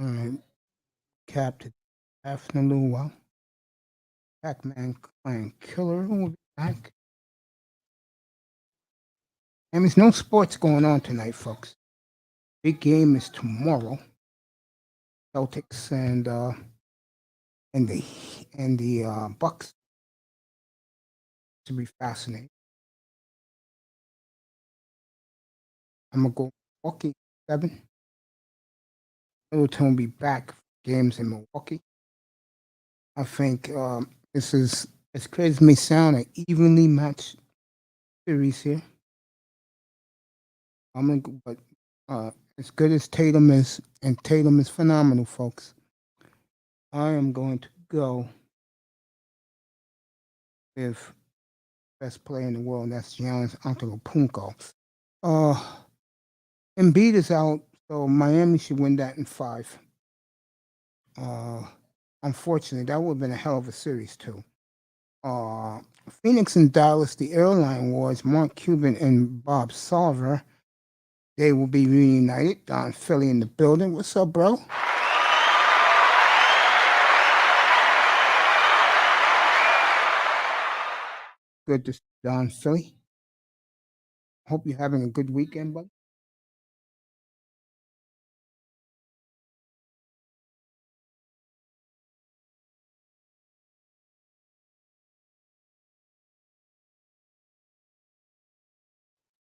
All right. Captain after a little while. Pac-Man Clan Killer will be back. And there's no sports going on tonight, folks. Big game is tomorrow. Celtics and the Bucks to be fascinating. I'm gonna go Milwaukee 7. Middleton will be back for games in Milwaukee. I think this is, as crazy as it may sound, an evenly matched series here. I'm gonna go, but as good as Tatum is, and Tatum is phenomenal, folks. I am going to go with best player in the world. And that's Giannis Antetokounmpo. Embiid is out, so Miami should win that in 5. Unfortunately, that would have been a hell of a series too. Phoenix and Dallas, the airline wars, Mark Cuban and Bob Salver, they will be reunited. Don Philly in the building. What's up, bro? Good to see Don Philly. Hope you're having a good weekend, buddy.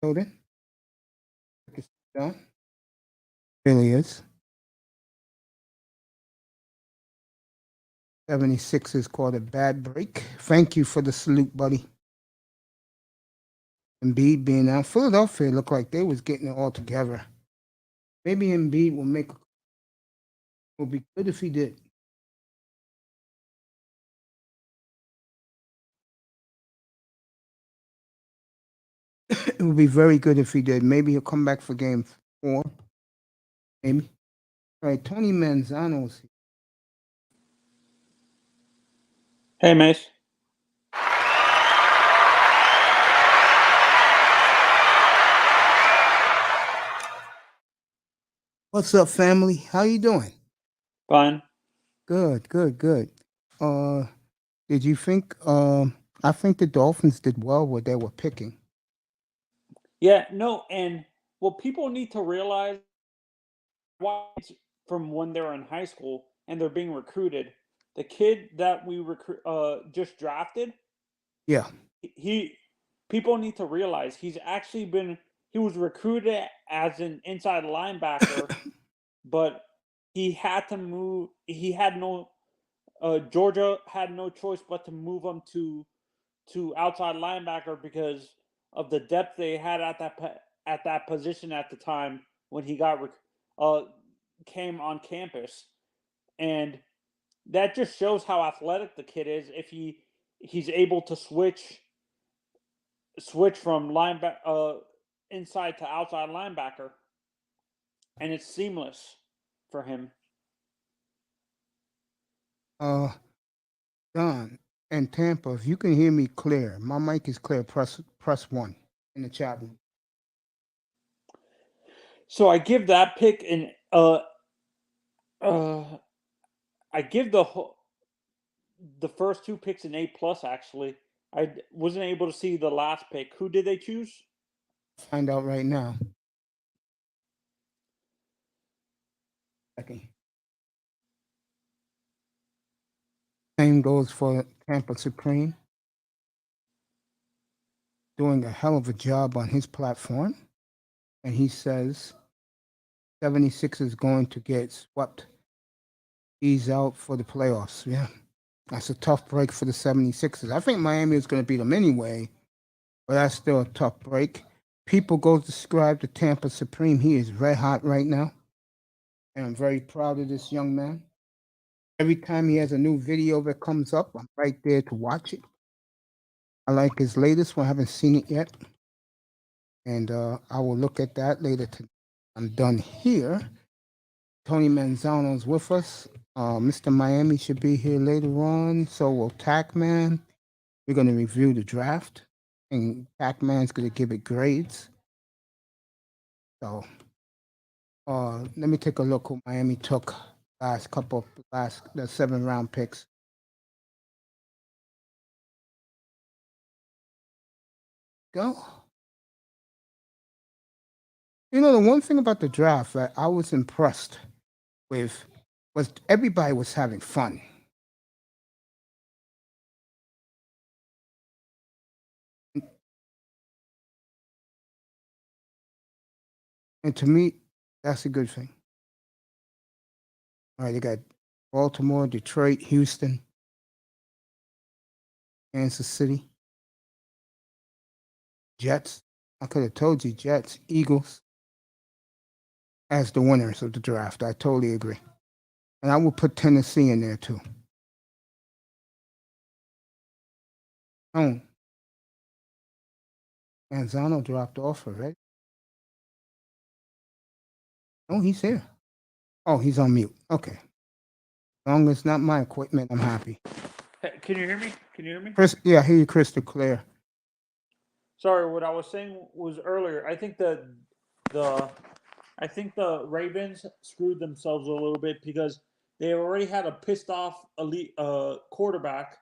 Building. Don. Really is. 76ers called a bad break. Thank you for the salute, buddy. Embiid being out. Philadelphia looked like they was getting it all together. Maybe Embiid will be good if he did. It would be very good if he did. Maybe he'll come back for game 4. Maybe. All right, Tony Manzano's here. Hey, Mace. What's up, family? How you doing? Fine. Good. Did you think? I think the Dolphins did well what they were picking. Yeah, no, and what people need to realize from when they're in high school and they're being recruited, the kid that we just drafted, Yeah. he people need to realize he was recruited as an inside linebacker, but he had to move. He had no Georgia had no choice but to move him to outside linebacker because of the depth they had at that position at the time when he came on campus, and that just shows how athletic the kid is if he's able to switch from inside to outside linebacker, and it's seamless for him. Don and Tampa, if you can hear me clear, my mic is clear. Press 1 in the chat room. So I give that pick I give the first 2 picks an A+. Actually, I wasn't able to see the last pick. Who did they choose? Find out right now. Okay. Same goes for Tampa Supreme. Doing a hell of a job on his platform. And he says 76 is going to get swept. He's out for the playoffs. Yeah. That's a tough break for the 76ers. I think Miami is going to beat them anyway, but that's still a tough break. People go describe the Tampa Supreme. He is red hot right now. And I'm very proud of this young man. Every time he has a new video that comes up, I'm right there to watch it. I like his latest one. I haven't seen it yet. And I will look at that later today. I'm done here. Tony Manzano's with us. Mr. Miami should be here later on. So will Tackman. We're going to review the draft. And Tackman's going to give it grades. So Let me take a look who Miami took the 7-round picks. Go. You know, the one thing about the draft that I was impressed with was everybody was having fun. And to me, that's a good thing. All right, they got Baltimore, Detroit, Houston, Kansas City, Jets. I could have told you Jets, Eagles as the winners of the draft. I totally agree. And I will put Tennessee in there too. Oh, Manzano dropped off already. Oh, he's here. Oh, he's on mute. Okay. As long as it's not my equipment, I'm happy. Hey, can you hear me? Chris, yeah, I hear you crystal clear. Sorry, what I was saying was earlier. I think the Ravens screwed themselves a little bit because they already had a pissed off elite quarterback.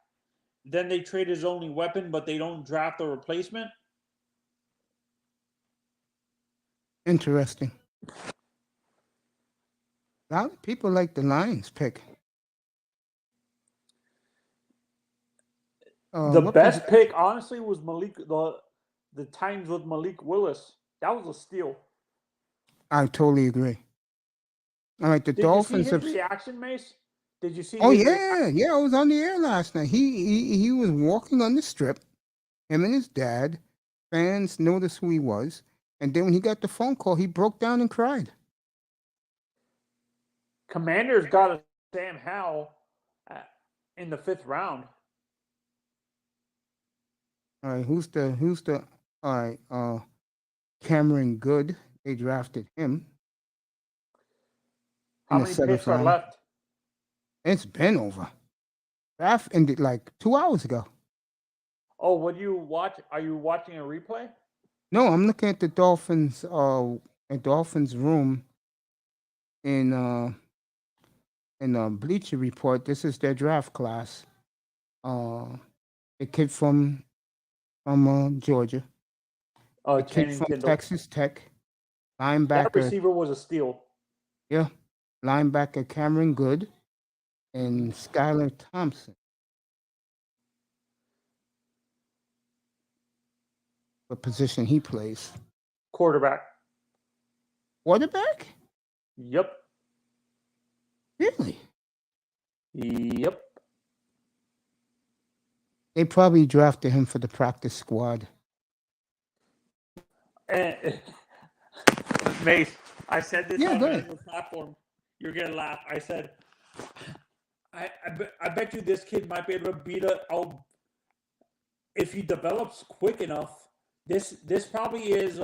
Then they trade his only weapon, but they don't draft a replacement. Interesting. A lot of people like the Lions pick. The best pick, honestly, was the Titans with Malik Willis. That was a steal. I totally agree. All right, the Dolphins. Did you see his reaction, Mace? Did you see? Oh yeah, yeah. I was on the air last night. He was walking on the strip. Him and his dad. Fans noticed who he was, and then when he got the phone call, he broke down and cried. Commanders got a Sam Howell in the 5th round. All right, who's the? All right, Cameron Good. They drafted him. How many picks are left? It's been over. Draft ended like 2 hours ago. Oh, what do you watch? Are you watching a replay? No, I'm looking at the Dolphins. Dolphins room in Bleacher Report. This is their draft class. A kid from Georgia. A kid from Kendall. Texas Tech. Linebacker. That receiver was a steal. Yeah, linebacker Cameron Good and Skylar Thompson. What position he plays? Quarterback. Quarterback? Yep. Really? Yep. They probably drafted him for the practice squad. Mace, I said this on the platform. You're gonna laugh. I said, I bet you this kid might be able to beat if he develops quick enough. This probably is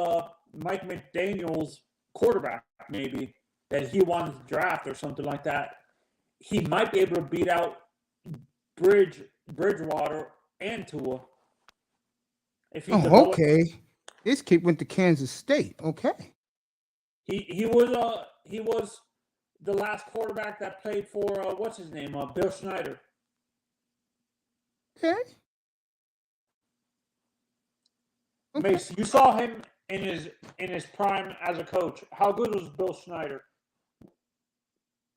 Mike McDaniel's quarterback, maybe that he wanted to draft or something like that. He might be able to beat out Bridgewater and Tua. If he okay. This kid went to Kansas State. Okay. He was the last quarterback that played for what's his name? Bill Snyder. Okay. Mace, you saw him in his prime as a coach. How good was Bill Snyder?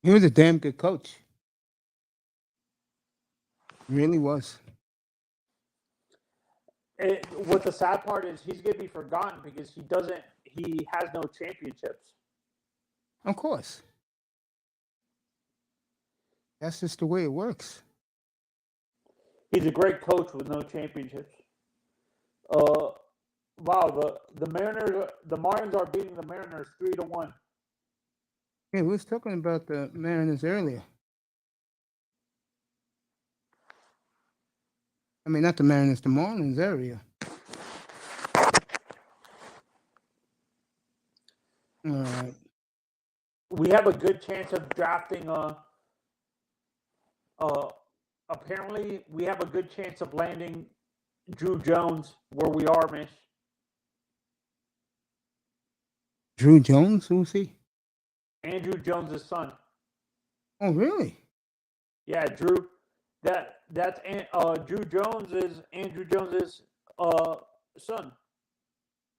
He was a damn good coach. Really was. What the sad part is, he's gonna be forgotten because he has no championships. Of course. That's just the way it works. He's a great coach with no championships. Wow, the Marlins are beating the Mariners 3-1. Yeah, we was talking about the Mariners earlier. I mean, not the Mariners, the Marlins area. All right. We have a good chance of drafting. Apparently, we have a good chance of landing Drew Jones where we are, Mish. Drew Jones, who's he? Andrew Jones' son. Oh, really? Yeah, Drew. That's Drew Jones is Andrew Jones' son.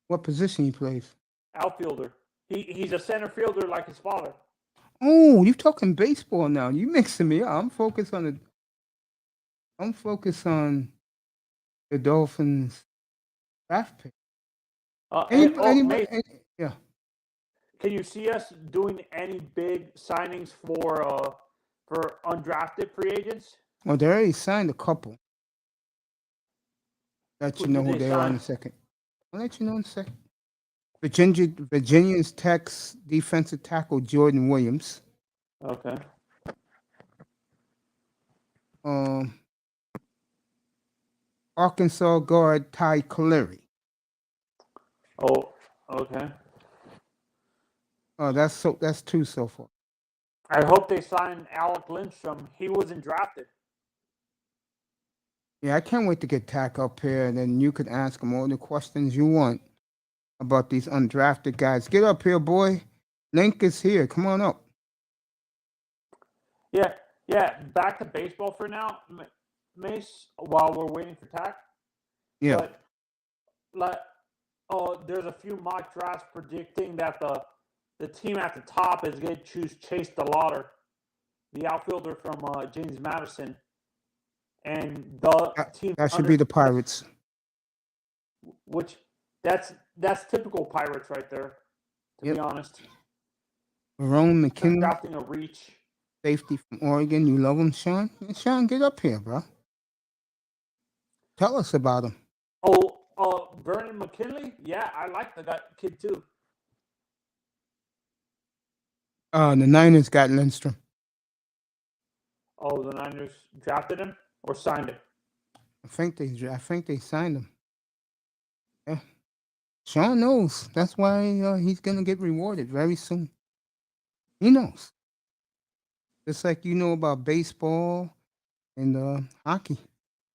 What position he plays? Outfielder. He's a center fielder like his father. Oh, you're talking baseball now. You mixing me up. I'm focused on the Dolphins draft pick. Mace, Yeah. can you see us doing any big signings for undrafted free agents? Well, they already signed a couple. Let you know who they are in a second. I'll let you know in a second. Virginia's Tech's defensive tackle Jordan Williams. Okay. Arkansas guard Ty Cleary. Oh, okay. Oh, that's two so far. I hope they sign Alec Lindstrom. He wasn't drafted. Yeah, I can't wait to get Tack up here, and then you could ask him all the questions you want about these undrafted guys. Get up here, boy. Link is here. Come on up. Yeah. Back to baseball for now, Mace. While we're waiting for Tack. Yeah. But there's a few mock drafts predicting that the team at the top is going to choose Chase DeLauder, the outfielder from James Madison, and the team that should be the Pirates. Which that's typical Pirates right there. To be honest. Verone McKinley, drafting a reach. Safety from Oregon. You love him, Sean? Sean, get up here, bro. Tell us about him. Vernon McKinley? Yeah, I like the kid too. The Niners got Lindstrom. Oh, the Niners drafted him or signed him? I think they signed him. Yeah. Sean knows. That's why he's gonna get rewarded very soon. He knows. Just like you know about baseball and hockey.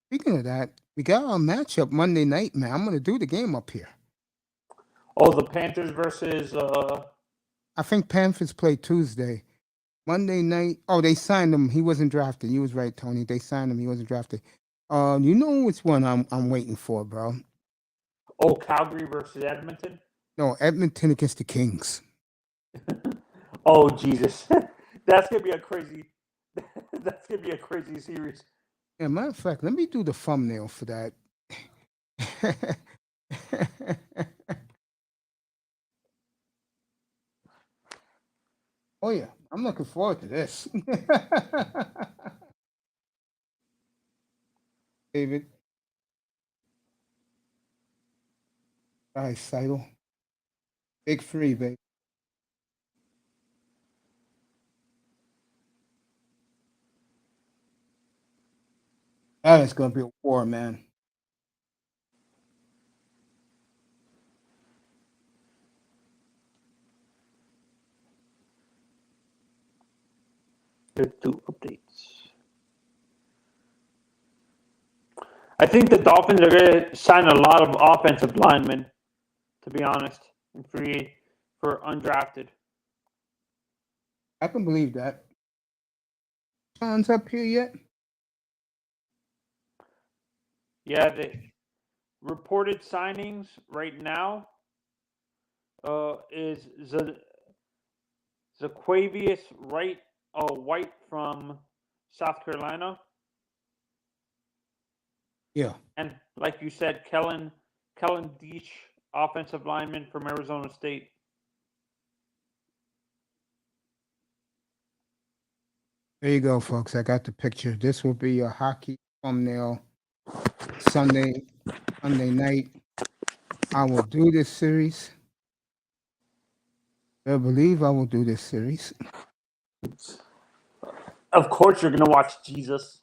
Speaking of that, we got our matchup Monday night, man. I'm gonna do the game up here. Oh, the Panthers versus I think Panthers play Tuesday. Monday night. Oh, they signed him. He wasn't drafted. You was right, Tony. They signed him. He wasn't drafted. You know which one I'm waiting for, bro? Oh, Calgary versus Edmonton? No, Edmonton against the Kings. Oh, Jesus. That's gonna be a crazy series. Yeah, matter of fact, let me do the thumbnail for that. Oh yeah, I'm looking forward to this. David. Eisode. Big 3, baby. That is going to be a war, man. There's 2 updates. I think the Dolphins are going to sign a lot of offensive linemen, to be honest, and for undrafted. I can believe that. Sean's up here yet? Yeah, the reported signings right now is Zaquavius White from South Carolina. Yeah. And like you said, Kellen Deach, offensive lineman from Arizona State. There you go, folks. I got the picture. This will be a hockey thumbnail Sunday night. I will do this series. I believe I will do this series. Of course you're going to watch Jesus.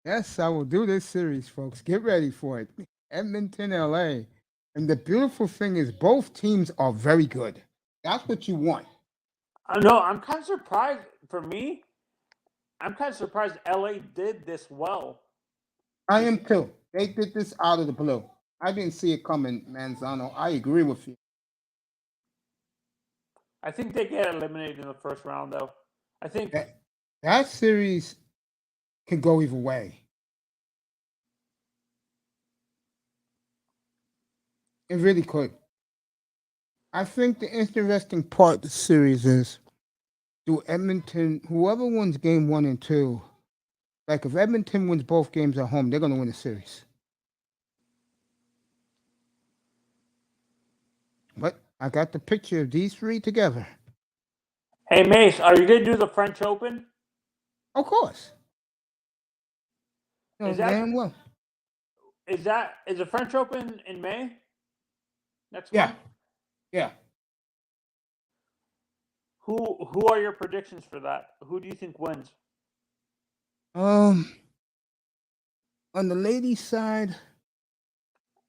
Yes, I will do this series, folks. Get ready for it. Edmonton, LA. And the beautiful thing is both teams are very good. That's what you want. No, I'm kind of surprised. For me, I'm kind of surprised LA did this well. I am too. They did this out of the blue. I didn't see it coming, Manzano. I agree with you. I think they get eliminated in the first round, though. I think That series could go either way. It really could. I think the interesting part of the series is, do Edmonton, whoever wins game 1 and 2, like if Edmonton wins both games at home, they're going to win the series. But I got the picture of these three together. Hey, Mace, are you going to do the French Open? Of course. Is well. Is the French Open in May? Next Yeah. month? Yeah. Who are your predictions for that? Who do you think wins? On the ladies' side,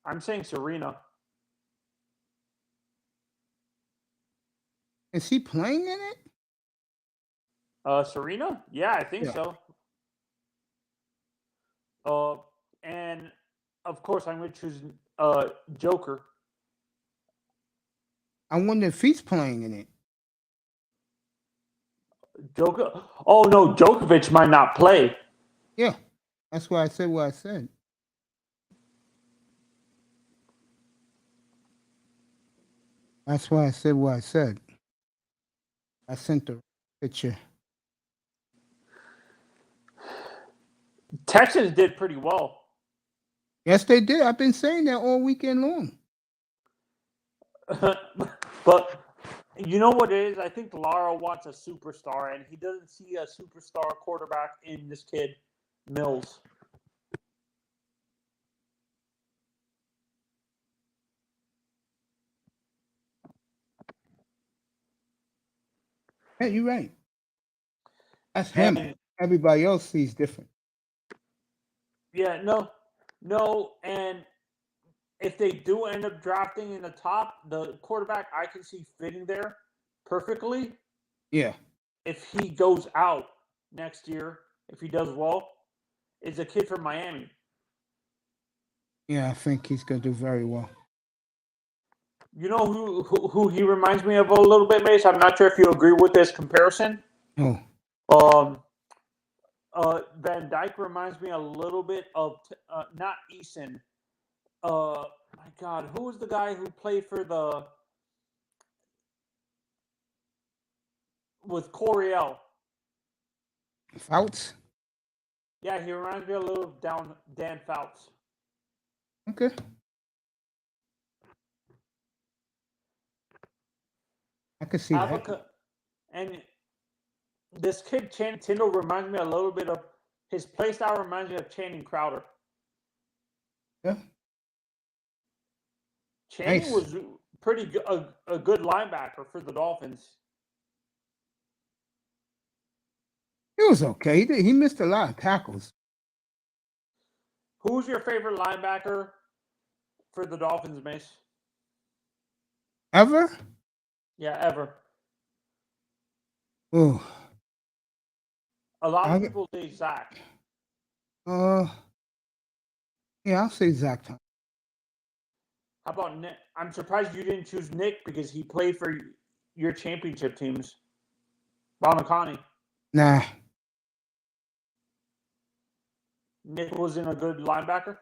I'm saying Serena. is she playing in it? Serena? Yeah, I think Yeah. so. And of course, I'm going to choose Joker. I wonder if he's playing in it. Joker? Oh no, Djokovic might not play. Yeah, that's why I said what I said. That's why I said what I said. I sent the picture. Texans did pretty well. Yes, they did. I've been saying that all weekend long. But you know what it is? I think Lara wants a superstar, and he doesn't see a superstar quarterback in this kid, Mills. Yeah, you're right. That's him. And everybody else sees different. Yeah, no, and if they do end up drafting in the top, the quarterback I can see fitting there perfectly. Yeah. If he goes out next year, if he does well, is a kid from Miami. Yeah, I think he's going to do very well. You know who he reminds me of a little bit, Mace? I'm not sure if you agree with this comparison. Oh. Van Dyke reminds me a little bit of not Eason. My God, who was the guy who played for with Coryell? Fouts? Yeah, he reminds me a little of Dan Fouts. Okay. I could see that. And this kid, Channing Tindall, reminds me a little bit of his play style. Reminds me of Channing Crowder. Yeah. Channing was pretty good, a good linebacker for the Dolphins. He was okay. He missed a lot of tackles. Who's your favorite linebacker for the Dolphins, Mace? Ever? Yeah, ever. Oh. A lot of people say Zach. Yeah, I'll say Zach. How about Nick? I'm surprised you didn't choose Nick because he played for your championship teams. Bonacani. Nah. Nick wasn't a good linebacker?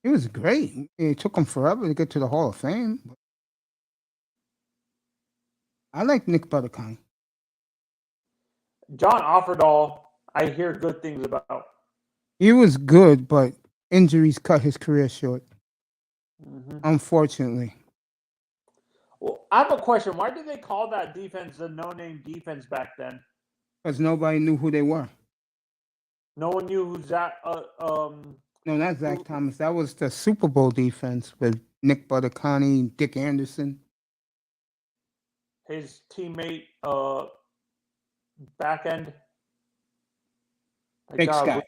He was great. It took him forever to get to the Hall of Fame. I like Nick Bonacani. John Offerdahl, I hear good things about. He was good, but injuries cut his career short. Mm-hmm. Unfortunately. Well, I have a question. Why did they call that defense the no-name defense back then? Because nobody knew who they were. No one knew who Zach. No, not Zach Thomas. That was the Super Bowl defense with Nick Bonacani, Dick Anderson. His teammate, back end. Dick Scott.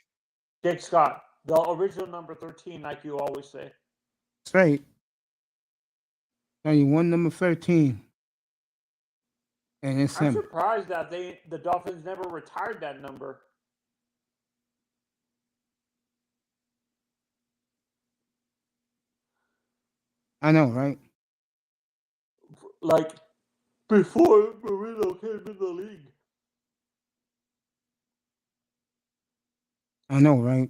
Dick Scott, the original number 13, like you always say. That's right. Only one number 13. And it's him. I'm surprised that the Dolphins never retired that number. I know, right? Like before Marino came in the league. I know, right?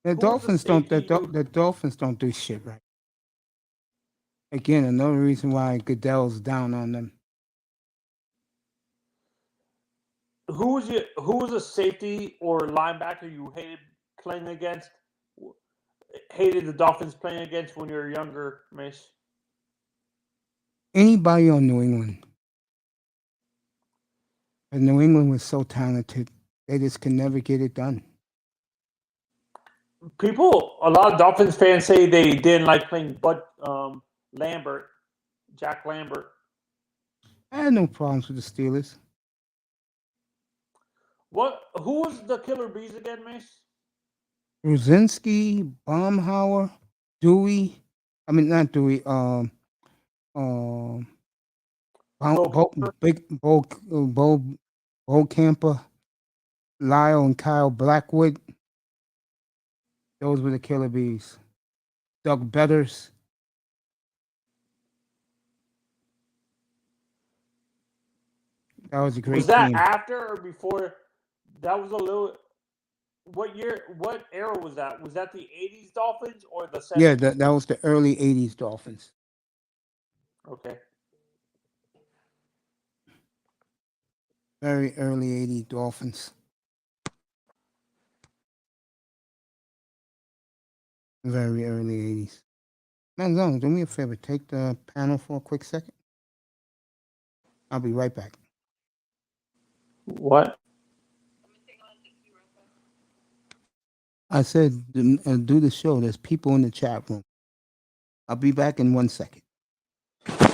The Who was the Dolphins don't. safety? The Dolphins don't do shit right. Again, another reason why Goodell's down on them. Who was a safety or linebacker you hated playing against? Hated the Dolphins playing against when you were younger, Mace? Anybody on New England. And New England was so talented. They just can never get it done. A lot of Dolphins fans say they didn't like playing Jack Lambert. I had no problems with the Steelers. Who was the Killer Bees again, Mace? Brzezinski, Baumhauer, Dewey. I mean, not Dewey. Um, Big Bo Camper, Lyle and Kyle Blackwood. Those were the Killer Bees. Doug Betters. That was a great Was that team. after or before? That was a little. What year? What era was that? Was that the '80s Dolphins or the '70s? Yeah, that was the early '80s Dolphins. Okay. Very early '80s Dolphins. Very early '80s. Manzone, do me a favor. Take the panel for a quick second. I'll be right back. What? I said, do the show. There's people in the chat room. I'll be back in 1 second.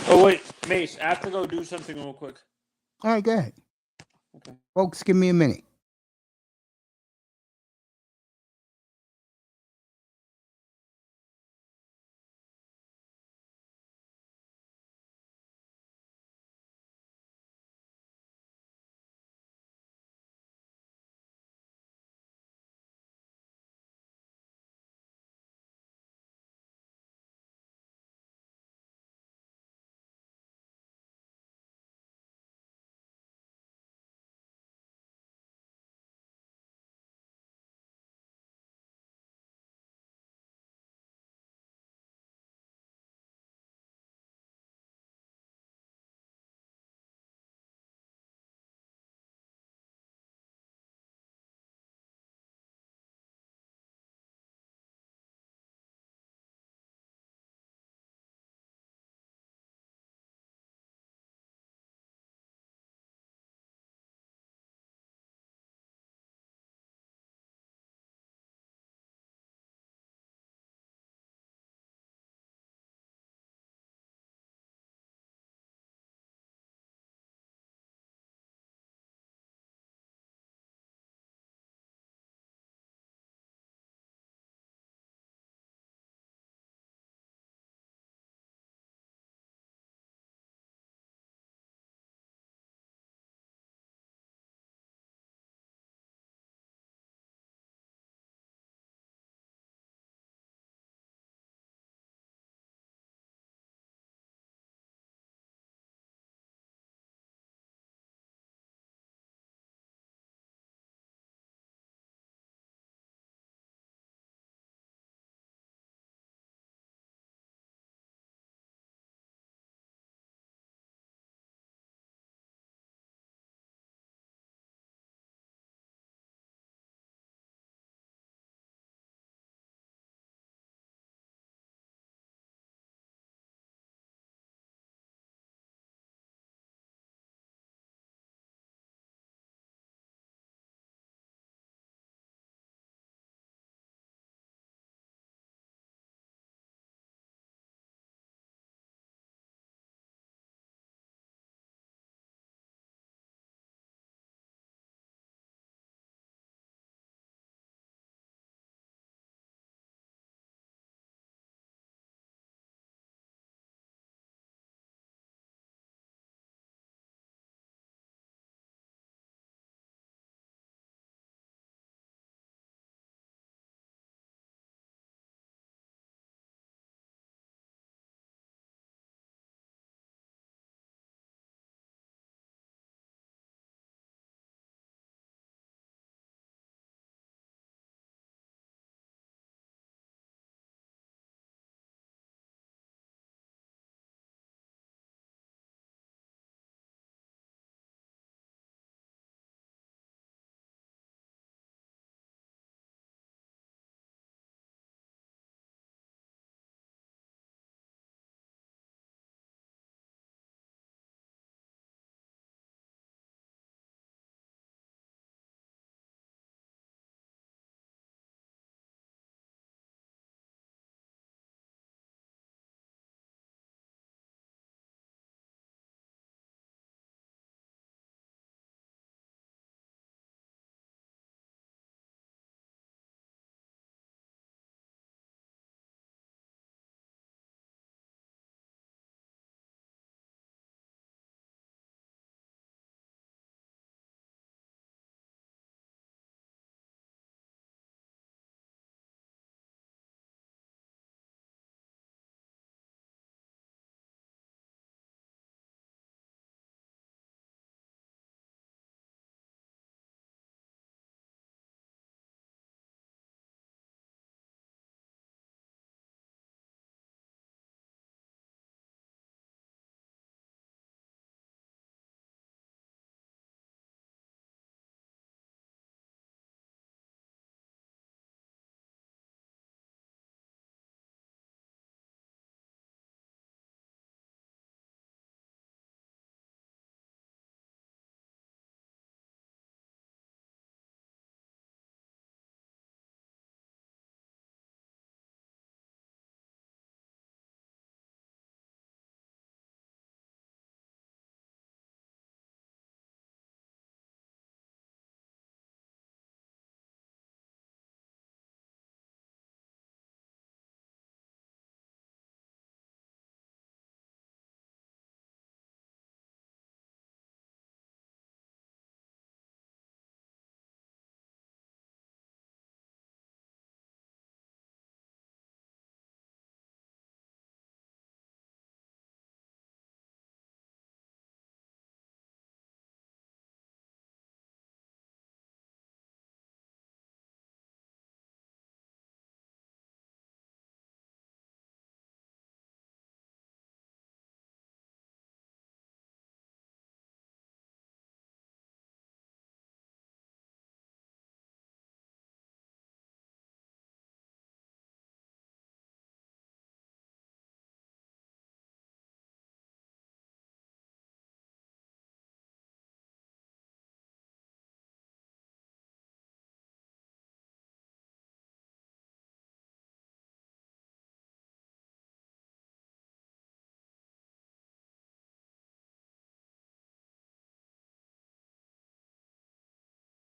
Oh wait, Mace, I have to go do something real quick. All right, go ahead. Okay. Folks, give me a minute.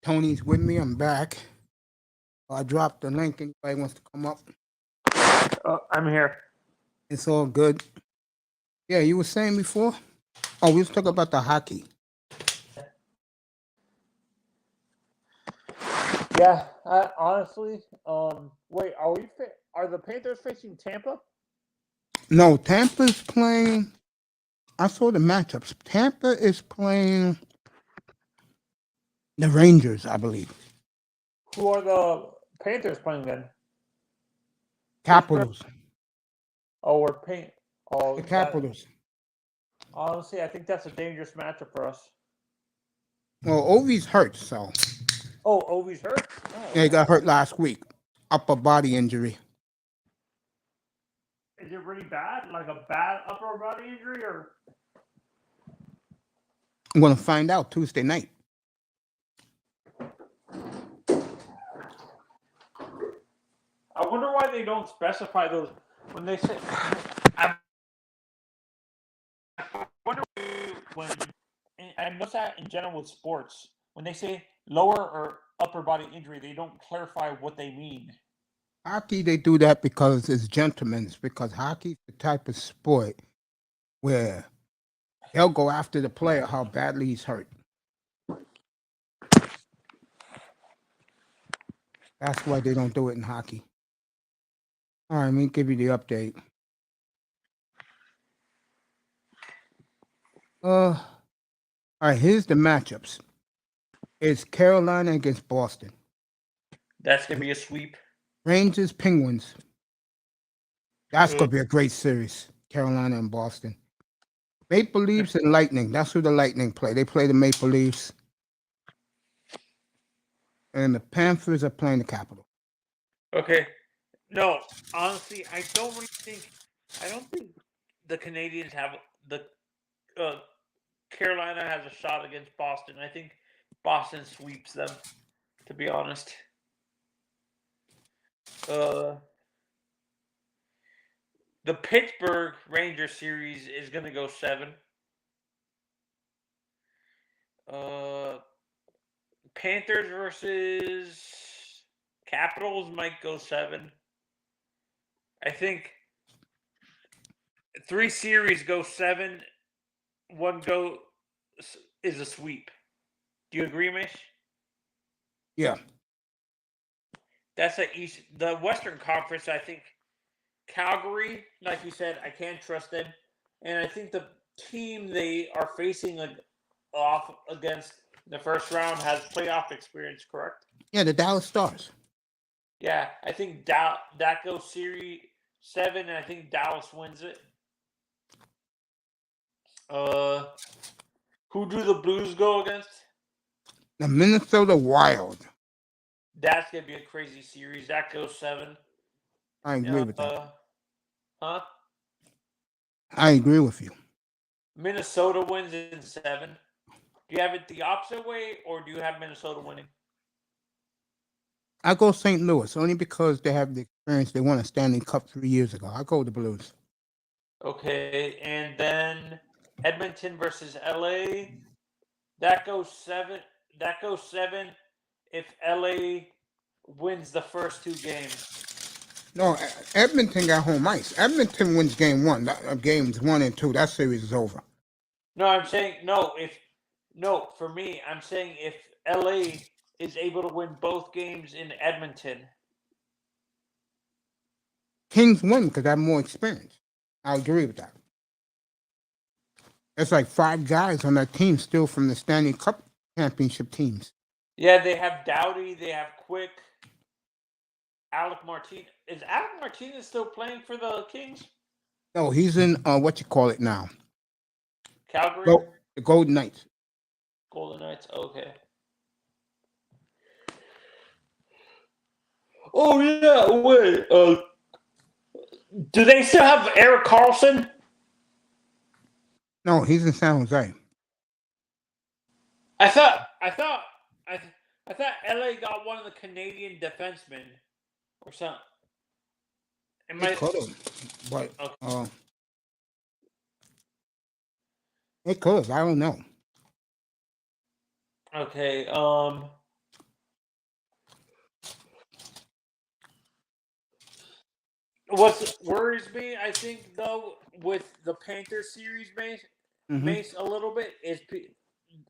Tony's with me. I'm back. I dropped the link. Anybody wants to come up? I'm here. It's all good. Yeah, you were saying before? Oh, we was talking about the hockey. Yeah, honestly, wait, are the Panthers facing Tampa? No, Tampa's playing. I saw the matchups. Tampa is playing the Rangers, I believe. Who are the Panthers playing then? Capitals. Oh, we're paying. Oh, The Capitals. Honestly, I think that's a dangerous matchup for us. Well, Ovi's hurt, so. Oh, Ovi's hurt? Oh, Yeah, he got hurt last week. Upper body injury. Is it really bad? Like a bad upper body injury, or? I'm going to find out Tuesday night. I wonder why they don't specify those when they say. I wonder when, and what's that in general with sports? When they say lower or upper body injury, they don't clarify what they mean. Hockey, they do that because it's gentlemen's, because hockey's the type of sport where they'll go after the player how badly he's hurt. That's why they don't do it in hockey. All right, let me give you the update. All right, here's the matchups. It's Carolina against Boston. That's gonna be a sweep. Rangers, Penguins. That's going to be a great series, Carolina and Boston. Maple Leafs and Lightning. That's who the Lightning play. They play the Maple Leafs. And the Panthers are playing the Capitals. Okay. No, honestly, I don't think the Canadians have the Carolina has a shot against Boston. I think Boston sweeps them, to be honest. The Pittsburgh Rangers series is going to go 7. Panthers versus Capitals might go 7. I think 3 series go 7. 1 go is a sweep. Do you agree, Mish? Yeah. That's the Western Conference. I think Calgary, like you said, I can't trust them, and I think the team they are facing off against the first round has playoff experience. Correct? Yeah, the Dallas Stars. Yeah, I think that goes series 7, and I think Dallas wins it. Who do the Blues go against? The Minnesota Wild. That's gonna be a crazy series. That goes 7. I agree with that. Huh? I agree with you. Minnesota wins in 7. Do you have it the opposite way, or do you have Minnesota winning? I go St. Louis only because they have the experience. They won a Stanley Cup 3 years ago. I go with the Blues. Okay, and then Edmonton versus LA. That goes 7. That goes 7 if LA wins the first 2 games. No, Edmonton got home ice. Edmonton wins game 1. Games 1 and 2. That series is over. No, I'm saying no. For me, I'm saying if LA is able to win both games in Edmonton. Kings win because they have more experience. I agree with that. There's like 5 guys on that team still from the Stanley Cup championship teams. Yeah, they have Doughty. They have Quick. Alec Martinez. Is Alec Martinez still playing for the Kings? No, he's in what you call it now. Calgary? The Golden Knights. Golden Knights, okay. Oh, yeah, wait. Do they still have Erik Karlsson? No, he's in San Jose. I thought LA got one of the Canadian defensemen or something. It could have, but okay. It could have. I don't know. Okay. What worries me, I think, though, with the Panthers series, Mace, a little bit is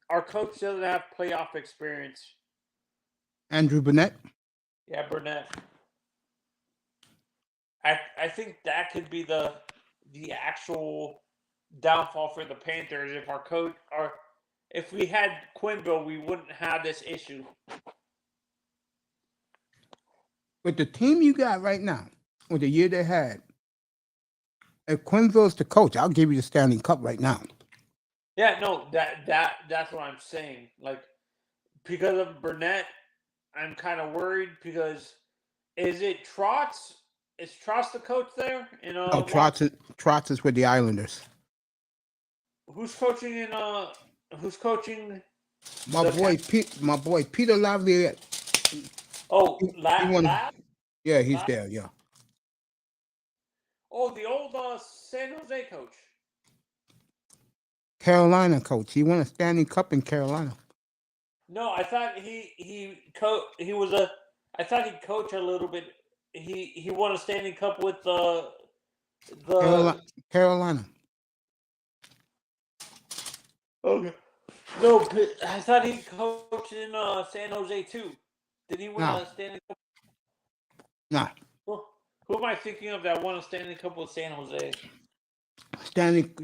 our coach doesn't have playoff experience. Andrew Burnett. Yeah, Burnett. I think that could be the actual downfall for the Panthers if our coach if we had Quinville, we wouldn't have this issue. With the team you got right now, with the year they had, if Quinville's the coach, I'll give you the Stanley Cup right now. Yeah, no, that's what I'm saying. Like, because of Burnett, I'm kind of worried because is it Trotz? Is Trotz the coach there? No, Trotz is with the Islanders. Who's coaching in Who's coaching? My boy Peter Laviolette. Oh, yeah, he's there. Yeah. Oh, the old San Jose coach. Carolina coach. He won a Stanley Cup in Carolina. No, I thought he coached a little bit. He won a Stanley Cup with the Carolina. Okay. No, I thought he coached in San Jose too. Did he win a Stanley Cup? Nah. Who am I thinking of that won a Stanley Cup with San Jose? San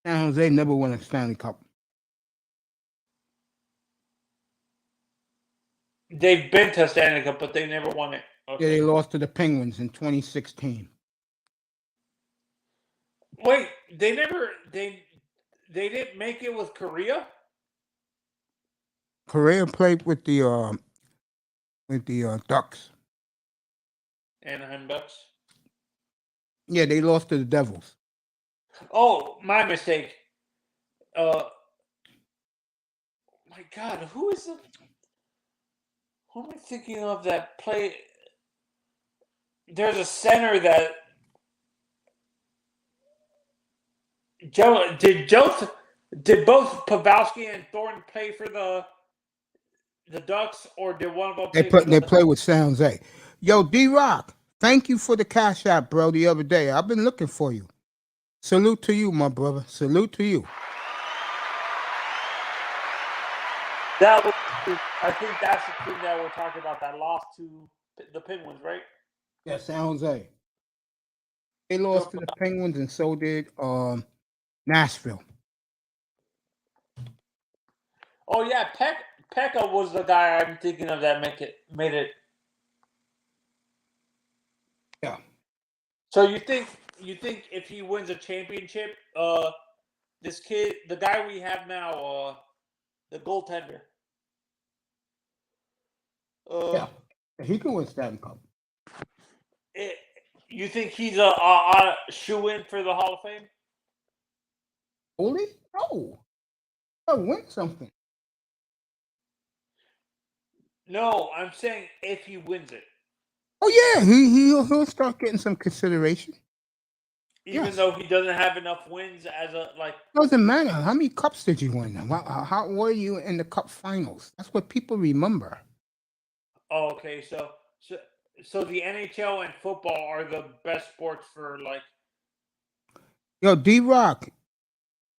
Jose never won a Stanley Cup. They've been to a Stanley Cup, but they never won it. Okay. Yeah, they lost to the Penguins in 2016. Wait, they didn't make it with Korea? Korea played with the Ducks. Anaheim Ducks. Yeah, they lost to the Devils. Oh, my mistake. My God, who am I thinking of that play? There's a center that did both Pavelski and Thornton play for the Ducks, or did one of them They play with San Jose. Yo, D-Rock, thank you for the Cash App, bro, the other day. I've been looking for you. Salute to you, my brother. Salute to you. I think that's the team that we're talking about that lost to the Penguins, right? Yeah, San Jose. They lost to the Penguins, and so did Nashville. Oh yeah, Pekka was the guy I'm thinking of that made it. Yeah. So you think if he wins a championship, this kid, the guy we have now, the goaltender. Yeah, he can win Stanley Cup. You think he's a shoe-in for the Hall of Fame? Only? No. He'll win something. No, I'm saying if he wins it. Oh yeah, he'll start getting some consideration. Even though he doesn't have enough wins as a Doesn't matter. How many cups did you win? How were you in the cup finals? That's what people remember. Oh, okay. So the NHL and football are the best sports for like. Yo, D-Rock,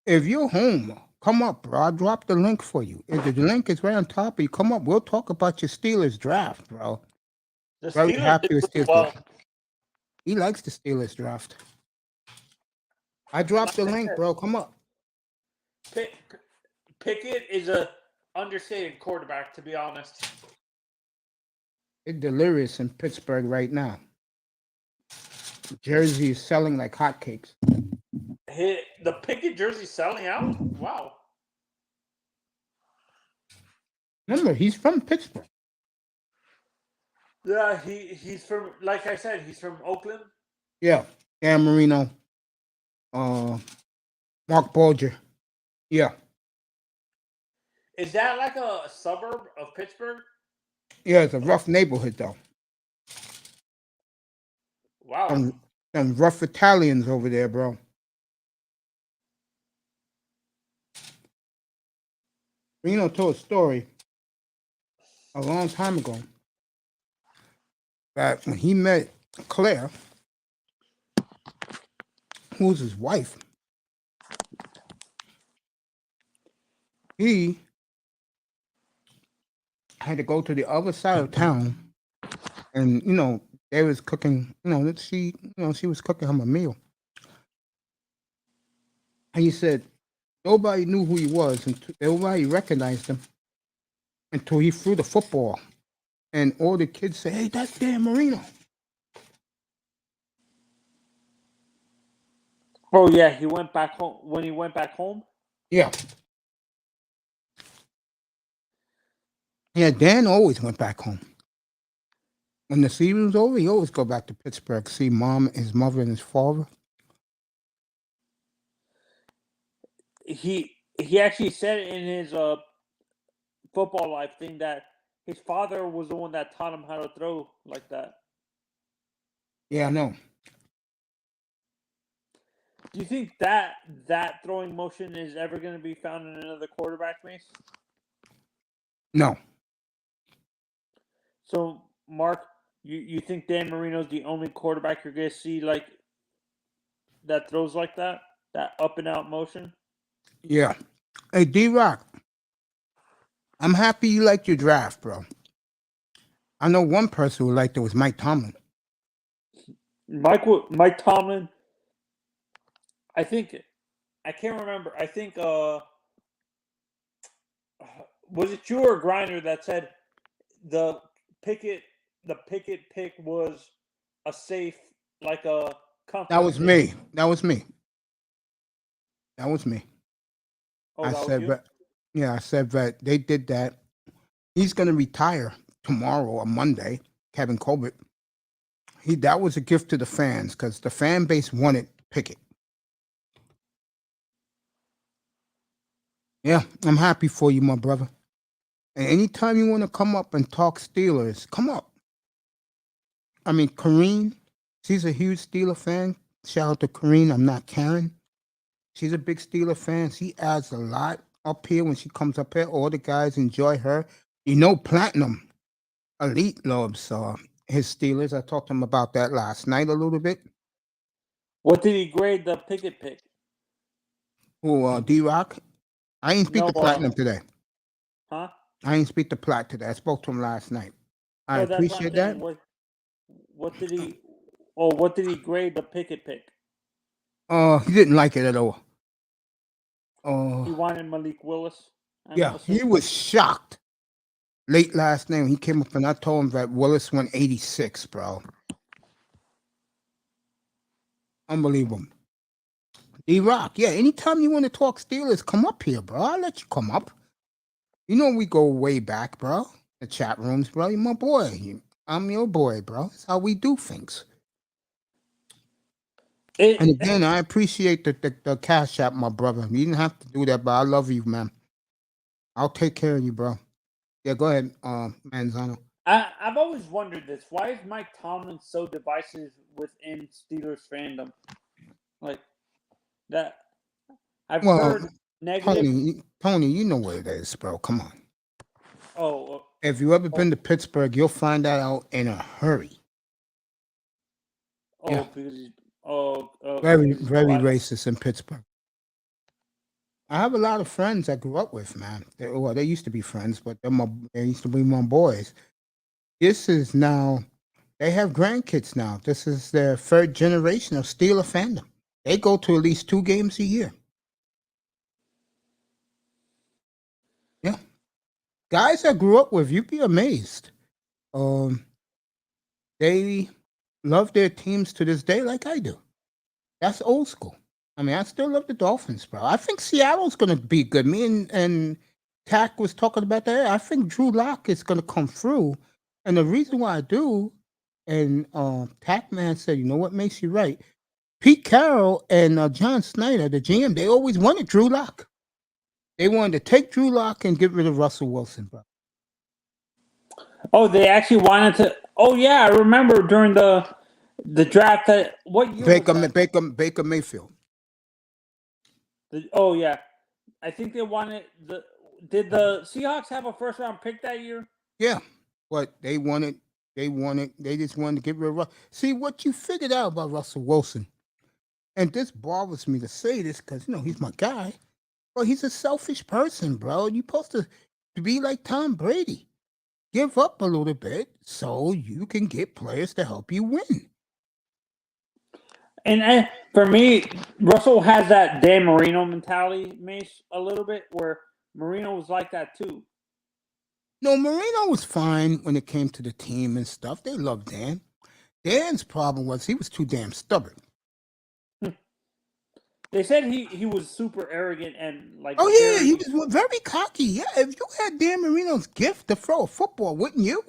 if you're home, come up, bro. I'll drop the link for you. If the link is right on top of you, come up. We'll talk about your Steelers draft, bro. The Very Steelers happy with Steelers. Well. He likes the Steelers draft. I dropped the link, bro. Come up. Pickett is a understated quarterback, to be honest. It's delirious in Pittsburgh right now. Jersey is selling like hotcakes. The Pickett jersey selling out? Wow. Remember, he's from Pittsburgh. Yeah, he's from, like I said, he's from Oakland. Yeah, Dan Marino, Mark Bulger. Yeah. Is that like a suburb of Pittsburgh? Yeah, it's a rough neighborhood, though. Wow. Some rough Italians over there, bro. Marino told a story a long time ago that when he met Claire, who was his wife, he had to go to the other side of town, and they was cooking. She was cooking him a meal, and he said nobody knew who he was, and nobody recognized him until he threw the football, and all the kids say, "Hey, that's Dan Marino." Oh yeah, he went back home. When he went back home, Yeah. Yeah, Dan always went back home. When the season was over, he always go back to Pittsburgh, see his mother, and his father. he actually said in his football life thing that his father was the one that taught him how to throw like that. Yeah, I know. Do you think that throwing motion is ever going to be found in another quarterback, Mace? No. So, Mark, you think Dan Marino's the only quarterback you're going to see like that throws like that up and out motion? Yeah. Hey, D-Rock, I'm happy you liked your draft, bro. I know one person who liked it was Mike Tomlin. Mike Tomlin, I think, I can't remember. I think, was it you or Griner that said the Pickett pick was a safe, like a comfort That was pick? me. That was me. That was me. Oh, I that was said you? that. Yeah, I said that they did that. He's going to retire tomorrow or Monday, Kevin Colbert. That was a gift to the fans because the fan base wanted Pickett. Yeah, I'm happy for you, my brother. And anytime you want to come up and talk Steelers, come up. I mean, Kareen, she's a huge Steeler fan. Shout out to Kareen. I'm not Karen. She's a big Steeler fan. She adds a lot up here when she comes up here. All the guys enjoy her. Platinum Elite loves his Steelers. I talked to him about that last night a little bit. What did he grade the Pickett pick? Who, D-Rock? I ain't speak to Platinum today. Huh? I ain't speak to Plat today. I spoke to him last night. I No, that's what I'm appreciate that. saying. What did he? Oh, what did he grade the Pickett pick? He didn't like it at all. He wanted Malik Willis. Yeah, he was shocked. Late last night, he came up and I told him that Willis went 86, bro. Unbelievable. D-Rock, yeah, anytime you want to talk Steelers, come up here, bro. I'll let you come up. You know we go way back, bro. The chat rooms, bro. You're my boy. I'm your boy, bro. That's how we do things. And again, I appreciate the cash app, my brother. You didn't have to do that, but I love you, man. I'll take care of you, bro. Yeah, go ahead, Manzano. I've always wondered this. Why is Mike Tomlin so divisive within Steelers fandom? Like that, I've heard negative. Tony, you know what it is, bro. Come on. Oh, if you ever been to Pittsburgh, you'll find that out in a hurry. Oh, yeah. Because very racist in Pittsburgh. I have a lot of friends I grew up with, man. They used to be friends, but they used to be my boys. This is now, they have grandkids now. This is their third generation of Steeler fandom. They go to at least 2 games a year. Yeah. Guys I grew up with, you'd be amazed. They love their teams to this day like I do. That's old school. I mean, I still love the Dolphins, bro. I think Seattle's going to be good. Me and Tack was talking about that. I think Drew Lock is going to come through. And the reason why I do, and Tack Man said, you know what makes you right? Pete Carroll and John Snyder, the GM, they always wanted Drew Lock. They wanted to take Drew Lock and get rid of Russell Wilson, bro. Oh, they actually wanted to. Oh, yeah, I remember during the draft. What year was that? Baker Mayfield. Oh, yeah. I think they wanted Did the Seahawks have a first round pick that year? Yeah, but they just wanted to get rid of Russell. See, what you figured out about Russell Wilson, and this bothers me to say this because he's my guy, but he's a selfish person, bro. You're supposed to be like Tom Brady. Give up a little bit so you can get players to help you win. And for me, Russell has that Dan Marino mentality, Mace, a little bit, where Marino was like that too. No, Marino was fine when it came to the team and stuff. They loved Dan. Dan's problem was he was too damn stubborn. They said he was super arrogant and like. Oh yeah, he was very cocky. Yeah, if you had Dan Marino's gift to throw a football, wouldn't you?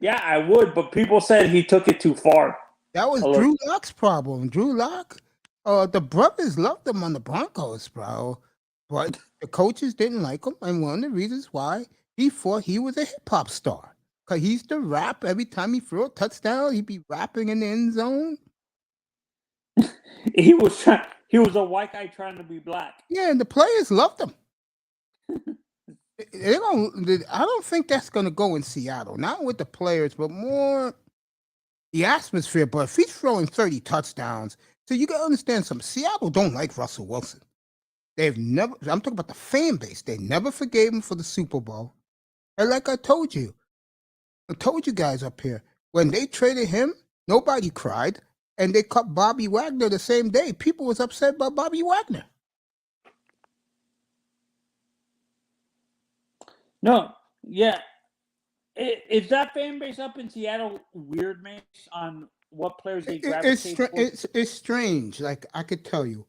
Yeah, I would, but people said he took it too far. That was Drew Lock's problem. Drew Lock, the brothers loved him on the Broncos, bro, but the coaches didn't like him, and one of the reasons why he thought he was a hip hop star, cause he used to rap every time he threw a touchdown. He'd be rapping in the end zone. He was a white guy trying to be black. Yeah, and the players loved him. I don't think that's gonna go in Seattle. Not with the players, but more the atmosphere. But if he's throwing 30 touchdowns, so you gotta understand something. Seattle don't like Russell Wilson. They've never. I'm talking about the fan base. They never forgave him for the Super Bowl. And like I told you guys up here, when they traded him, nobody cried, and they cut Bobby Wagner the same day. People was upset about Bobby Wagner. No, yeah. Is that fan base up in Seattle weird, man, on what players they gravitate towards? It's strange. Like, I could tell you.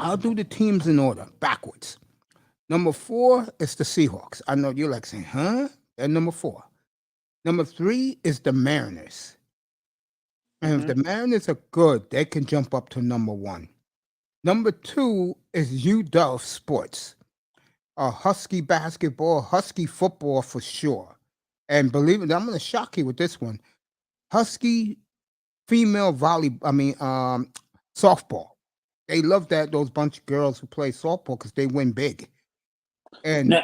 I'll do the teams in order, backwards. Number 4 is the Seahawks. I know you're like saying, huh? They're number 4. Number 3 is the Mariners. And if the Mariners are good, they can jump up to number 1. Number 2 is UW Sports. Husky basketball, Husky football for sure. And believe it, I'm going to shock you with this one. Husky female softball. They love those bunch of girls who play softball because they win big. And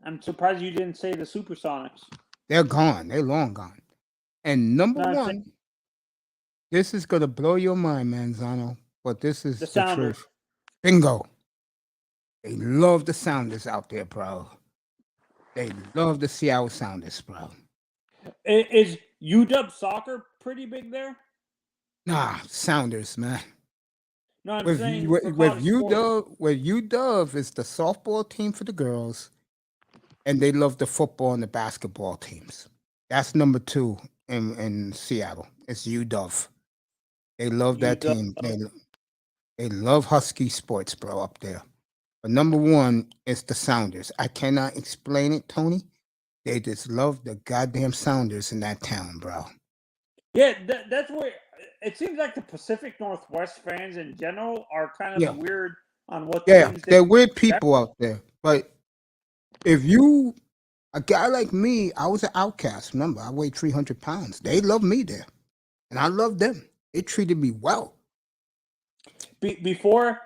I'm surprised you didn't say the Supersonics. They're gone. They're long gone. And number 1, this is going to blow your mind, Manzano, but this is the truth. Bingo. They love the Sounders out there, bro. They love the Seattle Sounders, bro. Is UW soccer pretty big there? Nah, Sounders, man. No, I'm with saying UW, is the softball team for the girls, and they love the football and the basketball teams. That's number 2 in Seattle. It's UW. They love that team. They love Husky sports, bro, up there. But number 1 is the Sounders. I cannot explain it, Tony. They just love the goddamn Sounders in that town, bro. Yeah, that's where it seems like the Pacific Northwest fans in general are kind of weird on what. Yeah, they're weird people out there. But if you, a guy like me, I was an outcast. Remember, I weighed 300 pounds. They love me there, and I love them. They treated me well. Before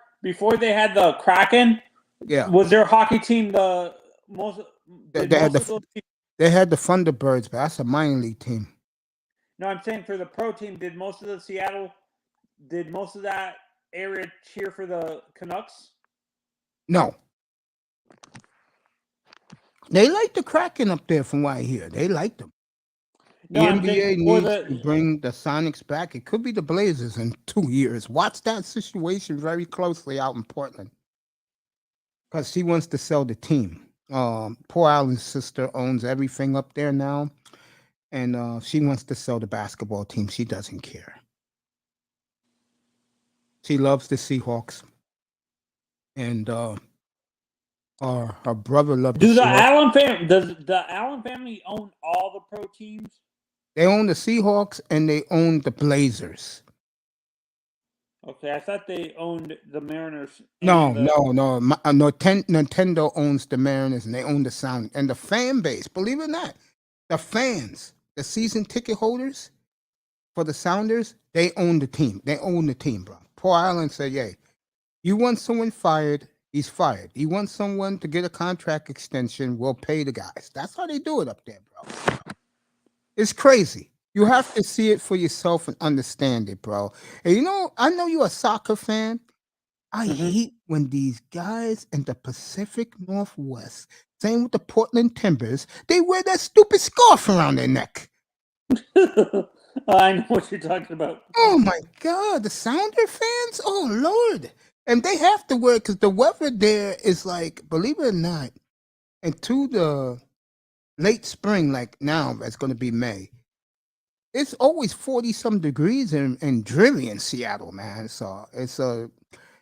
they had the Kraken, was their hockey team the most? They had the Thunderbirds, but that's a minor league team. No, I'm saying for the pro team, did most of that area cheer for the Canucks? No. They like the Kraken up there from what I hear. They like them. The NBA needs to bring the Sonics back. It could be the Blazers in 2 years. Watch that situation very closely out in Portland. Because she wants to sell the team. Poor Allen's sister owns everything up there now. And she wants to sell the basketball team. She doesn't care. She loves the Seahawks. And her brother loves the Seahawks. Does the Allen family own all the pro teams? They own the Seahawks and they own the Blazers. Okay, I thought they owned the Mariners. No. Nintendo owns the Mariners and they own the Sound. And the fan base, believe it or not, the fans, the season ticket holders for the Sounders, they own the team. They own the team, bro. Paul Allen said, "Yay, you want someone fired, he's fired. You want someone to get a contract extension, we'll pay the guys." That's how they do it up there, bro. It's crazy. You have to see it for yourself and understand it, bro. And you know, I know you're a soccer fan. I hate when these guys in the Pacific Northwest, same with the Portland Timbers, they wear that stupid scarf around their neck. I know what you're talking about. Oh my God, the Sounder fans? Oh Lord. And they have to wear it because the weather there is like, believe it or not, into the late spring, like now, it's going to be May. It's always 40 some degrees and dreary in Seattle, man. So it's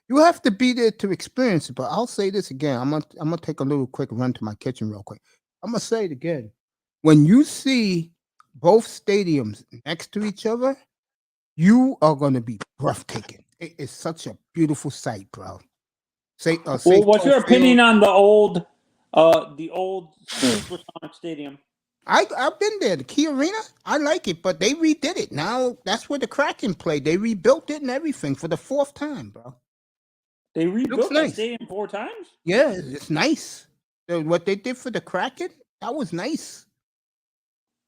you have to be there to experience it. But I'll say this again. I'm gonna take a little quick run to my kitchen real quick. I'm gonna say it again. When you see both stadiums next to each other, you are gonna be breathtaking. It is such a beautiful sight, bro. Say Well, what's Safeco your Field. opinion on the old Supersonic Stadium? I've been there, the Key Arena. I like it, but they redid it. Now that's where the Kraken play. They rebuilt it and everything for the fourth time, bro. They Looks rebuilt that nice. stadium 4 times? Yeah, it's nice. What they did for the Kraken, that was nice.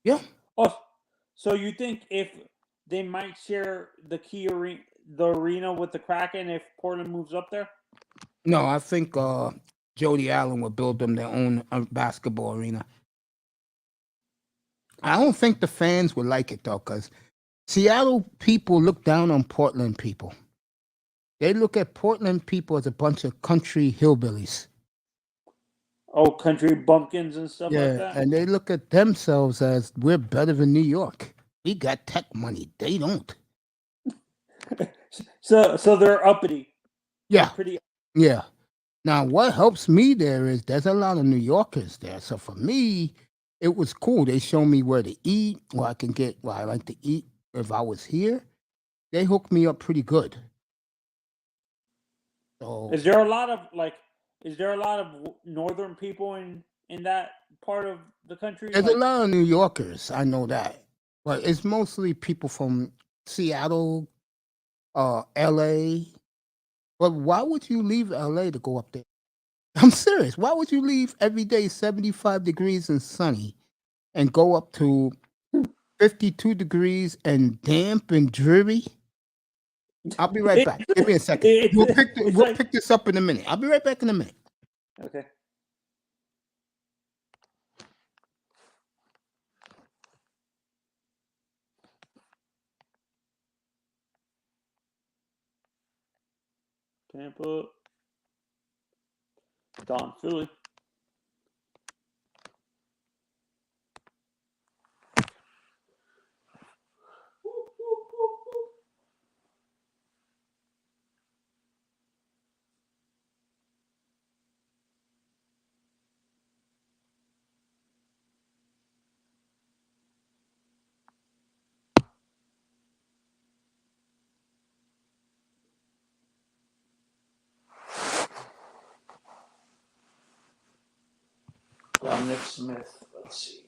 Yeah. Oh, so you think if they might share the arena with the Kraken if Portland moves up there? No, I think Jody Allen will build them their own basketball arena. I don't think the fans would like it though, because Seattle people look down on Portland people. They look at Portland people as a bunch of country hillbillies. Oh, country bumpkins and stuff like Yeah, that. and they look at themselves as we're better than New York. We got tech money. They don't. So they're uppity. Yeah, Pretty. yeah. Now, what helps me there is there's a lot of New Yorkers there. So for me, it was cool. They show me where to eat, where I can get where I like to eat. If I was here, they hooked me up pretty good. So Is there a lot of northern people in that part of the country? there's a Like, lot of New Yorkers. I know that, but it's mostly people from Seattle, L.A. But why would you leave L.A. to go up there? I'm serious. Why would you leave every day 75 degrees and sunny and go up to 52 degrees and damp and dreary? I'll be right back. Give me a second. it's We'll like, pick this up in a minute. I'll be right back in a minute. okay. Tampa, Don Philly. Dominic Smith. Let's see.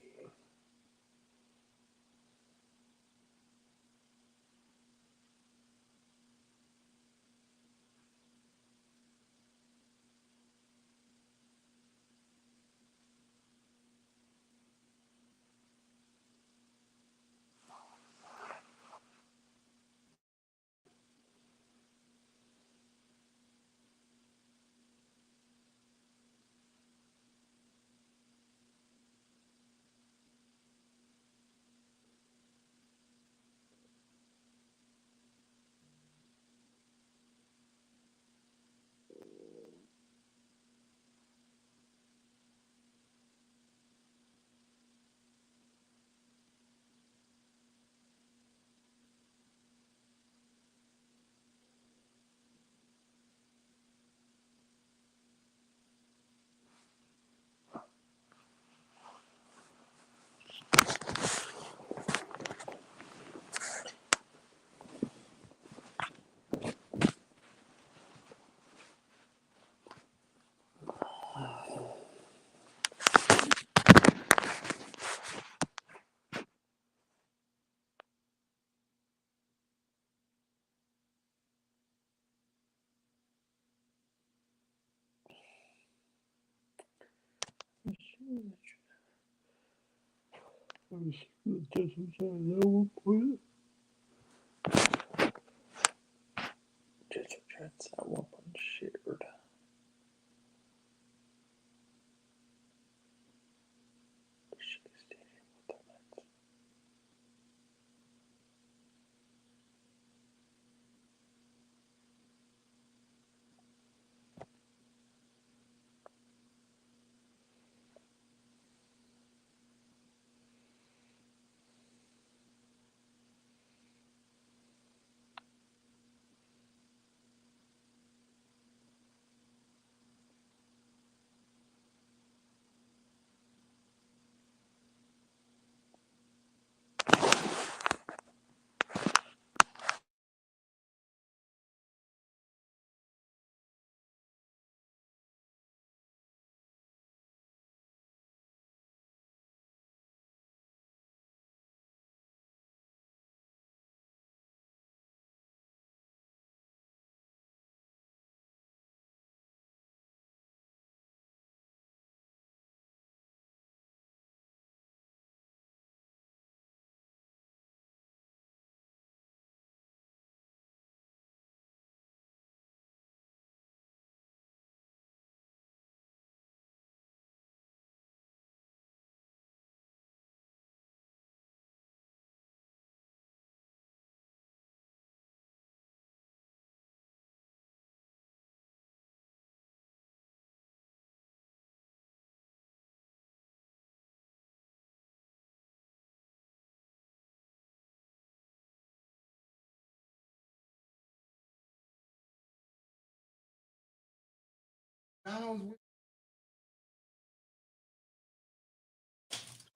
Jets at one point shared.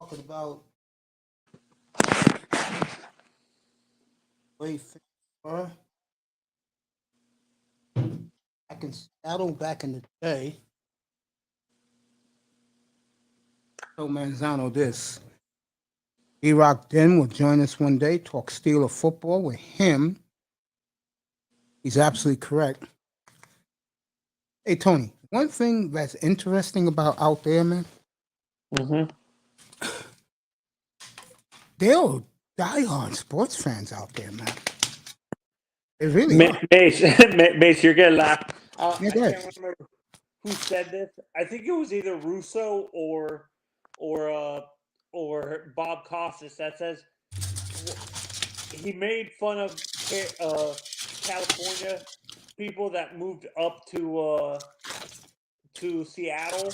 Talking about way things were. I can Seattle back in the day. Tell Manzano this. D-Rock Den will join us one day, talk Steeler football with him. He's absolutely correct. Hey, Tony, one thing that's interesting about out there, man, there are diehard sports fans out there, man. They really are. Mace, you're gonna laugh. Yeah, I go ahead. can't remember who said this. I think it was either Russo or Bob Costas that says he made fun of California people that moved up to Seattle,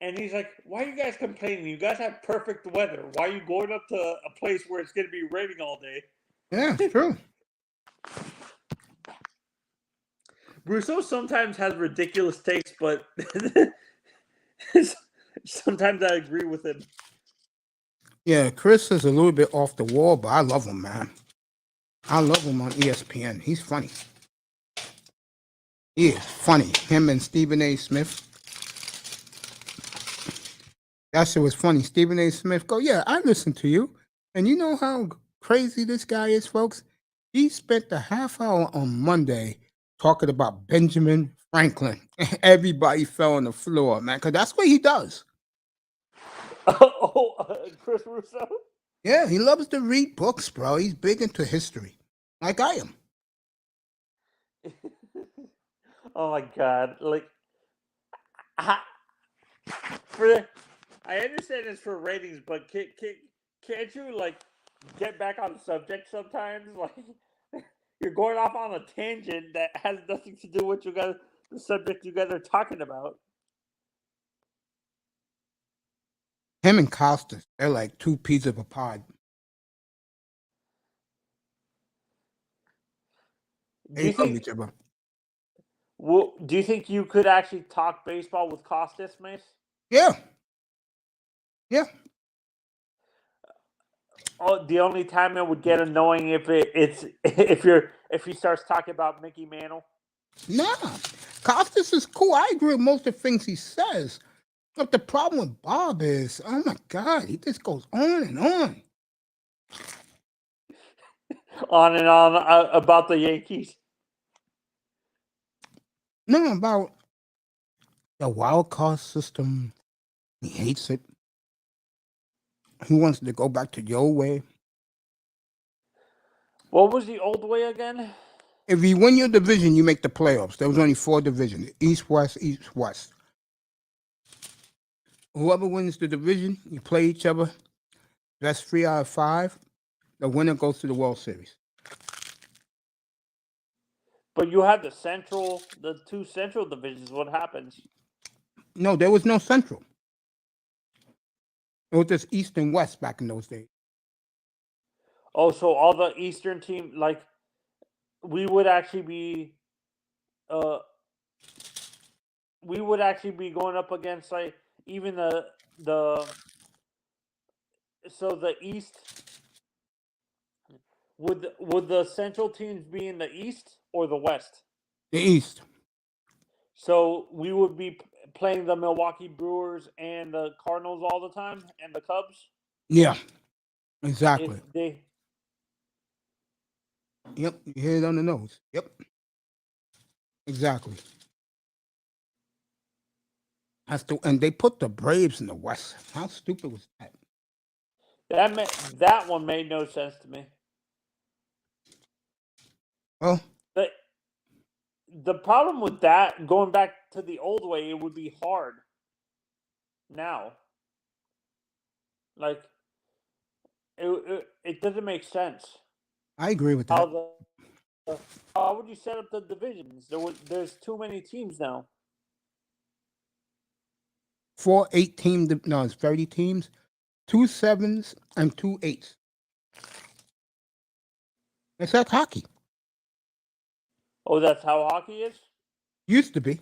and he's like, "Why are you guys complaining? You guys have perfect weather. Why are you going up to a place where it's going to be raining all day?" Yeah, it's true. Russo sometimes has ridiculous takes, but sometimes I agree with him. Yeah, Chris is a little bit off the wall, but I love him, man. I love him on ESPN. He's funny. He is funny. Him and Stephen A. Smith. That shit was funny. Stephen A. Smith go, yeah, I listen to you. And you know how crazy this guy is, folks? He spent a half hour on Monday talking about Benjamin Franklin. Everybody fell on the floor, man, because that's what he does. Chris Russo? Yeah, he loves to read books, bro. He's big into history, like I am. Oh my god! Like, I understand it's for ratings, but can't you like get back on subject sometimes? Like, you're going off on a tangent that has nothing to do with the subject you guys are talking about. Him and Costas, they're like two peas of a pod. Do you They love think? each other. Well, do you think you could actually talk baseball with Costas, Mace? Yeah. Yeah. Oh, the only time it would get annoying if if he starts talking about Mickey Mantle. Nah. Costas is cool. I agree with most of the things he says. But the problem with Bob is, oh my God, he just goes on and on. On and on about the Yankees. No, about the wild card system. He hates it. He wants to go back to your way. What was the old way again? If you win your division, you make the playoffs. There was only 4 divisions: East, West, East, West. Whoever wins the division, you play each other. That's 3 out of 5. The winner goes to the World Series. But you have the 2 central divisions. What happens? No, there was no Central. It was just East and West back in those days. Oh, so all the Eastern team, like we would actually be, uh, going up against like even the so the East would the central teams be in the East or the West? The East. So we would be playing the Milwaukee Brewers and the Cardinals all the time, and the Cubs. Yeah, If exactly. they Yep, you hit it on the nose. Yep, exactly. And they put the Braves in the West. How stupid was that? that one made no sense to me. Well, The problem with that, going back to the old way, it would be hard now. Like, it doesn't make sense. I agree with that. How would you set up the divisions? There's too many teams now. 4 8-team. No, it's 30 teams. 2 7s and 2 8s. It's like hockey. Oh, that's how hockey is? Used to be.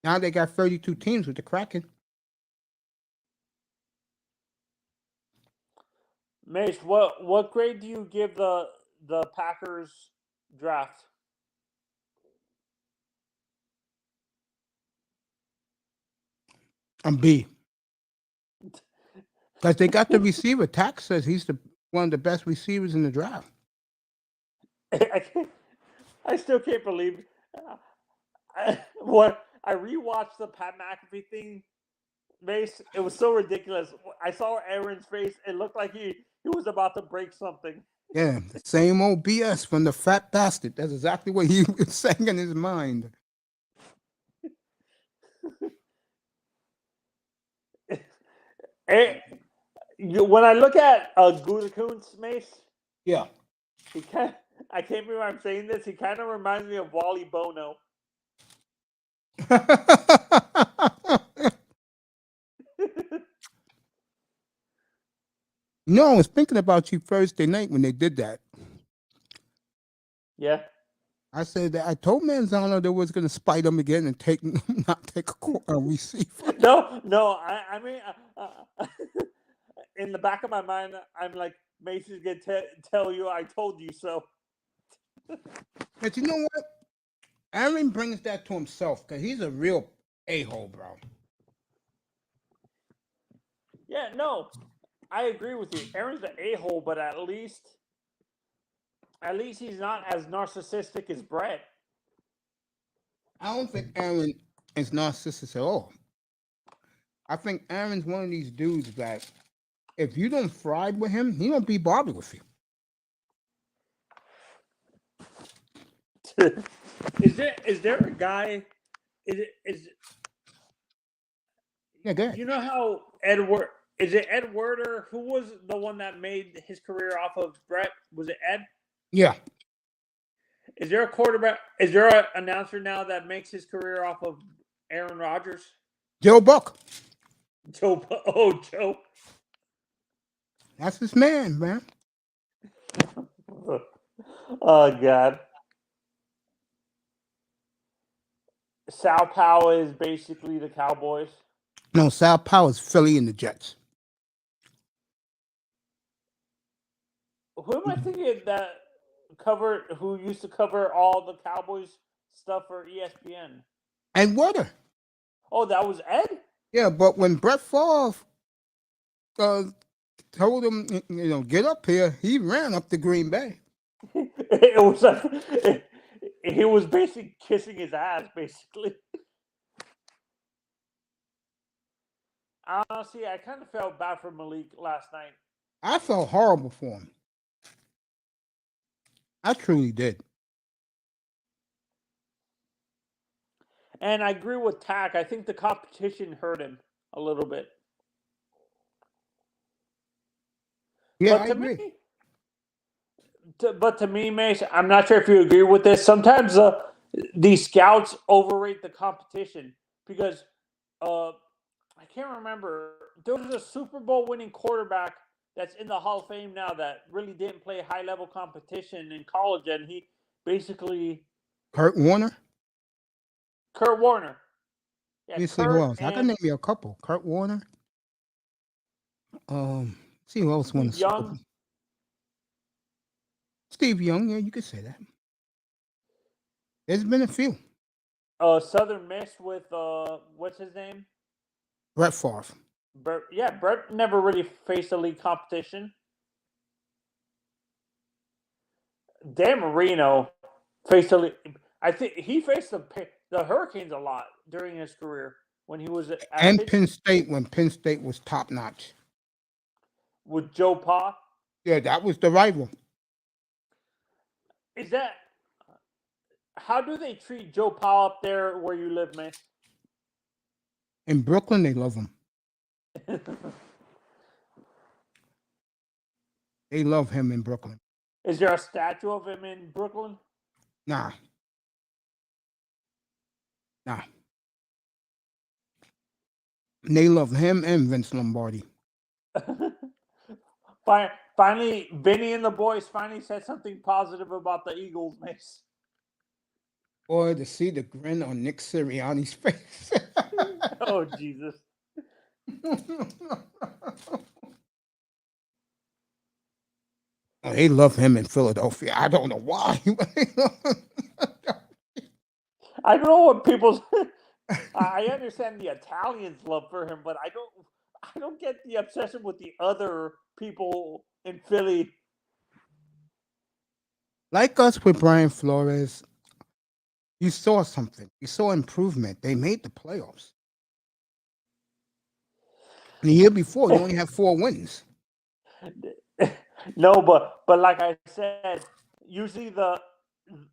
Now they got 32 teams with the Kraken. Mace, what grade do you give the Packers draft? I'm B. Because they got the receiver. Tax says he's one of the best receivers in the draft. I still can't believe I rewatched the Pat McAfee thing, Mace. It was so ridiculous. I saw Aaron's face. It looked like he was about to break something. Yeah, the same old BS from the fat bastard. That's exactly what he was saying in his mind. When I look at Gutekunst, Mace, Yeah. I can't believe I'm saying this. He kind of reminds me of Wally Bono. No, I was thinking about you Thursday night when they did that. Yeah. I said that I told Manzano they was going to spite him again and not take a receiver. No. I mean, in the back of my mind, I'm like, Mason's going to tell you I told you so. But you know what? Aaron brings that to himself because he's a real a-hole, bro. Yeah, no, I agree with you. Aaron's an a-hole, but at least he's not as narcissistic as Brett. I don't think Aaron is narcissistic at all. I think Aaron's one of these dudes that if you don't ride with him, he don't be bothered with you. Is there a guy? Yeah, good. You know how is it Ed Werder? Who was the one that made his career off of Brett? Was it Ed? Yeah. Is there a quarterback? Is there an announcer now that makes his career off of Aaron Rodgers? Joe Buck. Joe. That's his man. Oh, God. Sal Powell is basically the Cowboys. No, Sal Powell is Philly and the Jets. Who am I thinking who used to cover all the Cowboys stuff for ESPN? And Werder. Oh, that was Ed? Yeah, but when Brett Favre told him, get up here, he ran up to Green Bay. It was like he was basically kissing his ass, basically. Honestly, I kind of felt bad for Malik last night. I felt horrible for him. I truly did. And I agree with Tack. I think the competition hurt him a little bit. Yeah, But I to agree. me, Mace, I'm not sure if you agree with this. Sometimes these scouts overrate the competition because I can't remember. There was a Super Bowl winning quarterback that's in the Hall of Fame now that really didn't play high level competition in college, and he basically Kurt Warner. Kurt Warner. Let Yeah, me see who Kurt else. I can and name you a couple. Kurt Warner. See who else won the Steve Super Bowl. Young. Steve Young. Yeah, you could say that. There's been a few. Southern Miss with what's his name? Brett Favre. Brett never really faced a league competition. Dan Marino faced a league. I think he faced the Hurricanes a lot during his career when he was at And Pittsburgh Penn State when Penn State was top notch. with Joe Pa. Yeah, that was the rival. Is that how do they treat Joe Pa up there where you live, man? In Brooklyn, they love him. They love him in Brooklyn. Is there a statue of him in Brooklyn? Nah. And they love him and Vince Lombardi. Finally, Vinny and the boys finally said something positive about the Eagles, Mace. Boy, to see the grin on Nick Sirianni's face. Oh, Jesus. Oh, they love him in Philadelphia. I don't know why. I don't know what people's. I understand the Italians' love for him, but I don't get the obsession with the other people in Philly. Like us with Brian Flores, you saw something. You saw improvement. They made the playoffs. And the year before, they only had 4 wins. No, but like I said, usually the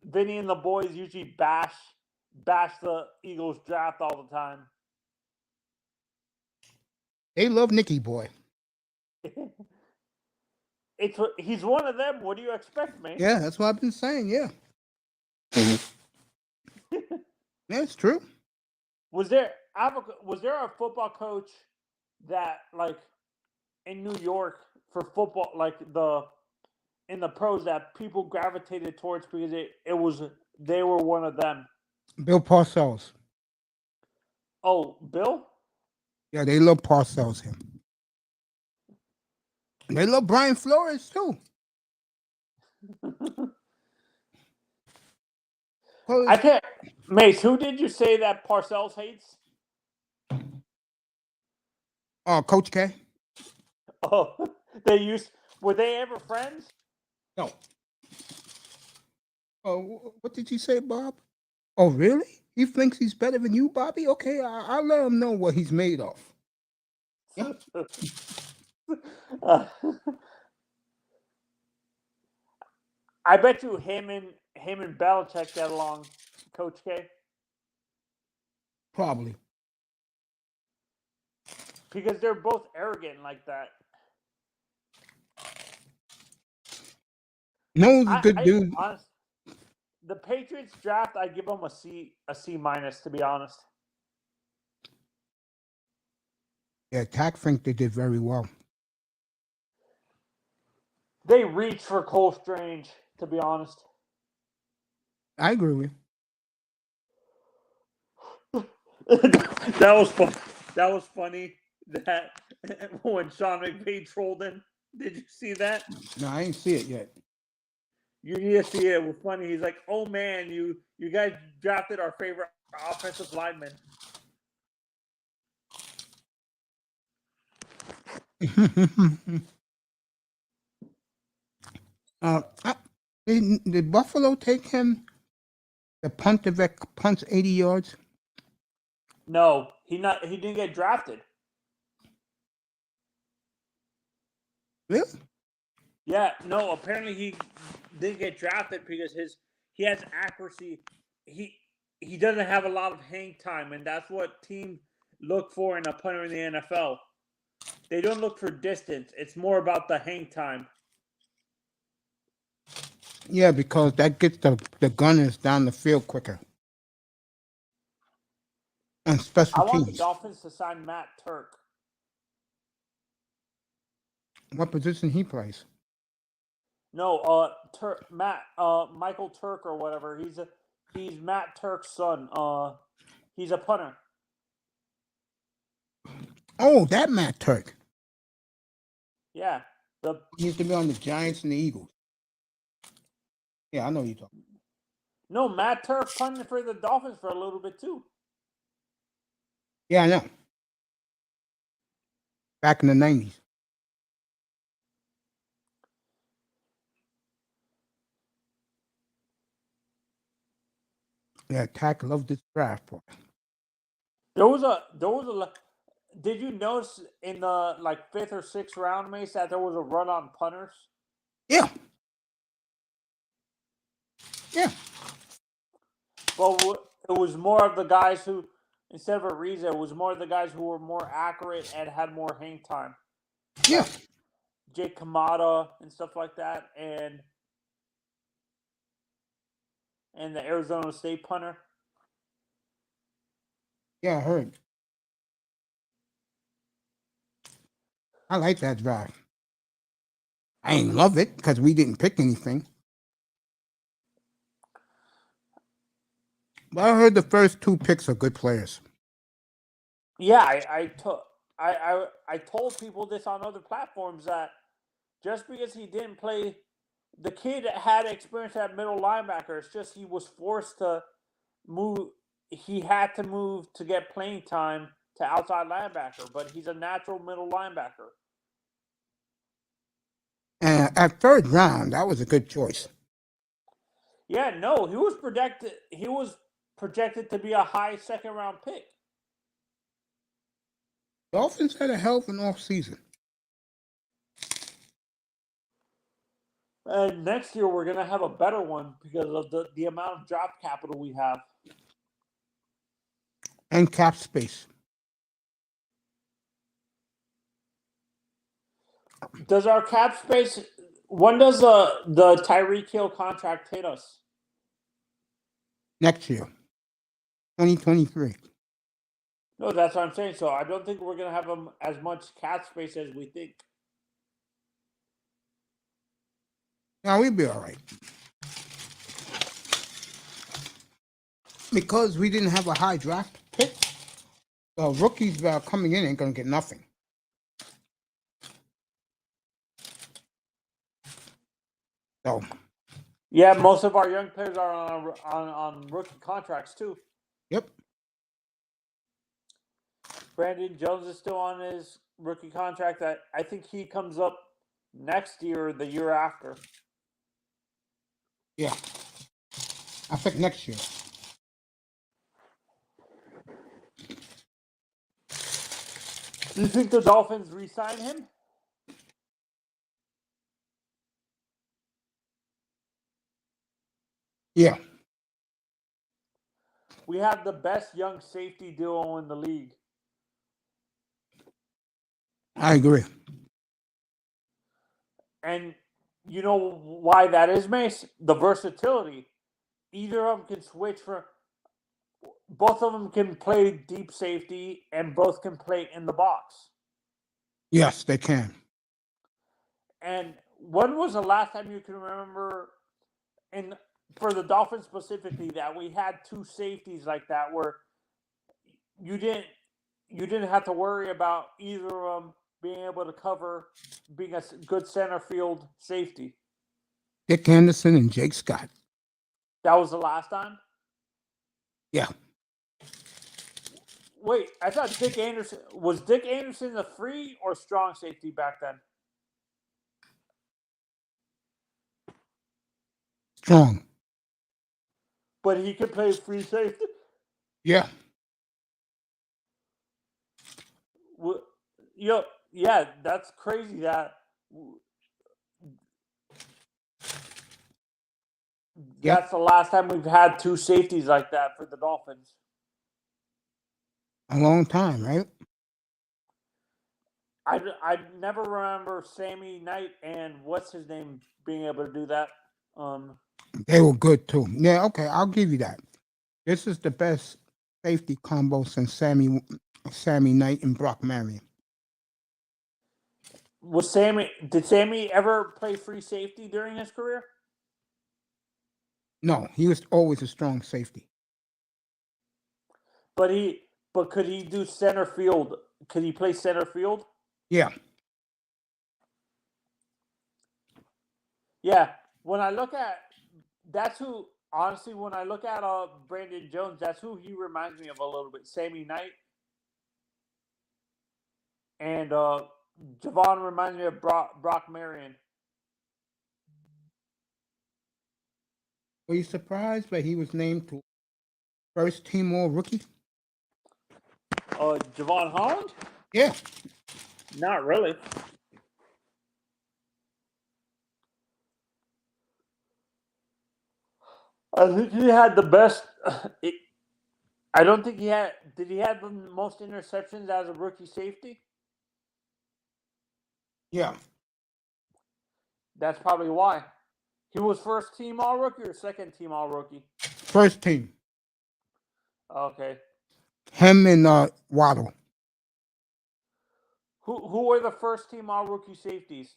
Vinny and the boys usually bash the Eagles draft all the time. They love Nicky Boy. He's one of them. What do you expect, man? Yeah, that's what I've been saying. Yeah. That's true. Was there a football coach that like in New York for football, like in the pros that people gravitated towards because they were one of them? Bill Parcells. Oh, Bill? Yeah, they love Parcells him. And they love Brian Flores too. I can't. Mace, who did you say that Parcells hates? Coach K. Oh, were they ever friends? No. Oh, what did you say, Bob? Oh, really? He thinks he's better than you, Bobby? Okay, I'll let him know what he's made of. Yeah. I bet you him and Belichick get along, Coach K. Probably. Because they're both arrogant like that. No, he's a good dude. Honestly, the Patriots draft, I give them a C minus, to be honest. Yeah, Tack think they did very well. They reached for Cole Strange, to be honest. I agree with you. That was fun. That was funny. That when Sean McVay trolled him. Did you see that? No, I didn't see it yet. You need to see it. It was funny. He's like, "Oh man, you guys drafted our favorite offensive lineman." Did Buffalo take him? The punter that punts 80 yards? No, he didn't get drafted. Really? Yeah, no. Apparently, he didn't get drafted because he has accuracy. He doesn't have a lot of hang time, and that's what teams look for in a punter in the NFL. They don't look for distance. It's more about the hang time. Yeah, because that gets the gunners down the field quicker. And I special want the teams. Dolphins to sign Matt Turk. What position he plays? No, Michael Turk or whatever. He's Matt Turk's son. He's a punter. Oh, that Matt Turk. Yeah, He used to be on the Giants and the Eagles. Yeah, I know you talking. No, Matt Turk punted for the Dolphins for a little bit too. Yeah, I know. Back in the 90s. Yeah, Tack loved this draft. Boy. There was a. Did you notice in the fifth or sixth round, Mace, that there was a run on punters? Yeah. Yeah. Well, it was more of the guys who, instead of Ariza, it was more of the guys who were more accurate and had more hang time. Yeah. Like Jake Kamada and stuff like that, and the Arizona State punter. Yeah, I heard. I like that draft. I ain't love it because we didn't pick anything. But I heard the first two picks are good players. Yeah, I told people this on other platforms that just because he didn't play, the kid had experience at middle linebacker. It's just he was forced to move. He had to move to get playing time to outside linebacker, but he's a natural middle linebacker. And at third round, that was a good choice. Yeah, no, he was projected. He was projected to be a high second round pick. Dolphins had a hell of an off season. And next year we're gonna have a better one because of the amount of draft capital we have. And cap space. Does our cap space? When does the Tyreek Hill contract hit us? Next year. 2023. No, that's what I'm saying. So I don't think we're gonna have as much cap space as we think. Now we'd be all right. Because we didn't have a high draft pick, the rookies that are coming in ain't going to get nothing. So, Yeah, most of our young players are on rookie contracts too. yep. Brandon Jones is still on his rookie contract. I think he comes up next year or the year after. Yeah. I think next year. Do you think the Dolphins re-sign him? Yeah. We have the best young safety duo in the league. I agree. And you know why that is, Mace? The versatility. Either of them can switch for. Both of them can play deep safety, and both can play in the box. Yes, they can. And when was the last time you can remember, and for the Dolphins specifically, that we had two safeties like that, where you didn't have to worry about either of them being able to cover, being a good center field safety? Dick Anderson and Jake Scott. That was the last time? Yeah. Wait, I thought Dick Anderson the free or strong safety back then? Strong. But he could play free safety? Yeah. Yeah, that's crazy that Yep. That's the last time we've had two safeties like that for the Dolphins. A long time, right? I never remember Sammy Knight and what's his name being able to do that. They were good too. Yeah, okay, I'll give you that. This is the best safety combo since Sammy Knight and Brock Marion. Did Sammy ever play free safety during his career? No, he was always a strong safety. But could he do center field? Could he play center field? Yeah. Yeah. When I look at that's who honestly when I look at Brandon Jones, that's who he reminds me of a little bit. Sammy Knight. And Javon reminds me of Brock Marion. Were you surprised that he was named to first team all rookie? Javon Holland? Yeah. Not really. I think he had the best. I don't think he had. Did he have the most interceptions as a rookie safety? Yeah. That's probably why. He was first team all rookie or second team all rookie? First team. Okay. Him and Waddle. Who were the first team all rookie safeties?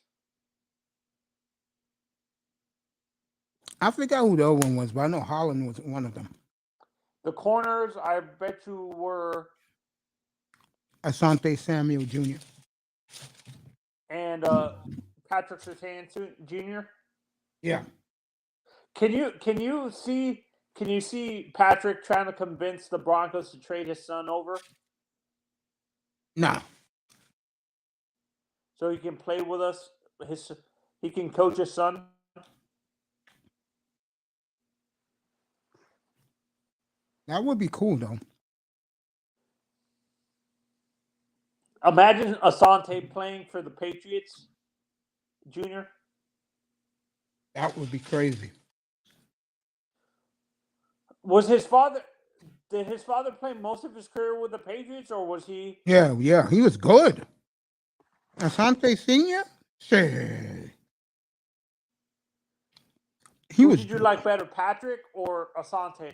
I forgot who the other one was, but I know Holland was one of them. The corners, I bet you were Asante Samuel Jr. And Patrick Surtain Jr. Yeah. Can you see Patrick trying to convince the Broncos to trade his son over Nah. so he can play with us? He can coach his son. That would be cool though. Imagine Asante playing for the Patriots, Junior. That would be crazy. Was his father? Did his father play most of his career with the Patriots, or was he? Yeah, he was good. Asante Senior, shit. Who did you like better, Patrick or Asante?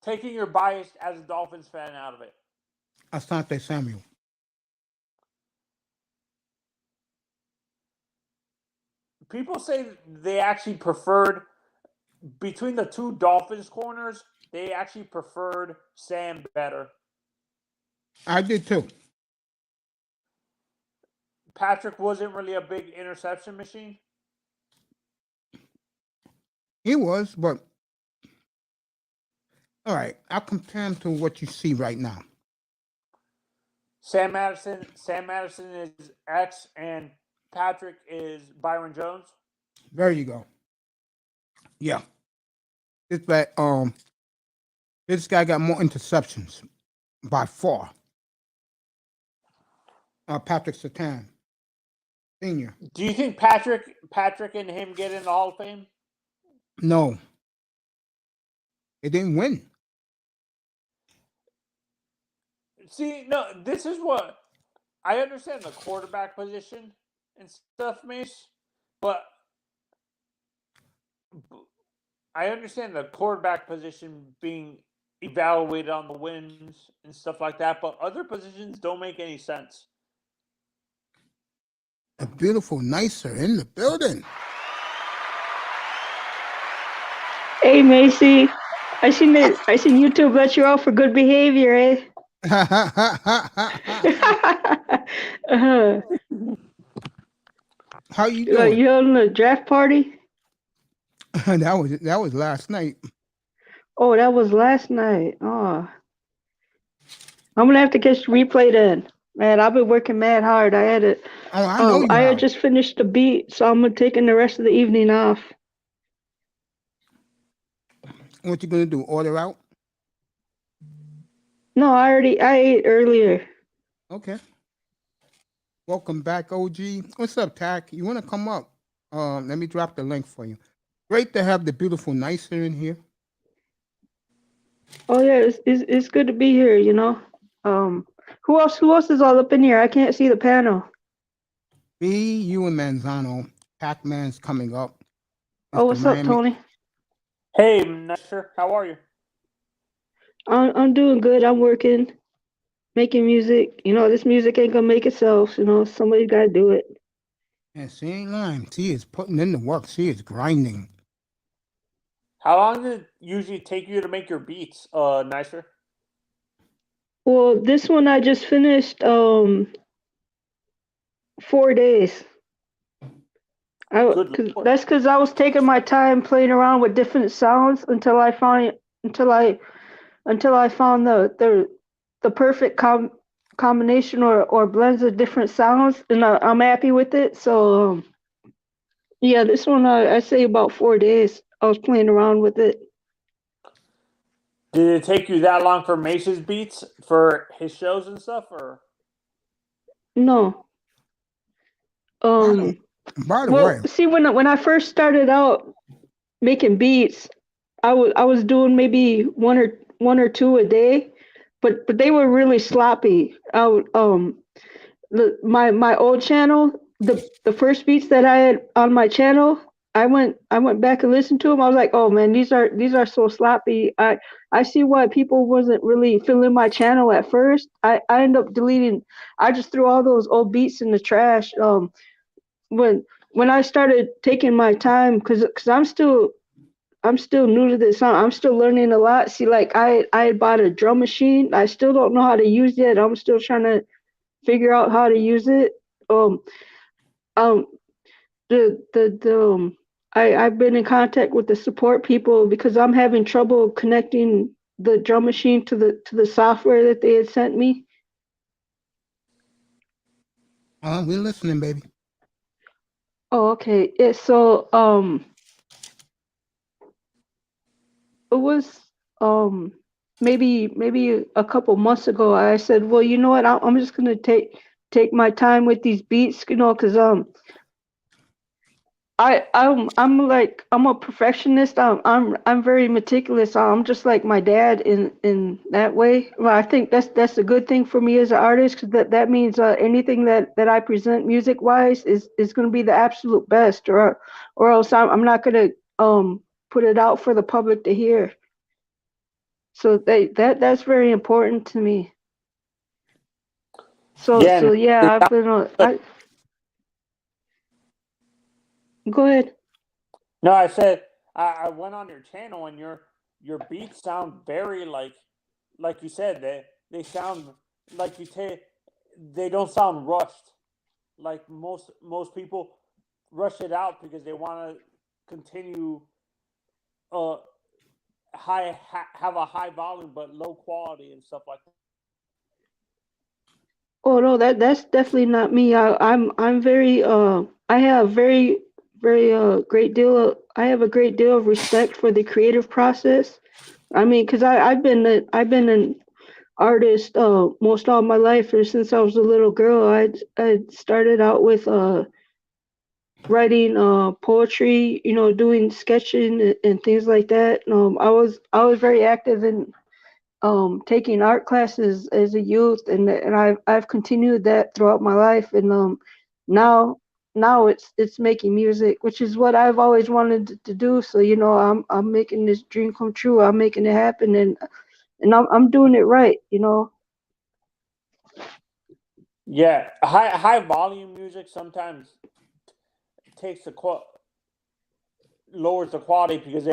Taking your bias as a Dolphins fan out of it. Asante Samuel. People say they actually preferred between the two Dolphins corners. They actually preferred Sam better. I did too. Patrick wasn't really a big interception machine. He was, but all right. I'll compare him to what you see right now. Sam Madison is X, and Patrick is Byron Jones. There you go. Yeah. This guy got more interceptions by far. Patrick Surtain Senior. Do you think Patrick and him get in the Hall of Fame? No. They didn't win. See, no, this is what I understand the quarterback position and stuff, Mace, but I understand the quarterback position being evaluated on the wins and stuff like that, but other positions don't make any sense. A beautiful nicer in the building. Hey Macy, I seen YouTube let you out for good behavior, eh? How you doing? You on the draft party? that was last night. Oh, that was last night. Oh, I'm gonna have to catch the replay then. Man, I've been working mad hard. I had it. Oh, I know you I have. had just finished the beat, so I'm taking the rest of the evening off. What you gonna do? Order out? No, I ate earlier. Okay. Welcome back, OG. What's up, Tack? You want to come up? Let me drop the link for you. Great to have the beautiful Nicer in here. Oh yeah, it's good to be here. Who else is all up in here? I can't see the panel. Me, you, and Manzano. Pac-Man's coming up. Oh, Mr. what's up, Miami. Tony? Hey, Nestor, how are you? I'm doing good. I'm working, making music. This music ain't gonna make itself. Somebody's gotta do it. And she ain't lying. She is putting in the work. She is grinding. How long does it usually take you to make your beats, Nestor? Well, this one I just finished 4 days. Good Lord. That's because I was taking my time playing around with different sounds until I found the perfect combination or blends of different sounds, and I'm happy with it. So yeah, this one I say about 4 days. I was playing around with it. Did it take you that long for Mace's beats for his shows and stuff, or? No. By the Well, way, see, when I first started out making beats, I was doing maybe one or two a day, but they were really sloppy. My old channel, the first beats that I had on my channel, I went back and listened to them. I was like, oh man, these are so sloppy. I see why people wasn't really filling my channel at first. I ended up deleting. I just threw all those old beats in the trash. When I started taking my time, cause I'm still new to this. I'm still learning a lot. See, like I bought a drum machine. I still don't know how to use it. I'm still trying to figure out how to use it. Um, um, I've been in contact with the support people because I'm having trouble connecting the drum machine to the software that they had sent me. we're listening, baby. Oh, okay. Yeah, so it was maybe a couple months ago. I said, well, you know what? I'm just gonna take my time with these beats, because I'm a perfectionist. I'm very meticulous. I'm just like my dad in that way. Well, I think that's a good thing for me as an artist, because that means anything that I present music wise is going to be the absolute best, or else I'm not going to put it out for the public to hear. So that's very important to me. So yeah, I've been go ahead. No, I said I went on your channel and your beats sound very like you said, they sound like they don't sound rushed. Like most people rush it out because they want to continue uh have a high volume but low quality and stuff like that. Oh no, that's definitely not me. I'm very I have very I have a great deal of respect for the creative process. I mean, because I've been an artist most all my life, or since I was a little girl. I started out with writing poetry, doing sketching and things like that. I was very active in taking art classes as a youth, and I've continued that throughout my life, and now it's making music, which is what I've always wanted to do. So I'm making this dream come true. I'm making it happen, and I'm doing it right. Yeah, high volume music sometimes takes lowers the quality because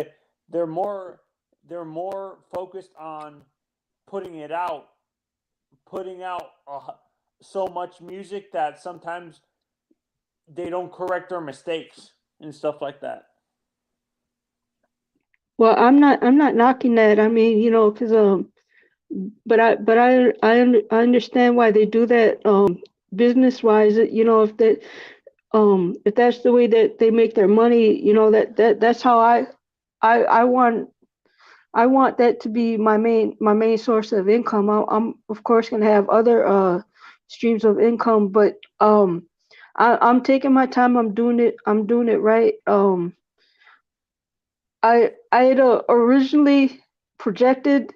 they're more they're more focused on putting it out, putting out so much music that sometimes they don't correct their mistakes and stuff like that. Well, I'm not knocking that. I mean, because I understand why they do that business wise. If that's the way that they make their money, that's how I want I want that to be my main source of income. I'm of course gonna have other streams of income, but I'm taking my time. I'm doing it. I'm doing it right. I had originally projected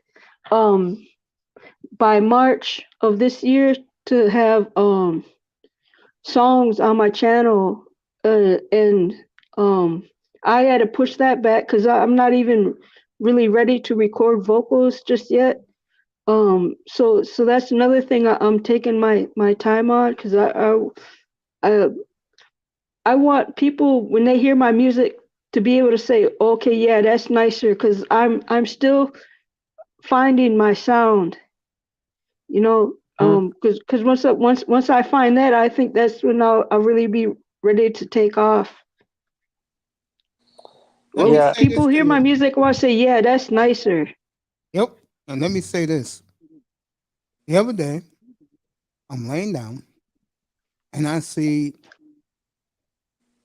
by March of this year to have songs on my channel, and I had to push that back because I'm not even really ready to record vocals just yet. So that's another thing I'm taking my time on because I I want people when they hear my music to be able to say, okay, yeah, that's nicer because I'm still finding my sound, you know. Because once I find that, I think that's when I'll really be ready to take off. Let me Yeah. say this People to hear my you. music, want to say, yeah, that's nicer. Yep. And let me say this. The other day, I'm laying down and I see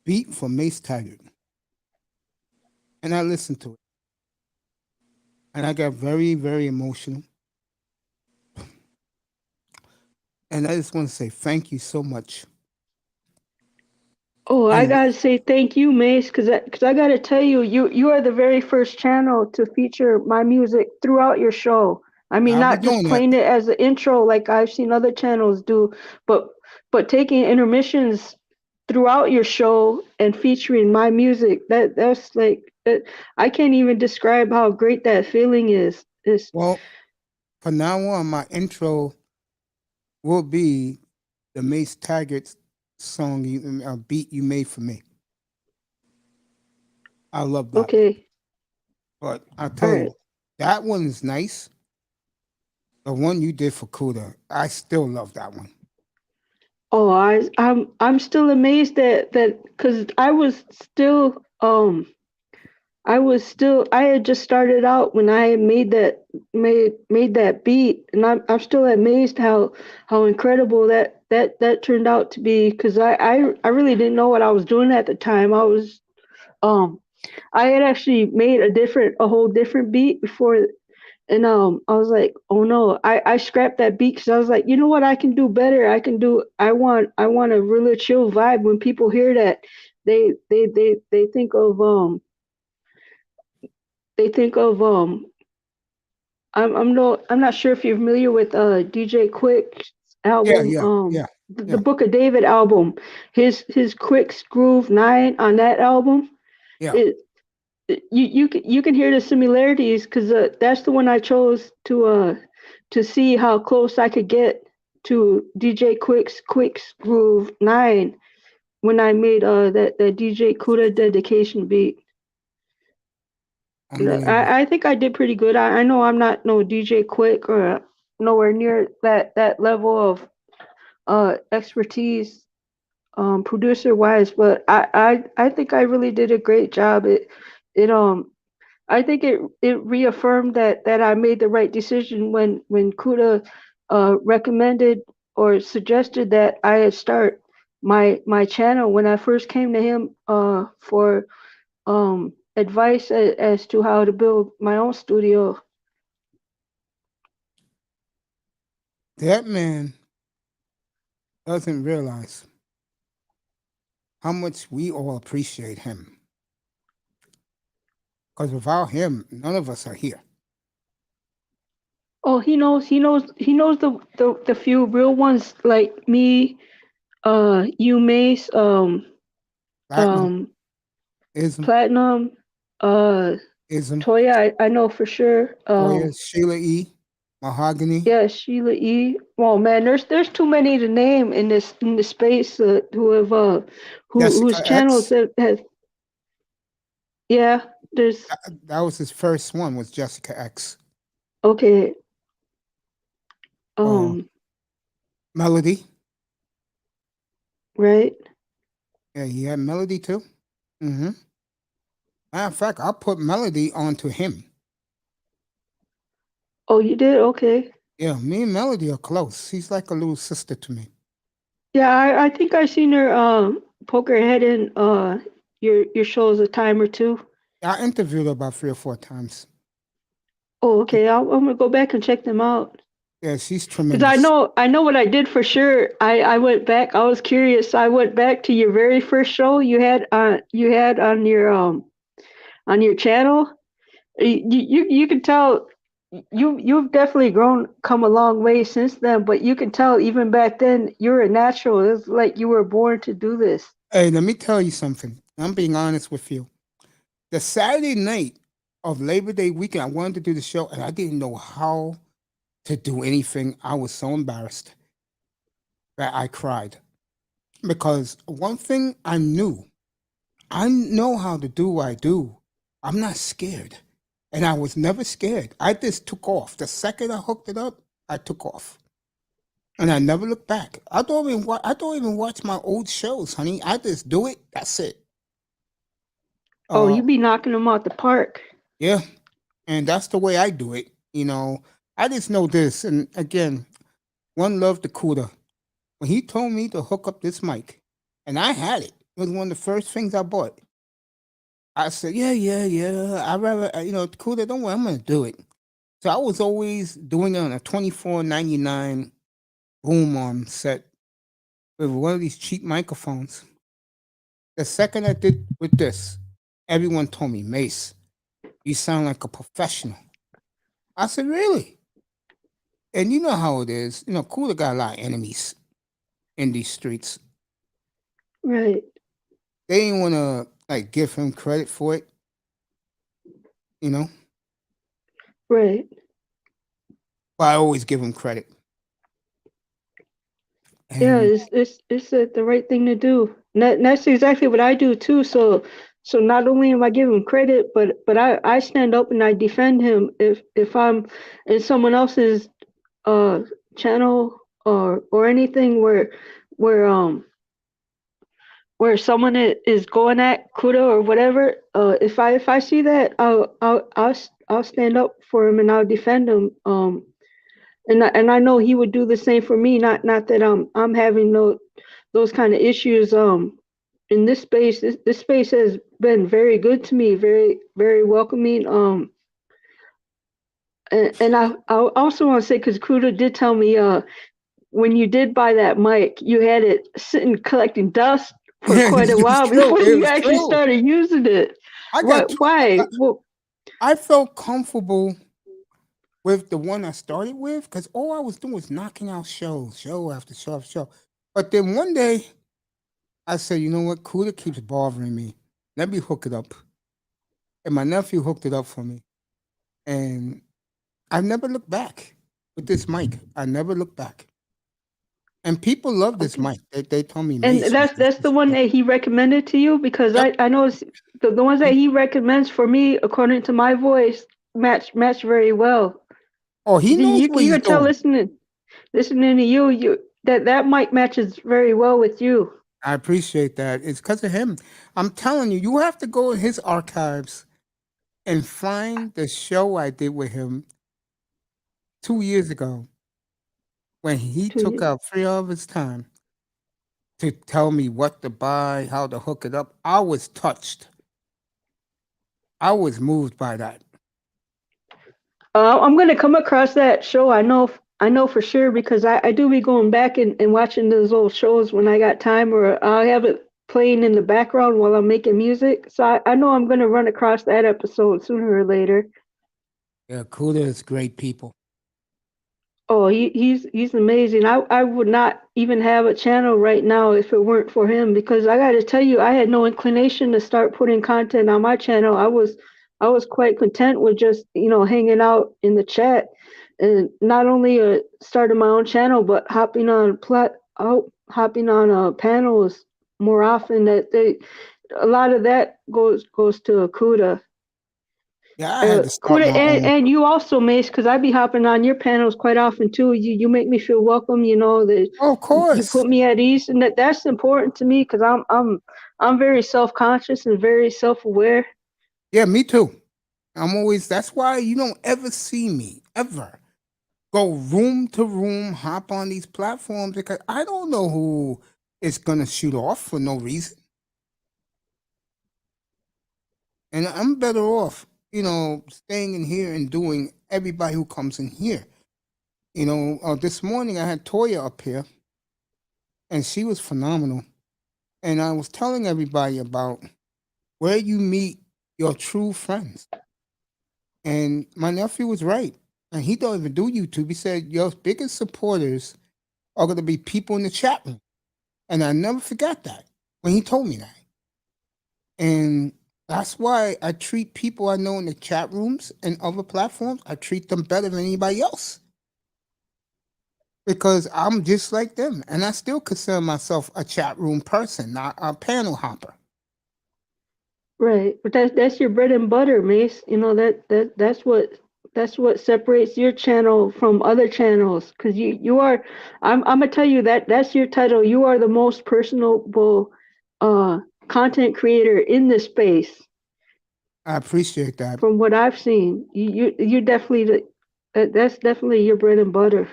Beat from Mace Taggart. And I listened to it. And I got very, very emotional. And I just want to say thank you so much. Oh, I And gotta say thank you, Mace, because I gotta tell you, you are the very first channel to feature my music throughout your show. I mean, I'll be not just doing that. playing it as an intro like I've seen other channels do, but taking intermissions throughout your show and featuring my music. That's like I can't even describe how great that feeling is. It's Well, from now on, my intro will be the Mace Taggart song, beat you made for me. I love that one. okay. But I'll All tell right. you, that one is nice. The one you did for Kuda, I still love that one. Oh, I'm still amazed that because I had just started out when I had made that beat, and I'm still amazed how incredible that turned out to be because I really didn't know what I was doing at the time. Um I had actually made a whole different beat before, and I was like, oh no, I scrapped that beat because I was like, you know what, I can do better. I want a really chill vibe. When people hear that, they think of they think of I'm not sure if you're familiar with DJ Quick's Yeah, album, yeah, yeah, the yeah, Book of David album. His Quick's Groove 9 on that album. yeah. It you can hear the similarities because that's the one I chose to see how close I could get to DJ Quick's Groove 9 when I made that DJ Kuda dedication beat. Unbelievable. I think I did pretty good. I know I'm not no DJ Quick or nowhere near that level of expertise producer wise, but I think I really did a great job. It I think it reaffirmed that I made the right decision when Kuda recommended or suggested that I start my channel when I first came to him for advice as to how to build my own studio. That man doesn't realize how much we all appreciate him. Because without him, none of us are here. Oh, he knows the few real ones like me, you Mace, Platinum, um, Ism, Platinum, uh, Ism, Toya. I know for sure. Toya, Sheila E., Mahogany, Yeah, Sheila E. Well, man, there's too many to name in this space who have whose Jessica channels X. have yeah. There's That was his first one, was Jessica X. okay. Uh, Um, Melody. right. Yeah, he had Melody too. Mm-hmm. Matter of fact, I put Melody onto him. Oh, you did? Okay. Yeah, me and Melody are close. She's like a little sister to me. Yeah, I think I seen her poke her head in your shows a time or two. I interviewed her about 3 or 4 times. Oh, okay. I'm gonna go back and check them out. Yeah, she's Because tremendous. I know what I did for sure. I went back. I was curious. I went back to your very first show you had on your channel. You can tell you've definitely come a long way since then. But you can tell even back then you're a natural. It's like you were born to do this. Hey, let me tell you something. I'm being honest with you. The Saturday night of Labor Day weekend, I wanted to do the show, and I didn't know how to do anything. I was so embarrassed that I cried because one thing I knew, I know how to do what I do. I'm not scared, and I was never scared. I just took off. The second I hooked it up, I took off, and I never looked back. I don't even watch my old shows, honey. I just do it. That's it. Oh, Uh, you be knocking them out the park. yeah, and that's the way I do it. I just know this, and again, one love to Kuda. When he told me to hook up this mic, and I had it. It was one of the first things I bought. I said, yeah. I rather, Kuda, don't worry, I'm gonna do it. So I was always doing it on a 24.99 boom arm set with one of these cheap microphones. The second I did with this, everyone told me, Mace, you sound like a professional. I said, really? And you know how it is. Kuda got a lot of enemies in these streets. Right. They didn't want to like give him credit for it, you know. Right. But I always give him credit. Yeah, And it's the right thing to do. And that's exactly what I do too. So not only am I giving credit, but I stand up and I defend him if I'm in someone else's uh channel or anything where where someone is going at Kuda or whatever. If I see that, I'll stand up for him and I'll defend him. And I know he would do the same for me. Not that I'm having those kind of issues. In this space, this space has been very good to me, very very welcoming. And I also want to say because Kuda did tell me when you did buy that mic, you had it sitting collecting dust for yeah, quite a it was while true. before It you was actually true. started using it. I got. What? Why? Well, I felt comfortable with the one I started with because all I was doing was knocking out shows, show after show after show. But then one day I said, you know what? Kuda keeps bothering me. Let me hook it up. And my nephew hooked it up for me. And I never looked back with this mic. I never looked back. And people love this okay. mic. They told me, And Mace, man, this that's the is one that he recommended to you because yep. I know the ones that he recommends for me according to my voice match very well. Oh, he knows what You he's can tell doing. listening to you that mic matches very well with you. I appreciate that. It's because of him. I'm telling you, you have to go in his archives and find the show I did with him 2 years ago when he To took you. out 3 hours of his time to tell me what to buy, how to hook it up. I was touched. I was moved by that. I'm gonna come across that show. I know for sure because I do be going back and watching those old shows when I got time, or I'll have it playing in the background while I'm making music. So I know I'm gonna run across that episode sooner or later. Yeah, Kuda is great people. Oh, he's amazing. I would not even have a channel right now if it weren't for him because I got to tell you, I had no inclination to start putting content on my channel. I was quite content with just hanging out in the chat and not only starting my own channel but hopping on panels more often. That they a lot of that goes to Akuda. Yeah, I had to start Kuda my own. and you also, Mace, because I be hopping on your panels quite often too. You make me feel welcome. You know that Oh, of you course. put me at ease, and that's important to me because I'm very self conscious and very self aware. Yeah, me too. That's why you don't ever see me, ever, go room to room, hop on these platforms because I don't know who is going to shoot off for no reason. And I'm better off, staying in here and doing everybody who comes in here. This morning I had Toya up here, and she was phenomenal. And I was telling everybody about where you meet your true friends. And my nephew was right. And he don't even do YouTube. He said your biggest supporters are going to be people in the chat room. And I never forgot that when he told me that. And that's why I treat people I know in the chat rooms and other platforms, I treat them better than anybody else. Because I'm just like them. And I still consider myself a chat room person, not a panel hopper. Right, but that's your bread and butter, Mace. That's what separates your channel from other channels. Because you are, I'm gonna tell you that's your title. You are the most personable content creator in this space. I appreciate that. From what I've seen, you definitely that's definitely your bread and butter.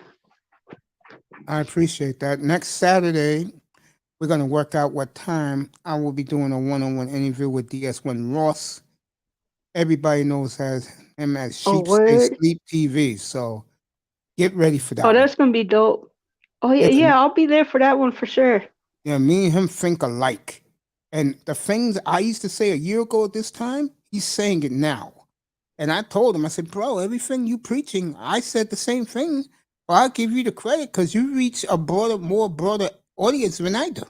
I appreciate that. Next Saturday, we're going to work out what time I will be doing a one-on-one interview with DS1 Ross. Everybody knows him as Sheep Stay word? Sleep TV. So get ready for that. Oh, that's going to be dope. Oh, yeah, I'll be there for that one for sure. Yeah, me and him think alike. And the things I used to say a year ago at this time, he's saying it now. And I told him, I said, bro, everything you preaching, I said the same thing. Well, I'll give you the credit because you reach a more broader audience than I do.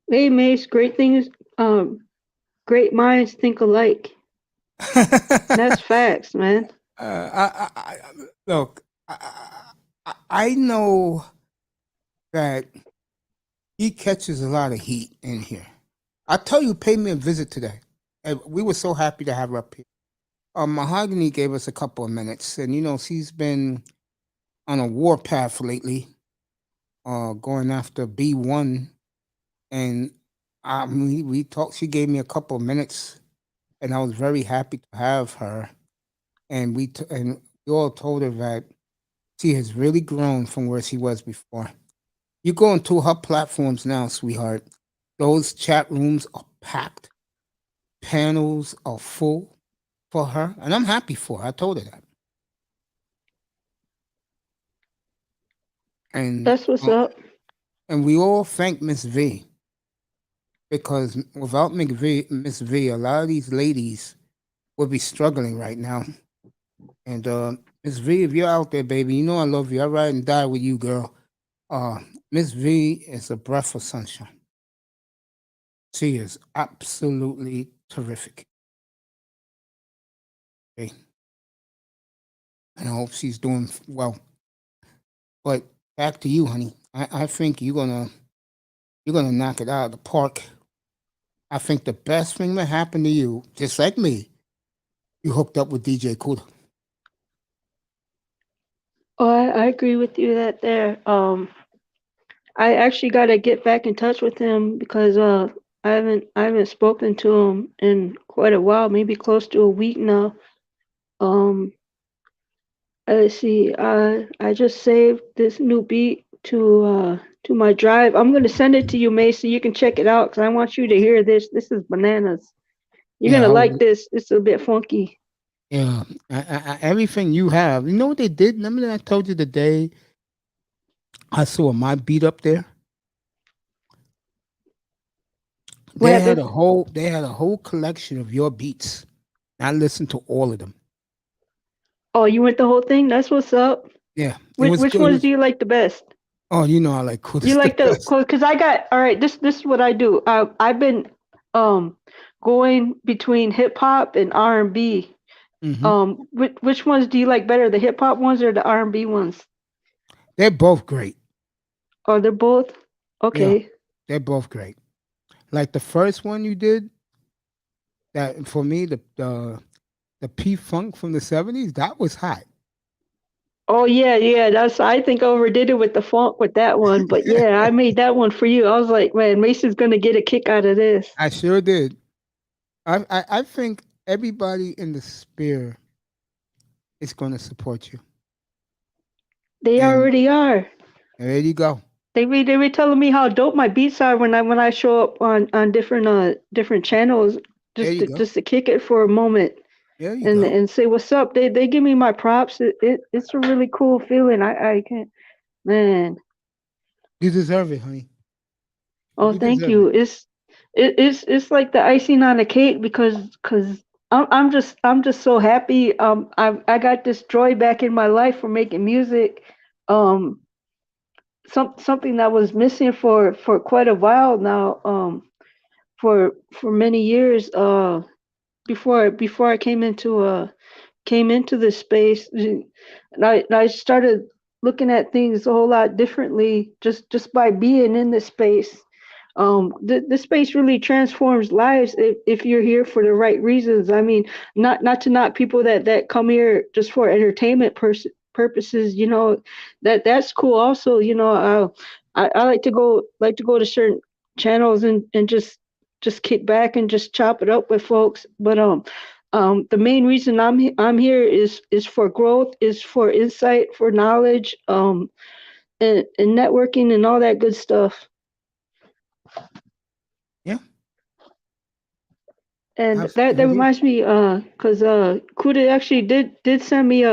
Hey, Mace, great minds think alike. That's facts, man. Look, I know that he catches a lot of heat in here. I tell you, pay me a visit today. And we were so happy to have her up here. Mahogany gave us a couple of minutes, and she's been on a warpath lately, going after B1, and we talked. She gave me a couple of minutes, and I was very happy to have her. And we all told her that she has really grown from where she was before. You go into her platforms now, sweetheart. Those chat rooms are packed. Panels are full for her, and I'm happy for her. I told her that. And that's what's up. And we all thank Miss V, because without Miss V, a lot of these ladies would be struggling right now. And Miss V, if you're out there, baby, you know I love you. I'd ride and die with you, girl. Miss V is a breath of sunshine. She is absolutely terrific. Okay. And I hope she's doing well. But back to you, honey. I think you're gonna knock it out of the park. I think the best thing that happened to you, just like me, you hooked up with DJ Kuda. Oh, I agree with you there. I actually got to get back in touch with him because I haven't spoken to him in quite a while, maybe close to a week now. Let's see. I just saved this new beat to my drive. I'm gonna send it to you, Mace, so you can check it out because I want you to hear this. This is bananas. You're gonna like this. It's a bit funky. Yeah, everything you have. You know what they did? Remember that I told you the day I saw my beat up there? They had a whole collection of your beats. I listened to all of them. Oh, you went the whole thing? That's what's up. Yeah. Which ones do you like the best? Oh, I like Kuda. You like because I got all right. This is what I do. I've been going between hip hop and R&B. Mm-hmm. Which ones do you like better, the hip hop ones or the R&B ones? They're both great. Oh, they're both okay. Yeah, they're both great. Like the first one you did, that for me the P Funk from the 70s, that was hot. Oh yeah. I think I overdid it with the funk with that one, but yeah, I made that one for you. I was like, man, Mason's gonna get a kick out of this. I sure did. I think everybody in the sphere is going to support you. They already are. There you go. They were telling me how dope my beats are when I show up on different channels just to kick it for a moment. There you go. and say what's up. They give me my props. It's a really cool feeling. I can't, man. You deserve it, honey. Oh, You thank deserve you. it. It's like the icing on the cake because I'm just so happy. I got this joy back in my life for making music. Um, something that was missing for quite a while now. For many years. Before I came into this space, and I started looking at things a whole lot differently just by being in this space. The space really transforms lives if you're here for the right reasons. I mean, not to knock people that come here just for entertainment purposes. That's cool. Also, I like to go to certain channels and just kick back and just chop it up with folks. But the main reason I'm here is for growth, is for insight, for knowledge, and networking and all that good stuff. Yeah, And that absolutely. reminds me, cause Kuda actually did send me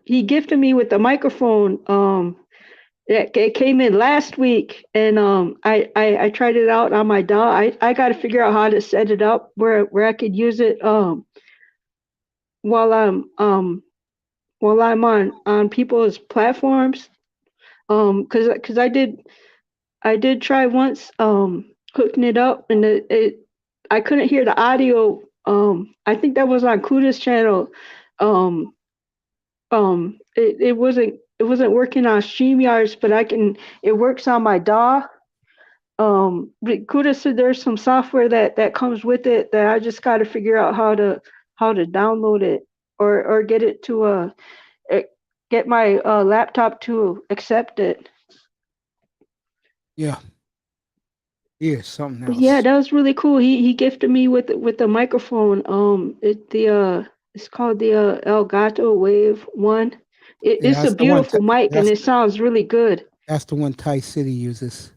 he gifted me with a microphone. It came in last week, and I tried it out on my DAW. I got to figure out how to set it up where I could use it while I'm um while I'm on people's platforms. Cause I did try once hooking it up, and it I couldn't hear the audio. I think that was on Kuda's channel. Um, it wasn't working on StreamYards, but it works on my DAW. But Kuda said there's some software that comes with it that I just got to figure out how to download it or get it to eh, get my laptop to accept it. Yeah, yeah, something But yeah, else. that was really cool. He gifted me with the microphone. It's called the Elgato Wave One. Yeah, It's a that's the one. beautiful mic and it sounds really good. That's the one Thai City uses.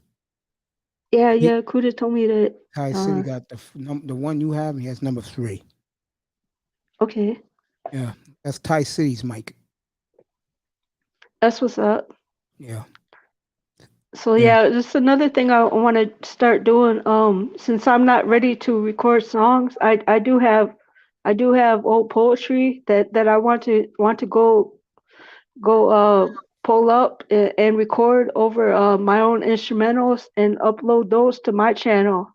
Yeah, He, yeah. Kuda told me that. Thai City Uh, got the one you have. He has number 3. okay, Yeah, that's Thai City's mic. that's what's up. Yeah, So yeah. yeah, just another thing I want to start doing. Since I'm not ready to record songs, I do have old poetry that I want to go pull up and record over my own instrumentals and upload those to my channel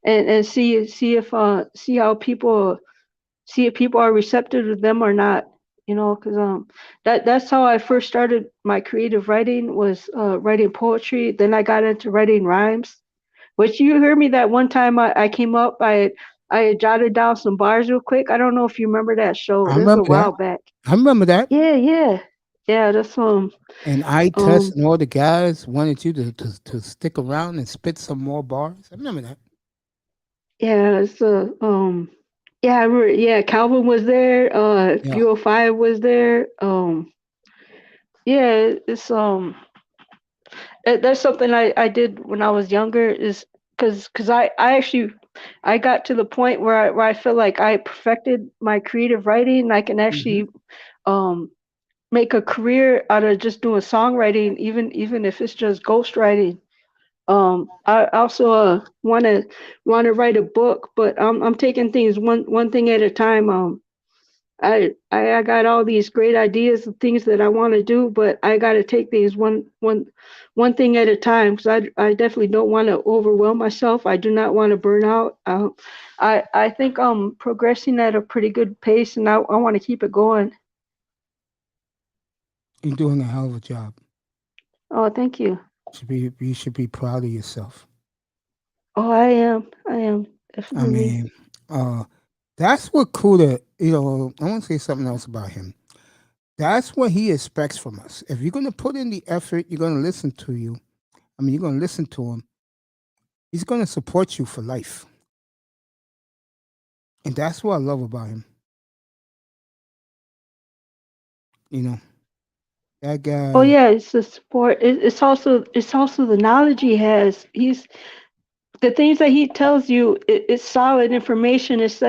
and see how people are receptive to them or not. Because that's how I first started my creative writing, was writing poetry. Then I got into writing rhymes, which you heard me that one time I came up. I jotted down some bars real quick. I don't know if you remember that show. I It was a remember that. while back. I remember that. Yeah, yeah, yeah. That's And I test um and all the guys wanted you to stick around and spit some more bars. I remember that. yeah. Yeah, I remember, yeah. Calvin was there. Yeah. UO5 was there. Yeah. That's something I did when I was younger, is because I actually I got to the point where I feel like I perfected my creative writing, and I can Hmm. actually um make a career out of just doing songwriting, even if it's just ghostwriting. I also want to write a book, but I'm taking things one thing at a time. I got all these great ideas and things that I want to do, but I got to take things one thing at a time, because I definitely don't want to overwhelm myself. I do not want to burn out. I think I'm progressing at a pretty good pace, and I want to keep it going. You're doing a hell of a job. Oh, thank you. You should be proud of yourself. Oh, I am I definitely. mean, uh, that's what Kuda. I want to say something else about him. That's what he expects from us. If you're gonna put in the effort, you're gonna listen to you. I mean, you're gonna listen to him. He's gonna support you for life, and that's what I love about him. You know, that Oh guy. yeah, it's the support. It's also the knowledge he has. the things that he tells you is solid information. It's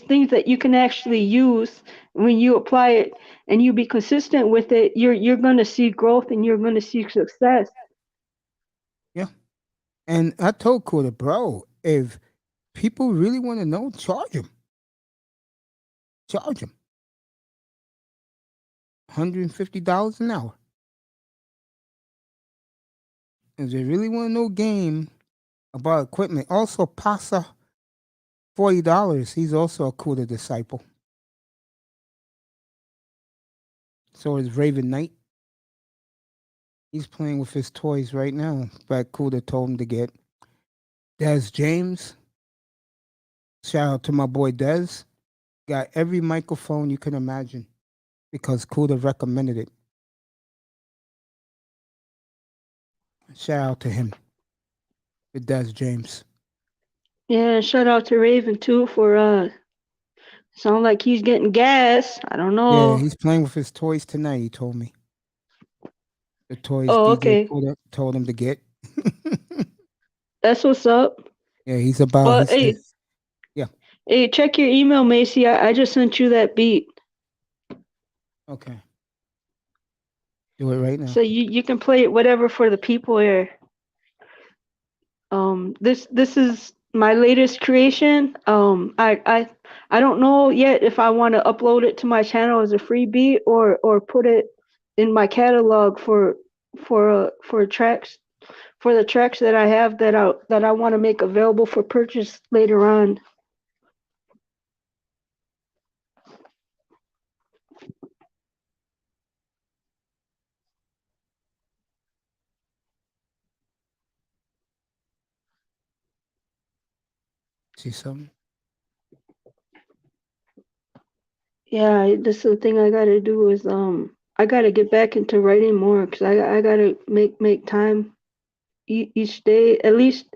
things that you can actually use when you apply it and you be consistent with it. You're going to see growth and you're going to see success. Yeah. And I told Kuda, bro, if people really want to know, charge them. Charge them. $150 an hour. If they really want to know game about equipment, also Pasa, $40. He's also a Kuda disciple. So is Raven Knight. He's playing with his toys right now. But Kuda told him to get. Des James. Shout out to my boy Des. Got every microphone you can imagine because Kuda recommended it. Shout out to him. With Des James. Yeah, shout out to Raven too for sound like he's getting gas. I don't know. Yeah, he's playing with his toys tonight, he told me. The toys Oh, DJ okay. Kuda told him to get. That's what's up. Yeah, he's about. Well, He hey, says, yeah. Hey, check your email, Macy. I just sent you that beat. Okay. Do it right now. So you can play it whatever for the people here. This is my latest creation. I don't know yet if I want to upload it to my channel as a free beat or put it in my catalog for tracks, for the tracks that I have that I want to make available for purchase later on. See something? Yeah, this is the thing I gotta do is I gotta get back into writing more because I gotta make time each day. At least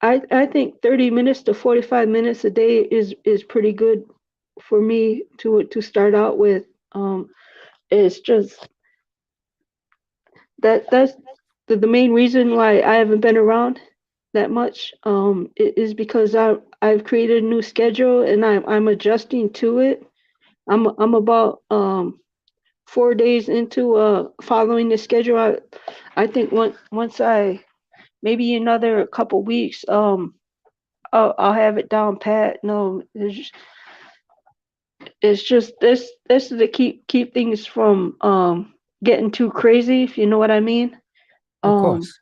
I think 30 minutes to 45 minutes a day is pretty good for me to start out with. It's just that's the main reason why I haven't been around that much. Is because I've created a new schedule and I'm adjusting to it. I'm about 4 days into following the schedule. I think once I maybe another couple weeks I'll have it down pat. No, it's just this is to keep things from getting too crazy, if you know what I mean. Of course.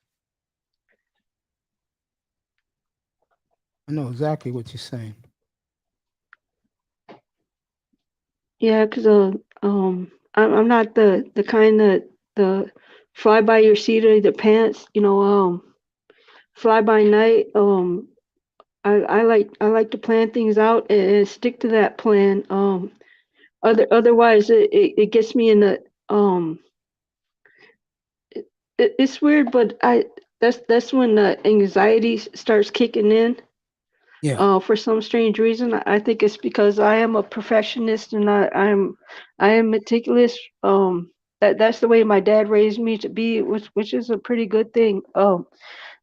I know exactly what you're saying. Yeah, because I'm not the kind that the fly by your seat of the pants, fly by night. I like to plan things out and stick to that plan. Otherwise it gets me in the it's weird, but that's when the anxiety starts kicking in. Yeah. For some strange reason, I think it's because I am a perfectionist and I am meticulous. That's the way my dad raised me to be, which is a pretty good thing.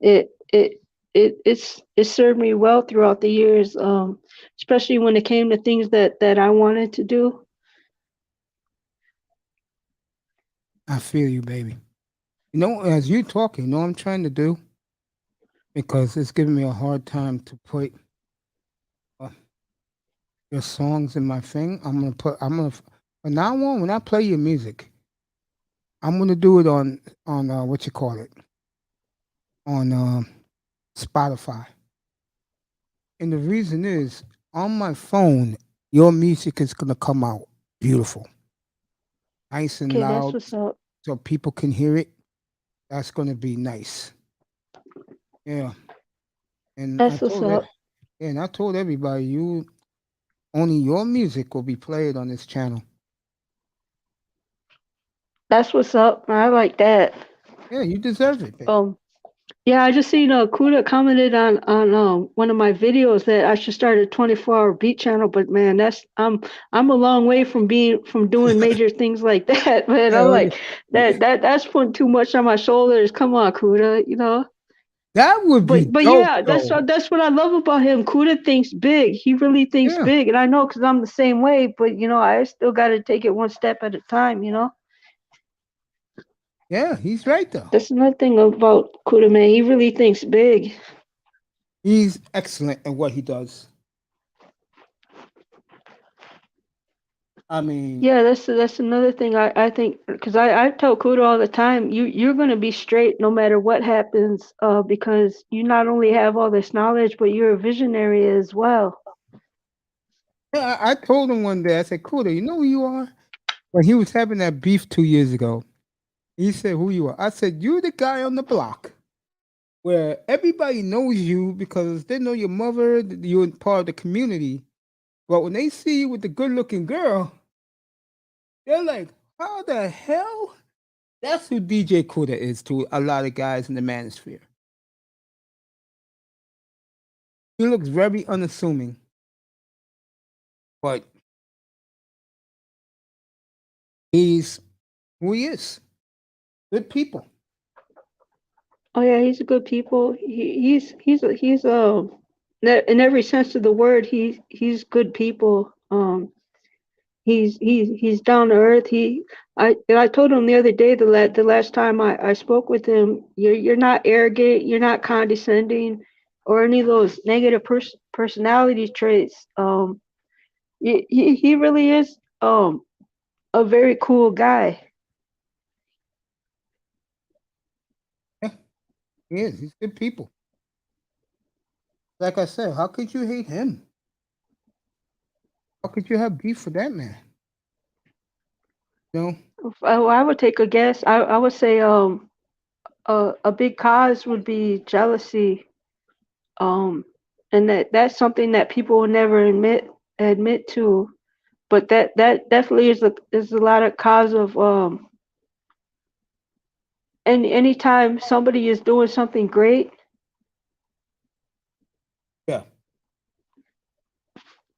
It it it served me well throughout the years. Especially when it came to things that I wanted to do. I feel you, baby. You know, as you talking, you know what I'm trying to do? Because it's giving me a hard time to put your songs in my thing. I'm gonna, from now on, when I play your music, I'm gonna do it on what you call it? On Spotify. And the reason is, on my phone, your music is gonna come out beautiful. Nice and Okay, that's loud, what's up. so people can hear it. That's gonna be nice. Yeah. And I That's what's told it, up. and I told everybody, only your music will be played on this channel. That's what's up. I like that. Yeah, you deserve it, baby. Yeah, I just seen Kuda commented on one of my videos that I should start a 24-hour beat channel, but man, I'm a long way from doing major things like that, man. Yeah, I'm okay. like that's putting too much on my shoulders. Come on, Kuda, That would be But dope, yeah, though. that's what I love about him. Kuda thinks big. He really thinks Yeah. big, and I know because I'm the same way. But I still got to take it one step at a time. Yeah, he's right, though. That's another thing about Kuda, man. He really thinks big. He's excellent at what he does. I mean, Yeah, that's another thing I think, because I tell Kuda all the time, you're gonna be straight no matter what happens, because you not only have all this knowledge, but you're a visionary as well. yeah, I told him one day, I said, Kuda, you know who you are? When he was having that beef 2 years ago, he said, who you are? I said, you're the guy on the block where everybody knows you because they know your mother, you're part of the community. But when they see you with the good looking girl, they're like, how the hell? That's who DJ Kuda is to a lot of guys in the manosphere. He looks very unassuming, but he's who he is. Good people. Oh yeah, he's a good people. He's in every sense of the word, he's good people. He's down to earth. I told him the other day, the last time I spoke with him, you're not arrogant, you're not condescending, or any of those negative personality traits. He really is a very cool guy. Yeah, he is. He's good people. Like I said, how could you hate him? How could you have beef for that man? You know? I would take a guess. I would say a big cause would be jealousy. And that's something that people will never admit to, but that definitely is a lot of cause of and anytime somebody is doing something great, Yeah.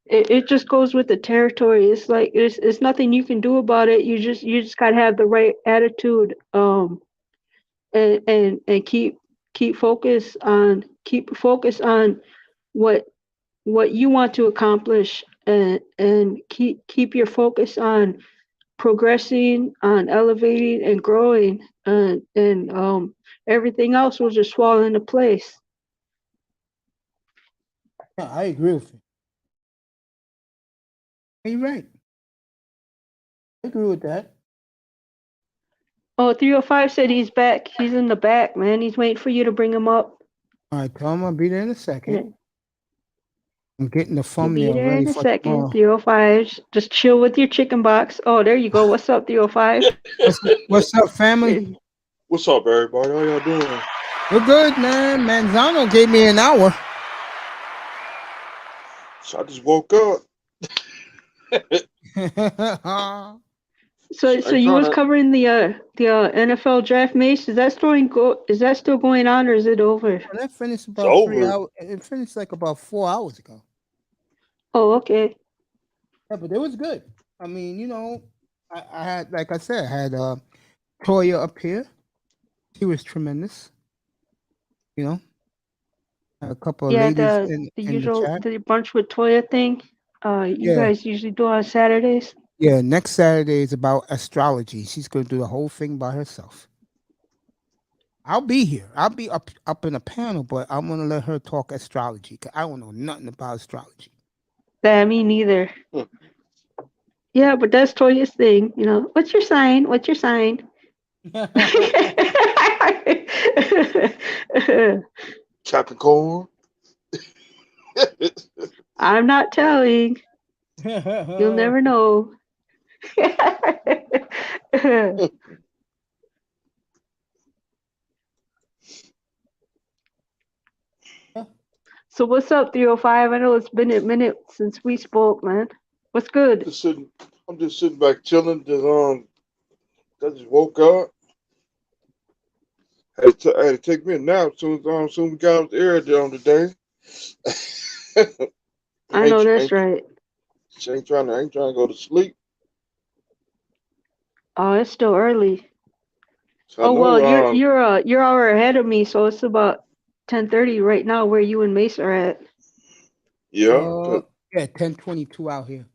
it just goes with the territory. It's like it's nothing you can do about it. You just gotta have the right attitude, and keep focus on what you want to accomplish, and keep your focus on progressing, on elevating and growing, and everything else will just fall into place. Yeah, I agree with you. You're right. I agree with that. Oh, 305 said he's back. He's in the back, man. He's waiting for you to bring him up. All right, tell him I'll be there in a second. Yeah, I'm getting the he'll be thumbnail there ready in a for second. tomorrow. 305. Just chill with your chicken box. Oh, there you go. What's up, 305? What's up, family? What's up, everybody? How y'all doing? We're good, man. Manzano gave me an hour. So I just woke up. So I you was tryna- covering the N.f.l. draft, Mace. Is that still going on, or is it over? And that finished It's about 3 over. hours. It finished like about 4 hours ago. Oh, okay. Yeah, but it was good. I mean, I had, like I said, I had Toya up here. She was tremendous. You know, a couple of Yeah, ladies the in the usual chat. the brunch with Toya thing. You Yeah, guys usually do on Saturdays. yeah. Next Saturday is about astrology. She's going to do the whole thing by herself. I'll be here. I'll be up in a panel, but I'm going to let her talk astrology because I don't know nothing about astrology. That me neither. Hmm. Yeah, but that's Toya's thing. What's your sign? What's your sign? Capricorn. I'm not telling. You'll never know. So what's up, 305? I know it's been a minute since we spoke, man. What's good? I'm just sitting back chilling. I just woke up. I had to take me a nap soon as we got off the air on today. I know that's right. ain't trying to go to sleep. Oh, it's still early. So I Oh well, know you're an hour ahead of me, so it's about 10:30 right now where you and Mace are at. Yeah. Yeah, 10:22 out here.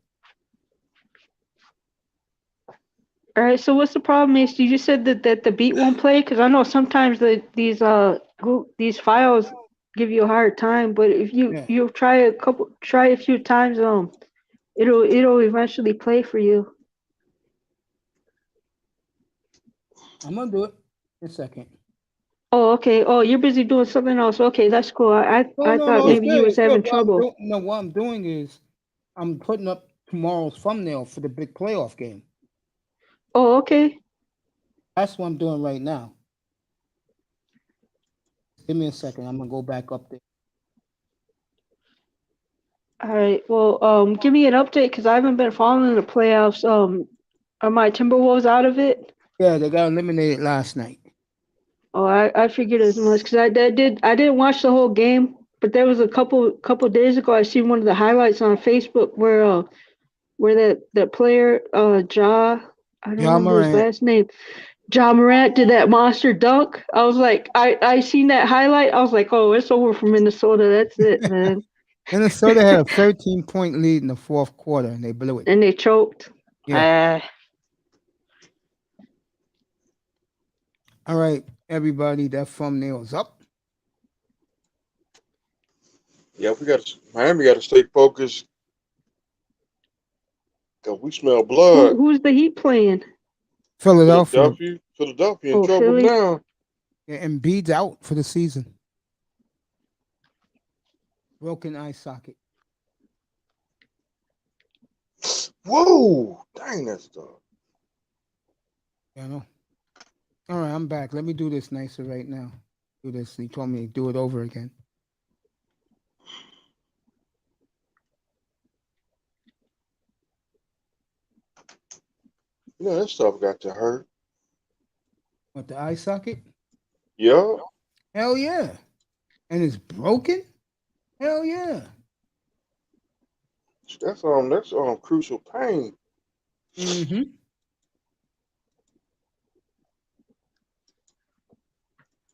All right, so what's the problem, Mace? You just said that the beat won't play? Because I know sometimes these files give you a hard time, but if you try a few times, it'll eventually play for you. I'm gonna do it in a second. Oh, okay. Oh, you're busy doing something else. Okay, that's cool. I thought It's maybe you good. was It's good. having trouble. What I'm doing is I'm putting up tomorrow's thumbnail for the big playoff game. Oh, okay. That's what I'm doing right now. Give me a second. I'm gonna go back up there. All right. Well, give me an update because I haven't been following the playoffs. Are my Timberwolves out of it? Yeah, they got eliminated last night. Oh, I figured as much because I didn't watch the whole game, but there was a couple days ago I seen one of the highlights on Facebook where that player I don't remember his last name, Ja Morant did that monster dunk. I was like, I seen that highlight. I was like, oh, it's over for Minnesota. That's it, man. Minnesota had a 13-point lead in the fourth quarter, and they blew it. And they choked. Yeah. All right, everybody, that thumbnail's up. Yeah, Miami got to stay focused. Cause we smell blood. Who's the Heat playing? Philadelphia in trouble Philly? now. Yeah, Embiid's out for the season. Broken eye socket. Whoa, dang that stuff. Yeah, I know. All right, I'm back. Let me do this nicer right now. Do this. He told me to do it over again. You know that stuff got to hurt. What, the eye socket? Yeah. Hell yeah. And it's broken? Hell yeah. That's crucial pain. Mm-hmm.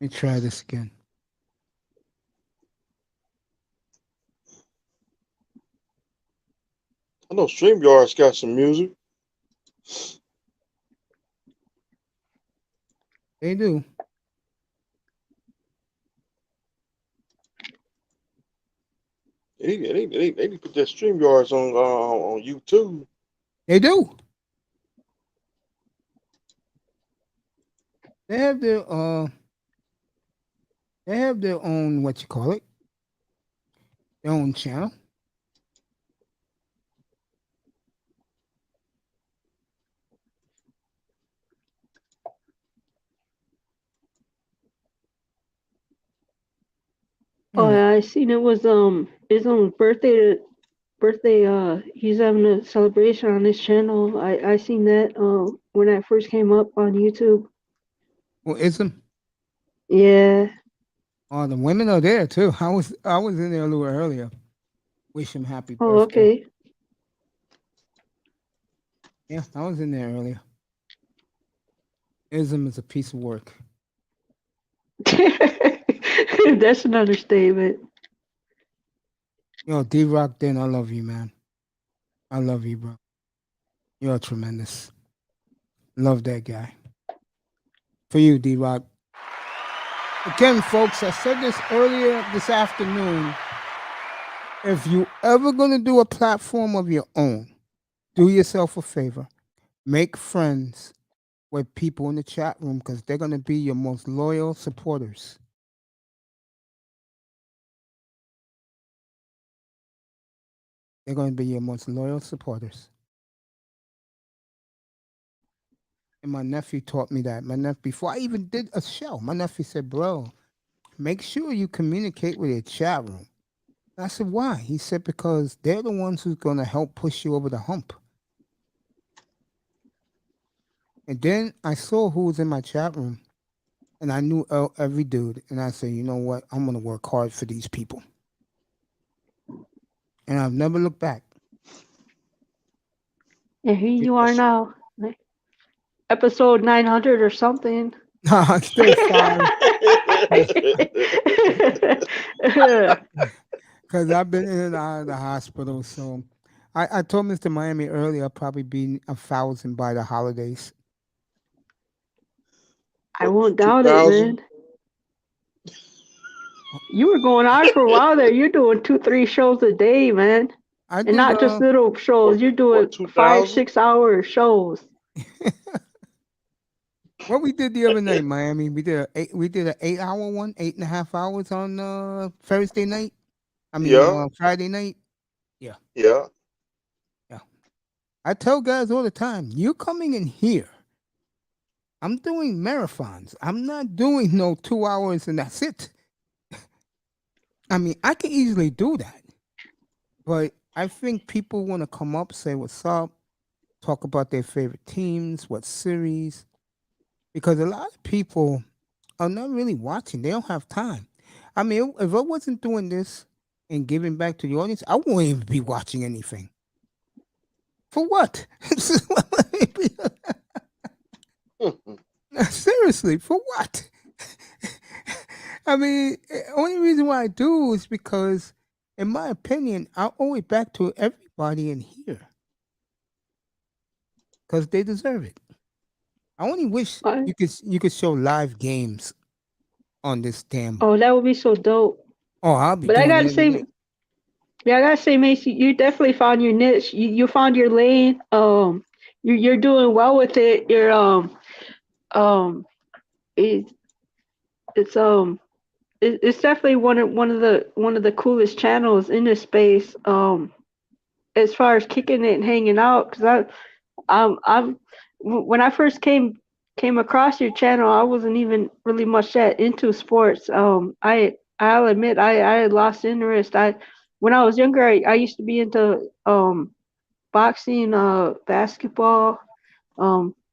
Let me try this again. I know StreamYard's got some music. They do. They need to put their StreamYards on YouTube. They do. They have their own, what you call it? Their own channel. Oh yeah, I seen it was his own birthday. He's having a celebration on his channel. I seen that when that first came up on YouTube. Well, ism. Yeah. Oh, the women are there too. I was in there a little earlier. Wish him happy birthday. Oh, okay. Yeah, I was in there earlier. Ism is a piece of work. That's an understatement. Yo, D-Rock, then I love you, man. I love you, bro. You're tremendous. Love that guy. For you, D-Rock. Again, folks, I said this earlier this afternoon. If you ever going to do a platform of your own, do yourself a favor. Make friends with people in the chat room because they're going to be your most loyal supporters. They're going to be your most loyal supporters. And my nephew taught me that. Before I even did a show, my nephew said, bro, make sure you communicate with your chat room. I said, why? He said, because they're the ones who's going to help push you over the hump. And then I saw who was in my chat room, and I knew every dude. And I said, you know what? I'm going to work hard for these people. And I've never looked back. And here you are now. Episode 900 or something. Nah, I'm still 5. Because I've been in and out of the hospital. So I told Mr. Miami earlier I'll probably be 1,000 by the holidays. I What, won't doubt it, 2,000? man. You were going on for a while there. You're doing 2-3 shows a day, man. I And did not just little shows. You're doing 5, 2,000? 6 hour shows. what we did the other night, Miami. We did an 8 hour one, 8.5 hours on Thursday night. I mean Yeah, Friday night. yeah. Yeah. I tell guys all the time, you coming in here. I'm doing marathons. I'm not doing no 2 hours and that's it. I mean, I can easily do that. But I think people want to come up, say what's up, talk about their favorite teams, what series. Because a lot of people are not really watching. They don't have time. I mean, if I wasn't doing this and giving back to the audience, I wouldn't even be watching anything. For what? Seriously, for what? I mean, only reason why I do is because, in my opinion, I owe it back to everybody in here because they deserve it. I only wish Why? you could show live games on this damn. Oh, that would be so dope. Oh, I'll be But I doing gotta it every say, night. yeah, I gotta say, Macy, you definitely found your niche. You found your lane. You're doing well with it. You're um, it, it's it's definitely one of the coolest channels in this space. As far as kicking it and hanging out, because I'm when I first came across your channel, I wasn't even really much that into sports. I'll admit I had lost interest. When I was younger, I used to be into boxing, basketball,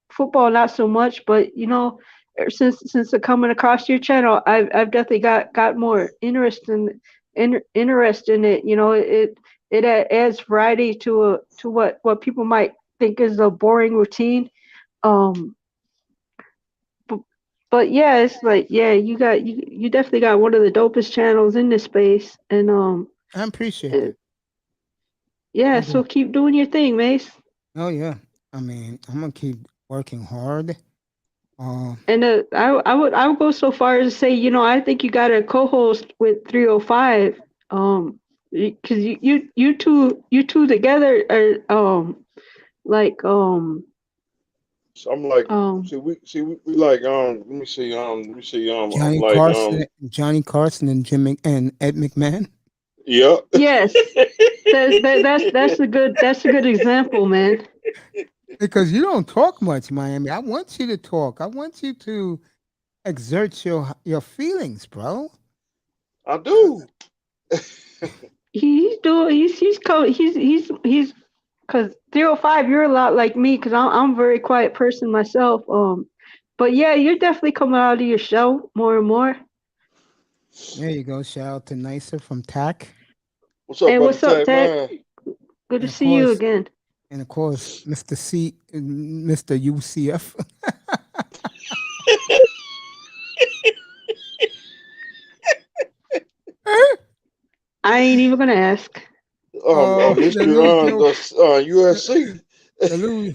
football not so much, but since coming across your channel, I've definitely got more interest in it. It adds variety to what people might think is a boring routine. Um, but, but yeah, it's like, yeah, you definitely got one of the dopest channels in this space, and I appreciate uh, that. yeah, I so do. keep doing your thing, Mace. Oh yeah. I mean, I'm gonna keep working hard. Uh, And I would go so far as to say, I think you got a co-host with 305, because you two together are like So I'm like, um we like I'm like Johnny Carson, and and Ed McMahon. yeah. yes, that's a good example, man. Because you don't talk much, Miami. I want you to talk. I want you to exert your feelings, bro. I do. He's doing he's because 305, you're a lot like me because I'm a very quiet person myself. But yeah, you're definitely coming out of your shell more and more. There you go. Shout out to Nicer from TAC. What's up, Hey, brother what's up, Tag Tech? man? Good to And of see you course, again. Mr. UCF. I ain't even gonna ask. Oh, the Mr. little joke, the, USC. the little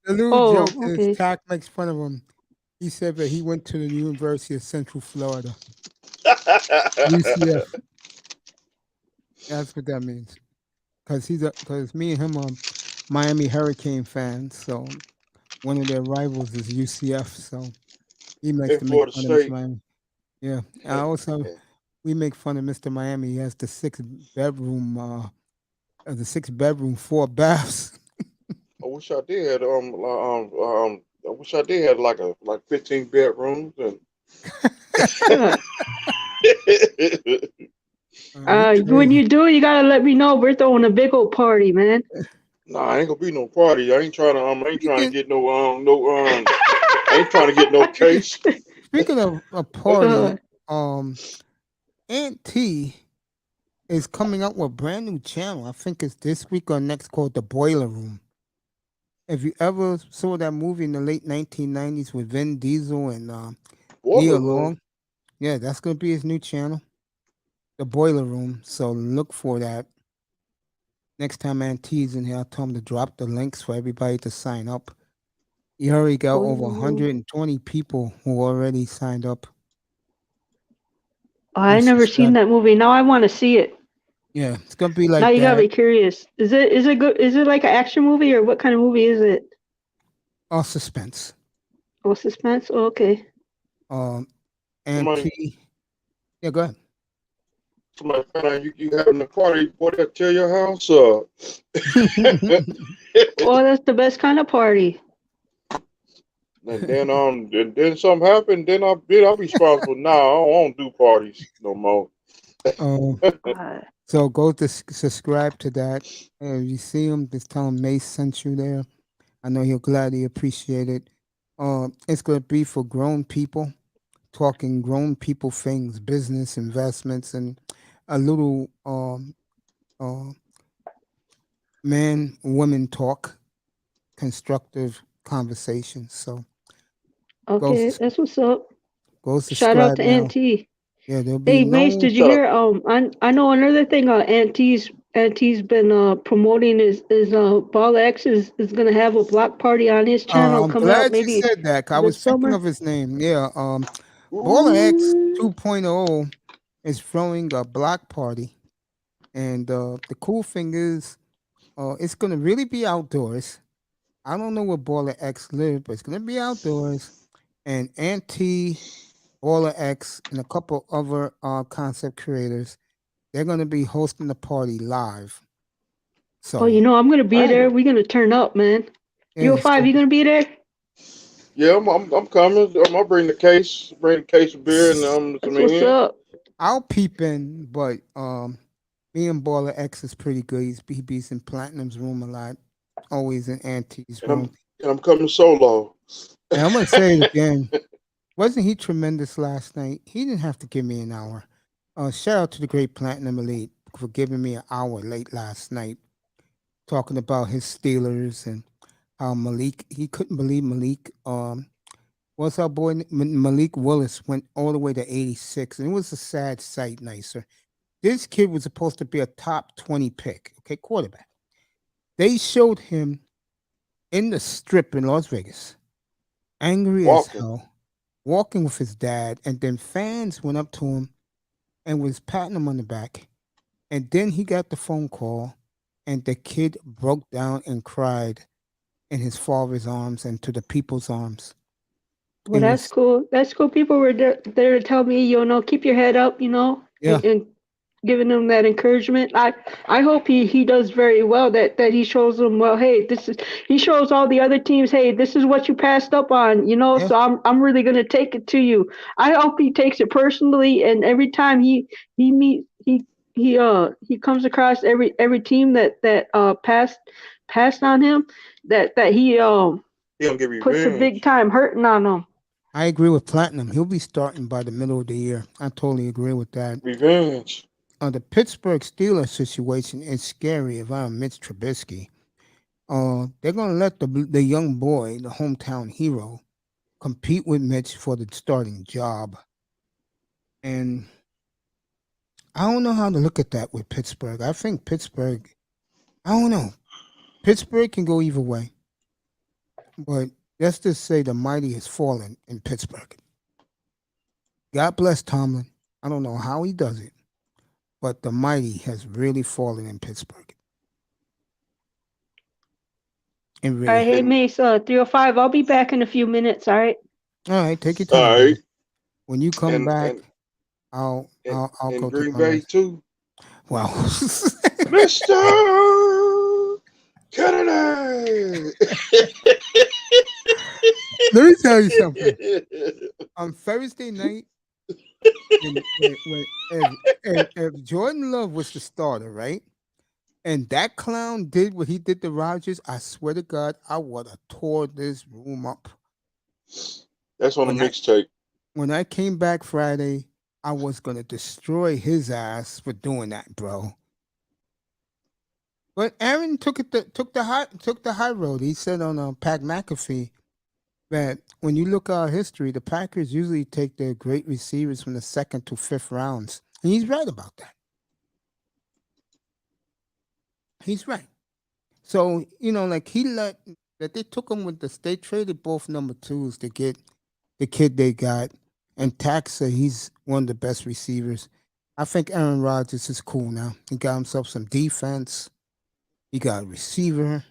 the little Oh, joke is okay. TAC makes fun of him. He said that he went to the University of Central Florida, UCF. That's what that means. Because me and him are Miami Hurricane fans, so one of their rivals is UCF. So he likes In to make Florida fun of Mr. State. Miami. Yeah. Also, we make fun of Mr. Miami. He has the six bedroom, 4 baths. I wish I did. I wish I did have like 15 bedrooms and. He When crazy. you do, you gotta let me know. We're throwing a big old party, man. Nah, ain't gonna be no party. I ain't trying to Speaking get I ain't trying to get no case. speaking of a Uh, party, Aunt T is coming up with a brand new channel. I think it's this week or next, called The Boiler Room. If you ever saw that movie in the late 1990s with Vin Diesel and Boiler Nia room. Long, yeah, that's gonna be his new channel. the boiler room. So look for that. Next time Auntie's in here, I'll tell him to drop the links for everybody to sign up. You already got Boiler over room. 120 people who already signed up. I And never seen subscribe. that movie. Now I want to see it. Yeah, it's gonna be Now like you got that. me curious. Is it good? Is it like an action movie or what kind of movie is it? All suspense. Oh, suspense. Oh, okay. Auntie. Yeah, go ahead. Somebody found out you having a party, boy, that tear your house Oh, that's the best kind of party. And then something happened, then I'll be responsible. Nah, I don't do parties no more. So go to subscribe to that. If you see him, just tell him Mace sent you there. I know he'll gladly appreciate it. It's gonna be for grown people, talking grown people things, business, investments, and a little man woman talk, constructive conversations. So Okay, that's what's up. go Shout out subscribe to now. Auntie. Yeah, there'll be Hey, Mace, no. did you hear? I know another thing. Auntie's been promoting is Ball X is gonna have a block party on his channel I'm coming out glad you maybe said that. 'Cause I was this thinking summer. of his name. Yeah. Baller X Ooh. 2.0 is throwing a block party, and the cool thing is, it's gonna really be outdoors. I don't know where Baller X live, but it's gonna be outdoors. And Auntie, Baller X, and a couple other concept creators, they're gonna be hosting the party live. So Oh, you know I'm gonna be there. Dang. We're gonna turn up, man. yeah, 305, you gonna be there? Yeah, I'm coming. I'll bring the case of beer and some That's what's in. up. I'll peep in, but me and Baller X is pretty good. He beats in Platinum's room a lot, always in Auntie's And room. I'm coming solo. And I'm gonna say it again. Wasn't he tremendous last night? He didn't have to give me an hour. Shout out to the great Platinum Elite for giving me an hour late last night, talking about his Steelers and how Malik. He couldn't believe Malik. What's our boy Malik Willis went all the way to 86, and it was a sad sight, Nicer. This kid was supposed to be a top 20 pick, okay, quarterback. They showed him in the strip in Las Vegas, angry as Walking. hell, walking with his dad, and then fans went up to him and was patting him on the back. And then he got the phone call, and the kid broke down and cried in his father's arms and to the people's arms. Well, It that's was, cool. That's cool. People were there to tell me, keep your head up, yeah, and giving them that encouragement. I hope he does very well. That he shows them, well, hey, he shows all the other teams, hey, this is what you passed up on, yeah, So I'm really gonna take it to you. I hope he takes it personally, and every time he meets he comes across every team that passed on him, that he He don't get puts a big revenge. time hurting on them. I agree with Platinum. He'll be starting by the middle of the year. I totally agree with that. Revenge. The Pittsburgh Steelers situation is scary if I'm Mitch Trubisky. They're gonna let the young boy, the hometown hero, compete with Mitch for the starting job. And I don't know how to look at that with Pittsburgh. I think Pittsburgh, I don't know. Pittsburgh can go either way. But let's just say the mighty has fallen in Pittsburgh. God bless Tomlin. I don't know how he does it, but the mighty has really fallen in Pittsburgh. It All really right, hey has. Mace, 305. I'll be back in a few minutes. All right. All right, take your All time, right. brother. When you come back, And I'll in go take Green my Bay rest. too. Wow. Mr. Kennedy. Let me tell you something. On Thursday night, if Jordan Love was the starter, right? And that clown did what he did to Rodgers, I swear to God, I would have tore this room up. That's on the mixtape. When I came back Friday, I was gonna destroy his ass for doing that, bro. But Aaron took the high road. He said on Pat McAfee that when you look at our history, the Packers usually take their great receivers from the second to fifth rounds. And he's right about that. He's right. So, like that they took him with they traded both number 2s to get the kid they got. And Taxa, he's one of the best receivers. I think Aaron Rodgers is cool now. He got himself some defense. He got a receiver.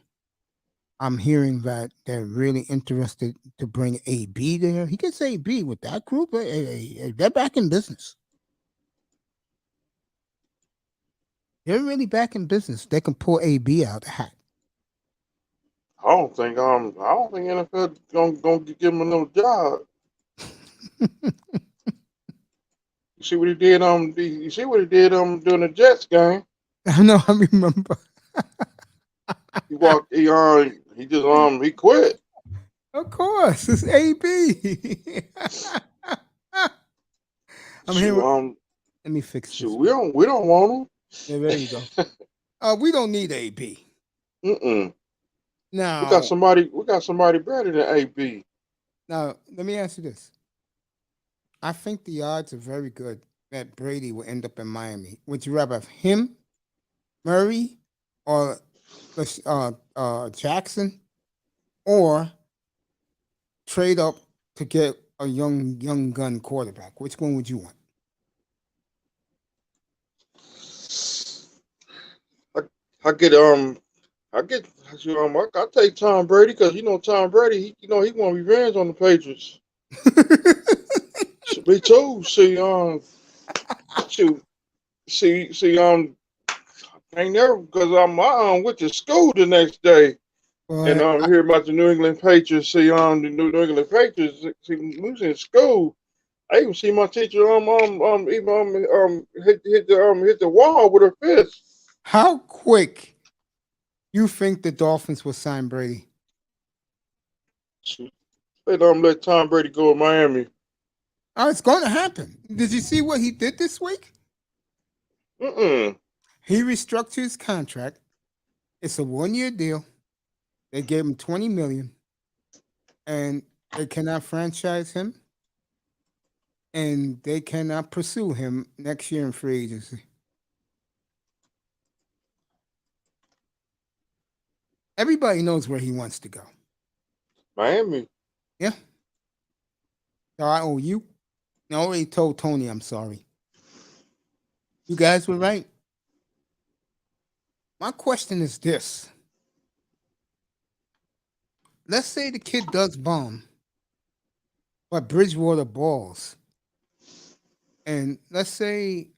I'm hearing that they're really interested to bring AB there. He gets AB with that group. They're back in business. They're really back in business. They can pull AB out of the hat. I don't think NFL gonna give him another job. You see what he did during the Jets game. I know. I remember. He quit. Of course, it's AB. I'm here. Let me fix this. We don't want him. Yeah, there you go. We don't need AB. Now we got somebody better than AB. Now let me ask you this. I think the odds are very good that Brady will end up in Miami. Would you rather have him, Murray, or Jackson, or trade up to get a young gun quarterback? Which one would you want? I take Tom Brady because Tom Brady, he want revenge on the Patriots. Me too. I ain't never because I went to school the next day. And hear about the New England Patriots. The New England Patriots. We was in school. I even see my teacher hit the wall with her fist. How quick you think the Dolphins will sign Brady? They don't let Tom Brady go to Miami. Oh, it's going to happen. Did you see what he did this week? He restructured his contract. It's a 1-year deal. They gave him $20 million, and they cannot franchise him, and they cannot pursue him next year in free agency. Everybody knows where he wants to go. Miami. Yeah. So I owe you. I already told Tony I'm sorry. You guys were right. My question is this. Let's say the kid does bomb, but Bridgewater balls. And let's say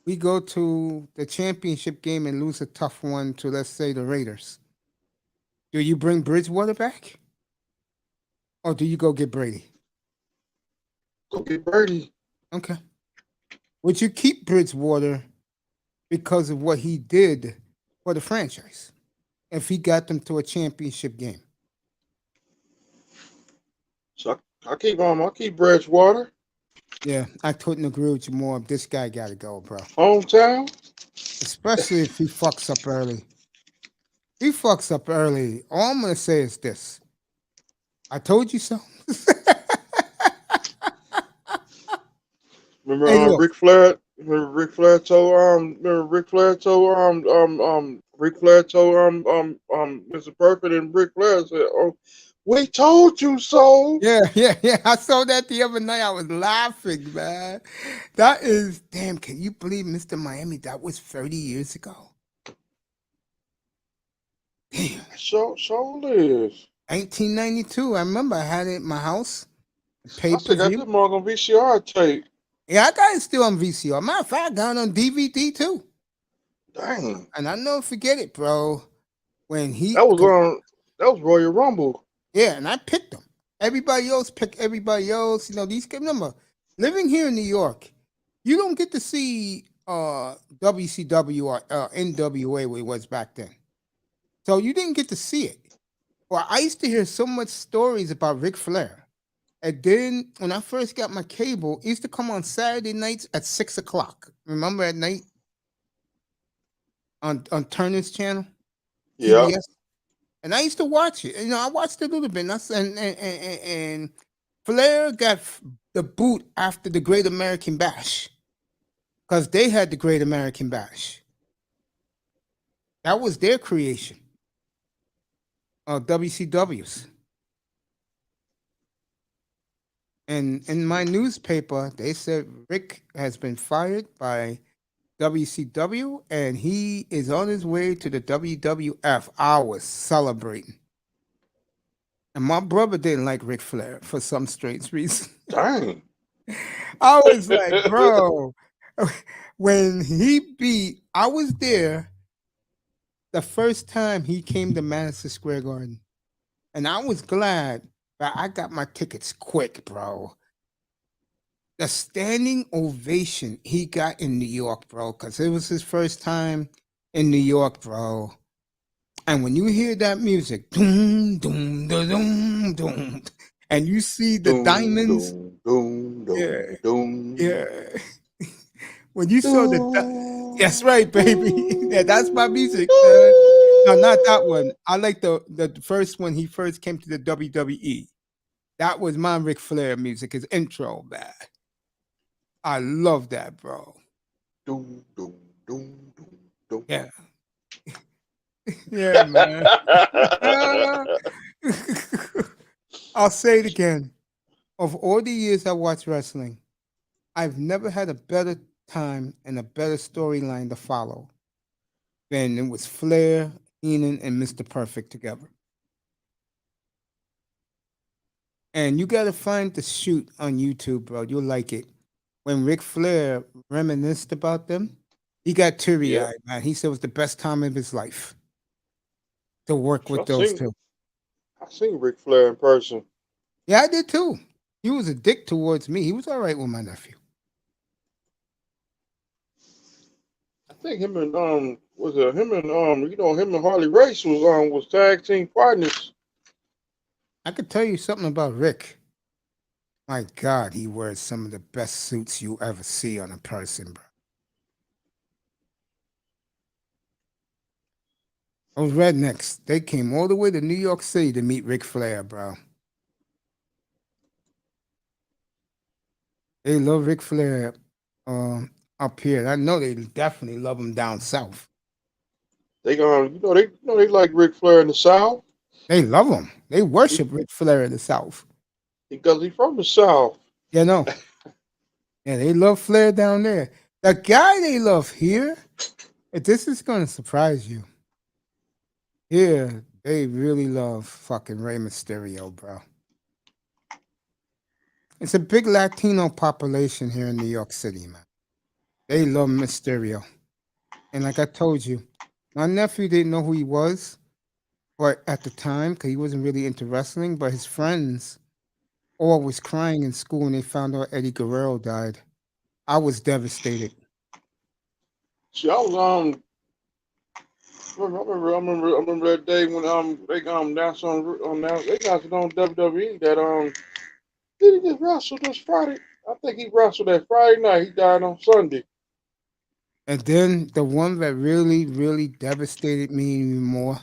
we go to the championship game and lose a tough one to, let's say, the Raiders. Do you bring Bridgewater back? Or do you go get Brady? Go get Brady. Okay. Would you keep Bridgewater because of what he did for the franchise if he got them to a championship game? So I keep Bridgewater. Yeah, I couldn't agree with you more. This guy got to go, bro. Hometown? Especially if he fucks up early. He fucks up early. All I'm going to say is this. I told you so. Remember Ric Flair? Ric Flair told Mr. Perfect, and Ric Flair said, "Oh, we told you so." Yeah. I saw that the other night. I was laughing, man. That is damn. Can you believe Mr. Miami? That was 30 years ago. Damn. So is. 1992. I remember I had it in my house. I still got this mug on VCR tape. Yeah, I got it still on VCR. Matter of fact, I got it on DVD too. Dang. And I never forget it, bro. When that was Royal Rumble. Yeah, and I picked them. Everybody else picked everybody else. These kids. Remember, living here in New York, you don't get to see WCW or NWA where it was back then. So you didn't get to see it. Well, I used to hear so much stories about Ric Flair. And then when I first got my cable, it used to come on Saturday nights at 6:00. Remember at night? On Turner's channel? Yeah. TBS? And I used to watch it. I watched it a little bit. And Flair got the boot after the Great American Bash because they had the Great American Bash. That was their creation. WCW's. And in my newspaper, they said Rick has been fired by WCW and he is on his way to the WWF. I was celebrating. And my brother didn't like Ric Flair for some strange reason. Dang. I was like, bro, when he beat, I was there the first time he came to Madison Square Garden. And I was glad that I got my tickets quick, bro. The standing ovation he got in New York, bro, because it was his first time in New York, bro. And when you hear that music, doom, doom, da, doom, doom, and you see the Doom, diamonds, doom, doom, yeah, doom, yeah. When you saw doom, that's right, baby. Yeah, that's my music. doom. No, not that one. I like the first one. He first came to the WWE. That was my Ric Flair music. His intro, man. I love that, bro. Doom, doom, doom, doom, doom. Yeah, yeah, man. I'll say it again. Of all the years I watched wrestling, I've never had a better time and a better storyline to follow than it was Flair, Heenan, and Mr. Perfect together. And you got to find the shoot on YouTube, bro. You'll like it. When Ric Flair reminisced about them, he got teary-eyed, man. He said it was the best time of his life to work with those two. I seen Ric Flair in person. Yeah, I did too. He was a dick towards me. He was all right with my nephew. I think him and him and Harley Race was tag team partners. I could tell you something about Rick. My God, he wears some of the best suits you ever see on a person, bro. Those rednecks, they came all the way to New York City to meet Ric Flair, bro. They love Ric Flair up here. I know they definitely love him down south. They they like Ric Flair in the South. They love him. They worship Ric Flair in the South. Because he's from the South. You know. Yeah, they love Flair down there. The guy they love here, this is going to surprise you. Here, they really love fucking Rey Mysterio, bro. It's a big Latino population here in New York City, man. They love Mysterio. And like I told you, my nephew didn't know who he was, but at the time, because he wasn't really into wrestling, but his friends all was crying in school when they found out Eddie Guerrero died. I was devastated. See, I remember that day when they announced on WWE that did he just wrestle this Friday? I think he wrestled that Friday night. He died on Sunday. And then the one that really, really devastated me even more,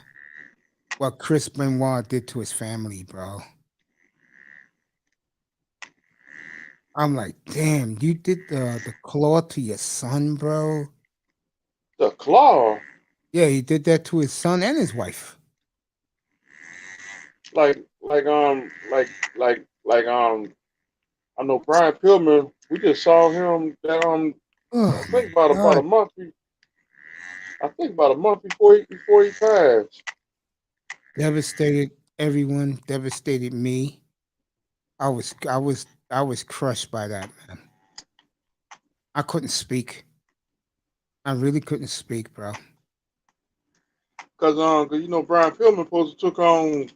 what Chris Benoit did to his family, bro. I'm like, damn, you did the claw to your son, bro. The claw? Yeah, he did that to his son and his wife. I know Brian Pillman. We just saw him that I think about a month. I think about a month before he passed. Devastated everyone. Devastated me. I was crushed by that, man. I couldn't speak. I really couldn't speak, bro. Cause Brian Pillman supposed to took on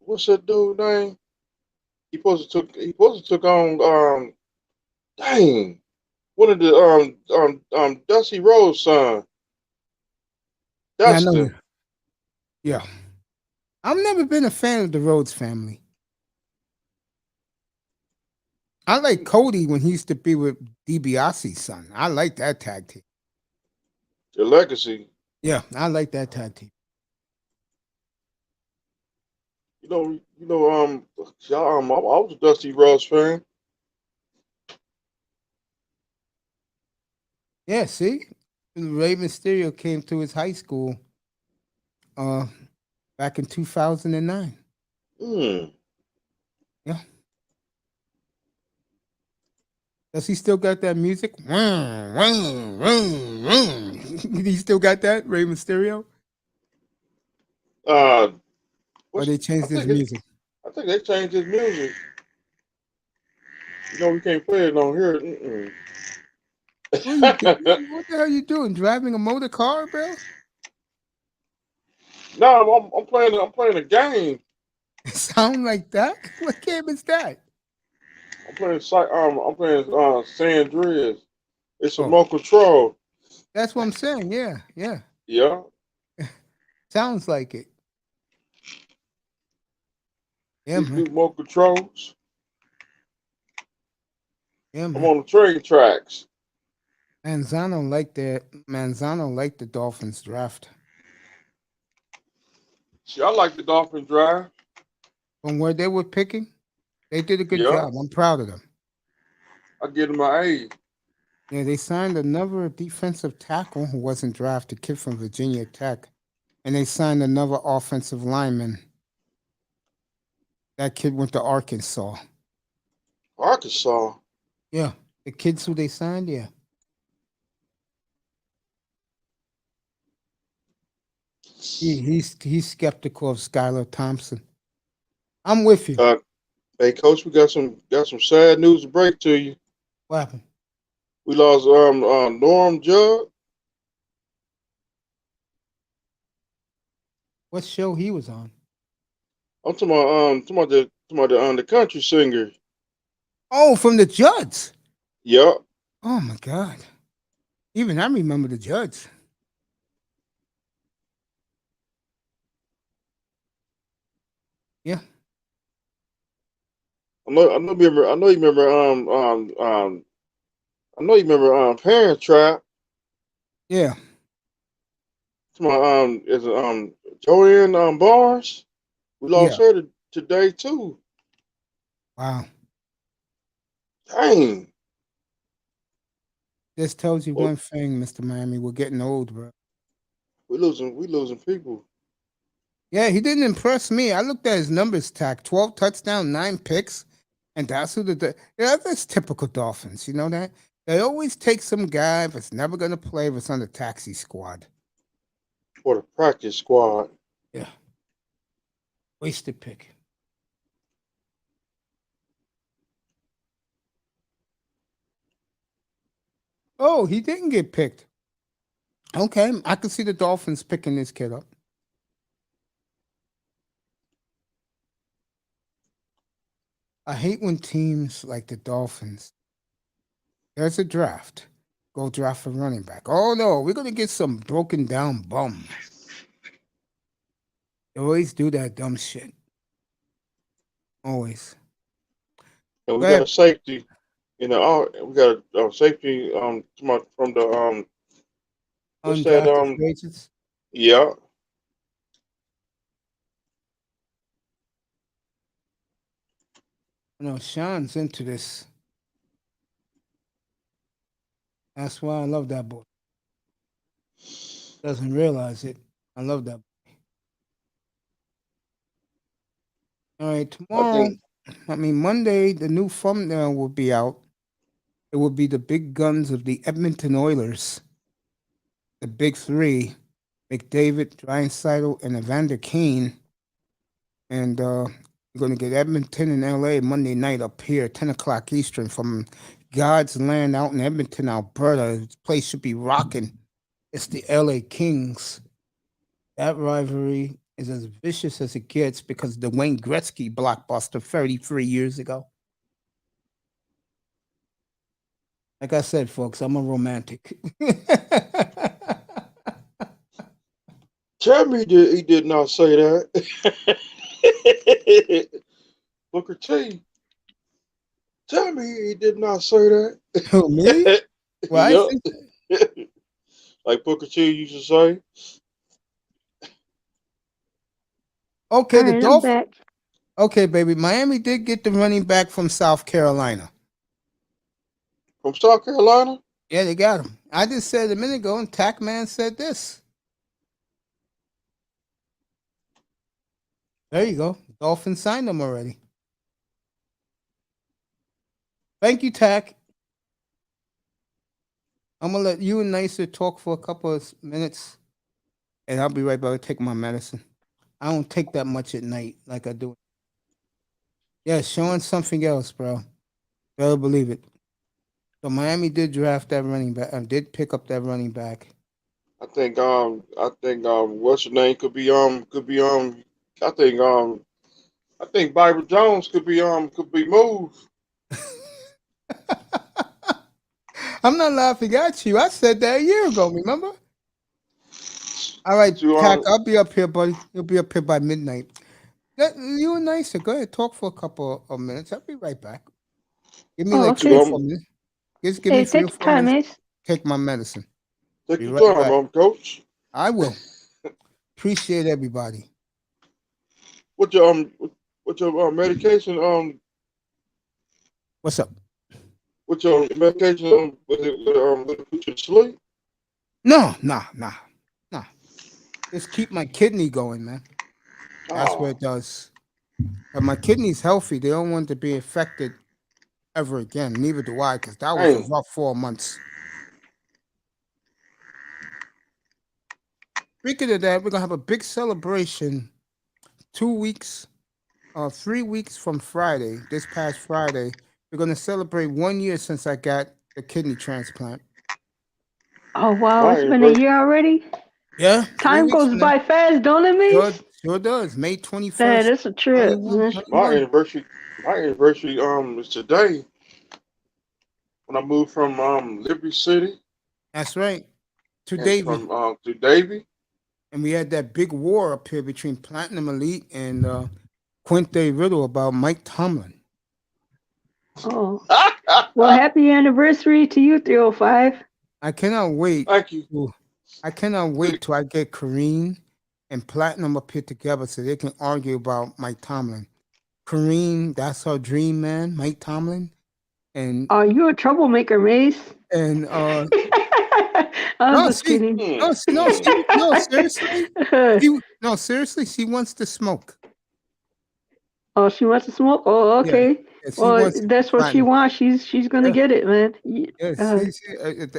what's that dude name? He supposed to took on dang, one of the Dusty Rhodes' son. Dustin. Yeah, I know. Yeah. I've never been a fan of the Rhodes family. I like Cody when he used to be with DiBiase's son. I like that tag team. The Legacy. Yeah, I like that tag team. I was a Dusty Rhodes fan. Yeah, see, Rey Mysterio came to his high school back in 2009. Hmm. Yeah. Does he still got that music? He still got that, Rey Mysterio? Uh, Or what's, they I changed his think it, music? I think they changed his music. We can't play it on here. What are you doing? What the hell are you doing? Driving a motor car, bro? No, I'm playing. I'm playing a game. Sound like that? What game is that? I'm playing San Andreas. It's a Oh, remote control. that's what I'm saying. Yeah, yeah. Yeah, Sounds like it. Yeah, these new man. remote controls. Yeah, I'm man. on the train tracks. Manzano liked the Dolphins draft. See, I like the Dolphin drive. From where they were picking, they did a good Yeah, job. I'm proud of them. I give them my A. Yeah, they signed another defensive tackle who wasn't drafted, kid from Virginia Tech. And they signed another offensive lineman. That kid went to Arkansas. Arkansas. Yeah. The kids who they signed, yeah. He's skeptical of Skylar Thompson. I'm with you. Hey, coach, we got some sad news to break to you. What happened? We lost Norm Judd. What show he was on? I'm talking about the country singer. Oh, from the Judds. Yep. Oh my God. Even I remember the Judds. Yeah. I know you remember Parent Trap. Yeah. To my is Joanne Barnes. We Yeah. lost her today too. Wow. Dang. This tells you Well, one thing, Mr. Miami. We're getting old, bro. we losing people. Yeah, he didn't impress me. I looked at his numbers tag 12 touchdowns, 9 picks. And that's who yeah, that's typical Dolphins. You know that? They always take some guy that's never going to play that's on the taxi squad. For the practice squad. Yeah. Wasted pick. Oh, he didn't get picked. Okay, I can see the Dolphins picking this kid up. I hate when teams like the Dolphins, there's a draft. Go draft a running back. Oh no, we're gonna get some broken down bum. They always do that dumb shit. Always. And we Go got a ahead. safety. We got a safety from the what's that Undrafted free agents. yeah. No, Sean's into this. That's why I love that boy. Doesn't realize it. I love that boy. All right, I tomorrow, think Monday, the new thumbnail will be out. It will be the big guns of the Edmonton Oilers. The big three, McDavid, Draisaitl, and Evander Kane. And we're going to get Edmonton and LA Monday night up here, 10 o'clock Eastern from God's land out in Edmonton, Alberta. This place should be rocking. It's the LA Kings. That rivalry is as vicious as it gets because the Wayne Gretzky blockbuster 33 years ago. Like I said, folks, I'm a romantic. tell me he did not say that. Booker T. Tell me he did not say that. Who, me? Well, I Yep. think Like Booker T used to say. okay, All right, I'm back. Okay, baby. Miami did get the running back from South Carolina. From South Carolina? Yeah, they got him. I just said a minute ago, and Tackman said this. There you go. Dolphins signed him already. Thank you, Tack. I'm gonna let you and Nicer talk for a couple of minutes, and I'll be right back. Take my medicine. I don't take that much at night like I do. Yeah, showing something else, bro. Better believe it. So Miami did draft that running back. Did pick up that running back. I think what's your name could be I think Bible Jones could be moved. I'm not laughing at you. I said that a year ago, remember? All right, Tack, I'll be up here, buddy. You'll be up here by midnight. You and Nicer, go ahead, talk for a couple of minutes. I'll be right back. Give me like 3 or 4 minutes. Just give me 3 or 4 minutes. Take my medicine. Take your time, Coach. I will. Appreciate everybody. What's your medication? What's up? What's your medication? Would it put you to sleep? No. Just keep my kidney going, man. That's what it does. But my kidney's healthy. They don't want to be affected ever again. Neither do I, because that was a rough 4 months. Speaking of that, we're gonna have a big celebration 3 weeks from Friday, this past Friday. We're gonna celebrate 1 year since I got the kidney transplant. Oh wow, it's been a year already? Yeah. Time goes by fast, don't it, Mace? Sure does. May 21st. Man, it's a trip. My anniversary is today. When I moved from Liberty City. That's right. To Davie. To Davie. And we had that big war up here between Platinum Elite and Quinte Riddle about Mike Tomlin. Oh. Well, happy anniversary to you, 305. I cannot wait. Thank you. I cannot wait till I get Kareem and Platinum up here together so they can argue about Mike Tomlin. Kareem, that's her dream man, Mike Tomlin. And you're a troublemaker, Mace. And I'm just kidding. No, seriously, she wants to smoke. Oh, she wants to smoke? Oh, okay. Yeah, well, that's what she wants. She's gonna get it, man.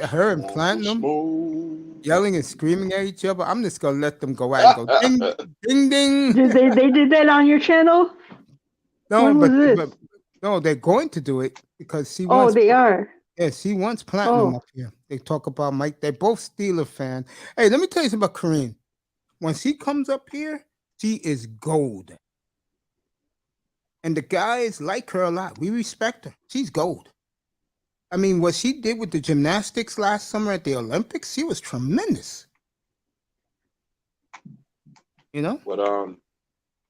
Her and Platinum yelling and screaming at each other. I'm just gonna let them go out and go ding, ding, ding. They did that on your channel? No, but no, they're going to do it because she wants. Oh, they are. Yeah, she wants Platinum up here. They talk about Mike. They're both Steelers fans. Hey, let me tell you something about Kareem. When she comes up here, she is gold. And the guys like her a lot. We respect her. She's gold. I mean, what she did with the gymnastics last summer at the Olympics, she was tremendous. You know? When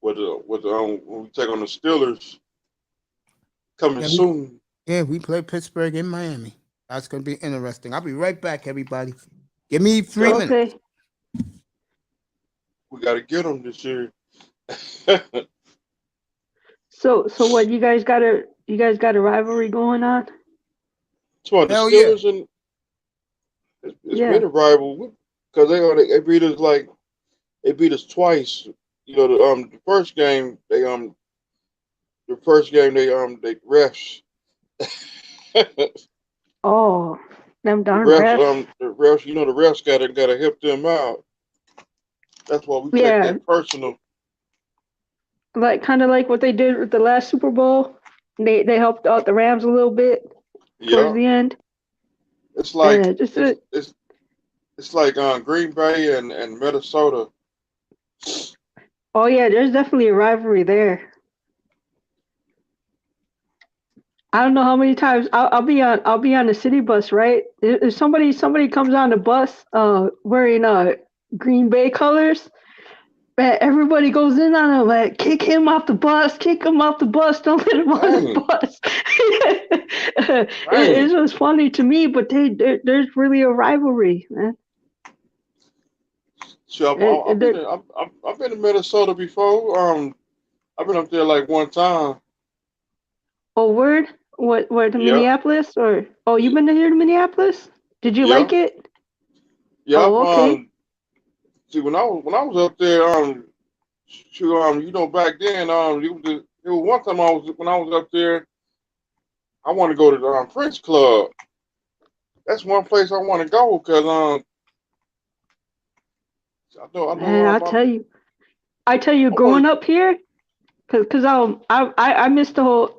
we take on the Steelers coming soon. Yeah, we play Pittsburgh in Miami. That's going to be interesting. I'll be right back, everybody. Give me 3 minutes. We got to get them this year. So what, you guys got a rivalry going on? It's about the Steelers and it's been a rival because they beat us they beat us twice. You know, the first game they refs. Oh, them darn refs. The refs, the refs gotta help them out. That's why we take that personal. Kind of like what they did with the last Super Bowl. They helped out the Rams a little bit towards the end. It's like it's like Green Bay and Minnesota. Oh yeah, there's definitely a rivalry there. I don't know how many times I'll be on the city bus, right? If somebody comes on the bus wearing Green Bay colors, man, everybody goes in on him, like, kick him off the bus, don't let him on the bus. It's just funny to me, but there's really a rivalry, man. Sure, I've been to Minnesota before. I've been up there like one time. Oh, word? What to Yeah, Minneapolis or you've been here to Minneapolis? Did you yeah, like it? yeah. Oh, okay. See, when I was up there, back then, it was one time when I was up there, I want to go to the French Club. That's one place I want to go because I Man, know I tell you, I want growing up here, cause I missed the whole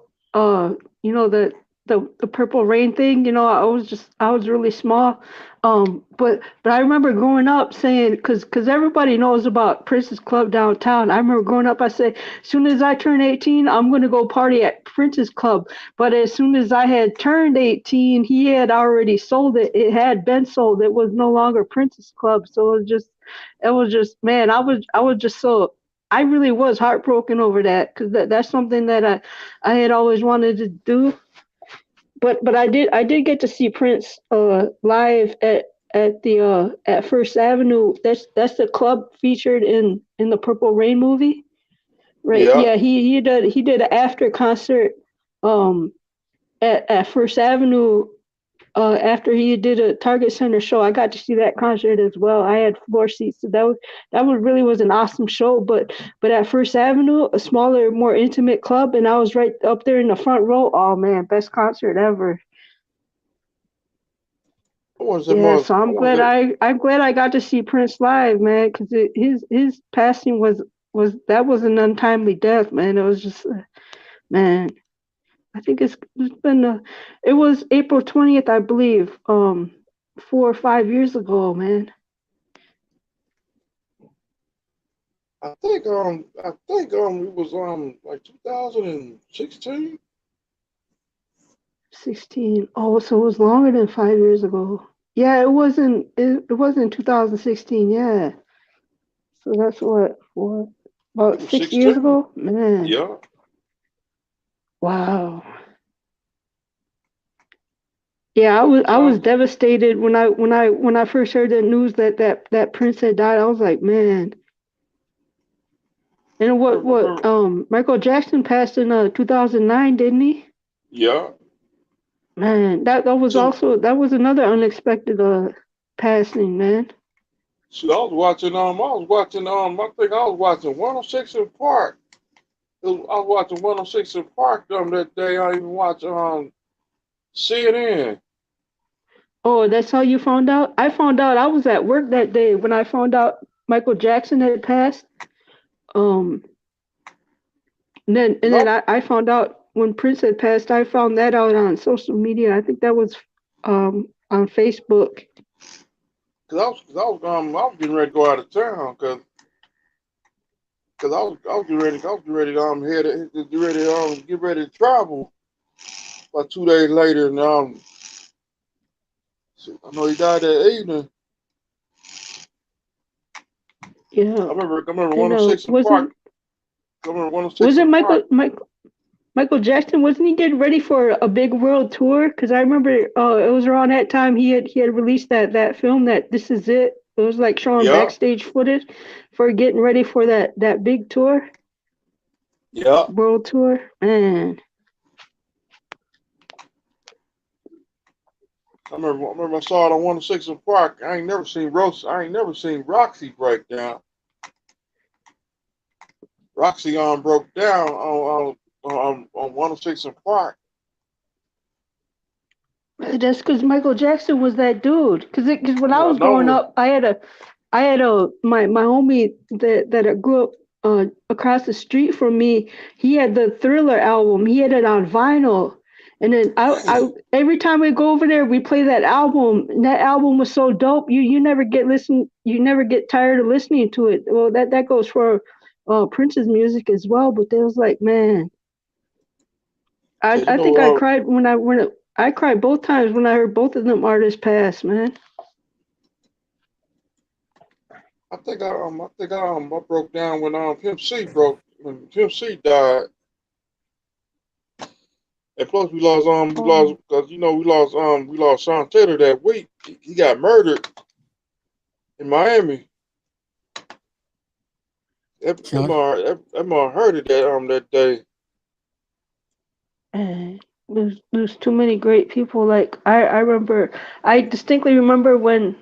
the purple rain thing. I was really small. But I remember growing up saying, cause everybody knows about Prince's Club downtown. I remember growing up, I said, as soon as I turn 18, I'm gonna go party at Prince's Club. But as soon as I had turned 18, he had already sold it. It had been sold. It was no longer Prince's Club. So it was just, man, I was just so. I really was heartbroken over that because that's something that I had always wanted to do. But I did get to see Prince live at First Avenue. That's the club featured in the Purple Rain movie, right? yeah. Yeah, he did an after concert um at First Avenue after he did a Target Center show. I got to see that concert as well. I had floor seats, so that was really was an awesome show. But at First Avenue, a smaller, more intimate club, and I was right up there in the front row. Oh man, best concert ever. I want to say Yeah, more. so I'm glad I got to see Prince live, man, because his passing was an untimely death, man. It was just man. I think it's been it was April 20th, I believe, 4 or 5 years ago, man. I think it was like 2016. 16. Oh, so it was longer than 5 years ago. Yeah, it wasn't 2016, yeah. So that's what It about was 6 years 16. ago? Man. Yeah. Wow. Yeah, I was So devastated when I first heard the news that Prince had died. I was like, man. And I remember. Michael Jackson passed in 2009, didn't he? Yeah. Man, So, that was another unexpected passing, man. so I think I was watching 106 in Park. I was watching 106 in Park that day. I even watched CNN. Oh, that's how you found out? I found out I was at work that day when I found out Michael Jackson had passed. Um, and Cause then I found out when Prince had passed. I found that out on social media. I think that was on Facebook. I was getting ready to go out of town because I was getting ready to get ready to travel. About 2 days later, and so I know he died that evening. Yeah, I remember and 106 in Park. I remember 106 was it in Park. Michael Jackson, wasn't he getting ready for a big world tour? Because I remember it was around that time he had released that film that This Is It. It was like showing Yeah, backstage footage for getting ready for that big tour, yeah. world tour. Man, I remember I saw it on 106 in Park. I ain't never seen Roxy break down. Roxy broke down on 106 in Park. that's because Michael Jackson was that dude. Because when I I was growing know. up, I had my homie that I grew up across the street from me. He had the Thriller album. He had it on vinyl. And then I every time we go over there, we play that album. And that album was so dope. You never get tired of listening to it. Well, that goes for Prince's music as well. But it was like, man, So I think I cried I cried both times when I heard both of them artists pass, man. I broke down when Pimp C died. And plus we lost Oh, because we lost Sean Taylor that week. He got murdered in Miami. That heard it that day. And there's too many great people. Like I remember, I distinctly remember when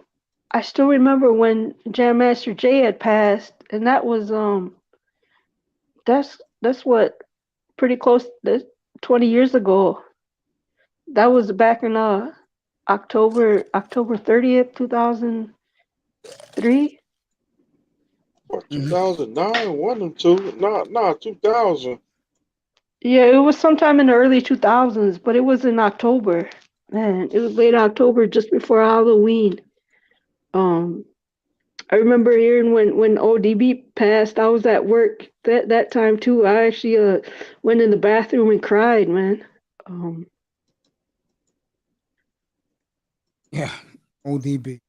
I still remember when Jam Master Jay had passed, and that was that's what pretty close to 20 years ago. That was back in October 30th, 2003. Or 2009, one of them two. No, 2000. Yeah, it was sometime in the early 2000s, but it was in October. Man, it was late October, just before Halloween. Um, I remember hearing when ODB passed. I was at work that time too. I actually went in the bathroom and cried, man. Yeah, ODB.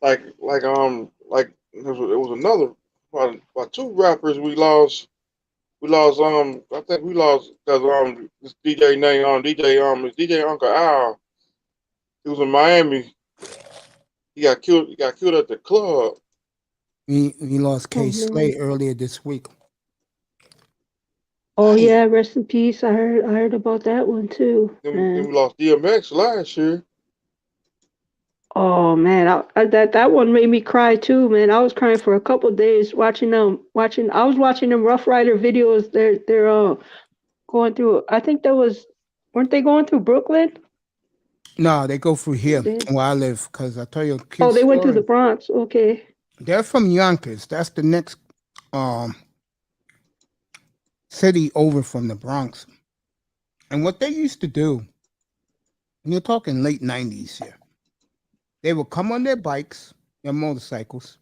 Like it was another about two rappers we lost. I think we lost because this DJ name it's DJ Uncle Al. He was in Miami. He got killed at the club. We lost Oh, K Slay earlier this week. Oh yeah, rest in peace. I heard about that one too. Then we lost DMX last year. Oh man, that one made me cry too, man. I was crying for a couple of days watching them. I was watching them Rough Rider videos. They're going through. I think weren't they going through Brooklyn? No, they go through here where I live. Because I tell you, Oh, they went through the Bronx. Okay. They're from Yonkers. That's the next city over from the Bronx. And what they used to do, and you're talking late 90s here, they would come on their bikes, their motorcycles,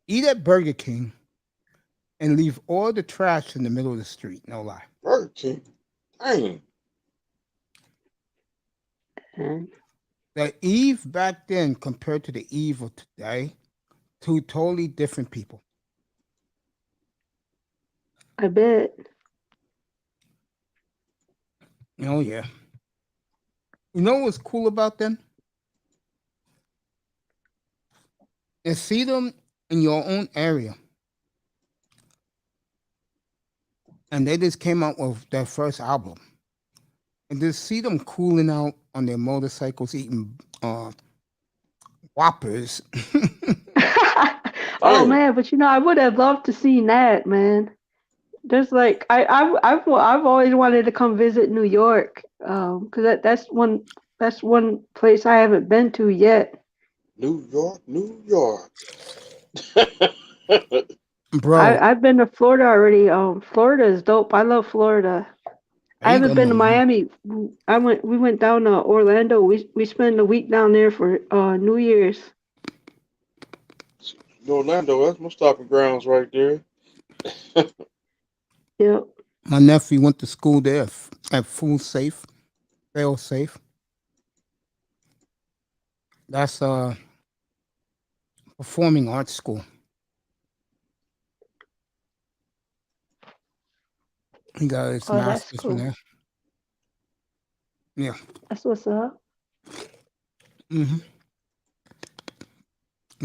eat at Burger King, and leave all the trash in the middle of the street. No lie. Burger King. Dang. The Eve back then compared to the Eve of today, two totally different people. I bet. Oh, yeah. You know what's cool about them? And see them in your own area. And they just came out with their first album. And just see them cooling out on their motorcycles, eating Whoppers. Oh man, but I would have loved to see that, man. There's like I've always wanted to come visit New York, because that's one place I haven't been to yet. New York. Bro, I've been to Florida already. Florida is dope. I love Florida. I haven't been to Miami. We went down to Orlando. We spent a week down there for New Year's. Orlando, that's my stopping grounds right there. Yep. My nephew went to school there at Full Safe, Fail Safe. That's a performing arts school. He got his master's from there. Yeah. That's what's up. Mm-hmm.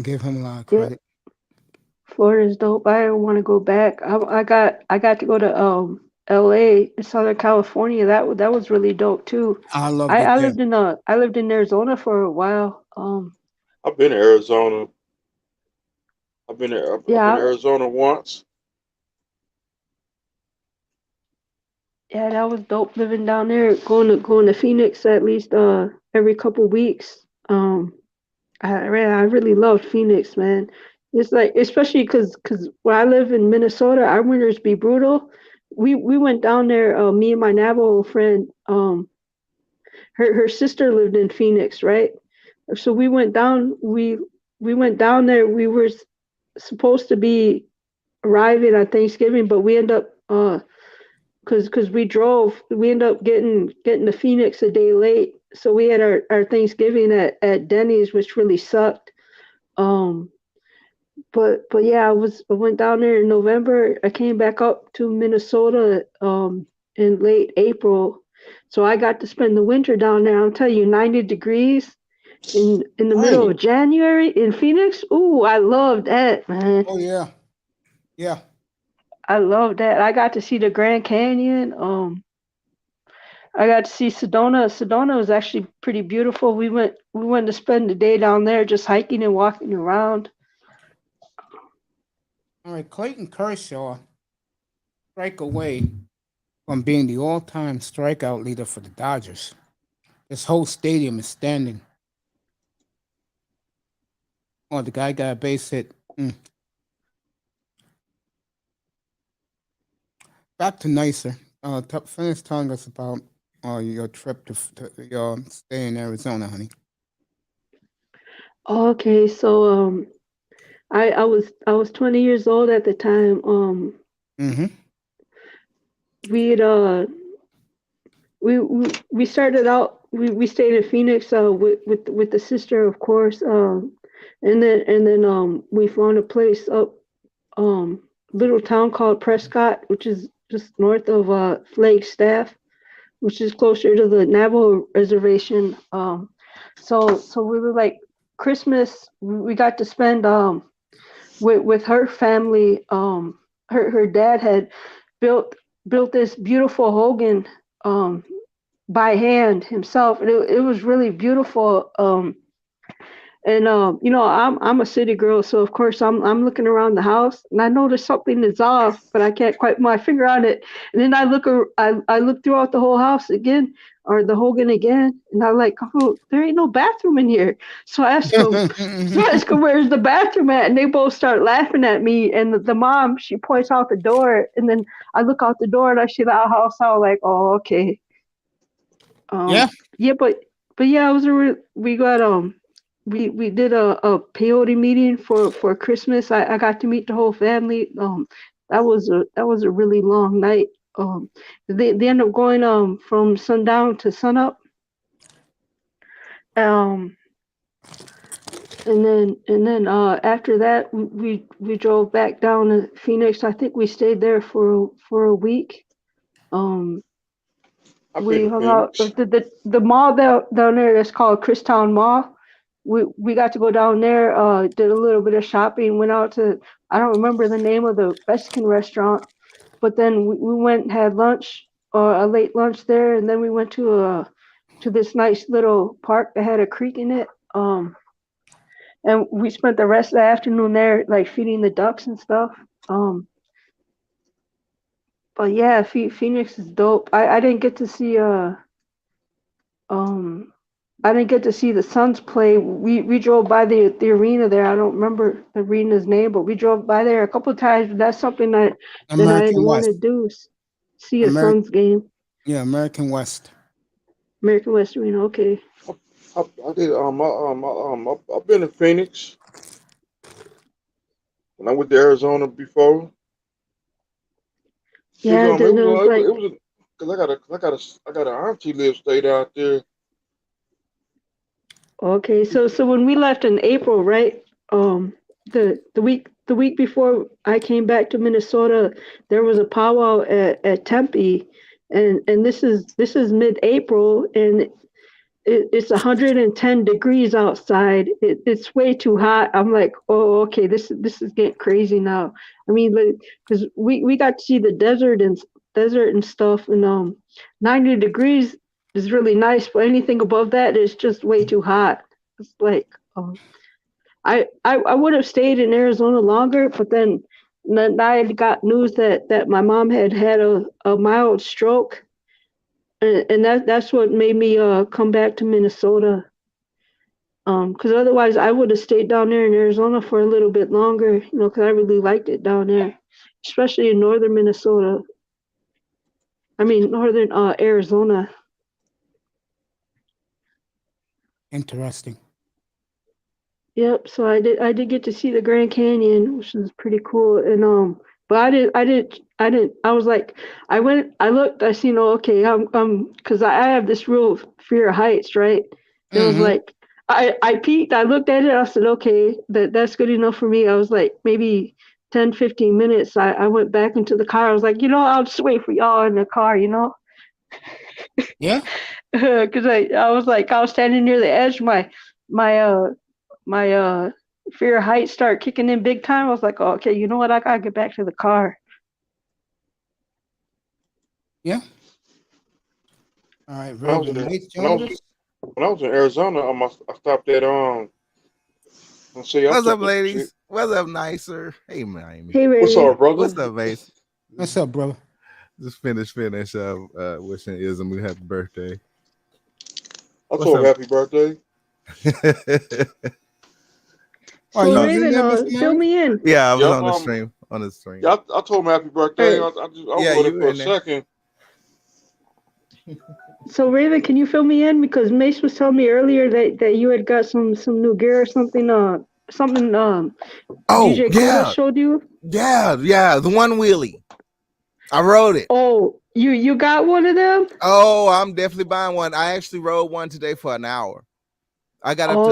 Give him a lot of credit. Florida's dope. I want to go back. I got to go to L.A. in Southern California. That was really dope too. I loved I it. lived in Arizona for a while. I've been to Arizona. I've been to Arizona once. Yeah, that was dope living down there. Going to Phoenix at least every couple weeks. I really loved Phoenix, man. It's like, especially because where I live in Minnesota, our winters be brutal. We went down there. Me and my Navajo friend. Her sister lived in Phoenix, right? So we went down. We went down there. We were supposed to be arriving on Thanksgiving, but we end up because we drove. We end up getting to Phoenix a day late. So we had our Thanksgiving at Denny's, which really sucked. But yeah, I went down there in November. I came back up to Minnesota in late April. So I got to spend the winter down there. I'll tell you, 90 degrees in the middle of January in Phoenix. Ooh, I love that, man. Oh yeah. Yeah. I love that. I got to see the Grand Canyon. I got to see Sedona. Sedona was actually pretty beautiful. We went to spend the day down there just hiking and walking around. All right, Clayton Kershaw strike away from being the all-time strikeout leader for the Dodgers. This whole stadium is standing. Oh, the guy got a base hit. Back to Nicer. Finish telling us about your trip to your stay in Arizona, honey. Okay, so I was 20 years old at the time. Mm-hmm. We'd we started out. We stayed in Phoenix with the sister, of course. And then we found a place up little town called Prescott, which is just north of Flagstaff, which is closer to the Navajo reservation. So we were like Christmas. We got to spend with her family. Her dad had built this beautiful Hogan by hand himself, and it was really beautiful. And I'm a city girl, so of course I'm looking around the house, and I notice something is off, but I can't quite put my finger on it. And then I look throughout the whole house again, or the Hogan again, and I'm like, oh, there ain't no bathroom in here. So I ask them, where's the bathroom at? And they both start laughing at me. And the mom, she points out the door, and then I look out the door and I see the house. I was like, oh, okay. Yeah, but yeah, we did a peyote meeting for Christmas. I got to meet the whole family. That was a really long night. They ended up going from sundown to sunup. And then after that we drove back down to Phoenix. I think we stayed there for a week. We hung out at the mall down there that's called Christown Mall. We got to go down there, did a little bit of shopping, went out to, I don't remember the name of the Mexican restaurant, but then we went and had lunch, a late lunch there, and then we went to this nice little park that had a creek in it. And we spent the rest of the afternoon there, like feeding the ducks and stuff. But yeah, Phoenix is dope. I didn't get to see the Suns play. We drove by the arena there. I don't remember the arena's name, but we drove by there a couple of times. But that's something that I want to do, see a Suns game. Yeah, American West. American West Arena. Okay. I did. I've been in Phoenix. When I went to Arizona before. Yeah, it was because I got an auntie stayed out there. Okay, so when we left in April, right? The week before I came back to Minnesota, there was a powwow at Tempe, and this is mid-April, and it's 110 degrees outside. It's way too hot. I'm like, oh, okay, this is getting crazy now. I mean, because we got to see the desert and stuff, and 90 degrees is really nice, but anything above that is just way too hot. It's like I would have stayed in Arizona longer, but then I got news that my mom had a mild stroke. And that's what made me come back to Minnesota. Because otherwise I would have stayed down there in Arizona for a little bit longer, because I really liked it down there, especially in northern Minnesota. I mean, northern Arizona. Interesting. Yep. So I did get to see the Grand Canyon, which is pretty cool. And but I was like, I looked, I seen, okay, because I have this real fear of heights, right? And it was like, I peeked, I looked at it, I said, okay, that's good enough for me. I was like, maybe 10, 15 minutes. I went back into the car. I was like, I'll just wait for y'all in the car, Yeah. Because I was standing near the edge. My fear of heights start kicking in big time. I was like, oh, okay, you know what? I gotta get back to the car. Yeah. All right, When I was Raven. in Mace when I was Jones. when I was in Arizona, I stopped at let's see, I What's up, stopped at ladies? What's up, Nicer? Hey, Miami. Hey, what's Raven. up, brother? What's up, Mace? What's up, brother? Just finish wishing Ism a happy birthday. I What's told him up? happy birthday. Oh, So you was in Raven, there, Mr. fill Mary? me in. Yeah, I was Yep, on the stream. On the stream. Yeah, I told him happy birthday. Hey. I was Yeah, with you it were for a in there. second. So Raven, can you fill me in because Mace was telling me earlier that you had got some new gear or something. Something Oh, DJ Koda yeah. showed you. Yeah, the one wheelie. I rode it. Oh, you got one of them? Oh, I'm definitely buying one. I actually rode one today for an hour. I got up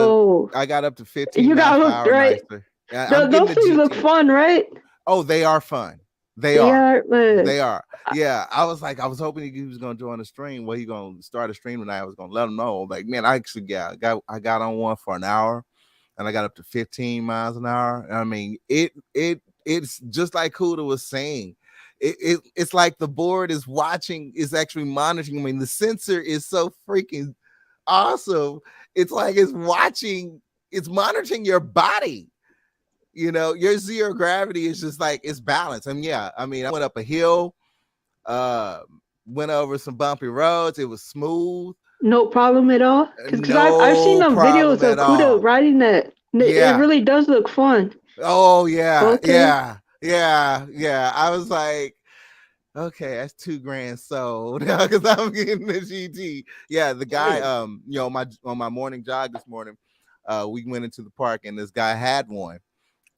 to 15 you miles got per hooked, hour right? nicer. I'm Those getting things the look GT. fun, right? Oh, they are fun. They are. Yeah, I was hoping he was gonna join the stream. Well, he gonna start a stream tonight. I was gonna let him know. Like, man, I actually I got on one for an hour, and I got up to 15 miles an hour. I mean, it's just like Kuda was saying. It's like the board is watching, is actually monitoring. I mean, the sensor is so freaking awesome. It's like it's monitoring your body. You know, your zero gravity is just like it's balanced. And yeah, I mean, I went up a hill, went over some bumpy roads. It was smooth. No problem at all. Because I've seen No them videos problem of at Kuda all. riding that. Yeah. It really does look fun. Oh yeah, Okay. yeah. I was like, okay, that's $2,000 sold because I'm getting the GT. Yeah, the guy, on my morning jog this morning, we went into the park and this guy had one.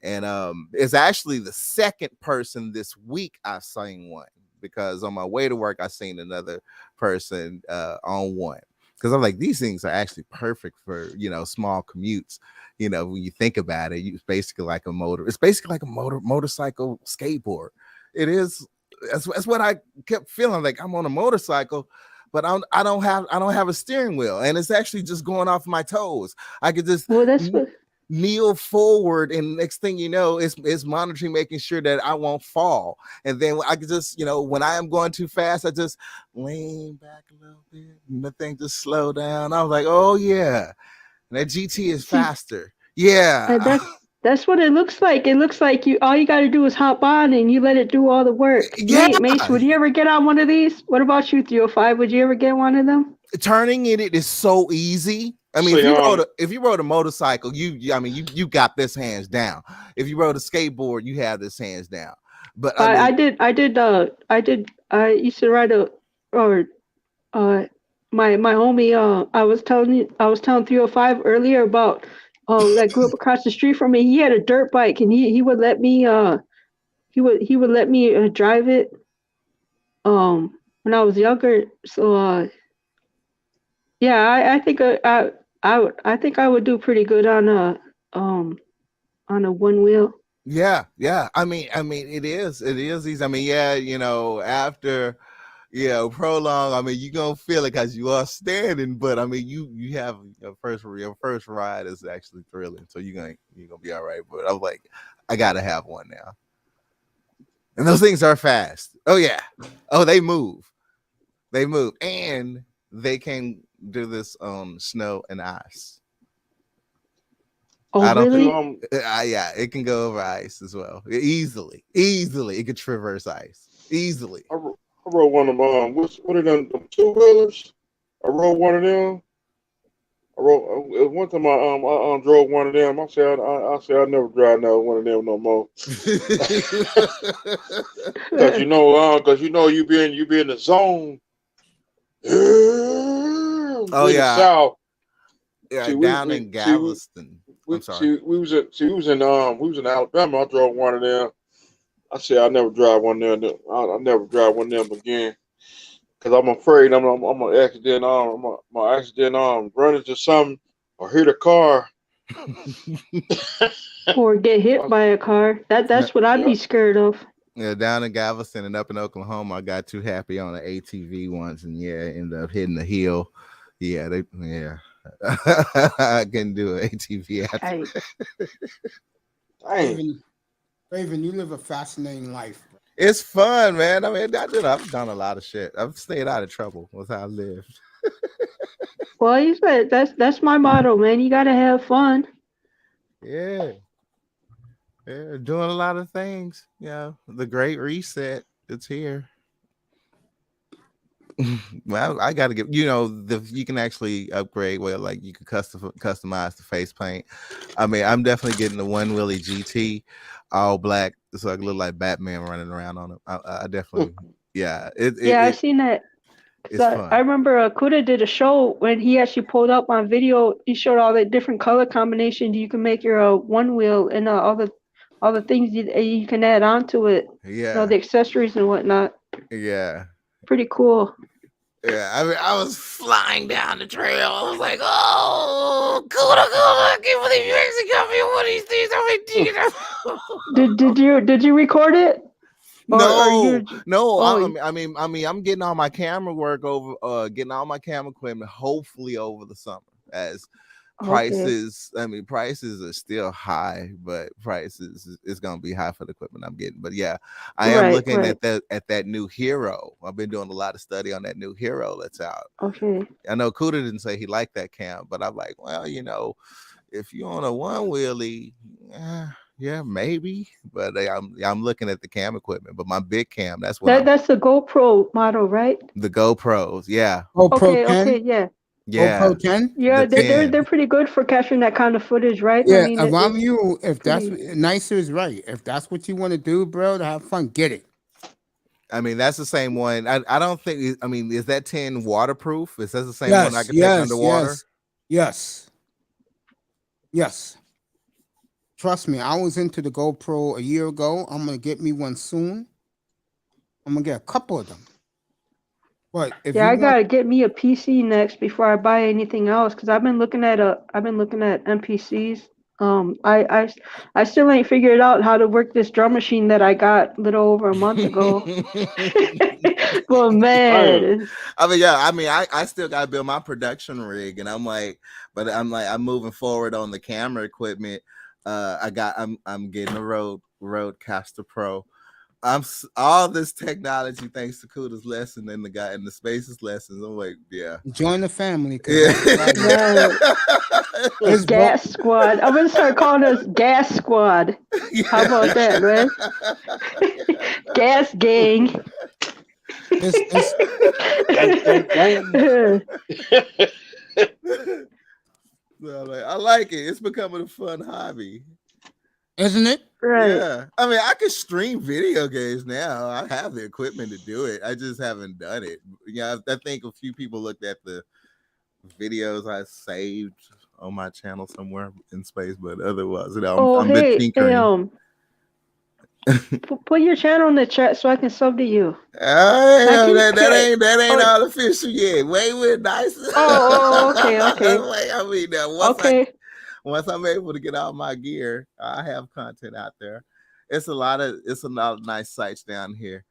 And it's actually the second person this week I've seen one, because on my way to work I seen another person on one, because I'm like, these things are actually perfect for small commutes. When you think about it, it's basically like a motorcycle skateboard. It is. That's what I kept feeling like. I'm on a motorcycle, but I don't have a steering wheel, and it's actually just going off my toes. I could just kneel forward, and next thing you know, it's monitoring, making sure that I won't fall. And then I could just, when I am going too fast, I just lean back a little bit, and the thing just slow down. I was like, oh yeah, and that GT is faster. Yeah. That's what it looks like. It looks like all you got to do is hop on and you let it do all the work. Yeah. Mace, would you ever get on one of these? What about you, 305? Would you ever get one of them? Turning it is so easy. I mean, if you rode a motorcycle, you got this hands down. If you rode a skateboard, you have this hands down. But I used to ride my homie. I was telling 305 earlier about that grew up across the street from me. He had a dirt bike, and he would let me he would let me drive it when I was younger. So yeah, I think I think I would do pretty good on a one wheel. Yeah. I mean, it is easy. I mean, yeah, after prolong, I mean, you're gonna feel it because you are standing, but I mean, you have your first ride is actually thrilling, so you're gonna be all right. But I was like, I gotta have one now, and those things are fast. Oh yeah, they move, and they can do this snow and ice. Oh, really? Yeah, it can go over ice as well. Easily. It could traverse ice easily. I rode one of them. What are them 2-wheelers? I rode one of them. One time I drove one of them. I said I never drive one of them no more. Because you be in the zone. Oh yeah. South. Yeah, down in Galveston. I'm sorry. We was in Alabama. I drove one of them. I said I never drive one of them. I never drive one of them again. Cause I'm afraid I'm gonna accident run into something or hit a car. Or get hit by a car. That's what I'd be scared of. Yeah, down in Galveston and up in Oklahoma, I got too happy on an ATV once, and ended up hitting the hill. Yeah, I can do an ATV after. Hey, Dang. Raven, you live a fascinating life. Bro. It's fun, man. I mean, I've done a lot of shit. I've stayed out of trouble with how I lived. well, you said that's my motto, man. You gotta have fun. Yeah. Yeah, doing a lot of things. Yeah. The Great Reset. It's here. Well, I gotta get you can actually upgrade where like you can customize the face paint. I mean, I'm definitely getting the One Willie GT, all black, so I look like Batman running around on it. I definitely, yeah, Yeah, I seen that. it's I fun. remember Kuda did a show when he actually pulled up on video. He showed all the different color combinations you can make your one wheel and all the things you can add on to it. Yeah, The accessories and whatnot. yeah. Pretty cool. Yeah, I mean, I was flying down the trail. I was like, "Oh, cool! I can't believe you actually got me one of these things." Did you record it? No. Oh. I mean, I'm getting all my camera work over, getting all my camera equipment, hopefully over the summer. As prices, I mean, prices are still high, but prices is gonna be high for the equipment I'm getting. But yeah, I am looking at that new Hero. I've been doing a lot of study on that new Hero that's out. Okay. I know Kuda didn't say he liked that cam, but I'm like, well, if you on a one wheelie, yeah, maybe. But I'm looking at the cam equipment. But my big cam, that's what that's the GoPro model, right? the GoPros, yeah. GoPro 10? Okay, yeah. Yeah. GoPro 10? Yeah, The 10. they're pretty good for capturing that kind of footage, right? Yeah, I mean, if I'm you, if that's pretty- nicer is right. If that's what you want to do, bro, to have fun, get it. I mean, that's the same one. I don't think. I mean, is that 10 waterproof? Is that the same Yes, one I can take underwater? Yes. Trust me, I was into the GoPro a year ago. I'm gonna get me one soon. I'm gonna get a couple of them. But if I you gotta get me a PC next before I buy anything else because I've been looking at NPCs. I still ain't figured out how to work this drum machine that I got a little over a month ago. Well, man, I mean, yeah. I mean, I still got to build my production rig, and I'm I'm moving forward on the camera equipment. I'm getting a Rodecaster Pro. All this technology thanks to Kuda's lesson and the Spaces lessons. I'm like, yeah. join the family, it's Gas Squad. I'm gonna start calling us Gas Squad. How about that, man? Gas Gang. I like it. It's becoming a fun hobby. Isn't it? Right. Yeah. I mean, I can stream video games now. I have the equipment to do it. I just haven't done it. Yeah, I think a few people looked at the videos I saved on my channel somewhere in space, but otherwise, I'm been tinkering. Put your channel in the chat so I can sub to you. That ain't all official yet. Wait with nice. Okay. I mean, once I'm able to get all my gear, I have content out there. It's a lot of nice sites down here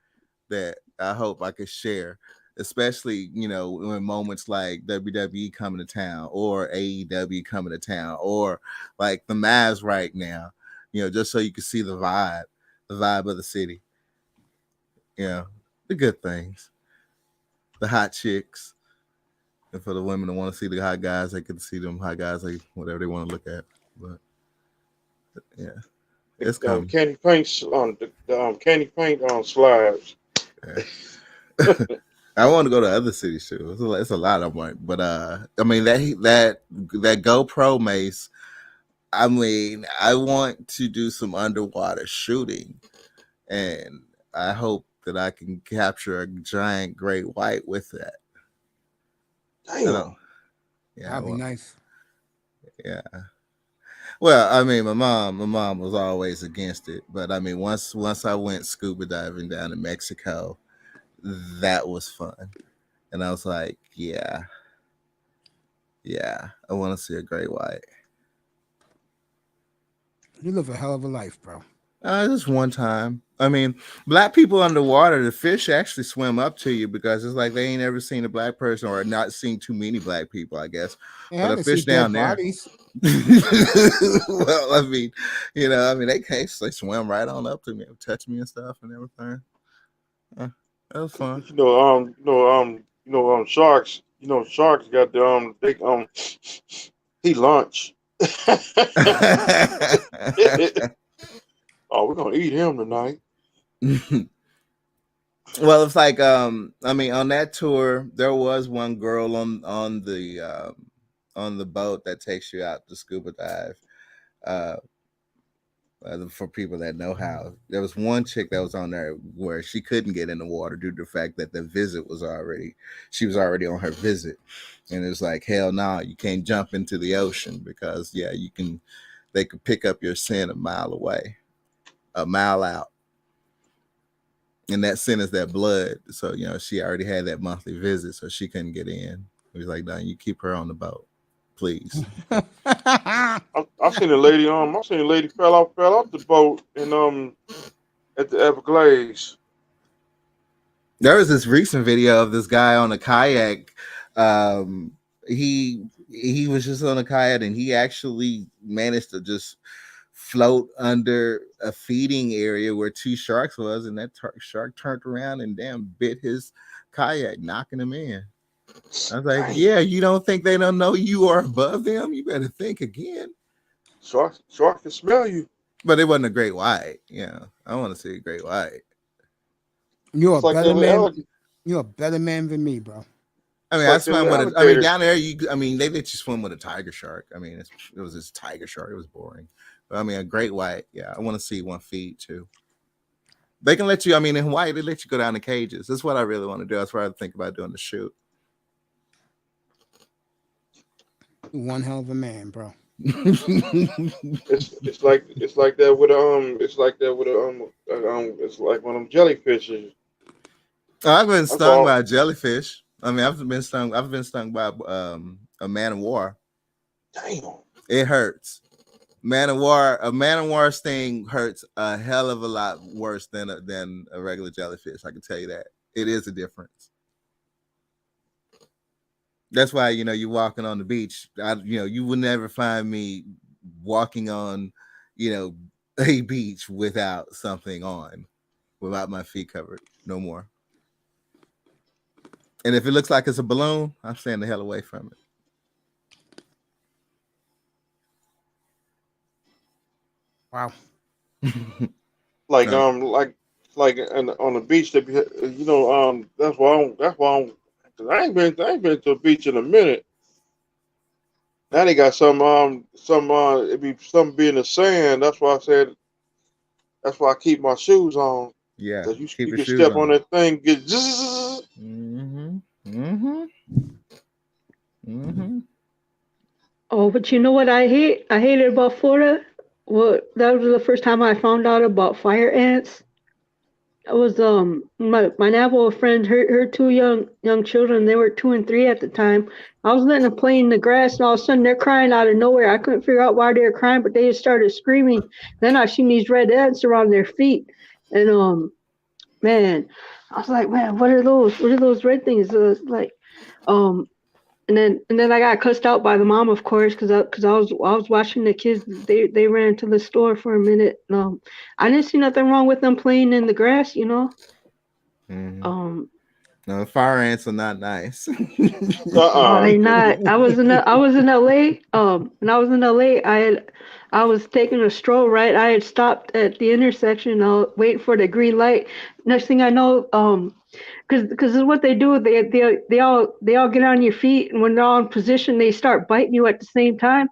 that I hope I could share, especially in moments like WWE coming to town or AEW coming to town or like the Mavs right now. Just so you can see the vibe of the city. The good things, the hot chicks. And for the women that want to see the hot guys, they can see them hot guys, like whatever they want to look at. But yeah, it's coming. Candy paint on slabs. Yeah. I want to go to other cities too. It's a lot of money, but I mean that GoPro Mace. I mean, I want to do some underwater shooting, and I hope that I can capture a giant great white with that. Damn. Yeah, that'd be nice. Yeah. Well, I mean, my mom was always against it, but I mean, once I went scuba diving down in Mexico, that was fun, and I was like, yeah, I want to see a great white. You live a hell of a life, bro. Just one time. I mean, black people underwater, the fish actually swim up to you because it's like they ain't ever seen a black person or not seen too many black people, I guess. Yeah, But I a can see fish dead down there. bodies. Well, I mean, they swim right on up to me, touch me and stuff and everything. Yeah, that was fun. Sharks. Sharks got the he lunch. Oh, we're gonna eat him tonight. Well, it's like I mean, on that tour, there was one girl on the boat that takes you out to scuba dive. For people that know how, there was one chick that was on there where she couldn't get in the water due to the fact that she was already on her visit, and it's like, hell no, you can't jump into the ocean because they could pick up your scent a mile away, a mile out. And that scent is that blood. So, she already had that monthly visit, so she couldn't get in. He was like, no, you keep her on the boat, please. I seen a lady fell off the boat and at the Everglades. There was this recent video of this guy on a kayak. He was just on a kayak and he actually managed to just float under a feeding area where two sharks was, and that shark turned around and bit his kayak, knocking him in. I was like, yeah, you don't think they don't know you are above them? You better think again. Shark can smell you. But it wasn't a great white. Yeah, I want to see a great white. You're a better man. You're a better man than me, bro. I mean, I swam with down there. They let you swim with a tiger shark. I mean, it was this tiger shark. It was boring. But I mean, a great white. Yeah, I want to see one feed too. They can let you. I mean, in Hawaii, they let you go down the cages. That's what I really want to do. That's what I think about doing the shoot. One hell of a man, bro. It's like that with it's like one of them jellyfishes. I've been stung by a jellyfish. I mean, I've been stung by a man of war. Damn. It hurts. A man of war sting hurts a hell of a lot worse than a regular jellyfish. I can tell you that. It is a difference. That's why, you're walking on the beach. You would never find me walking on, a beach without something on, without my feet covered. No more. And if it looks like it's a balloon, I'm staying the hell away from it. Wow. Like on the beach, they be, that's why I ain't been to a beach in a minute. Now they got it be something be in the sand. That's why I keep my shoes on. Yeah, you can step on that thing, get zzz. Oh, but you know what I hate? I hated about Florida. Well, that was the first time I found out about fire ants. It was my Navajo friend, her two young children. They were 2 and 3 at the time. I was letting them play in the grass, and all of a sudden they're crying out of nowhere. I couldn't figure out why they were crying, but they just started screaming. Then I seen these red ants around their feet, and man, I was like, man, what are those? What are those red things? And then I got cussed out by the mom, of course, because I was watching the kids. They ran to the store for a minute. I didn't see nothing wrong with them playing in the grass, Mm-hmm. No, fire ants are not nice. No, they not. I was in LA. When I was in LA, I was taking a stroll. Right, I had stopped at the intersection. Waiting for the green light. Next thing I know, because it's what they do. They all get on your feet, and when they're all in position, they start biting you at the same time.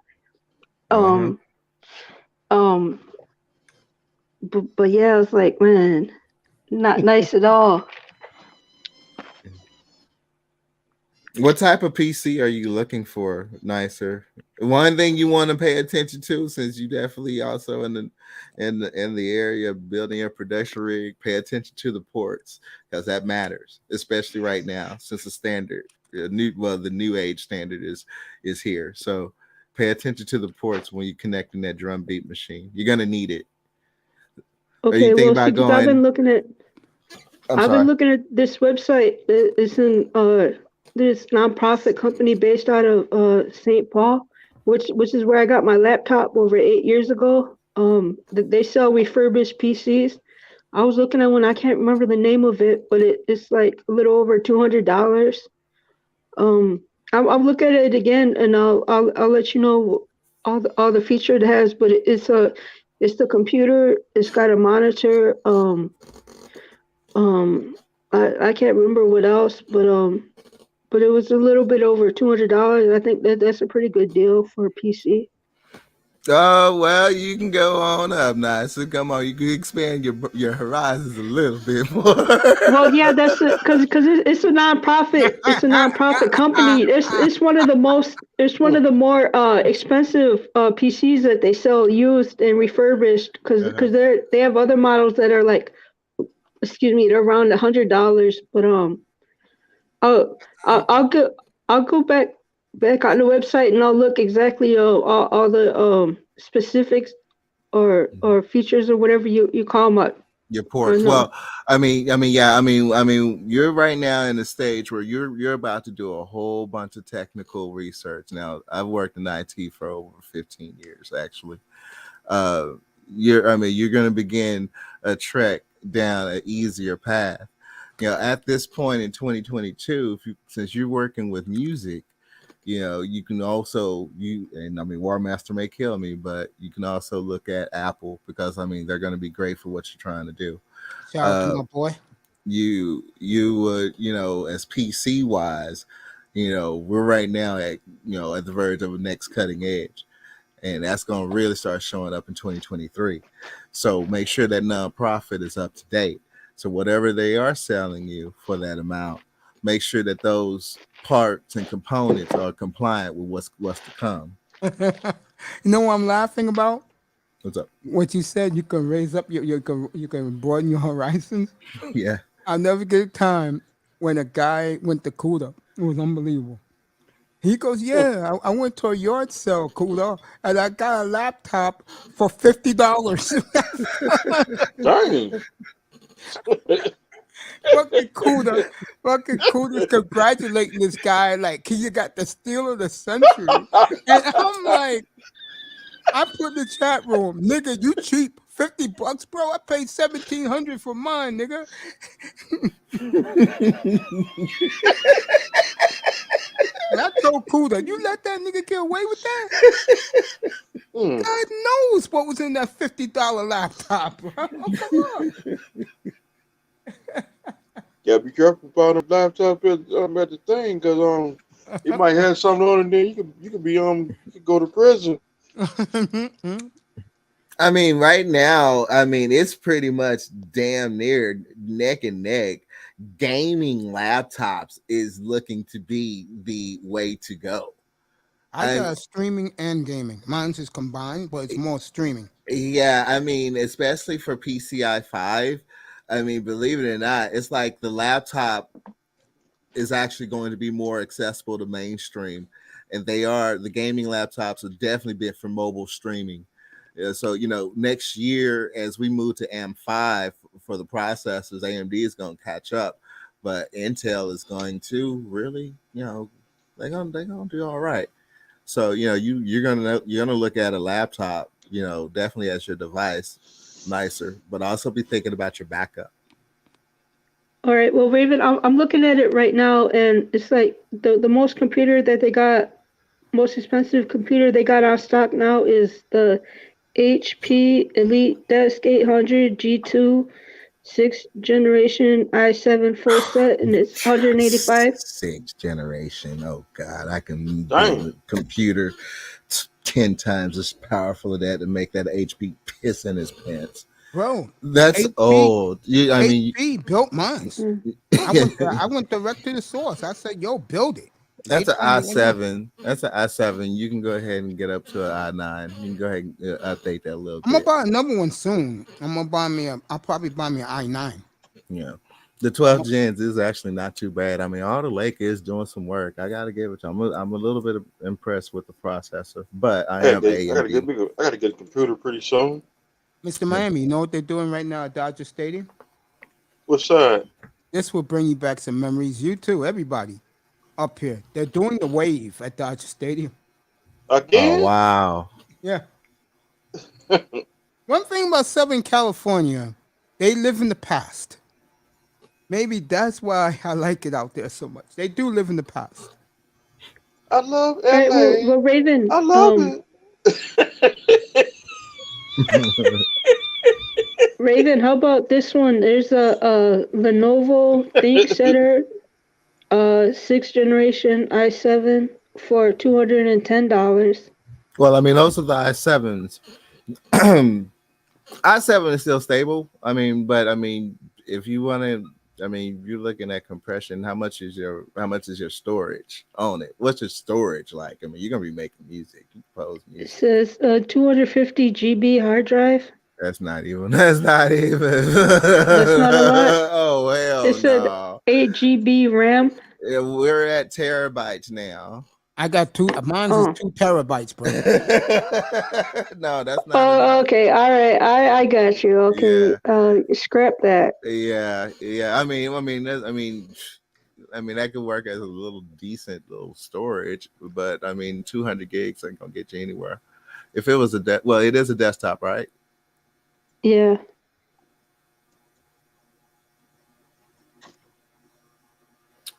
But yeah, I was like, man, not nice at all. What type of PC are you looking for? Nicer. One thing you want to pay attention to, since you definitely also in the area building a production rig, pay attention to the ports, because that matters, especially right now, since the new age standard is here. So pay attention to the ports when you're connecting that drum beat machine. You're gonna need it. Or you Okay, think well, about see, because I've been going? looking at I've been looking at this website. It's in this nonprofit company based out of St. Paul, which is where I got my laptop over 8 years ago. They sell refurbished PCs. I was looking at one. I can't remember the name of it, but it's like a little over $200. I'll look at it again, and I'll let you know all the feature it has. But it's the computer. It's got a monitor. I can't remember what else, but it was a little bit over $200. I think that's a pretty good deal for a PC. Oh well, you can go on up now. So come on, you can expand your horizons a little bit more. Well, yeah, that's because it's a nonprofit. It's a nonprofit company. It's one of the more expensive PCs that they sell used and refurbished because they have other models that are like, excuse me, they're around $100. But I'll go back on the website and I'll look exactly all the specifics or features or whatever you call them up. Your ports. Well, you're right now in a stage where you're about to do a whole bunch of technical research. Now, I've worked in IT for over 15 years, actually. You're going to begin a trek down an easier path. You know, at this point in 2022, since you're working with music, you know, you can also War Master may kill me, but you can also look at Apple because they're going to be great for what you're trying to do. Shout out to my boy. You would, as PC wise, we're right now at the verge of the next cutting edge, and that's going to really start showing up in 2023. So make sure that nonprofit is up to date. So whatever they are selling you for that amount, make sure that those parts and components are compliant with what's to come. You know what I'm laughing about? What's up? What you said, you can raise up you can broaden your horizons. Yeah. I'll never get a time when a guy went to Cuda. It was unbelievable. He goes, yeah, I went to a yard sale, Cuda, and I got a laptop for $50. Dang. Fucking Cuda's congratulating this guy like you got the steal of the century. And I'm like, I put in the chat room, nigga, you cheap. $50, bro. I paid $1,700 for mine, nigga. And I told Kuda, you let that nigga get away with that? God knows what was in that $50 laptop, bro. Oh, come on. Yeah, be careful about the laptop at the thing, cause you might have something on it. Then you could be you could go to prison. Right now, it's pretty much damn near neck and neck. Gaming laptops is looking to be the way to go. I got streaming and gaming. Mine's is combined, but it's more streaming. Yeah, especially for PCI 5. Believe it or not, it's like the laptop is actually going to be more accessible to mainstream, and the gaming laptops are definitely been for mobile streaming. Yeah, so next year as we move to M5 for the processors, AMD is going to catch up, but Intel is going to really, they're gonna do all right. So you're gonna look at a laptop, definitely as your device, nicer, but also be thinking about your backup. All right. Well, Raven, I'm looking at it right now, and it's like the most expensive computer they got on stock now is the HP Elite Desk 800 G2 6th generation i7 full set, and it's 185. 6th generation. Oh God, I can build a computer 10 times as powerful as that to make that HP piss in his pants. Bro, that's HP, old. HP built mine. I went direct to the source. I said, "Yo, build it." That's an i7. That's an i7. You can go ahead and get up to an i9. You can go ahead and update that a little bit. I'm gonna buy another one soon. I'll probably buy me an i9. Yeah. The 12 gens is actually not too bad. Alder Lake is doing some work. I gotta give it to him. I'm a little bit impressed with the processor, but I gotta get a computer pretty soon. Mr. Miami, you know what they're doing right now at Dodger Stadium? What's that? This will bring you back some memories. You too, everybody up here. They're doing the wave at Dodger Stadium. Oh Again? wow. Yeah. One thing about Southern California, they live in the past. Maybe that's why I like it out there so much. They do live in the past. I love All right, LA. well, Raven, I love it. Raven, how about this one? There's a Lenovo ThinkCenter 6th generation i7 for $210. Well, I mean, those are the i7s. i7 is still stable. I mean, but I mean, if you want to, I mean, you're looking at compression. How much is your storage on it? What's your storage like? I mean, you're gonna be making music. You compose It music. says 250 GB hard drive. That's not even. That's not even. That's not a lot. Oh hell It said no. 8 GB RAM. Yeah, we're at terabytes now. I got two. Mine's is 2 terabytes, bro. No, that's not. Oh, enough. okay. All right. I got you. Okay. Scrap that. Yeah. I mean, that could work as a little decent little storage, but I mean, 200 gigs ain't gonna get you anywhere. If it was it is a desktop, right? Yeah.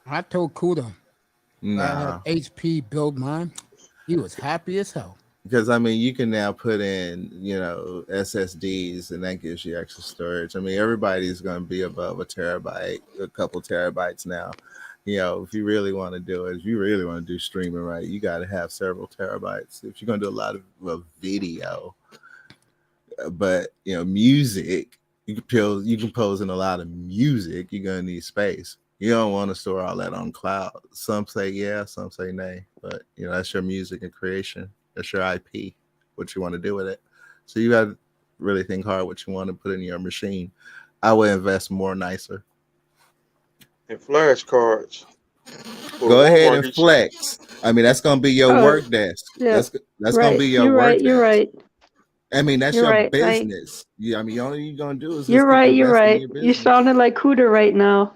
I told Kuda I No, had HP build mine. He was happy as hell. because I mean, you can now put in, SSDs, and that gives you extra storage. I mean, everybody's going to be above a terabyte, a couple terabytes now. If you really want to do it, if you really want to do streaming right, you got to have several terabytes. If you're going to do a lot of video, but music, you can pose in a lot of music. You're going to need space. You don't want to store all that on cloud. Some say yeah, some say nay, but that's your music and creation. That's your IP, what you want to do with it. So you got to really think hard what you want to put in your machine. I would invest more nicer. And flashcards. Go ahead and flex. I mean, that's gonna be your work desk. Yeah. That's Right. gonna be your You're work right. desk. You're right. I mean, that's You're your right. business. Yeah, I mean, all you're gonna do is You're just keep right. You're investing in right. your You business. sounded like Cooter right now.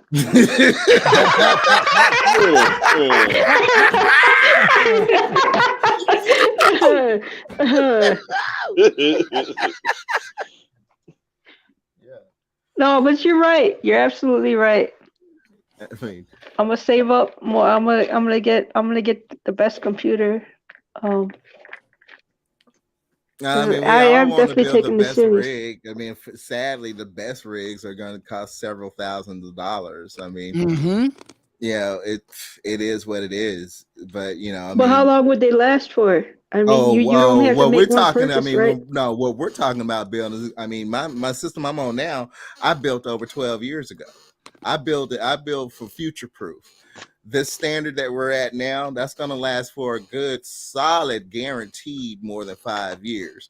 No, but you're right. You're absolutely right. I mean, I'm gonna save up more. I'm gonna get the best computer. I mean, we I all am want to definitely build the taking this best serious. rig. I mean, sadly, the best rigs are going to cost several thousands of dollars. I mean, Mm-hmm. it is what it is. But But how long would they last for? I mean, you only have to make one purchase, right? No, what we're talking about building is, I mean, my system I'm on now, I built over 12 years ago. I built for future proof. This standard that we're at now, that's going to last for a good, solid, guaranteed more than 5 years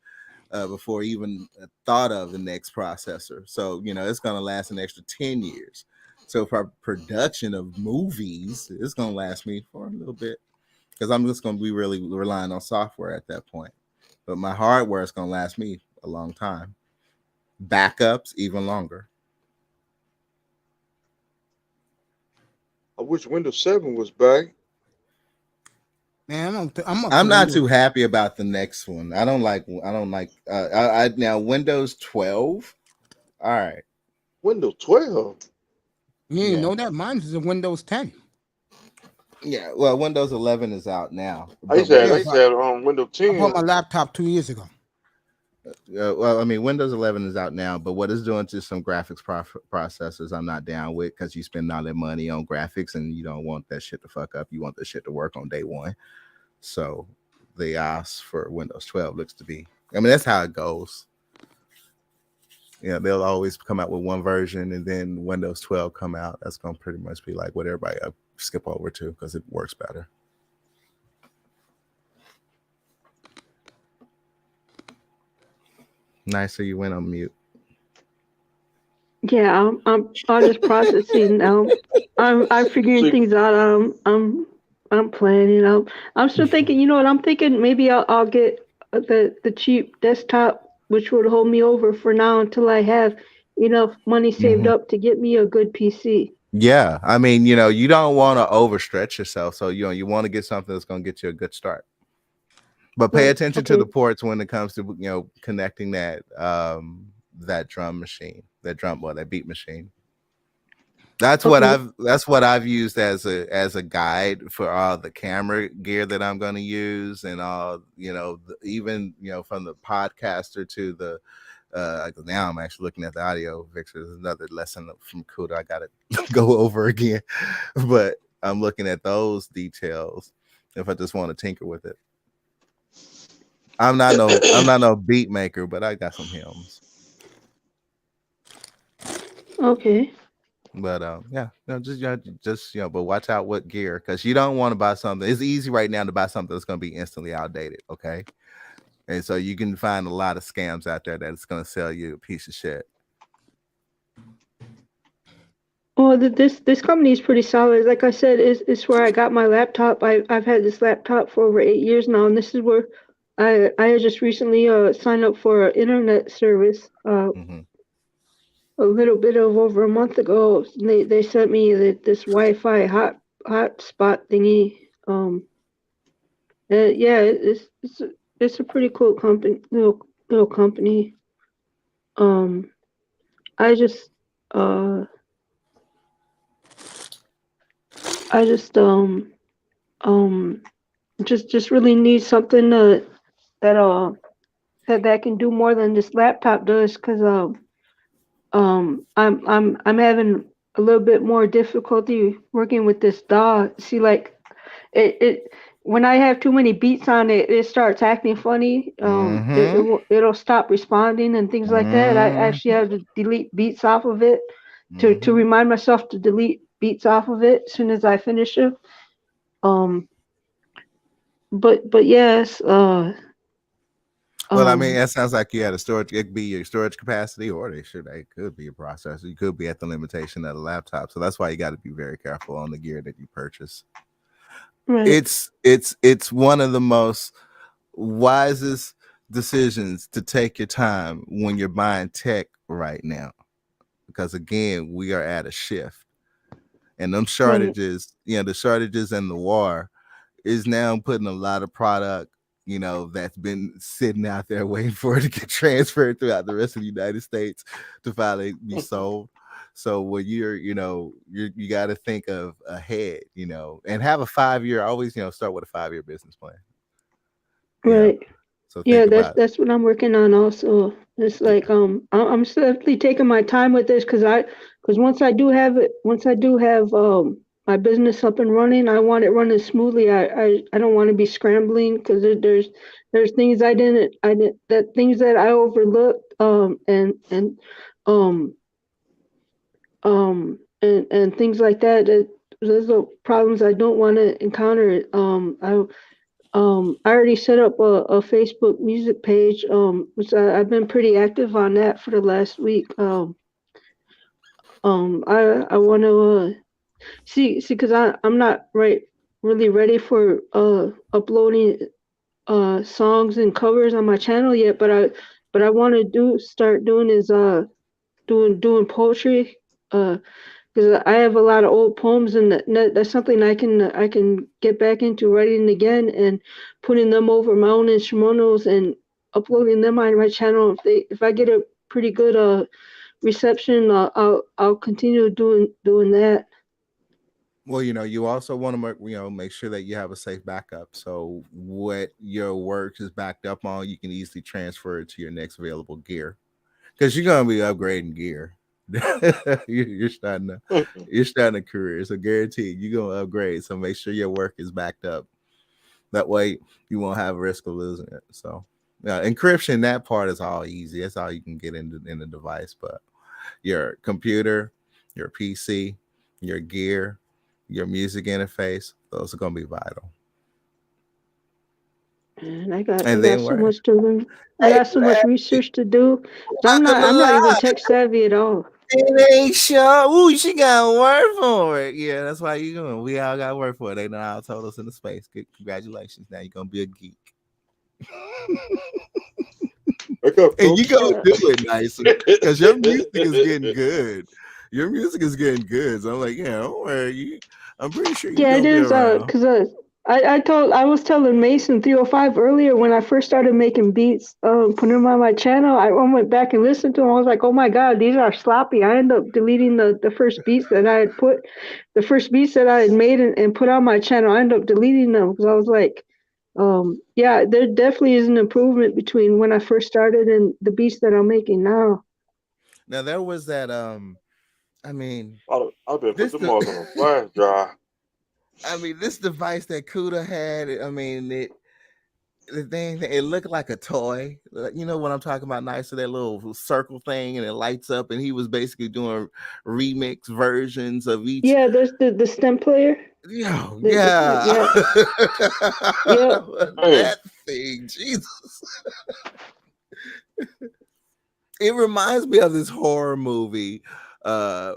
before even thought of the next processor. So, it's going to last an extra 10 years. So for production of movies, it's going to last me for a little bit, because I'm just going to be really relying on software at that point. But my hardware is going to last me a long time. Backups, even longer. I wish Windows 7 was back. Man, I'm not too happy about the next one. I don't like now Windows 12. All right. Windows 12. You didn't know that? Mine is a Windows 10. Yeah, well, Windows 11 is out now. I used to have on Windows 10. I bought my laptop 2 years ago. Well, I mean, Windows 11 is out now, but what it's doing to some graphics processors, I'm not down with, because you spend all that money on graphics and you don't want that shit to fuck up. You want that shit to work on day one. So the OS for Windows 12 looks to be, I mean, that's how it goes. They'll always come out with one version, and then Windows 12 come out. That's going to pretty much be like what everybody skip over to, because it works better. Nice, so you went on mute. Yeah, I'm just processing now. I'm figuring things out. I'm planning. I'm still thinking. You know what? I'm thinking maybe I'll get the cheap desktop which would hold me over for now until I have enough money saved up to get me a good PC. Yeah, I mean, you don't want to overstretch yourself, so you want to get something that's going to get you a good start. But pay attention to the ports when it comes to connecting that that drum machine, that beat machine. That's what I've used as a guide for all the camera gear that I'm going to use, and all even from the podcaster to the now I'm actually looking at the audio fixer. There's another lesson from Kuda I gotta go over again, but I'm looking at those details if I just want to tinker with it. I'm not no beat maker, but I got some hymns. Okay. But but watch out what gear, because you don't want to buy something. It's easy right now to buy something that's going to be instantly outdated. Okay. And so you can find a lot of scams out there that it's going to sell you a piece of shit. Well, this company is pretty solid. Like I said, it's where I got my laptop. I've had this laptop for over 8 years now, and this is where I just recently signed up for an internet service a little bit of over a month ago. They sent me this Wi-Fi hotspot thingy. Yeah, it's a pretty cool company, little company. I just really need something that can do more than this laptop does, because I'm having a little bit more difficulty working with this DAW. See, like it when I have too many beats on it, it starts acting funny. It'll stop responding and things like that. I actually have to delete beats off of it to remind myself to delete beats off of it as soon as I finish it. But yes. Well, I mean, that sounds like you had a storage. It could be your storage capacity, or it could be a processor. You could be at the limitation of the laptop. So that's why you got to be very careful on the gear that you purchase. Right. It's one of the most wisest decisions to take your time when you're buying tech right now, because again, we are at a shift, and them shortages, the shortages and the war is now putting a lot of product, that's been sitting out there waiting for it to get transferred throughout the rest of the United States to finally be sold. So when you got to think of ahead, and have a 5-year, always, start with a 5-year business plan. Right. So that's what I'm working on also. It's like, I'm definitely taking my time with this, because once I do have my business up and running, I want it running smoothly. I don't want to be scrambling, because there's things things that I overlooked, and things like that. Those are problems I don't want to encounter. I already set up a Facebook music page, which I've been pretty active on that for the last week. I want to see, because I'm not really ready for uploading songs and covers on my channel yet, but I want to start doing doing poetry, because I have a lot of old poems, and that's something I can get back into writing again, and putting them over my own instrumentals and uploading them on my channel. If I get a pretty good reception, I'll continue doing that. Well, you also want to make sure that you have a safe backup. So what your work is backed up on, you can easily transfer it to your next available gear, because you're gonna be upgrading gear. you're starting a career, so guaranteed you're gonna upgrade. So make sure your work is backed up. That way you won't have a risk of losing it. So encryption, that part is all easy. That's all you can get in the device. But your computer, your PC, your gear, your music interface, those are gonna be vital. And I got so much to learn. I got so much research to do. I'm not even tech savvy at all. It ain't sure. Ooh, she got work for it. Yeah, that's why you doing. We all got work for it. They done all told us in the space. Good, congratulations. Now you're gonna be a geek. Wake up, And you Coach. go do it nicer because your music is getting good. Your music is getting good. So I'm like, yeah, don't worry. I'm pretty sure you're Yeah, it gonna be is. around. Cause I was telling Mason 305 earlier when I first started making beats, putting them on my channel. I went back and listened to them. I was like, oh my God, these are sloppy. I ended up deleting the first beats that I had put, the first beats that I had made and put on my channel. I ended up deleting them because I was like, yeah, there definitely is an improvement between when I first started and the beats that I'm making now. Now there was that I mean, I've been put the mark on a flash drive. I mean, this device that Kuda had, I mean, the thing, it looked like a toy. You know what I'm talking about? Nicer, that little circle thing, and it lights up. And he was basically doing remix versions of each. Yeah, there's the stem player. Yeah. Yeah. That thing, Jesus. It reminds me of this horror movie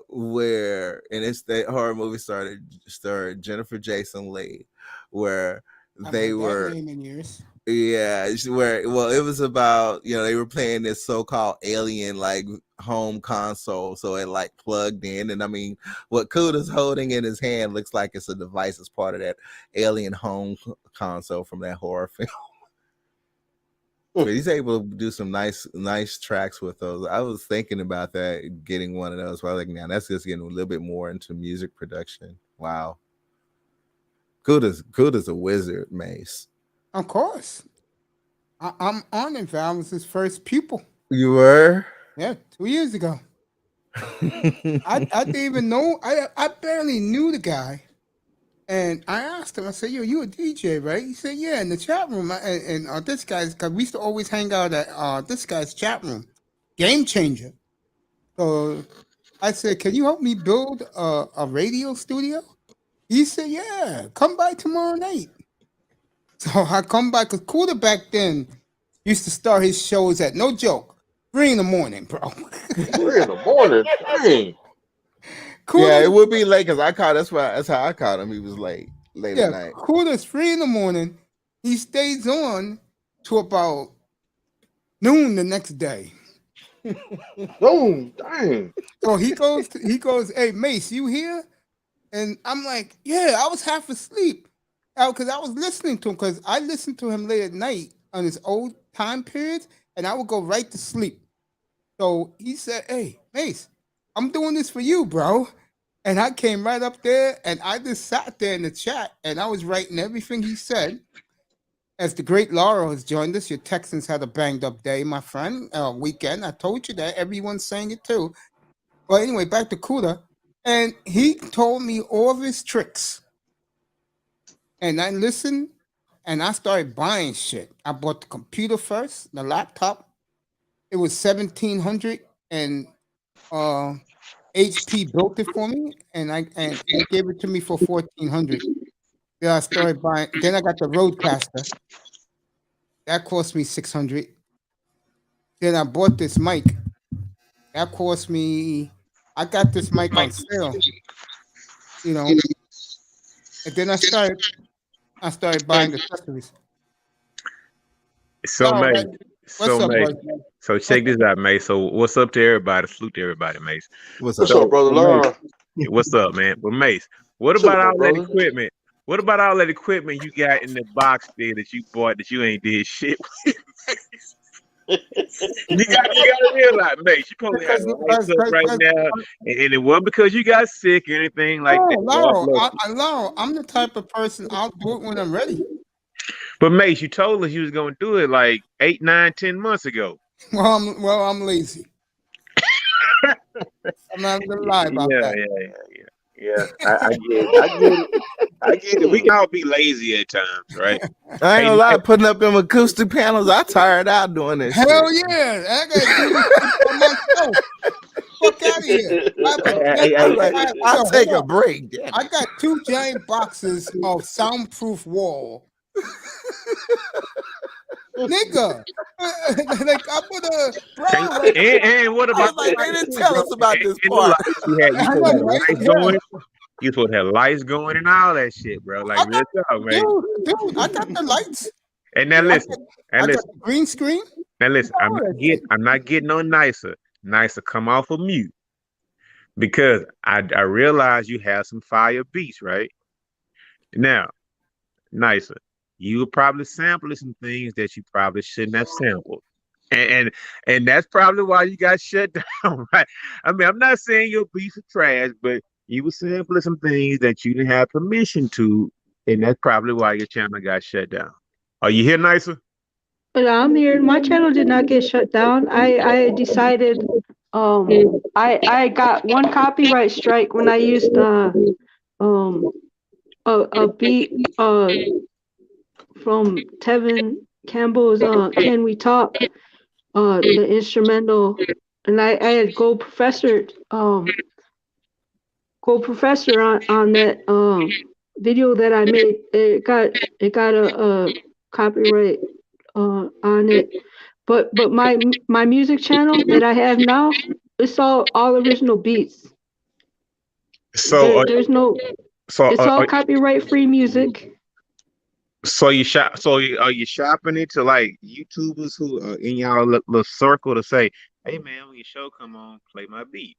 where, and it's that horror movie starred Jennifer Jason Leigh, where they were in years. Yeah, well, it was about, they were playing this so-called alien like home console, so it like plugged in, and I mean, what Kuda's holding in his hand looks like it's a device as part of that alien home console from that horror film. But he's able to do some nice tracks with those. I was thinking about that, getting one of those. But I was like, now that's just getting a little bit more into music production. Wow, Kuda's a wizard, Mace. Of course. I'm honored that I was his first pupil. You were? Yeah, 2 years ago. I didn't even know. I barely knew the guy. And I asked him, I said, yo, you a DJ, right? He said, yeah, in the chat room. And this guy's, because we used to always hang out at this guy's chat room. Game changer. So I said, can you help me build a radio studio? He said, yeah, come by tomorrow night. So I come by, because Kuda back then used to start his shows at, no joke, 3 in the morning, bro. 3 in the morning? Dang. Kuda, yeah, it would be late because that's how I caught him. He was late at night. Kuda's 3 in the morning. He stays on to about noon the next day. Boom, dang. So he goes, hey, Mace, you here? And I'm like, yeah, I was half asleep. Because I was listening to him, because I listened to him late at night on his old time periods, and I would go right to sleep. So he said, hey, Mace, I'm doing this for you, bro. And I came right up there, and I just sat there in the chat, and I was writing everything he said. As the great Laura has joined us, your Texans had a banged up day, my friend, weekend. I told you that. Everyone's saying it too. But anyway, back to Kuda. And he told me all of his tricks. And I listened, and I started buying shit. I bought the computer first, the laptop. It was $1,700, and HP built it for me, and they gave it to me for $1,400. Then I started buying. Then I got the Rodecaster. That cost me $600. Then I bought this mic. That cost me. I got this mic on sale. And then I started buying accessories. So, All Mace. right. So, What's up, Mace. bud? So check this out, Mace. So what's up to everybody? Salute to everybody, Mace. What's What's up? up, brother Laura? What's up, man? But Mace, what What's about up, all that brother? equipment? What about all that equipment you got in the box there that you bought that you ain't did shit with? You gotta realize, Mace, you probably have nice stuff right now, and it wasn't because you got sick or anything like that. Laurel, I'm the type of person, I'll do it when I'm ready. But Mace, you told us you was gonna do it like 8, 9, 10 months ago. Well, I'm lazy. I'm not gonna lie about that. Yeah. I get it. We can all be lazy at times, right? I ain't gonna lie, putting up them acoustic panels, I tired out doing this. Hell shit. yeah, I gotta do this for myself. Fuck out of here. I'll take a break. Damn I it. got 2 giant boxes of soundproof wall. Nigga, like I put a and what I was about like, they didn't tell us about this and the part. lights you had? You supposed to have lights going. You supposed to have lights going and all that shit, bro. Like real talk, man. dude, I got the lights. And now listen, I got the green screen. Now listen, Oh, that's it. I'm not getting no nicer. Nicer, come off of mute because I realize you have some fire beats, right? Now, nicer. You were probably sampling some things that you probably shouldn't have sampled. And and that's probably why you got shut down, right? I mean, I'm not saying your beats are trash, but you were sampling some things that you didn't have permission to, and that's probably why your channel got shut down. Are you here, nicer? But I'm here. My channel did not get shut down. I decided I got one copyright strike when I used um a beat from Tevin Campbell's Can We Talk, the instrumental, and I had Go Professor on that video that I made. It got a copyright on it. But my music channel that I have now, it's all original beats. So, There's no, so, it's all copyright free music. so you shop. So are you shopping it to like YouTubers who are in y'all little circle to say, "Hey man, when your show come on, play my beat."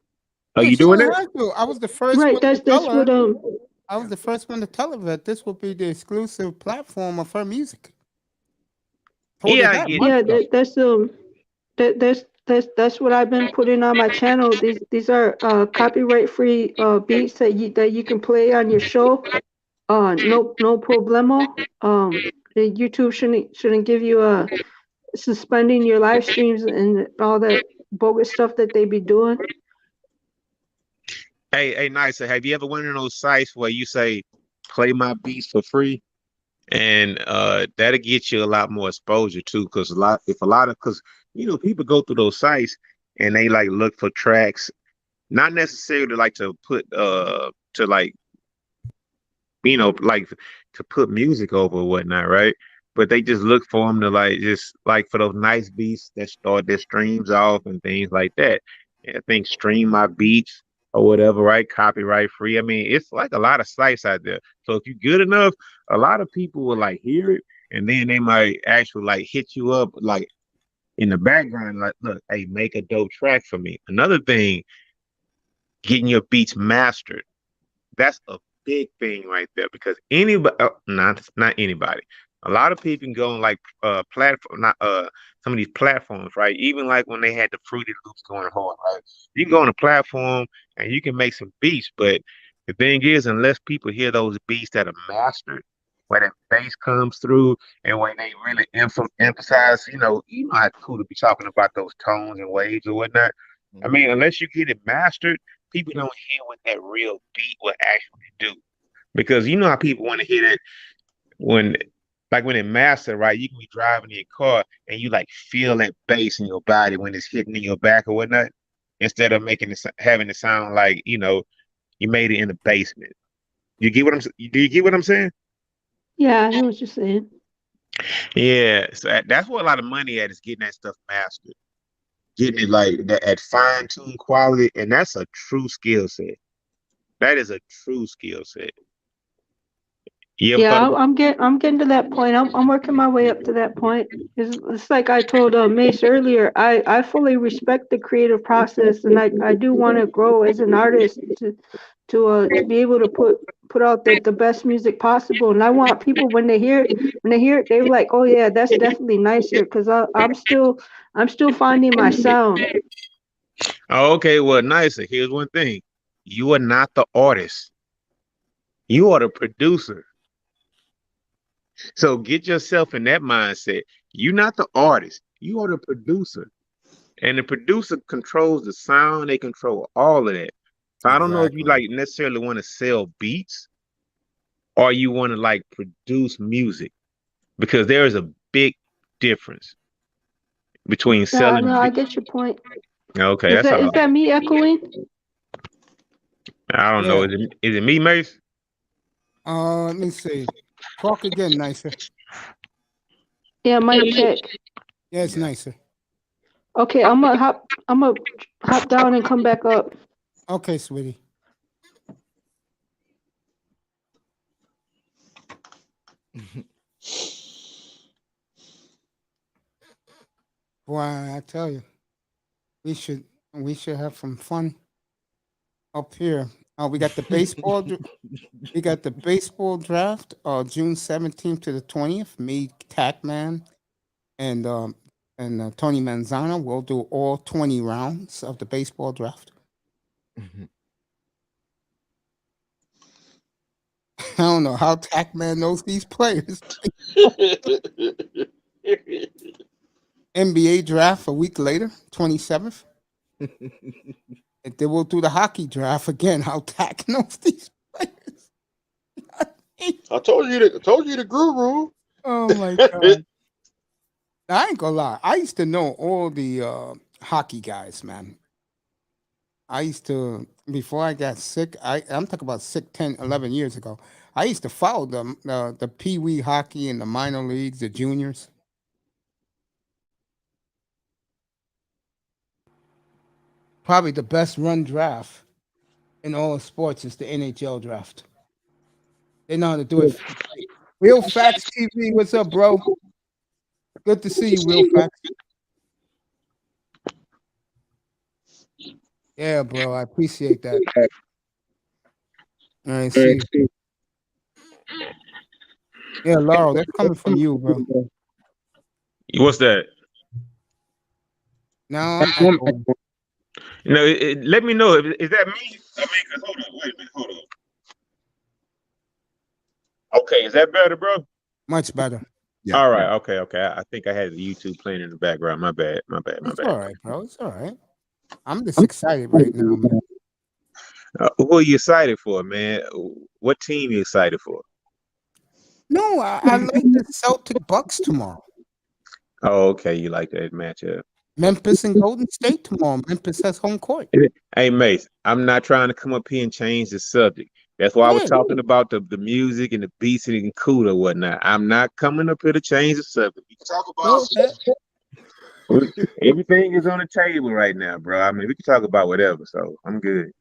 Are Yeah, you she doing don't that? have to. I was the first Right, one to that's tell her. what I was the first one to tell her that this would be the exclusive platform of her music. Told her Yeah, I that get months yeah, ago. that's what I've been putting on my channel. These are copyright free beats that you can play on your show. No problemo. The YouTube shouldn't give you suspending your live streams and all that bogus stuff that they be doing. Hey, nice. Have you ever went on those sites where you say play my beats for free? And that'll get you a lot more exposure too, because because people go through those sites and they like look for tracks, not necessarily like to put to like like to put music over or whatnot, right? But they just look for them to like just like for those nice beats that start their streams off and things like that. And I think Stream My Beats or whatever, right? Copyright free. I mean, it's like a lot of sites out there. So if you're good enough, a lot of people will like hear it and then they might actually like hit you up like in the background, like, look, hey, make a dope track for me. Another thing, getting your beats mastered. That's a big thing right there because anybody, not anybody. A lot of people can go on like platform, not some of these platforms, right? Even like when they had the Fruity Loops going hard, right? You can go on a platform and you can make some beats, but the thing is, unless people hear those beats that are mastered, where that bass comes through, and when they really emphasize, you know how cool to be talking about those tones and waves or whatnot. I mean, unless you get it mastered, people don't hear what that real beat will actually do. Because you know how people want to hear that when like when it master, right? You can be driving in your car and you like feel that bass in your body when it's hitting in your back or whatnot, instead of making it having it sound like, you made it in the basement. You get what do you get what I'm saying? Yeah, I know what you're saying. Yeah. So that's what a lot of money at is getting that stuff mastered. Getting it like that at fine tuned quality, and that's a true skill set. That is a true skill set. You ever thought Yeah, about? I'm getting to that point. I'm working my way up to that point. It's like I told Mace earlier. I fully respect the creative process, and I do want to grow as an artist to be able to put out the best music possible. And I want people when they hear it, they're like, oh yeah, that's definitely nicer. Because I'm still finding my sound. Oh, okay, well, nicer. Here's one thing. You are not the artist. You are the producer. So get yourself in that mindset. You're not the artist. You are the producer. And the producer controls the sound, they control all of that. So I don't know if you Exactly. like necessarily want to sell beats or you want to like produce music because there is a big difference between Yeah, selling no, I get your point. Okay, Is that's that all. is that me echoing? I don't know. Yeah. Is it me, Mace? Let me see. Talk again, nicer. Yeah, mic check. Yeah, it's Yeah. nicer. Okay, I'm gonna hop down and come back up. Okay, sweetie. Boy, I tell you, we should have some fun up here. We got the baseball. We got the baseball draft, June 17th to the 20th. Me, Tackman, and Tony Manzana will do all 20 rounds of the baseball draft. I don't know how Tackman knows these players. NBA draft a week later, 27th. And then we'll do the hockey draft again. How Tack knows these players. I told you the guru. Oh my God. Now, I ain't gonna lie. I used to know all the hockey guys, man. I used to, before I got sick, I'm talking about sick 10, 11 years ago. I used to follow them, the pee-wee hockey in the minor leagues, the juniors. Probably the best run draft in all of sports is the NHL draft. They know how to do it. Real Facts TV, what's up, bro? Good to see you, Real Facts. Yeah, bro, I appreciate that. I see. Yeah, Laurel, that's coming from you, bro. What's that? Now I'm echoing. You know, let me know. Is that me? I mean, 'cause hold on, wait a minute, hold on. Okay, is that better, bro? Much better. Yeah. All right, okay. I think I had the YouTube playing in the background. My bad. It's all right, bro. It's all right. I'm just excited right now, man. Who are you excited for, man? What team you excited for? No, I like the Celtic Bucks tomorrow. Oh, okay, you like that matchup. Memphis and Golden State tomorrow. Memphis has home court. Hey, Mace, I'm not trying to come up here and change the subject. That's why I was talking about the music and the beats and cool or whatnot. I'm not coming up here to change the subject. We can talk about everything is on the table right now, bro. I mean, we can talk about whatever, so I'm good.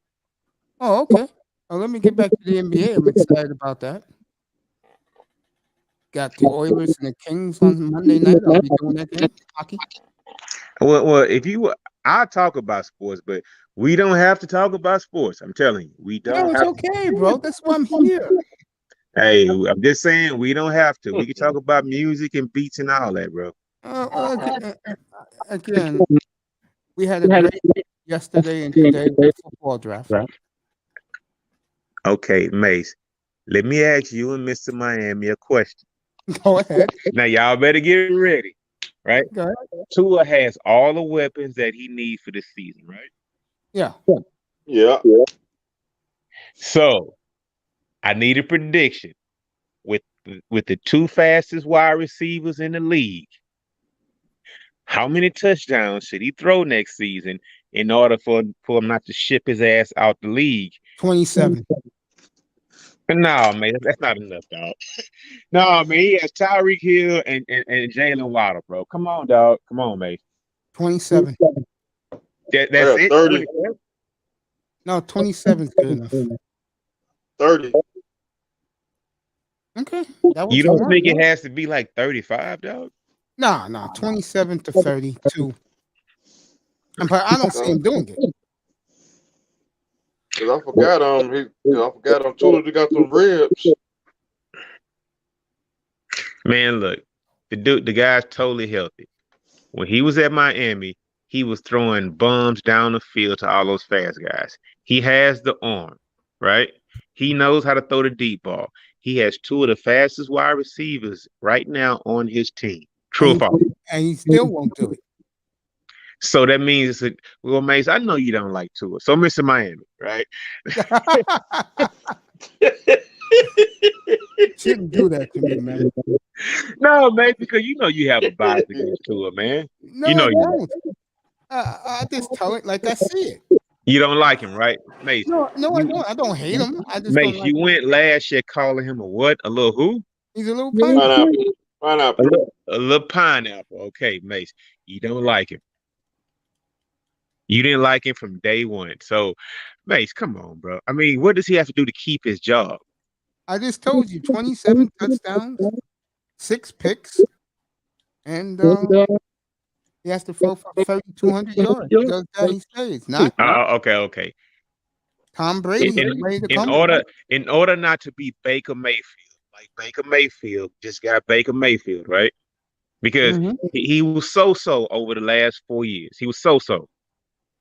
Oh, okay. Well, let me get back to the NBA. I'm excited about that. Got the Oilers and the Kings on Monday night. I'll be doing that game. Hockey. Well, I'll talk about sports, but we don't have to talk about sports. I'm telling you, we don't. No, it's okay, bro. That's why I'm here. Hey, I'm just saying we don't have to. We can talk about music and beats and all that, bro. Again, we had a great yesterday and today with the football draft. Okay, Mace, let me ask you and Mr. Miami a question. Go ahead. Now, y'all better get ready, right? Go ahead. Tua has all the weapons that he needs for this season, right? Yeah. Yeah. So, I need a prediction with the two fastest wide receivers in the league. How many touchdowns should he throw next season in order for him not to ship his ass out the league? 27. No, man, that's not enough, dog. No, man, he has Tyreek Hill and Jalen Waddle, bro. Come on, dog. Come on, man. 27. That's it. 30. No, 27 is good enough. 30. Okay. That was You don't smart, think it bro. has to be like 35, dog? Nah, 27 to 32. But I don't see him doing it. Cause I forgot Tula got some ribs. Man, look, the guy's totally healthy. When he was at Miami, he was throwing bombs down the field to all those fast guys. He has the arm, right? He knows how to throw the deep ball. He has two of the fastest wide receivers right now on his team. True or false? And he still won't do it. So that means, well, Mace, I know you don't like Tua. So, Mr. Miami, right? Shouldn't do that to me, man. No, man, because you know you have a bias against Tua, man. No, You know I you don't. I just tell it like I see it. You don't like him, right, Mace? No, I don't. I don't hate him. I just Mace, don't like you him. went last year calling him a what? A little who? He's a little pineapple. Pineapple. A little pineapple. Okay, Mace, you don't like him. You didn't like him from day one. So, Mace, come on, bro. I mean, what does he have to do to keep his job? I just told you 27 touchdowns, 6 picks, and He has to throw for 3,200 yards. He does that, he stays. Not Okay. Tom Brady. He's ready to come. In order not to be Baker Mayfield, like Baker Mayfield just got Baker Mayfield, right? Because he was so over the last 4 years. He was so.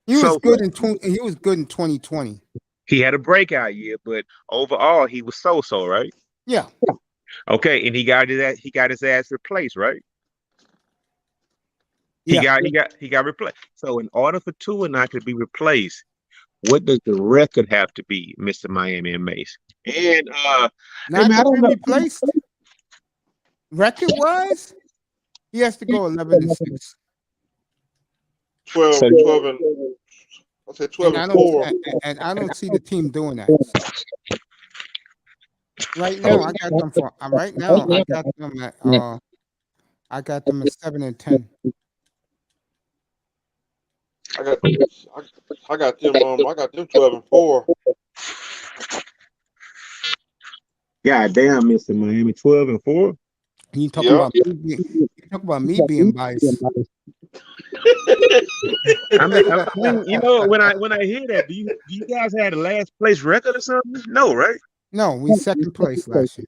He was good in 2020. He had a breakout year, but overall he was so, right? Yeah. Okay, and he got his ass replaced, right? He got replaced. So in order for Tua not to be replaced, what does the record have to be, Mr. Miami and Mace? And not to be replaced. Record wise, he has to go 11-6. 12 and I said 12 and 4. And I don't see the team doing that. So. Right now, I got them for. Right now, I got them at. I got them at 7-10. I got them. I got them 12 and 4. God damn, Mr. Miami, 12 and 4. You talk about me being biased. I mean, you know, when I hear that, do you guys have the last place record or something? No, right? No, we second place last year.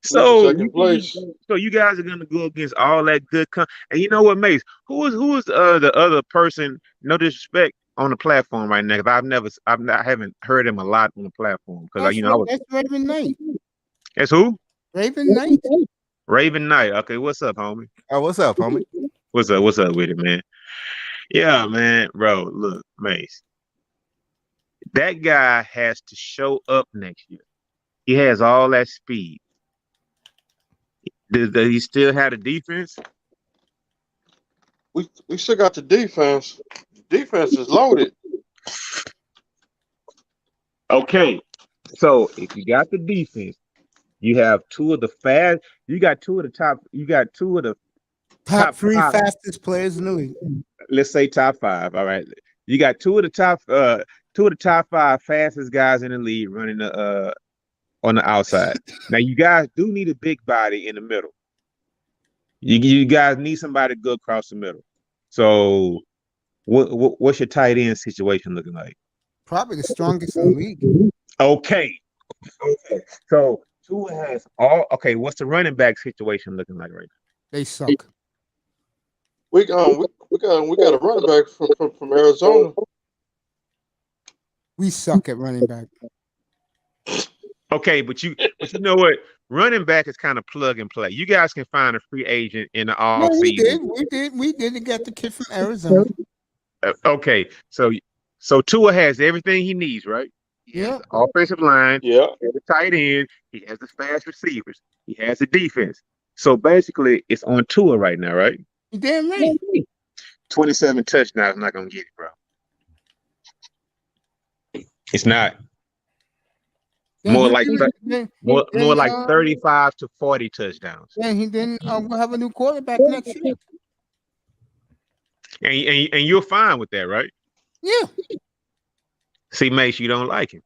So second place. So you guys are gonna go against all that good and you know what, Mace? Who is the other person? No disrespect on the platform right now, because I haven't heard him a lot on the platform because that's Raven Knight. That's who? Raven Knight. Raven Knight. Okay, what's up, homie? Oh, what's up, homie? What's up with it, man? Yeah, man, bro. Look, Mace. That guy has to show up next year. He has all that speed. Does he still have the defense? We still got the defense. The defense is loaded. Okay, so if you got the defense, you have two of the fast. You got two of the top. You got two of the top three fastest players in the league. Let's say top 5. All right, you got two of the top 5 fastest guys in the league running the on the outside. Now you guys do need a big body in the middle. You guys need somebody to go across the middle. So what's your tight end situation looking like? Probably the strongest in the league. Okay. So Tua has all. Okay, what's the running back situation looking like right now? They suck. We got a running back from Arizona. We suck at running back. Okay, but you know what? Running back is kind of plug and play. You guys can find a free agent in the off season. We did. It got the kid from Arizona. Okay, so Tua has everything he needs, right? He has the offensive line. Yeah. He has the tight end. He has the fast receivers. He has the defense. So basically, it's on Tua right now, right? You damn right. 27 touchdowns, not gonna get it, bro. It's not. More like 35 to 40 touchdowns. And we'll have a new quarterback next year. And you're fine with that, right? Yeah. See, Mace, you don't like him.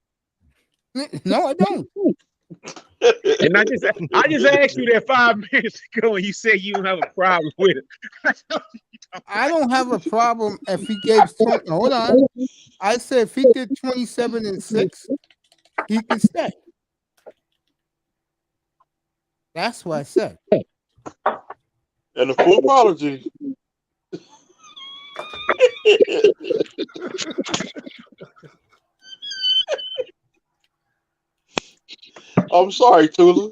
No, I don't. And I just asked you that 5 minutes ago, and you said you don't have a problem with it. I don't have a problem if he gave 20. Hold on. I said if he did 27-6, he can stay. That's what I said. And a full apology. I'm sorry, Tula.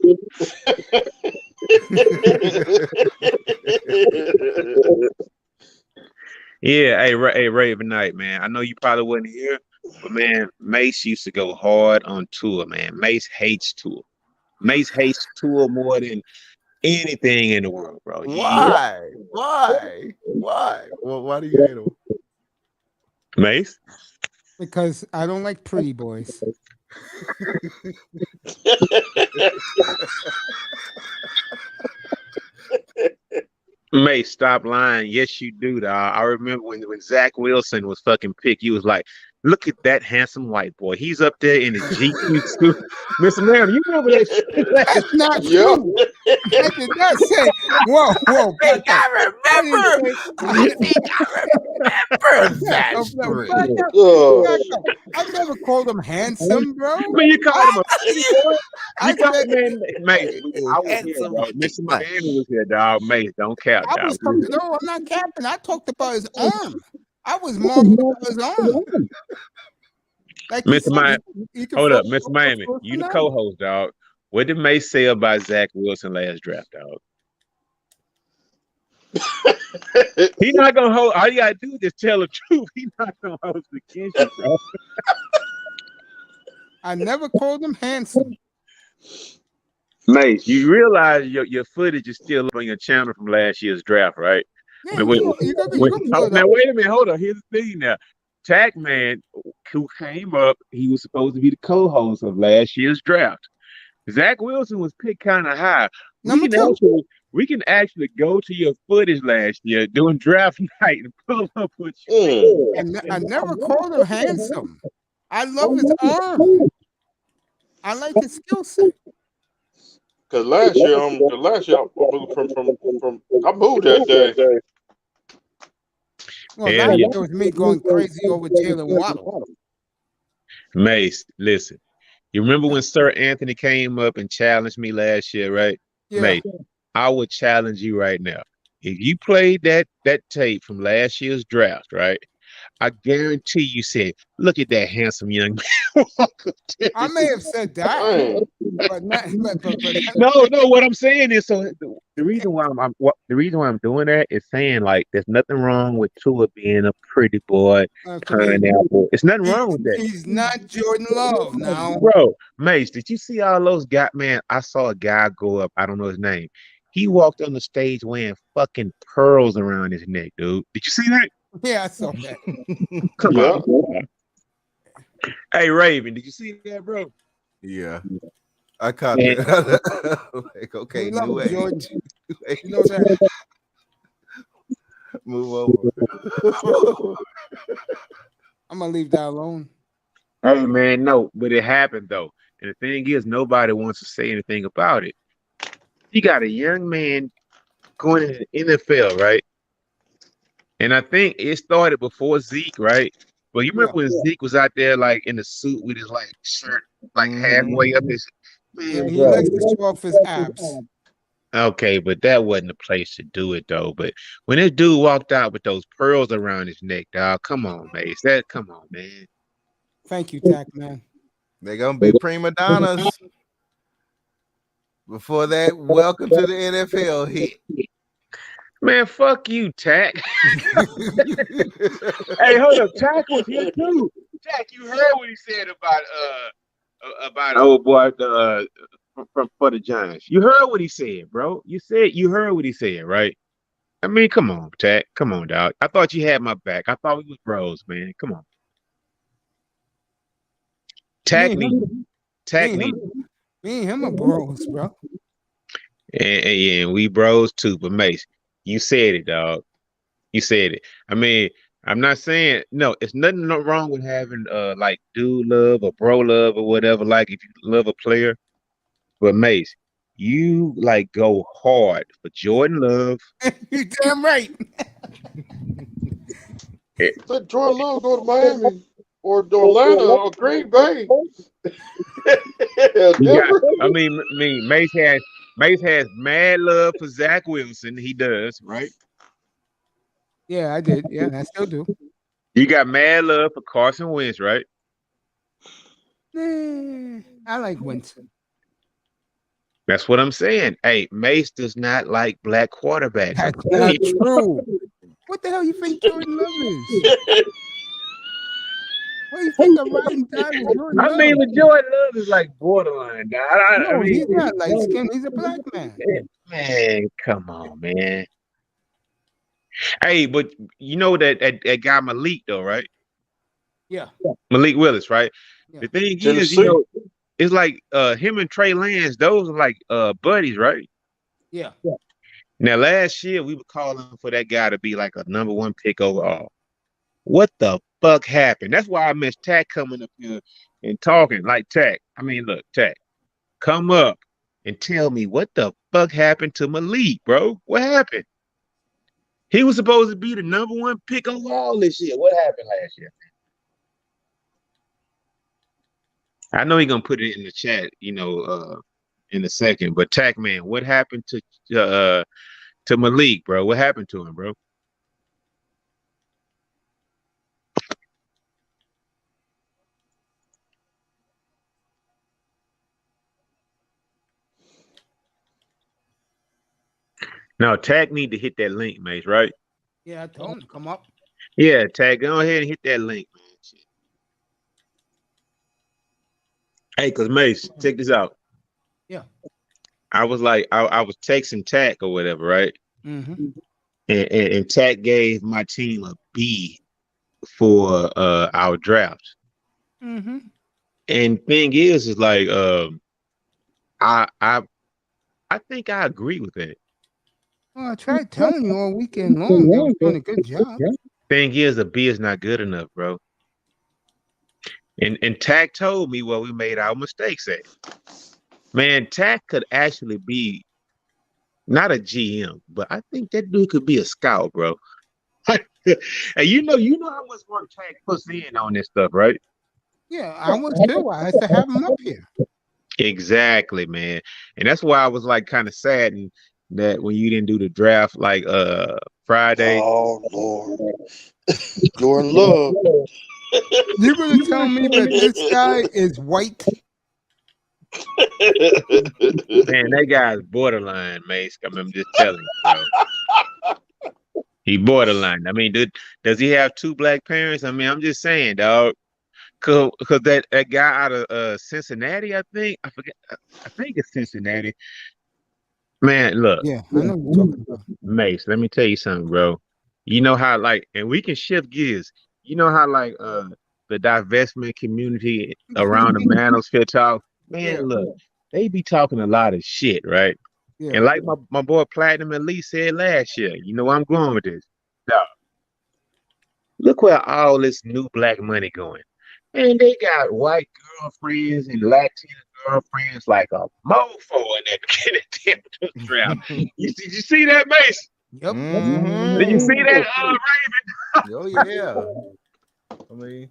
Yeah, hey, Raven Knight, man. I know you probably wasn't here, but man, Mace used to go hard on Tua, man. Mace hates Tua. Mace hates Tua more than anything in the world, bro. Why? Well, why do you hate him? Mace? Because I don't like pretty boys. Mace, stop lying. Yes, you do, dog. I remember when Zach Wilson was fucking picked, you was like, Look at that handsome white boy. He's up there in his GQ suit. Miss Ma'am, you remember that shit? That's not Yeah. true. I did not say. Whoa, back up. I didn't Remember that No, street. back up. Oh, Back up. I never called him handsome, bro. Man, you called him a pretty boy. I You called said man, Mace. I was here, Handsome bro. white Mr. boy. Miami was here, dog. Mace, don't count, I dog. was no, I'm not capping. I talked about his arm. I was marking about his arm. Like you Mr. said, Miami, he can hold up, focus Mr. on Miami. what's You the going on. co-host, dog. What did Mace say about Zach Wilson last draft, dog? He not gonna hold. All you gotta do is just tell the truth. He not gonna host against you, bro. I never called him handsome. Mace, you realize your footage is still up on your channel from last year's draft, right? Yeah, Wait, you can pull it now up. wait a minute, hold on. Here's the thing now. Tack Man, who came up, he was supposed to be the co-host of last year's draft. Zach Wilson was picked kind of high. Number two. We can actually go to your footage last year during draft night and pull up what you I never called him handsome. I love his arm. I like his skill set. Cause last year I moved from I moved that day. Well, Yeah, last yeah. year was me going crazy over Jalen Waddle. Mace, listen. You remember when Sir Anthony came up and challenged me last year, right? Yeah. Mace, I would challenge you right now. If you played that tape from last year's draft, right? I guarantee you said, "Look at that handsome young man." I may have said that, Dang. but not. But No. What I'm saying is, so the reason why I'm doing that is saying like, there's nothing wrong with Tua being a pretty boy, pineapple. It's nothing wrong with that. He's not Jordan Love now. Bro, Mace, did you see all those guys? Man, I saw a guy go up. I don't know his name. He walked on the stage wearing fucking pearls around his neck, dude. Did you see that? Yeah, I saw that. Come Yeah. on. Hey, Raven, did you see that, bro? Yeah. I caught Man. it. Like, okay, We love new him, age. George. New age. You know that. Move over. I'm gonna leave that alone. Hey, man, no, but it happened, though. And the thing is, nobody wants to say anything about it. You got a young man going in the NFL, right? And I think it started before Zeke, right? But you remember when Zeke was out there, like, in the suit with his, like, shirt, like, halfway up his... Yeah, Man, he bro. likes to show off his abs. Okay, but that wasn't the place to do it, though. But when this dude walked out with those pearls around his neck, dog, come on, Mace. Come on, man. Thank you, Tack Man. They're gonna be prima donnas. Before that, welcome to the NFL hit. Man, fuck you, Tack. Hey, hold up. Tack was here too. Tack, you heard what he said about old boy for the Giants. You heard what he said, bro. You heard what he said, right? I mean, come on, Tack. Come on, dog. I thought you had my back. I thought we was bros, man. Come on. Tack me. Me and him are bros, bro. And we bros too, but Mace, you said it, dog. You said it. I mean, I'm not saying no. It's nothing wrong with having like dude love or bro love or whatever. Like if you love a player, but Mace, you like go hard for Jordan Love. You damn right. Let Jordan Love go to Miami or Atlanta or Green Bay. I mean, Mace has mad love for Zach Wilson. He does, right? Yeah, I did. Yeah, I still do. You got mad love for Carson Wentz, right? I like Winston. That's what I'm saying. Hey, Mace does not like black quarterbacks. That's not true. What the hell you think Jordan Love is? What do you think I'm riding down with Jordan Love? I mean, but Jordan Love is like borderline, dog. No, he's not light skinned. He's a black man. Man, come on, man. Hey, but you know that guy Malik, though, right? Yeah. Malik Willis, right? Yeah. The thing is, Tennessee. it's like him and Trey Lance, those are like buddies, right? Yeah. Now, last year we were calling for that guy to be like a #1 pick overall. What the fuck happened? That's why I miss Tack coming up here and talking like Tack. I mean, look, Tack, come up and tell me what the fuck happened to Malik, bro. What happened? He was supposed to be the #1 pick overall this year. What happened last year? I know he's gonna put it in the chat, in a second. But Tack, man, what happened to Malik, bro? What happened to him, bro? Now, Tack need to hit that link, Mace, right? Yeah, I told him to come up. Yeah, Tack, go ahead and hit that link, man. Hey, cause Mace, check this out. Yeah. I was like, I was texting Tack or whatever, right? Mm-hmm. And Tack gave my team a B for our draft. Mm-hmm. And thing is like, I think I agree with that. Well, I tried telling you all weekend long they was doing a good job. Thing is, a B is not good enough, bro. And Tack told me where we made our mistakes at. Man, Tack could actually be not a GM, but I think that dude could be a scout, bro. And you know how much work Tack puts in on this stuff, right? Yeah, I was too. I had to have him up here. Exactly, man. And that's why I was like kind of saddened that when you didn't do the draft like Friday. Oh Lord, you're in love. You're gonna tell me that this guy is white? Man, that guy's borderline, Mace. I'm just telling you, bro. He borderline. I mean, does he have 2 black parents? I mean, I'm just saying, dog. Cause that guy out of Cincinnati, I think it's Cincinnati. Man, look. Yeah, I know what you're talking about. Mace, let me tell you something, bro. You know how and we can shift gears. You know how the divestment community around the manosphere talk? Man, look, they be talking a lot of shit, right? Yeah. And like my boy Platinum Elite said last year, you know where I'm going with this. Now, look where all this new black money going. And they got white girlfriends and Latina girlfriends like a mofo in that draft. You see that, Mace? Yep. Mhm. Did you see that, Raven? Oh yeah. I mean,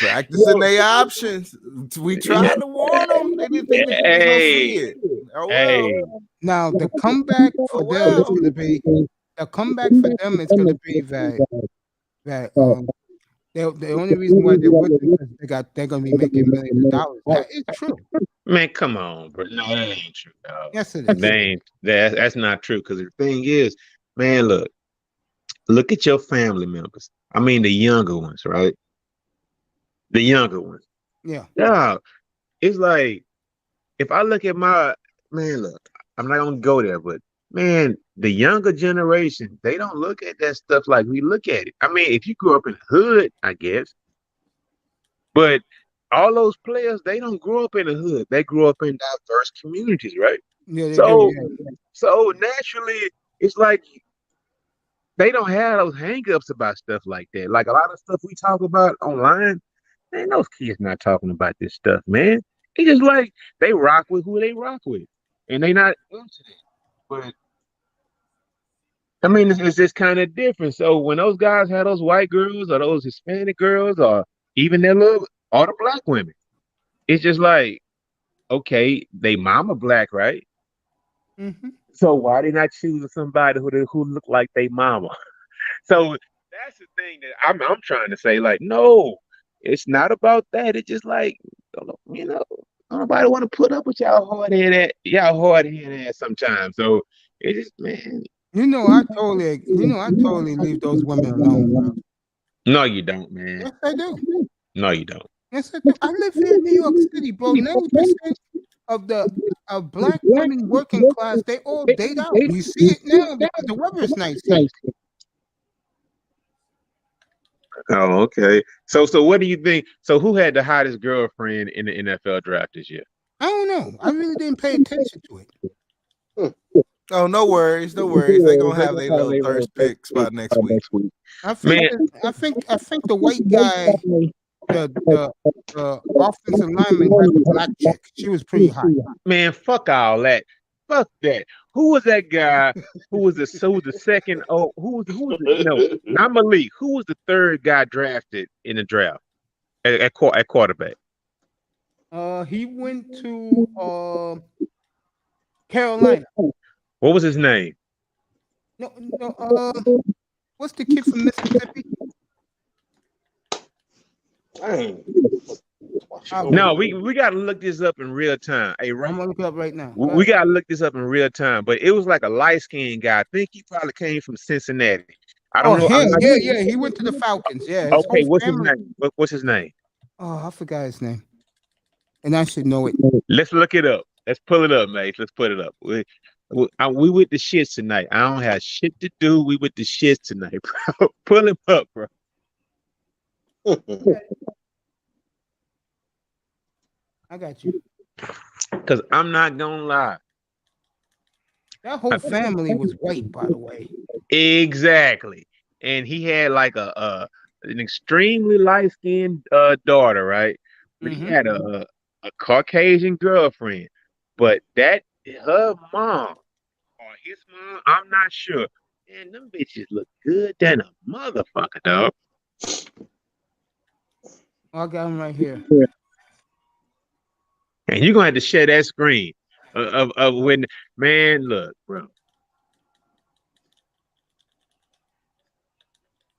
practicing their options. We tried to warn them. They didn't think they was gonna see it. Oh well. Hey. Now the comeback for them is going to be that the only reason why they wouldn't is they're going to be making millions of dollars. That is true. Man, come on, bro. No, that ain't true, dog. Yes, it is. That's not true. Because the thing is, man, look at your family members. I mean, the younger ones, right? The younger ones. Yeah. Yeah. It's like, if I look at look, I'm not going to go there, but man, the younger generation, they don't look at that stuff like we look at it. I mean, if you grew up in the hood, I guess, but all those players, they don't grow up in the hood. They grew up in diverse communities, right? Yeah. So naturally, it's like they don't have those hang-ups about stuff like that. Like a lot of stuff we talk about online, man, those kids not talking about this stuff, man. It's just like they rock with who they rock with, and they not into it. But I mean, it's just kind of different. So when those guys have those white girls or those Hispanic girls or even all the black women, it's just like, okay, they mama black, right? Mm-hmm. So why they not choosing somebody who look like they mama? So that's the thing that I'm trying to say. Like, no, it's not about that. It's just like, nobody want to put up with y'all hard head ass sometimes. So it just, man. I totally leave those women alone, bro. No, you don't, man. Yes, I do. No, you don't. Yes, I do. I live here in New York City, bro. 90% of black women working class, they all date out. You see it now because the weather is nice. Oh, okay. So what do you think? So who had the hottest girlfriend in the NFL draft this year? I don't know. I really didn't pay attention to it. Oh, no worries, no worries. They're gonna have their little thirst pick spot next week. I think Man, I think the white guy, the offensive lineman got the black chick. She was pretty hot. man, fuck all that. Fuck that. Who was that guy? Who was the second? Oh, no, not Malik. Who was the third guy drafted in the draft at quarterback? He went to Carolina. What was his name? No, what's the kid from Mississippi? Dang. No, we gotta look this up in real time. Hey, I'm right, gonna look it up right now. we gotta look this up in real time. But it was like a light skinned guy. I think he probably came from Cincinnati. I don't know. Him. I'm not Yeah. He went to the Falcons. Yeah. His Okay, whole what's his family. name? What's his name? Oh, I forgot his name. And I should know it. Let's look it up. Let's pull it up, mate. Let's put it up. We with the shits tonight. I don't have shit to do. We with the shits tonight, bro. Pull him up, bro. I got you. Because I'm not gonna lie. That whole family was white, by the way. Exactly. And he had like an extremely light skinned daughter, right? But he had a Caucasian girlfriend. But her mom or his mom, I'm not sure. Man, them bitches look good than a motherfucker, dog. I got him right here. And you're gonna have to share that screen of when, man, look, bro.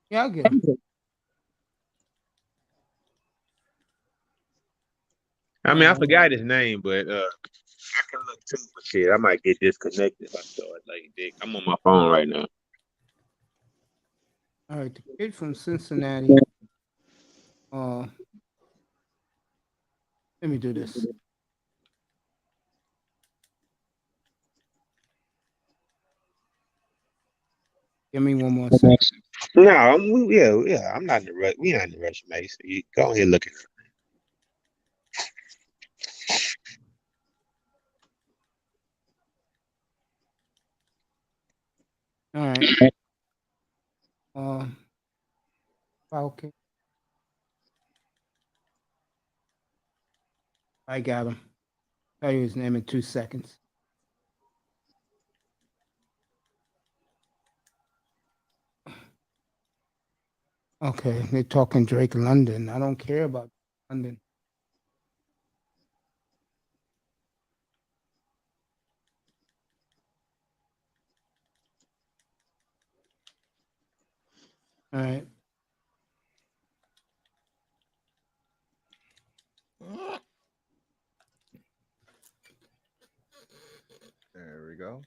Yeah, I'll get him. I mean, I forgot his name, but I can look too for shit. I might get disconnected if I start like dick. I'm on my phone right now. All right, the kid from Cincinnati. Let me do this. Give me one more second. No, I'm not in the rush. We not in the rush, mate. So you go ahead looking. All right. Falcon. I got him. Tell you his name in 2 seconds. Okay, they're talking Drake London. I don't care about London. All right. There we go.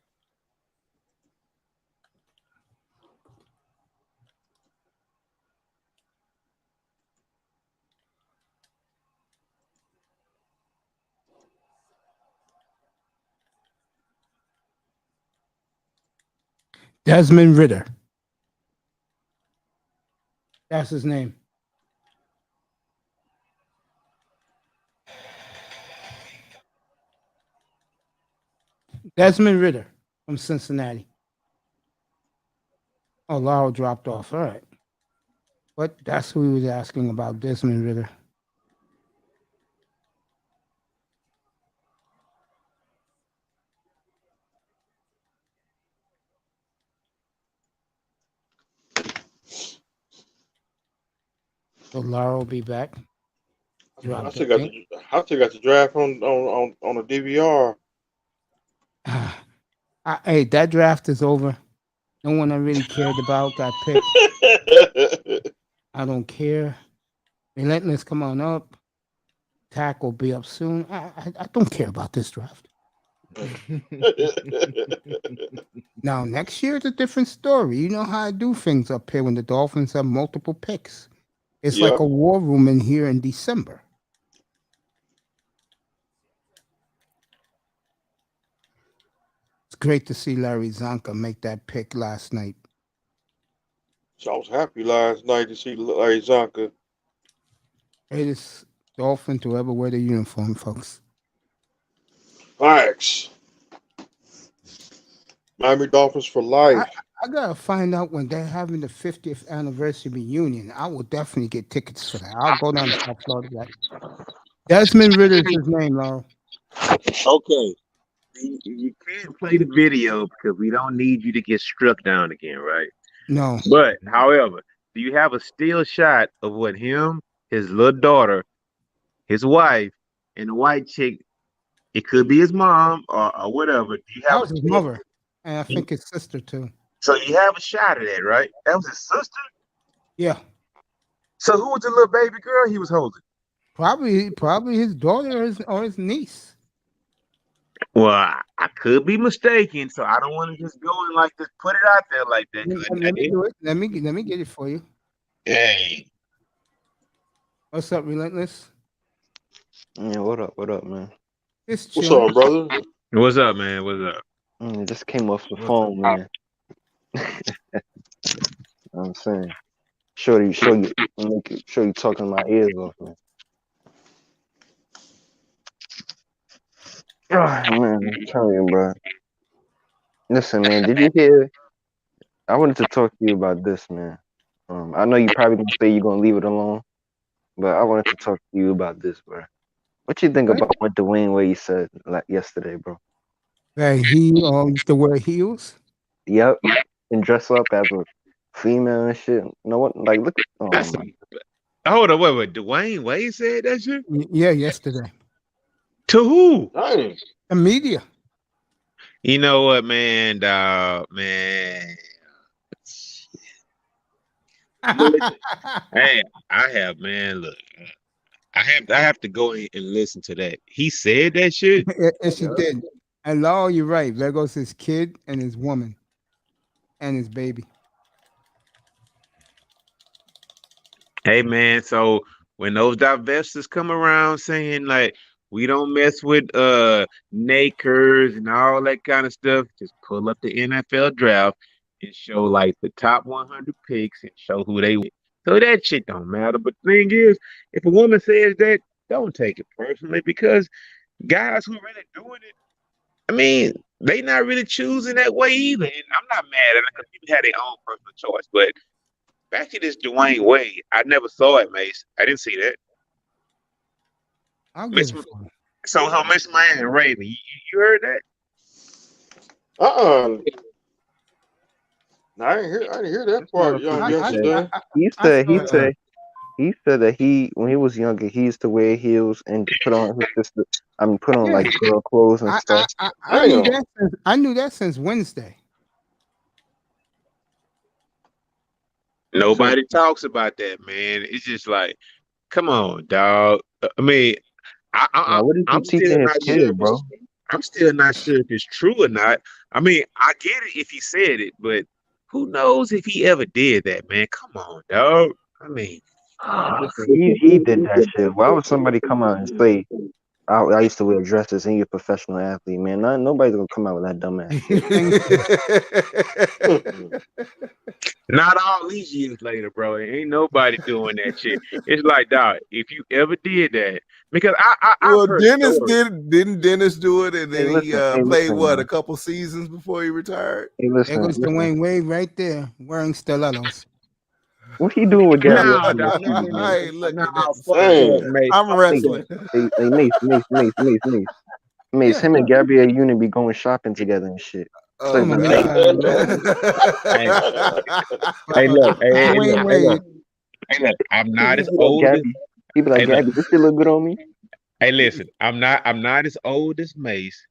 Desmond Ritter. That's his name. Desmond Ritter from Cincinnati. Oh, Laurel dropped off. All right. But that's who he was asking about, Desmond Ritter. So Laurel will be back. I still got the draft on the DVR. Hey, that draft is over. No one I really cared about got picked. I don't care. Relentless, come on up. Tack will be up soon. I don't care about this draft. Now, next year is a different story. You know how I do things up here when the Dolphins have multiple picks. It's like a war room in here in December. It's great to see Larry Zonka make that pick last night. So I was happy last night to see Larry Zonka. Greatest Dolphin to ever wear the uniform, folks. Thanks. Miami Dolphins for life. I gotta find out when they're having the 50th anniversary reunion. I will definitely get tickets for that. I'll go down to South Florida. Desmond Ritter is his name, Laurel. Okay. You can't play the video because we don't need you to get struck down again, right? No. But, however, do you have a still shot of what him, his little daughter, his wife, and the white chick, it could be his mom or whatever. Do you That have was his mother. And I think his sister too. So you have a shot of that, right? That was his sister? Yeah. So who was the little baby girl he was holding? Probably his daughter or his niece. Well, I could be mistaken, so I don't want to just go and like just put it out there like that. Let me do it. Let me get it for you. Hey. What's up, Relentless? Yeah, what up, man? It's What's chill. up, brother? What's up, man? What's up? Just came off the phone, man. I'm saying, sure you talking my ears off, man. Oh, man, I'm telling you, bro. Listen, man, did you hear? I wanted to talk to you about this, man. I know you probably gonna say you're gonna leave it alone, but I wanted to talk to you about this, bro. What you think about what Dwayne Wade said like yesterday, bro? That he used to wear heels. Yep, and dress up as a female and shit. No one like look. Oh, hold on, wait. Dwayne Wade said that shit? Yeah, yesterday. To who? Dang. The media. You know what, man, dog, man. Hey, I have, man. Look, I have to go in and listen to that. He said that shit. Yes, he did. And Law, you're right. There goes his kid and his woman and his baby. Hey, man. So when those divestors come around saying like we don't mess with nakers and all that kind of stuff, just pull up the N.F.L. draft and show like the top 100 picks and show who they with. So that shit don't matter. But the thing is, if a woman says that, don't take it personally because guys who really doing it, I mean, they not really choosing that way either. And I'm not mad at it because people have their own personal choice. But back to this Dwayne Wade, I never saw it, Mace. I didn't see that. I'll get it for you. So Miss Miami and Raven, you heard that? I didn't hear that part, young youngster. He said that when he was younger, he used to wear heels and put on his sister. Put on like girl clothes and stuff. I knew that since Wednesday. Nobody talks about that, man. It's just like, come on, dog. I mean, I'm still not sure, bro. I'm still not sure if it's true or not. I mean, I get it if he said it, but who knows if he ever did that, man? Come on, dog. I mean, he did that shit. Why would somebody come out and say, I used to wear dresses and you're a professional athlete, man? Nobody's gonna come out with that dumb ass shit. Not all these years later, bro. Ain't nobody doing that shit. It's like, dog, if you ever did that, because Dennis didn't Dennis do it, and then he played a couple seasons before he retired. Hey, there goes Dwayne Wade right there wearing stilettos. What he doing with Gary? Hey, look at that. I'm wrestling. Hey, Mace, him and Gabrielle Union be going shopping together and shit. Hey, look. I'm not as old as he be like, Gabby, this shit look good on me. Hey, listen, I'm not as old as Mace,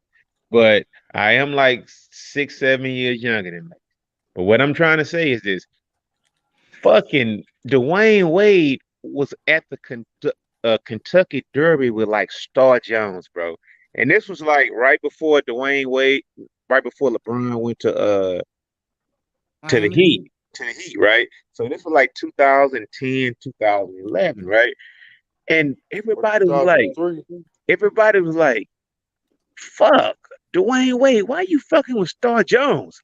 but I am like 6-7 years younger than Mace. But what I'm trying to say is this: fucking Dwayne Wade was at the Kentucky Derby with like Star Jones, bro. And this was like right before Dwayne Wade, right before LeBron went to the Heat, right? So this was like 2010, 2011, right? And everybody was like, fuck, Dwayne Wade, why you fucking with Star Jones?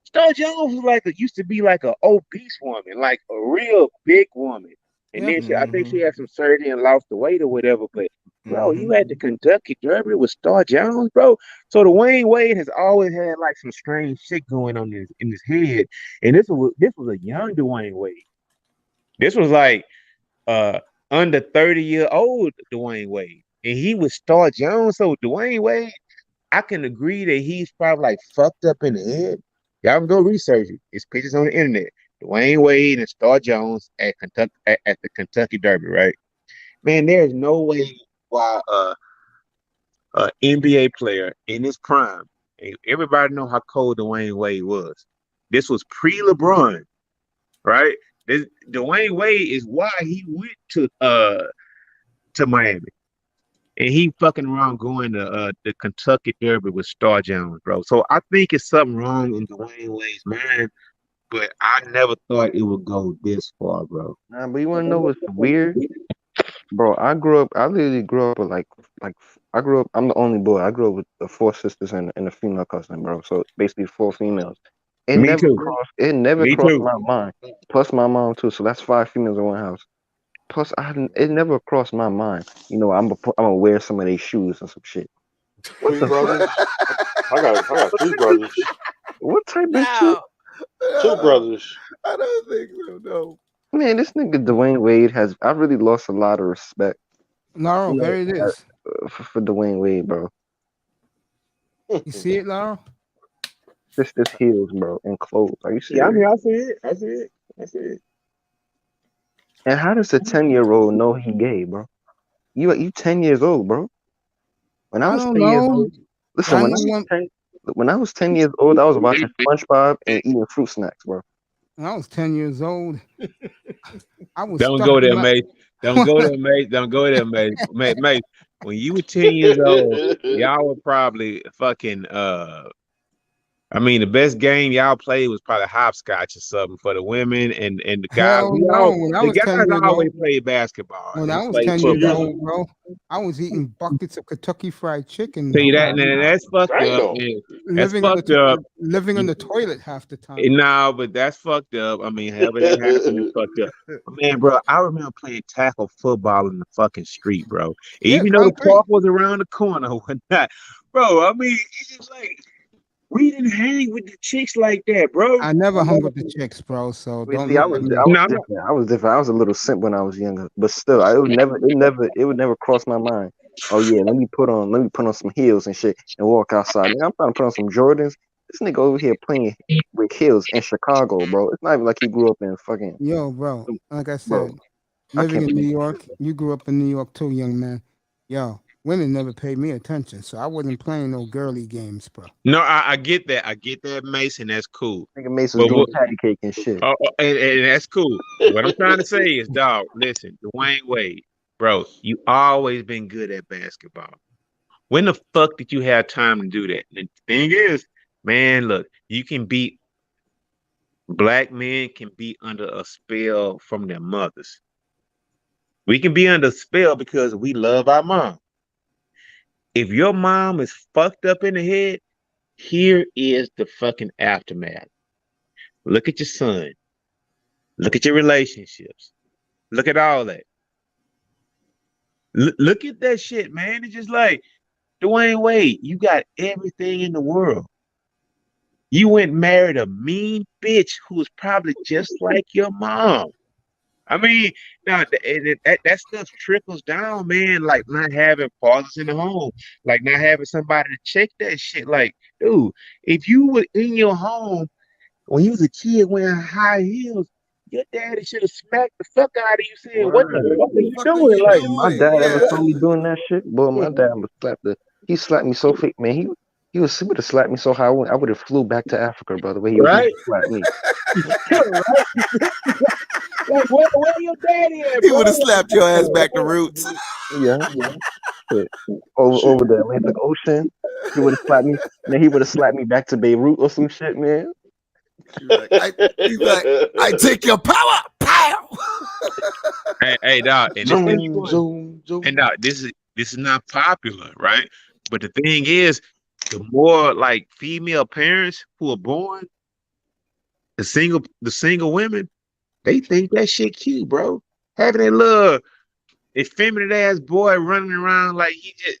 Star Jones was used to be like an obese woman, like a real big woman. And then I think she had some surgery and lost the weight or whatever. But Bro, you had the Kentucky Derby with Star Jones, bro. So Dwayne Wade has always had like some strange shit going on in his head. And this was a young Dwayne Wade. This was like under 30-year-old Dwayne Wade. And he was Star Jones. So Dwayne Wade, I can agree that he's probably like fucked up in the head. Y'all can go research it. It's pictures on the internet. Dwayne Wade and Star Jones at Kentucky at the Kentucky Derby, right? Man, there's no way why NBA player in his prime. And everybody know how cold Dwayne Wade was. This was pre-LeBron, right? Dwayne Wade is why he went to Miami. And he fucking around going to the Kentucky Derby with Star Jones, bro. So I think it's something wrong in Dwayne Wade's mind, but I never thought it would go this far, bro. Nah, but you wanna know what's weird? Bro, I literally grew up with I'm the only boy. I grew up with the 4 sisters and a female cousin, bro. So basically 4 females. It Me never too. Me crossed too. my mind. Plus my mom too. So that's 5 females in one house. Plus it never crossed my mind. You know, I'm gonna wear some of their shoes and some shit. What 3 the fuck? brothers. I got 3 brothers. What type of shit? No, 2 brothers. I don't think so. No. Man, this nigga Dwayne Wade I really lost a lot of respect Laurel, you know, there it is. for Dwayne Wade, bro. You see it, Laurel? Just his heels, bro, and clothes. Are you Yeah, I serious? mean, I see it. And how does a 10-year-old know he gay, bro? You 10 years old, bro. When I I was don't 10 years know. old, listen, I when know when I was 10 years old, I was watching SpongeBob and eating fruit snacks, bro. when I was 10 years old, I was Don't stuck go in there, my mate. Don't go there, mate. Don't go there, mate. Mate, when you were 10 years old, y'all were probably fucking I mean, the best game y'all played was probably hopscotch or something for the women and the guys. hell no. When I The was 10 guys years old, always played basketball when and I was played 10 years football. old, bro, I was eating buckets of Kentucky Fried Chicken, See that, and that's fucked up. Damn. And that's living on fucked up. living on the toilet half the time. No, but that's fucked up. I mean, however that happened is fucked up. But man, bro, I remember playing tackle football in the fucking street, bro. Yeah, Even though the concrete. park was around the corner or whatnot. Bro, I mean, it's just like we didn't hang with the chicks like that, bro. I never hung with the chicks, bro. So Wait, don't see, I look was at me. No, I'm not. different. I was different. I was a little simp when I was younger, but still, it would never cross my mind. Oh yeah, let me put on some heels and shit and walk outside. Nigga, I'm trying to put on some Jordans. This nigga over here playing with heels in Chicago, bro. It's not even like he grew up in fucking. Yo, bro, like I Bro, said, I living can't in New believe York, you grew up in New York too, young man. Yo, women never paid me attention, so I wasn't playing no girly games, bro. No, I get that. I get that, Mason. That's cool. nigga Mace was But doing what? patty cake and shit. And that's cool. What I'm trying to say is, dog, listen, Dwayne Wade, bro, you always been good at basketball. When the fuck did you have time to do that? And the thing is, man, look, black men can be under a spell from their mothers. We can be under a spell because we love our mom. If your mom is fucked up in the head, here is the fucking aftermath. Look at your son. Look at your relationships. Look at all that. Look at that shit, man. It's just like, Dwayne Wade, you got everything in the world. You went and married a mean bitch who was probably just like your mom. I mean, now that stuff trickles down, man. Like not having fathers in the home, like not having somebody to check that shit. Like, dude, if you were in your home when you was a kid wearing high heels, your daddy should have smacked the fuck out of you, saying, "What the Word. fuck are you What are doing?" you Like, And my doing? dad ever Yeah. saw me doing that shit, boy, my dad would he slapped me so fake, man. He would have slapped me so high, I would have flew back to Africa, bro. The way he right? slapped me. Like, where your daddy at, He bro? would have slapped your ass back to roots. Yeah, shit. Over the Atlantic Ocean, he would have slapped me. Then he would have slapped me back to Beirut or some shit, man. He's like, I take your power, pow. Hey, dog, and this thing Zoom, zoom, zoom. and dog, this is not popular, right? But the thing is, the more like female parents who are born, the single women, they think that shit cute, bro. Having that little effeminate ass boy running around like he just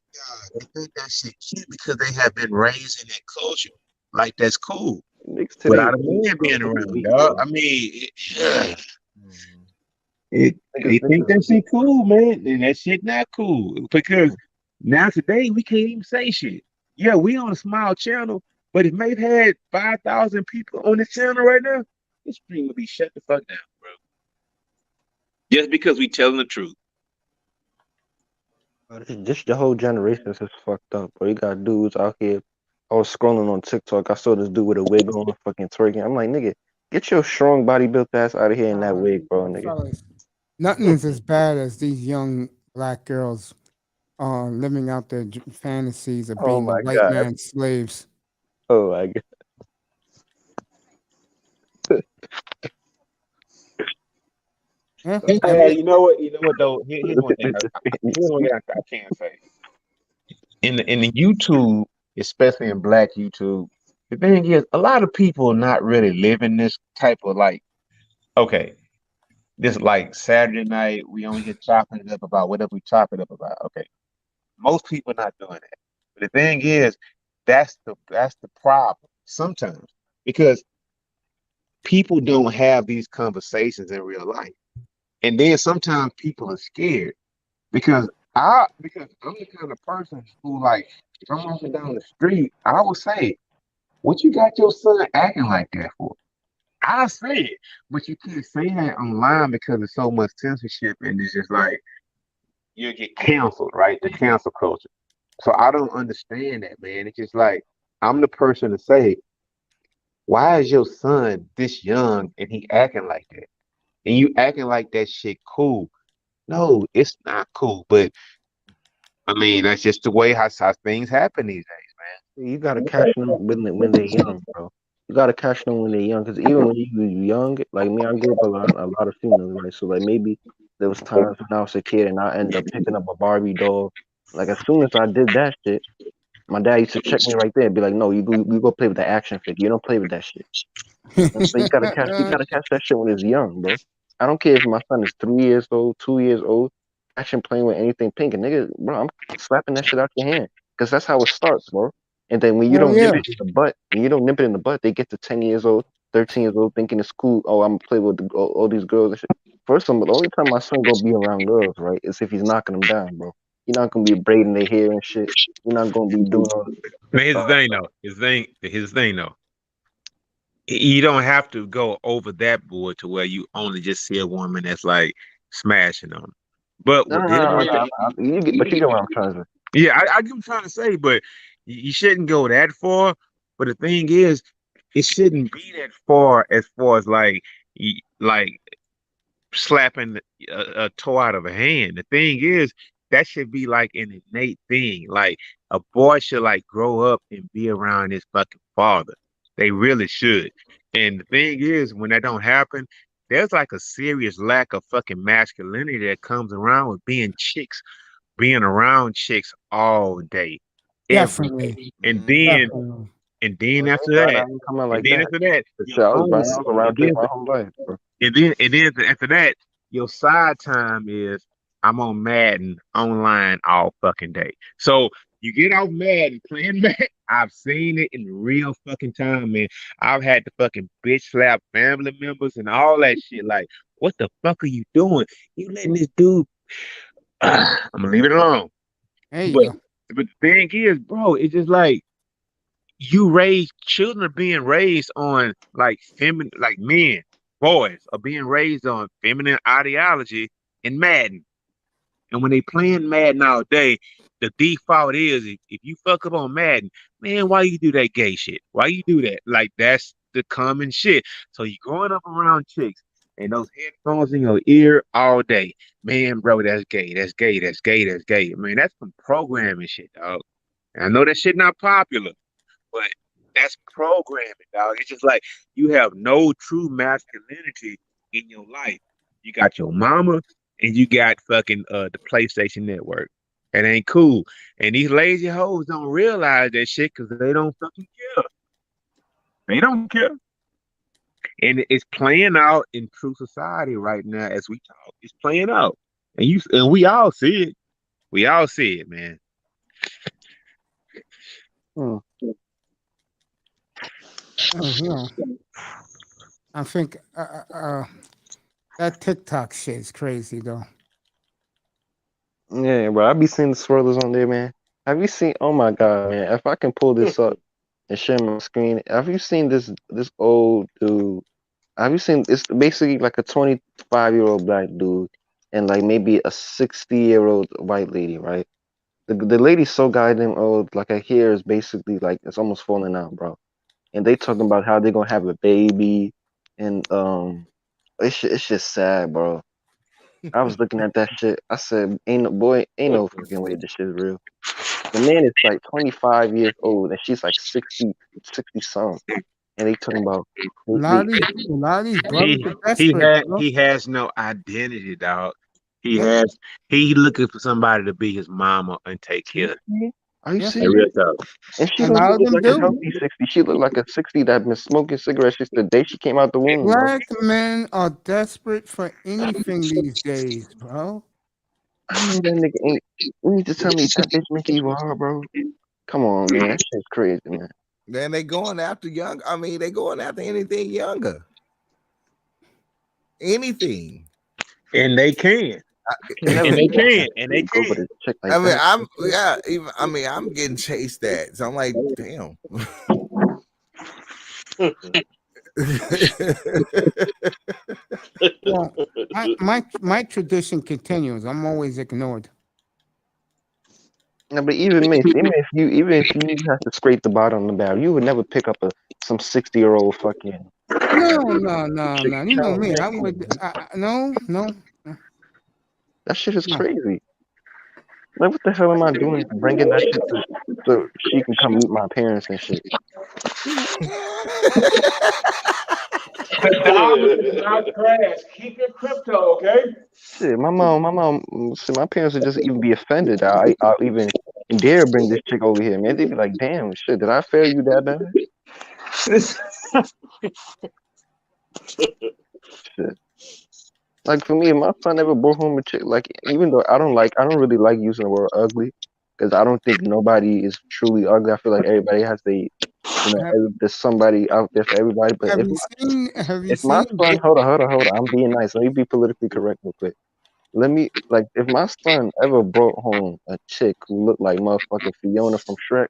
they think that shit cute because they have been raised in that culture. Like that's cool. Niggas today Without is a man being fucking around, weak, dog. bro. I mean, Mhm. they think that shit cool, man. And that shit not cool. Because now today we can't even say shit. Yeah, we on a small channel, but if Maeve had 5,000 people on this channel right now, this stream would be shut the fuck down, bro. Just because we telling the truth. This the whole generation is fucked up, bro. You got dudes out here. I was scrolling on TikTok. I saw this dude with a wig on, fucking twerking. I'm like, nigga, get your strong body built ass out of here in that wig, bro, nigga. Fellas, nothing is as bad as these young black girls living out their fantasies of Oh being the my white god. man's slaves. Oh my god. Yeah, You know what? You know what though? Here's one thing. Here's one thing I can say. In the YouTube, especially in Black YouTube, the thing is, a lot of people are not really living this type of like. Okay, this like Saturday night, we only here chopping it up about whatever we chop it up about. Okay, most people are not doing that. But the thing is, that's the problem sometimes because people don't have these conversations in real life, and then sometimes people are scared because I'm the kind of person who like if I'm walking down the street, I will say, "What you got your son acting like that for?" I say it, but you can't say that online because there's so much censorship, and it's just like you get canceled, right? The cancel culture. So I don't understand that, man. It's just like I'm the person to say, "Why is your son this young and he acting like that?" And you acting like that shit cool. No, it's not cool, but I mean, that's just the way how things happen these You gotta catch them when they're young, bro. You gotta catch them when they're young, cause even when you young, like me, I grew up a lot of females, right? So like maybe there was times when I was a kid and I end up picking up a Barbie doll. Like as soon as I did that shit, my dad used to check me right there and be like, "No, you go play with the action figure. You don't play with that shit." And so you gotta catch that shit when it's young, bro. I don't care if my son is 3 years old, 2 years old, catch him playing with anything pink, and nigga, bro, I'm slapping that shit out your hand, cause that's how it starts, bro. And then when you hell don't nip yeah. it in the butt, they get to 10 years old, 13 years old, thinking it's cool. Oh, I'm gonna play with all these girls and shit. First of all, the only time my son gonna be around girls, right, is if he's knocking them down, bro. You're not gonna be braiding their hair and shit. You're not gonna be doing all. man. Here's the thing, though. Here's the thing, though. You don't have to go over that board to where you only just see a woman that's like smashing on them. But No, with no, them, no, no, but you get what I'm trying to say. yeah, I get what I'm trying to say, but you shouldn't go that far. But the thing is, it shouldn't be that far as like like slapping a toe out of a hand. The thing is, that should be like an innate thing. Like a boy should like grow up and be around his fucking father. They really should. And the thing is, when that don't happen, there's like a serious lack of fucking masculinity that comes around with being around chicks all day, every day. Definitely. And Mhm. then Definitely. and then Well, after glad I that, ain't coming and like then that. after that, Shit, your I was only around and chicks then my whole life, bro. and then after that, your side time is I'm on Madden online all fucking day. So you get off Madden playing Madden. I've seen it in real fucking time, man. I've had to fucking bitch slap family members and all that shit. Like, what the fuck are you doing? You letting this dude? I'm gonna leave it alone. There you But go. but the thing is, bro, it's just like you raise children are being raised on like feminine, like men, boys are being raised on feminine ideology in Madden. And when they playing Madden all day, the default is if you fuck up on Madden, man, why you do that gay shit? Why you do that? Like that's the common shit. So you growing up around chicks and those headphones in your ear all day, man, bro, that's gay. That's gay. That's gay. That's gay. Man, that's some programming shit, dog. And I know that shit not popular. But that's programming, dog. It's just like you have no true masculinity in your life. You got your mama and you got fucking the PlayStation Network. It ain't cool. And these lazy hoes don't realize that shit because they don't fucking care. They don't care. And it's playing out in true society right now as we talk. It's playing out. and we all see it. We all see it, man. Hmm. I think that TikTok shit is crazy though. Yeah, bro. I be seeing the swirlers on there, man. Have you seen? Oh my god, man! If I can pull this up and share my screen, have you seen this old dude? Have you seen? It's basically like a 25-year-old black dude and like maybe a 60-year-old white lady, right? The lady's so goddamn old, like her hair is basically like it's almost falling out, bro. And they talking about how they're gonna have a baby, and it's just sad, bro. I was looking at that shit. I said, ain't no fucking way this shit is real. The man is like 25 years old, and she's like 60 something, and they talking about A lot of these brothers are desperate, bro. He has no identity, dog. Yeah. He looking for somebody to be his mama and take care of him. Are you Yeah. Like, serious? real talk. And she A don't lot even of look them like a do. healthy 60. She look like a 60 that been smoking cigarettes since the day she came out the womb, bro. Black men are desperate for anything these days, bro. I know that nigga ain't. You need to tell me that bitch Mickey War, bro. Come on, man. That shit's crazy, man. Then they going after young. I mean, they going after anything younger. Anything. And they can. Never And they go can. And they for can. this chick like I mean, that. I'm getting chased at. So I'm like, damn. Well, my tradition continues. I'm always ignored. No, but even if you have to scrape the bottom of the barrel, you would never pick up some 60-year-old fucking. No. You know me. I would. No. That shit is No. crazy. Like, what the hell am I doing bringing that shit so she can come meet my parents and shit? The dog is not trash. Keep your crypto, okay? Shit, my parents would just even be offended that I'll even dare bring this chick over here, man. They'd be like, damn, shit, did I fail you that bad? Shit. Like, for me, if my son ever brought home a chick, like, even though I don't really like using the word ugly, because I don't think nobody is truly ugly. I feel like everybody has there's somebody out there for everybody. But Have you if my seen? son, hold on, I'm being nice. Let me be politically correct real quick. If my son ever brought home a chick who looked like motherfucking Fiona from Shrek,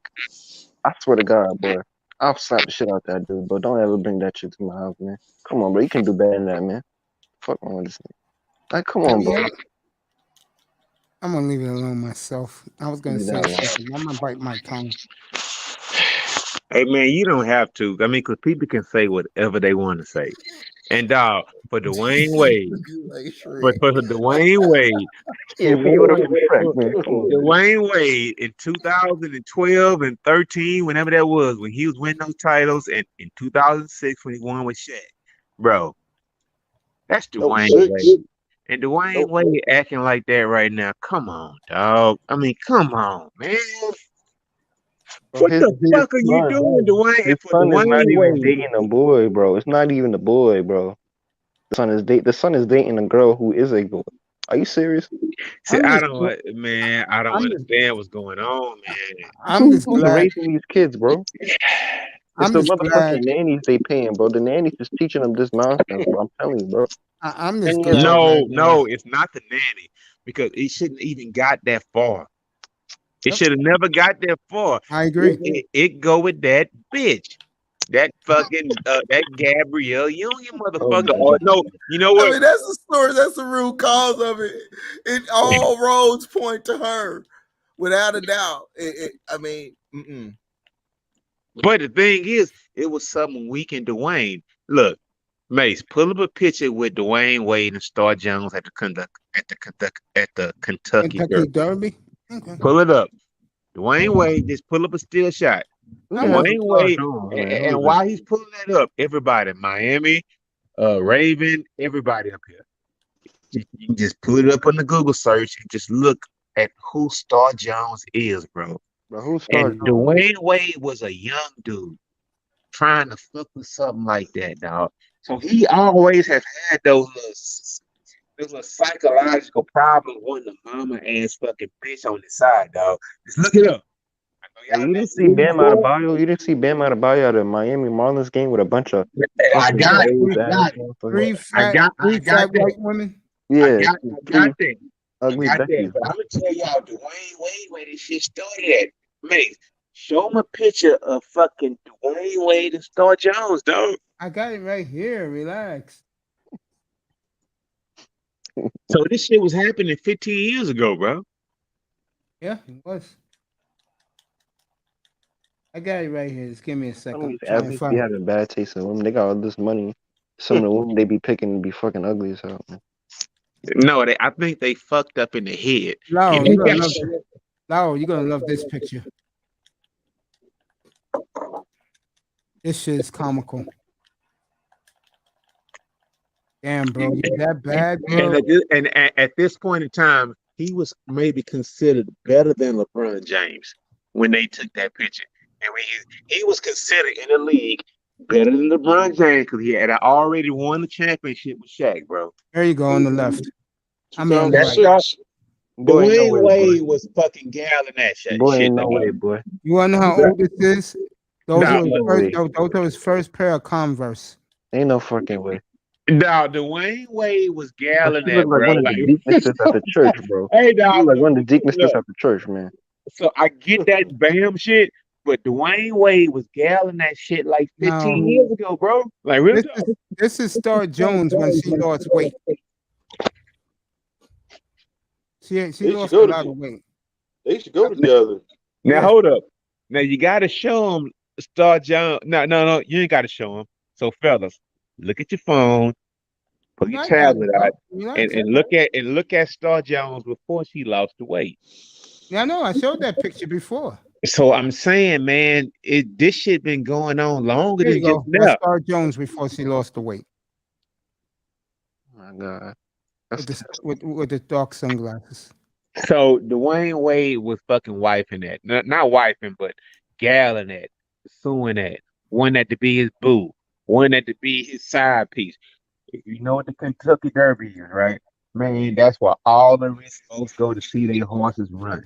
I swear to God, boy, I'll slap the shit out that dude, bro. Don't ever bring that shit to my house, man. Come on, bro. You can do better than that, man. Fuck wrong with this nigga. Like, come on, bro. I'm gonna leave it alone myself. I was gonna Leave say that alone. something. I'm gonna bite my tongue. Hey man, you don't have to. I mean, because people can say whatever they want to say. And dog, for Dwayne Wade, for Dwayne Wade, Yeah, Fiona from Shrek, man. Come on, man. Dwayne Wade in 2012 and 13, whenever that was, when he was winning those titles, and in 2006 when he won with Shaq, bro, that's Dwayne Wade. And Dwayne Wade acting like that right now. Come on, dog. I mean, come on, man. What the fuck are you doing, Dwayne? His son is not even dating a boy, bro. It's not even a boy, bro. The son is dating a girl who is a boy. Are you serious? See, I don't understand what's going on, man. I'm just Who's glad. raising these kids, bro? It's the motherfucking nannies they paying, bro. The nannies just teaching them this nonsense, bro. I'm telling you, bro. I'm just glad. No, it's not the nanny, because it shouldn't even got that far. It should have never got that far. I agree. It go with that bitch. That fucking that Gabrielle Union motherfucker. Oh, no, you know what? I mean, that's the story. That's the root cause of it. All roads point to her, without a doubt. But the thing is, it was something weak in Dwayne. Look, Mace, pull up a picture with Dwayne Wade and Star Jones at the Kentucky Derby. Okay. Pull it up. Dwayne Wade, just pull up a still shot. Dwayne Wade, and while he's pulling that up, everybody, Miami, Raven, everybody up here. You can just pull it up on the Google search and just look at who Star Jones is, bro. Who's Star Jones? Dwayne Wade was a young dude trying to fuck with something like that, dog. So he always has had those little There's a psychological problem wanting a mama ass fucking bitch on the side, dog. Just look it up. I know Hey, y'all you never didn't see seen it Bam before. Adebayo? You didn't see Bam Adebayo at the Miami Marlins game with a bunch of I fucking got it. glazed I ass got it. motherfuckers? Three I fat, got that. white women. I Yeah, got three that. I ugly got that. Beckies. But I'm gonna tell y'all Dwayne Wade where this shit started at. Man, show him a picture of fucking Dwayne Wade and Star Jones, dog. I got it right here. Relax. So this shit was happening 15 years ago, bro. Yeah, it was. I got it right here. Just give me a Some of second. these I'm trying to athletes be find it. having bad taste in women. They got all this money. Some of the women they be picking be fucking ugly as hell, man. No, I think they fucked up in the head. Lau, And you're they gonna got love this. Lau, you're gonna love this picture. This shit is comical. Damn, bro, you that bad, bro? and at this point in time, he was maybe considered better than LeBron James when they took that picture. And when he was considered in the league better than LeBron James because he had already won the championship with Shaq, bro. There you go on the left. I mean on the right. 2006. Boy, ain't no Dwayne way, Wade boy. was fucking galling that shit. Boy, ain't no dog. way, boy. You wanna know how old this is? Those Nah, are his no first. way. Those are his first pair of Converse. Ain't no fucking way. Now, Dwayne Wade was But galling she look that, like bro. one of the Like, deaconesses at the church, bro. hey, She dog. look like one of the deaconesses Look, at the church, man. so I get that Bam shit, but Dwayne Wade was galling that shit like 15 Now, years ago, bro. Like, real talk. this is Star Jones when she lost weight. She They used lost to a go lot to- of weight. They used to go together. Now, Yeah. hold up. Now, you got to show him Star Jones. No, you ain't got to show him. So, fellas, look at your phone, pull your I got it, tablet bro. out, Relax. and look at Star Jones before she lost the weight. Yeah, I know. I showed that picture before. So I'm saying, man, this shit been going on longer There than you go. just That's now. Star Jones before she lost the weight Oh my God. with the dark sunglasses. So Dwayne Wade was fucking wifing that. Not wifing, but galling that, suing that, wanting that to be his boo, wanting that to be his side piece. You know what the Kentucky Derby is, right? Man, that's where all the rich folks go to see their horses run.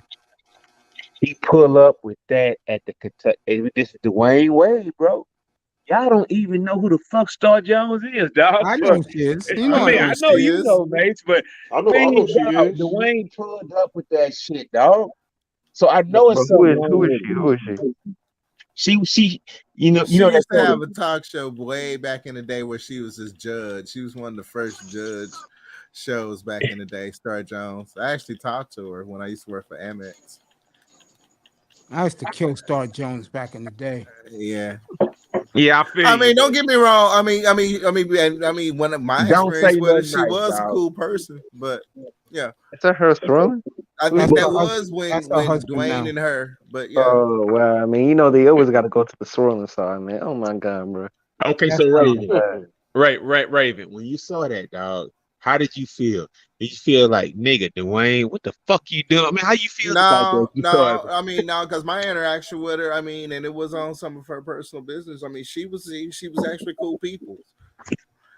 He pull up with that at the Kentucky. This is Dwayne Wade, bro. Y'all don't even know who the fuck Star Jones is, dog. I know who she is. You know I mean, I know you know, mates, but I know she dog, is. Dwayne pulled up with that shit, dog. So I know But it's who something is wrong with she? it. Who is she? She, you know She that used to sort have of- a talk show way back in the day where she was his judge. She was one of the first judge shows back in the day, Star Jones. I actually talked to her when I used to work for Amex. I used to kill Star Jones back in the day. Yeah. Yeah, I feel I you. mean, don't get me wrong. I mean, one of my Don't experience say with her, nothing she nice, was a dog. cool person. But yeah, Is that her throwing? I That's think that her was husband. when That's her husband Dwayne now. and her. But yeah, Oh well, I mean, you know they always got to go to the swirling side, man. Oh my God, bro. Okay, That's so not Raven, Bad. Raven, when you saw that, dog, how did you feel? Did you feel like, nigga, Dwayne, what the fuck you doing? I mean, how you feel about that? You saw it. I mean, no, because my interaction with her, I mean, and it was on some of her personal business. I mean, she was actually cool people.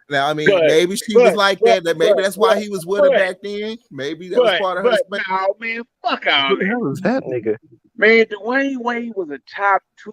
Now, I mean, But- maybe she but- was like but- that. Maybe but- that's why he was with her but- back then. Maybe that was part of her. But no, man, fuck all Who the that. hell is that nigga? Man, Dwayne Wade was a top 2-3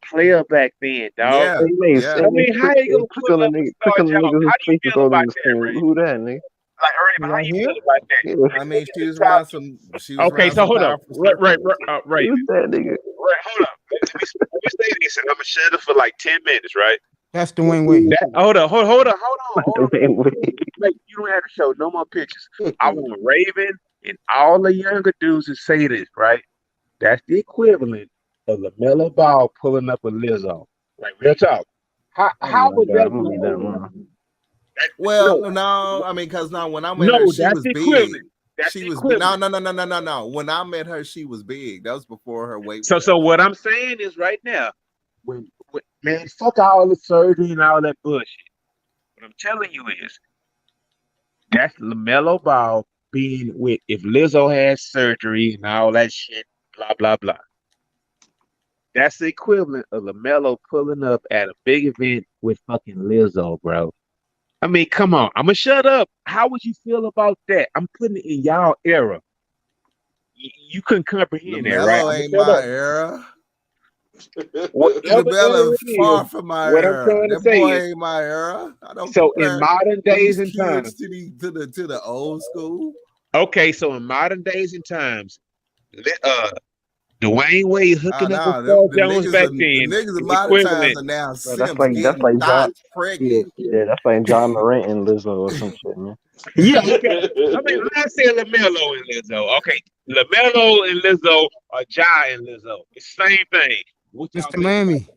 player back then, dog. Yeah, Hey, man, yeah. say, I mean, how you gonna click pull on the up nigga, with click Star on the Jones? nigga whose How do you face is feel all about in the that, screen. Ray? Who that nigga? Like, Raven, how Right you here? feel about that? Yeah. I mean, she was around some. She was Okay, around so some hold up. powerful stuff. Raven. Who's that nigga? Hold up. Let me say this, and I'm gonna shut up for like 10 minutes, right? That's Dwayne Wade. Hold on. Wait, wait. Like, you don't have to show no more pictures. I want Raven and all the younger dudes to say this, right? That's the equivalent of LaMelo Ball pulling up a Lizzo. Like, real talk. How Oh would my God, that I'm gonna be that wrong. Well, no, I mean, because now when I met her, No, she that's was the big. equivalent. That's She the was equivalent. no. When I met her, she was big. That was before her weight. So what I'm saying is right now, when man, fuck all the surgery and all that bullshit. What I'm telling you is that's LaMelo Ball being with if Lizzo has surgery and all that shit, blah blah blah. That's the equivalent of LaMelo pulling up at a big event with fucking Lizzo, bro. I mean, come on. I'm gonna shut up. How would you feel about that? I'm putting it in y'all era. You couldn't comprehend that, right? LaMelo I'm gonna ain't shut my up. era. Whatever that LaMelo is, far from my what I'm era. trying to That say boy is, ain't my era. I don't so in compare modern days these and kids times, to the old school. okay, so in modern days and times, Dwayne Wade hooking up with Nah, Paul the Jones back then niggas of is modern times equivalent. are now Bro, simps that's getting like John. dots Yeah, pregnant. yeah, that's like John Morant and Lizzo or some shit, man. Yeah, okay. I mean, I'm not saying LaMelo and Lizzo. Okay, LaMelo and Lizzo or Ja and Lizzo. It's the same thing. What y'all Mr. think about Miami,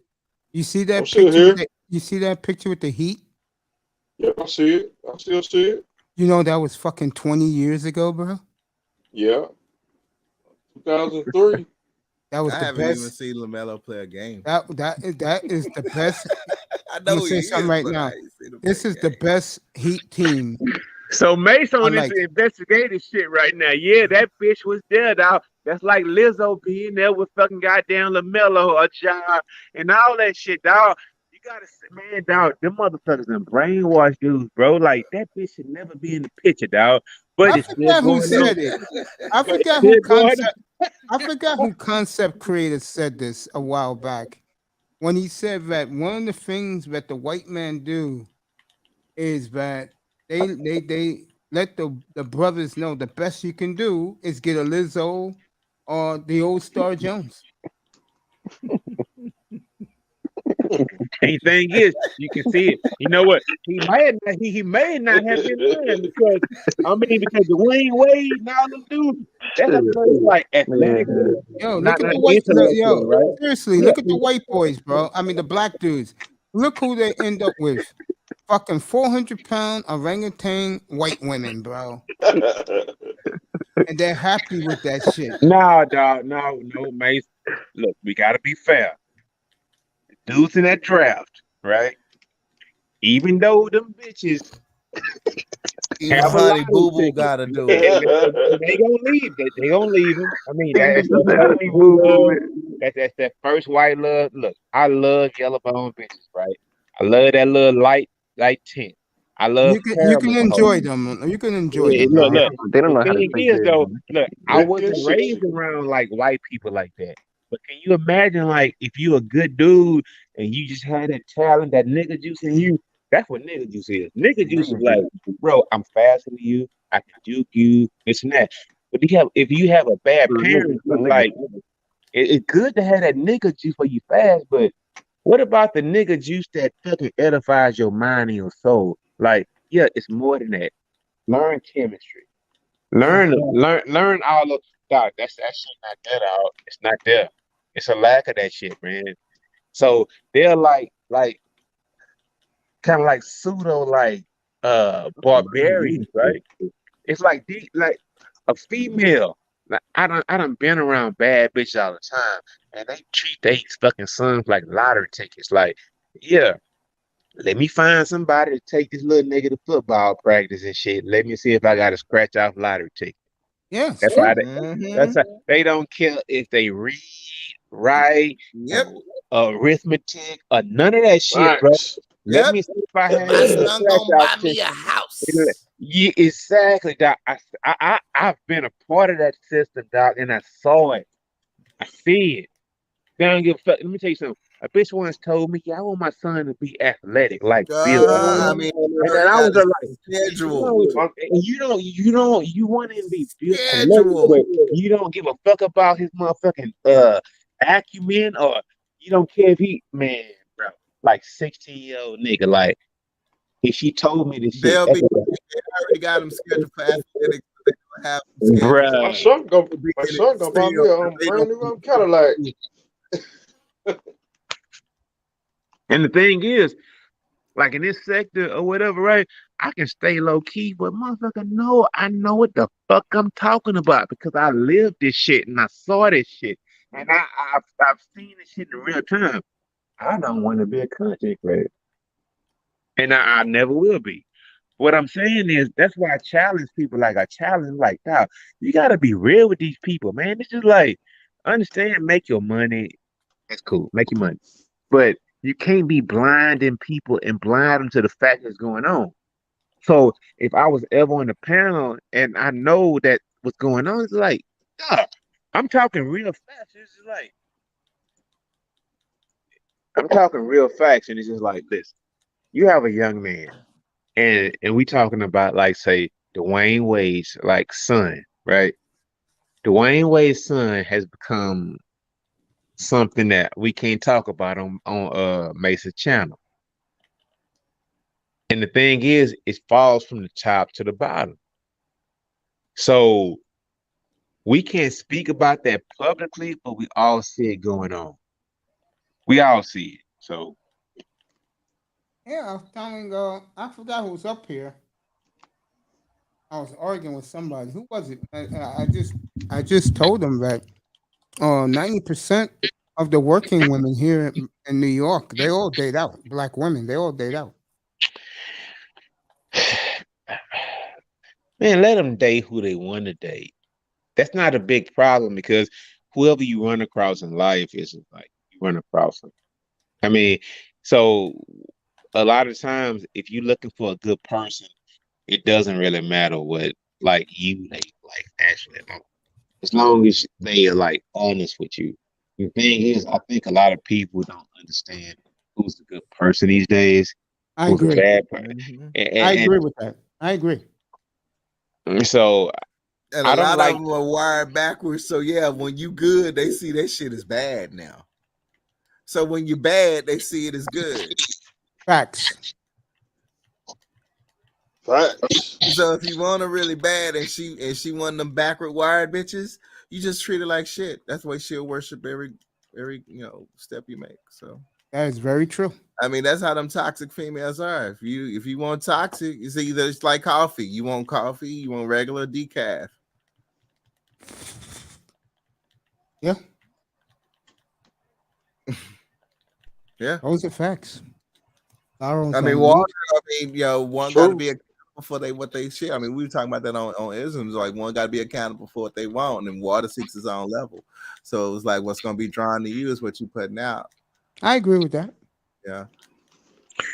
you see I'm that still picture? here. You see that picture with the Heat? Yeah, I see it. I still see it. You know that was fucking 20 years ago, bro. Yeah, 2003. That was I the haven't even best. seen LaMelo play a game. That is the best. I I'm know gonna who say he something is, right but I now. ain't seen him play This is a the game. best Heat team. it? So Mace I on this like. investigative shit right now. Yeah, that bitch was there, dog. That's like Lizzo being there with fucking goddamn LaMelo or Ja and all that shit, dog. You gotta say, man, dog, them motherfuckers and brainwashed dudes, bro. Like that bitch should never be in the picture, dog. But I it's still forget who going on. said it. I But it's forget who still going concept. I forgot who concept creator said this a while back when he said that one of the things that the white man do is that they let the brothers know the best you can do is get a Lizzo or the old Star Jones. And thing is, you can see it. You know what? He may not have been lying because because Dwayne Wade and all them dudes, that's like athletic, Man, Yo, look not at not the white. intellectual, Yo, right? seriously, Yeah. look at the white boys, bro. I mean, the black dudes. Look who they end up with. Fucking 400-pound orangutan white women, bro. And they're happy with that shit. No, dog, no, Mace. Look, we gotta be fair. Dudes in that draft, right? Even though them bitches Even have a Honey lottery Boo Boo ticket, gotta do it. they gonna leave. They gonna leave him. I mean, that's nigga that said first honey blue boo boo, love. man. That's that first white love. Look, I love yellow bone bitches, right? I love that little light tint. I love You can caramel enjoy color. them. You can enjoy Yeah, them, look, bro. look. They don't The know how to thing take is, care of though, them. look, I That wasn't is raised sexy. around like white people like that. But can you imagine, like, if you a good dude and you just had that talent, that nigga juice in you? That's what nigga juice is. Nigga juice is like, bro, I'm faster than you. I can juke you. This and that. But if you have a bad parent, So it's nigga, like it's good to have that nigga juice for you fast. But what about the nigga juice that fucking edifies your mind and your soul? Like, yeah, it's more than that. Learn chemistry. Learn all of dog. That shit not there, dog. It's not there. It's a lack of that shit, man. So they're like kind of like pseudo barbarians, right? It's like like a female. Like I done been around bad bitches all the time, and they treat they fucking sons like lottery tickets. Like, yeah, let me find somebody to take this little nigga to football practice and shit. Let me see if I got a scratch off lottery ticket. Yeah, it's That's true. how Mm-hmm. that's how they don't care if they read, write, Yep. arithmetic, or none of that shit, bro. Thanks. Let Yep. me see if I have My you a son scratch gonna out buy me a ticket. house. Yeah, exactly, doc. I've been a part of that system, doc, and I saw it. I see it. They don't give a fuck. Let me tell you something. A bitch once told me, "Yeah, I want my son to be athletic, like Bill." I mean, he And then already I got was his like, schedule. you want him to be built athletic, Schedule. but you don't give a fuck about his motherfucking acumen, or you don't care if he, man, bro, like 16-year-old nigga, like if she told me this shit, They'll be. They already got him scheduled for athletics. So they're gonna have him scheduled My bruh. son gonna to be my in son gonna buy me film. a They brand gonna new Cadillac. And the thing is, like in this sector or whatever, right? I can stay low key, but motherfucker, no, I know what the fuck I'm talking about because I lived this shit and I saw this shit, and I've seen this shit in real time. I don't want to be a content creator, and I never will be. What I'm saying is that's why I challenge people. Like I challenge, like, dog, you gotta be real with these people, man. It's just like understand, make your money. That's cool, make your money, but you can't be blinding people and blind them to the fact that's going on. So if I was ever on the panel and I know that what's going on, it's like, yeah, I'm talking real fast. It's just like I'm talking real facts, and it's just like this. You have a young man, and we talking about like say Dwayne Wade's like son, right? Dwayne Wade's son has become something that we can't talk about on Mace's channel. And the thing is, it falls from the top to the bottom. So we can't speak about that publicly, but we all see it going on. We all see it. So Yeah, I was telling, I forgot who was up here. I was arguing with somebody. Who was it? I just told them that 90% of the working women here in New York, they all date out. Black women, they all date out. man, let them date who they want to date. That's not a big problem because whoever you run across in life is like you run across them. I mean, so a lot of times if you're looking for a good person, it doesn't really matter what like they like actually like, as long as they are like honest with you. The thing is, I think a lot of people don't understand who's the good person these days, I who's a agree. bad person. I agree with that. I agree. So And I a don't lot like of them are wired backwards. So yeah, when you good, they see that shit is bad now. So when you're bad, they see it as good. Facts. Facts. So if you want her really bad and she one of them backward wired bitches, you just treat her like shit. That's why she'll worship every step you make. So That is very true. I mean, that's how them toxic females are. If you want toxic, it's like coffee. You want coffee, you want regular decaf. Yeah. Yeah. Those are facts. I mean, water. I mean, one got to be accountable for what they share. I mean, we were talking about that on isms. Like one got to be accountable for what they want, and water seeks its own level. So it's like what's going to be drawn to you is what you're putting out. I agree with that. Yeah.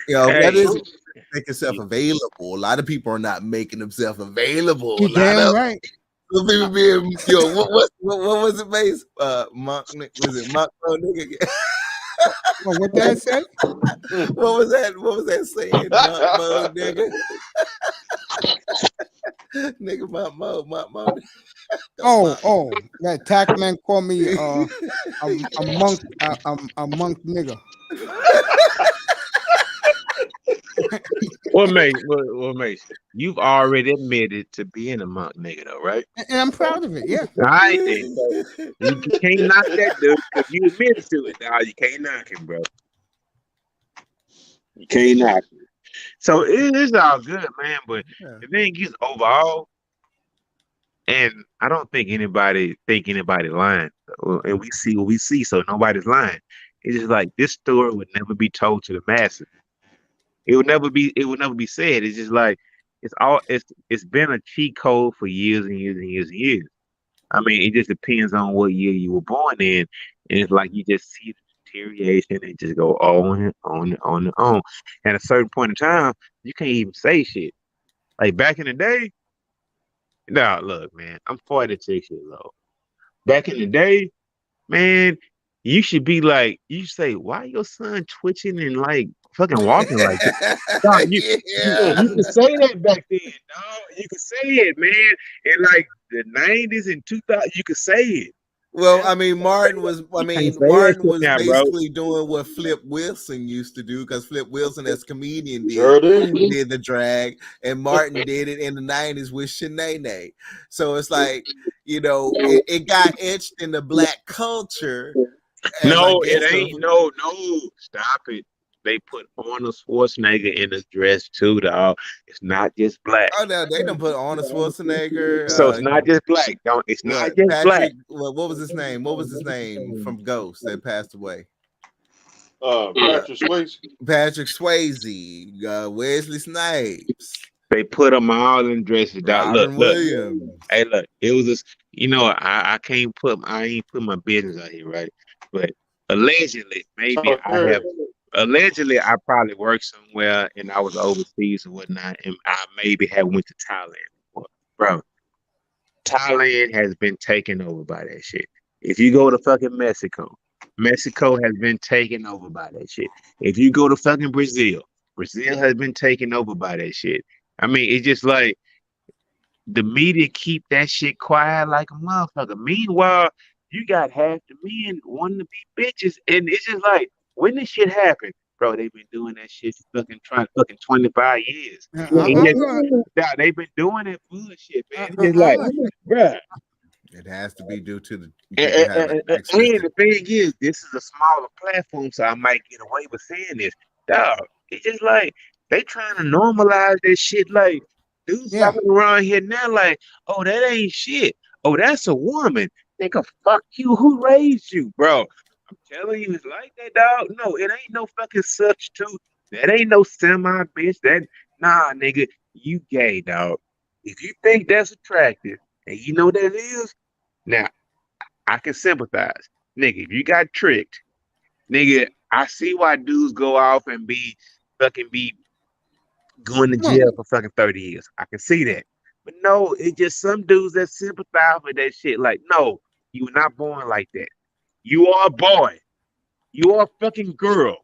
That is make yourself available. A lot of people are not making themselves available. You're damn right. People being, what was it, Mace? Monk, was it Monk? Nigga? Well, what did I say? What was that? What was that saying? Monk mode, nigga. Nigga, monk mode. Oh, that tack man called me a monk nigga. What makes you've already admitted to being a monk nigga though, right? And I'm proud of it, yeah. All right, then. So you can't knock that dude because you admitted to it. Now you can't knock him, bro. You can't knock him. So it's all good, man. But the thing is, overall, and I don't think anybody lying. And we see what we see, so nobody's lying. It's just like this story would never be told to the masses. It would never be said. It's just like it's been a cheat code for years and years and years and years. I mean, it just depends on what year you were born in, and it's like you just see the deterioration and just go on and on and on and on. At a certain point in time, you can't even say shit. Like back in the day, now look, man, I'm 46 years old. Back in the day, man, you should be like, you say, why your son twitching and like fucking walking like that? Dog, you could say that back then, dog. You could say it, man. In like the 90s and 2000, you could say it. Well, I mean, Martin was basically doing what Flip Wilson used to do because Flip Wilson, as comedian, did the drag, and Martin did it in the 90s with Shanae. So it's like, it got etched in the black culture. No, it ain't. No, stop it. They put Arnold Schwarzenegger in a dress too, dog. It's not just black. Oh no, they don't put Arnold Schwarzenegger. So it's not just black. It's not just black. What was his name? What was his name from Ghost that passed away? Patrick Swayze. Patrick Swayze. Wesley Snipes. They put them all in dresses. Dog. Look. Hey, look. It was just, I ain't put my business out here, right? But allegedly, maybe I have. allegedly, I probably worked somewhere and I was overseas or whatnot, and I maybe had went to Thailand before. Bro, Thailand has been taken over by that shit. If you go to fucking Mexico, Mexico has been taken over by that shit. If you go to fucking Brazil, Brazil has been taken over by that shit. I mean, it's just like the media keep that shit quiet like a motherfucker. Meanwhile, you got half the men wanting to be bitches, and it's just like when this shit happened, bro. They've been doing that shit for fucking 25 years. And I'm yet, gonna, nah, they've been doing that bullshit, man. It's just I'm like, gonna, bro. It has to be due to the And, people having access and to. the thing is, this is a smaller platform, so I might get away with saying this. Dog, it's just like they trying to normalize this shit. Like, dudes yeah. walking around here now, like, oh, that ain't shit. Oh, that's a woman. Nigga, fuck you. Who raised you, bro? I'm telling you, it's like that, dog. No, it ain't no fucking substitute. That ain't no semi bitch. That nah, nigga, you gay, dog. If you think that's attractive, and you know that is. Now, I can sympathize. Nigga, if you got tricked, nigga, I see why dudes go off and be going to Come on. jail for fucking 30 years. I can see that. But no, it's just some dudes that sympathize with that shit. Like, no, you were not born like that. You are a boy. You are a fucking girl.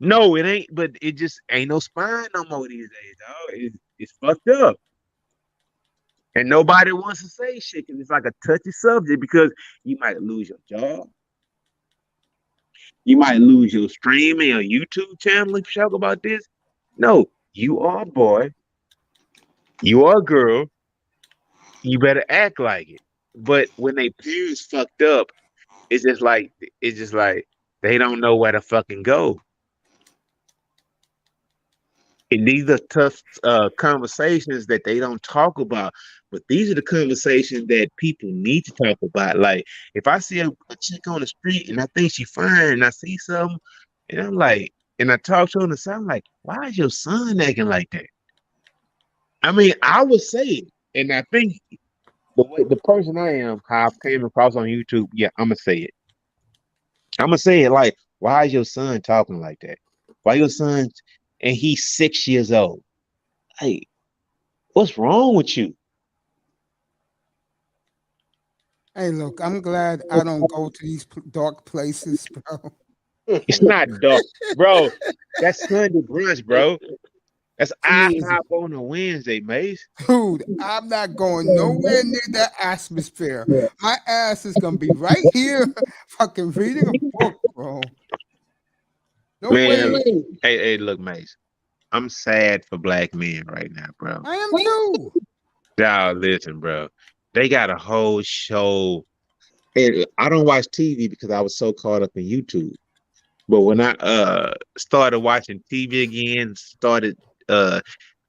No, it ain't, but it just ain't no spine no more these days, dog. It's fucked up. And nobody wants to say shit because it's like a touchy subject because you might lose your job. You might lose your streaming or YouTube channel if you talk about this. No, you are a boy. You are a girl. You better act like it. But when they parents fucked up, it's just like they don't know where to fucking go. And these are tough conversations that they don't talk about. But these are the conversations that people need to talk about. Like if I see a chick on the street and I think she fine and I see something and I'm like, and I talk to her and I'm like, why is your son acting like that? I mean, I would say it. And I think the person I am, how I came across on YouTube, yeah, I'm gonna say it. I'm gonna say it like, why is your son talking like that? Why your son and he's 6 years old? Like, what's wrong with you? Hey, look, I'm glad I don't go to these dark places, bro. It's not dark, bro. That's Sunday brunch, bro. That's IHOP on a Wednesday, Mace. Dude, I'm not going nowhere near that atmosphere. My ass is gonna be right here, fucking reading a book, bro. No Man, way. hey, look, Mace. I'm sad for black men right now, bro. I am too. Dog, listen, bro. They got a whole show. And I don't watch TV because I was so caught up in YouTube. But when I started watching TV again, started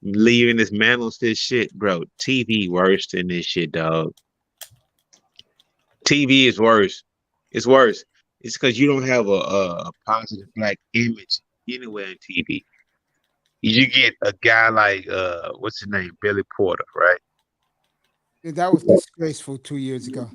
leaving this mental shit, bro. TV worse than this shit, dog. TV is worse. It's worse. It's because you don't have a positive black image anywhere in TV. You get a guy like what's his name, Billy Porter, right? Yeah, that was disgraceful 2 years ago.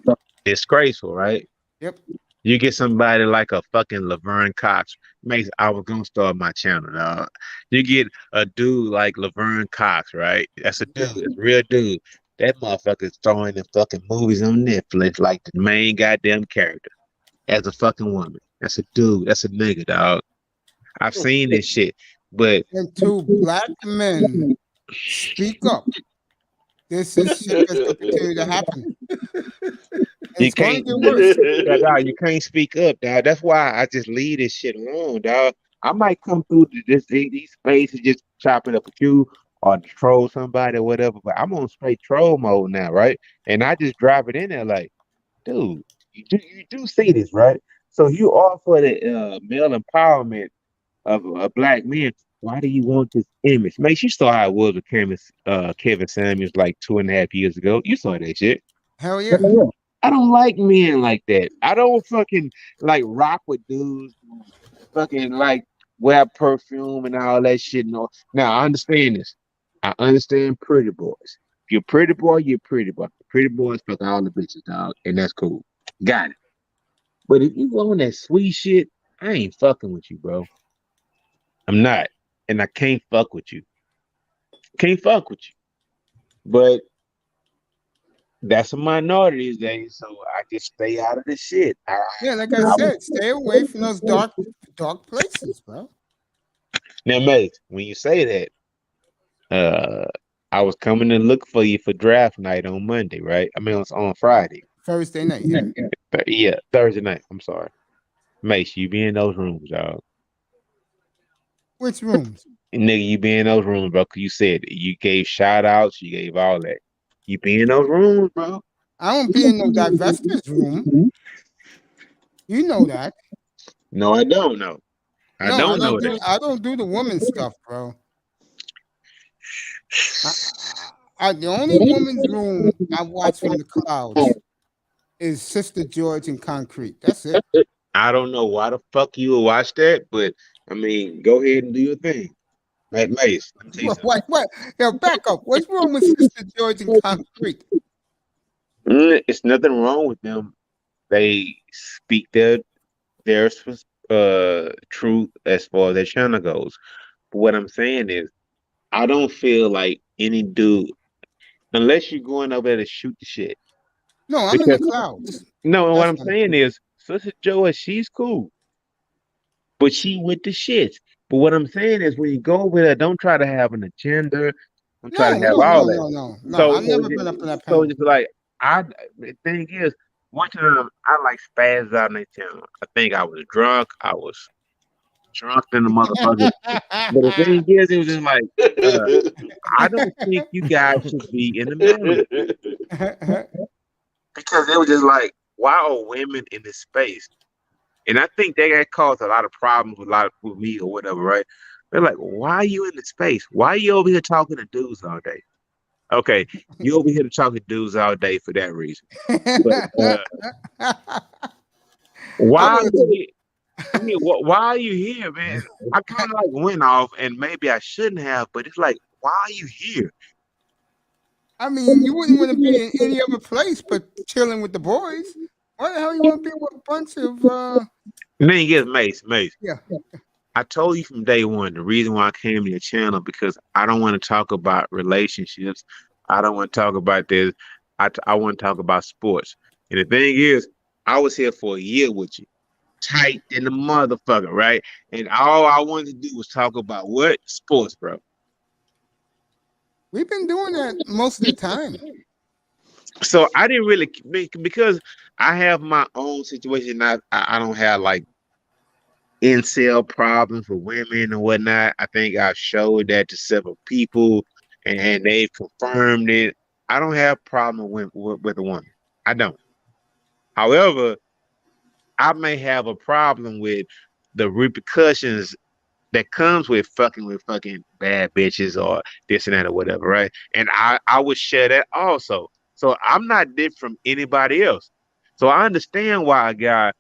Disgraceful, right? Yep. You get somebody like a fucking Laverne Cox. Makes I was gonna start my channel, dog. You get a dude like Laverne Cox, right? That's a dude, it's a real dude. That motherfucker's throwing the fucking movies on Netflix like the main goddamn character as a fucking woman. That's a dude. That's a nigga, dog. I've seen this shit, but And two black men speak up. This is shit that's gonna continue to happen. And you it's gonna can't, get worse. dog, you can't speak up, dog. That's why I just leave this shit alone, dog. I might come through these spaces just chop it up with you or troll somebody or whatever, but I'm on straight troll mode now, right? And I just drop it in there like, dude, you do see this, right? So you are for the male empowerment of black men. Why do you want this image? Make you saw how it was with Kevin Samuels like 2.5 years ago. You saw that shit. Hell yeah. I don't like men like that. I don't fucking like rock with dudes who fucking like wear perfume and all that shit. No, now I understand this. I understand pretty boys. If you're a pretty boy, you're a pretty boy. Pretty boys fuck all the bitches, dog, and that's cool. Got it. But if you on that sweet shit, I ain't fucking with you, bro. I'm not. And I can't fuck with you. Can't fuck with you. But that's a minority these days, so I just stay out of the shit. Yeah, like I said, stay away from those dark places, bro. Now, mate, when you say that, I was coming to look for you for draft night on Monday, right? I mean, it was on Friday. Thursday night, yeah. Yeah, Thursday night. I'm sorry. Mate, you be in those rooms, dog. Which rooms? Nigga, you be in those rooms, bro. 'Cause you said you gave shout outs, you gave all that. You be in those rooms, bro. I won't be in no divestors room. You know that. No, I don't know. I No, don't know that. I don't do the woman stuff, bro. The only woman's room I watch from the clouds is Sister George and Concrete. That's it. I don't know why the fuck you would watch that, but I mean, go ahead and do your thing. Mace, let me tell you something. What? Yo, back up. What's wrong with Sister George and Concrete? It's nothing wrong with them. They speak their truth as far as their channel goes. But what I'm saying is, I don't feel like any dude, unless you're going over there to shoot the shit. No, I'm in the clouds. No, what I'm That's saying is, Sister Joy, she's cool, but she with the shits. But what I'm saying is, when you go over there, don't try to have an agenda. Don't try to have all that. No. I've never been up in that panel. So it's like, the thing is, one time I like spazzed out on that channel. I think I was drunk. I was drunk than the motherfucker. But the thing is, it was just like, I don't think you guys should be in the middle. Because it was just like, why are women in this space? And I think that caused a lot of problems with me or whatever, right? They're like, why are you in the space? Why are you over here talking to dudes all day? Okay, you over here talking to dudes all day for that reason. But why are you here? I mean, why are you here, man? I kind of like went off, and maybe I shouldn't have, but it's like, why are you here? I mean, you wouldn't want to be in any other place but chilling with the boys. Why the hell you want to be with a bunch of And then you get Mace. Yeah. I told you from day one, the reason why I came to your channel, because I don't want to talk about relationships. I don't want to talk about this. I want to talk about sports. And the thing is, I was here for a year with you, tight in the motherfucker, right? And all I wanted to do was talk about what? Sports, bro. We've been doing that most of the time. So I didn't really, because I have my own situation. I don't have like incel problems with women and whatnot. I think I've showed that to several people, and they've confirmed it. I don't have a problem with a woman. I don't. However, I may have a problem with the repercussions that comes with fucking bad bitches or this and that or whatever, right? And I would share that also. So I'm not different from anybody else. So I understand why a guy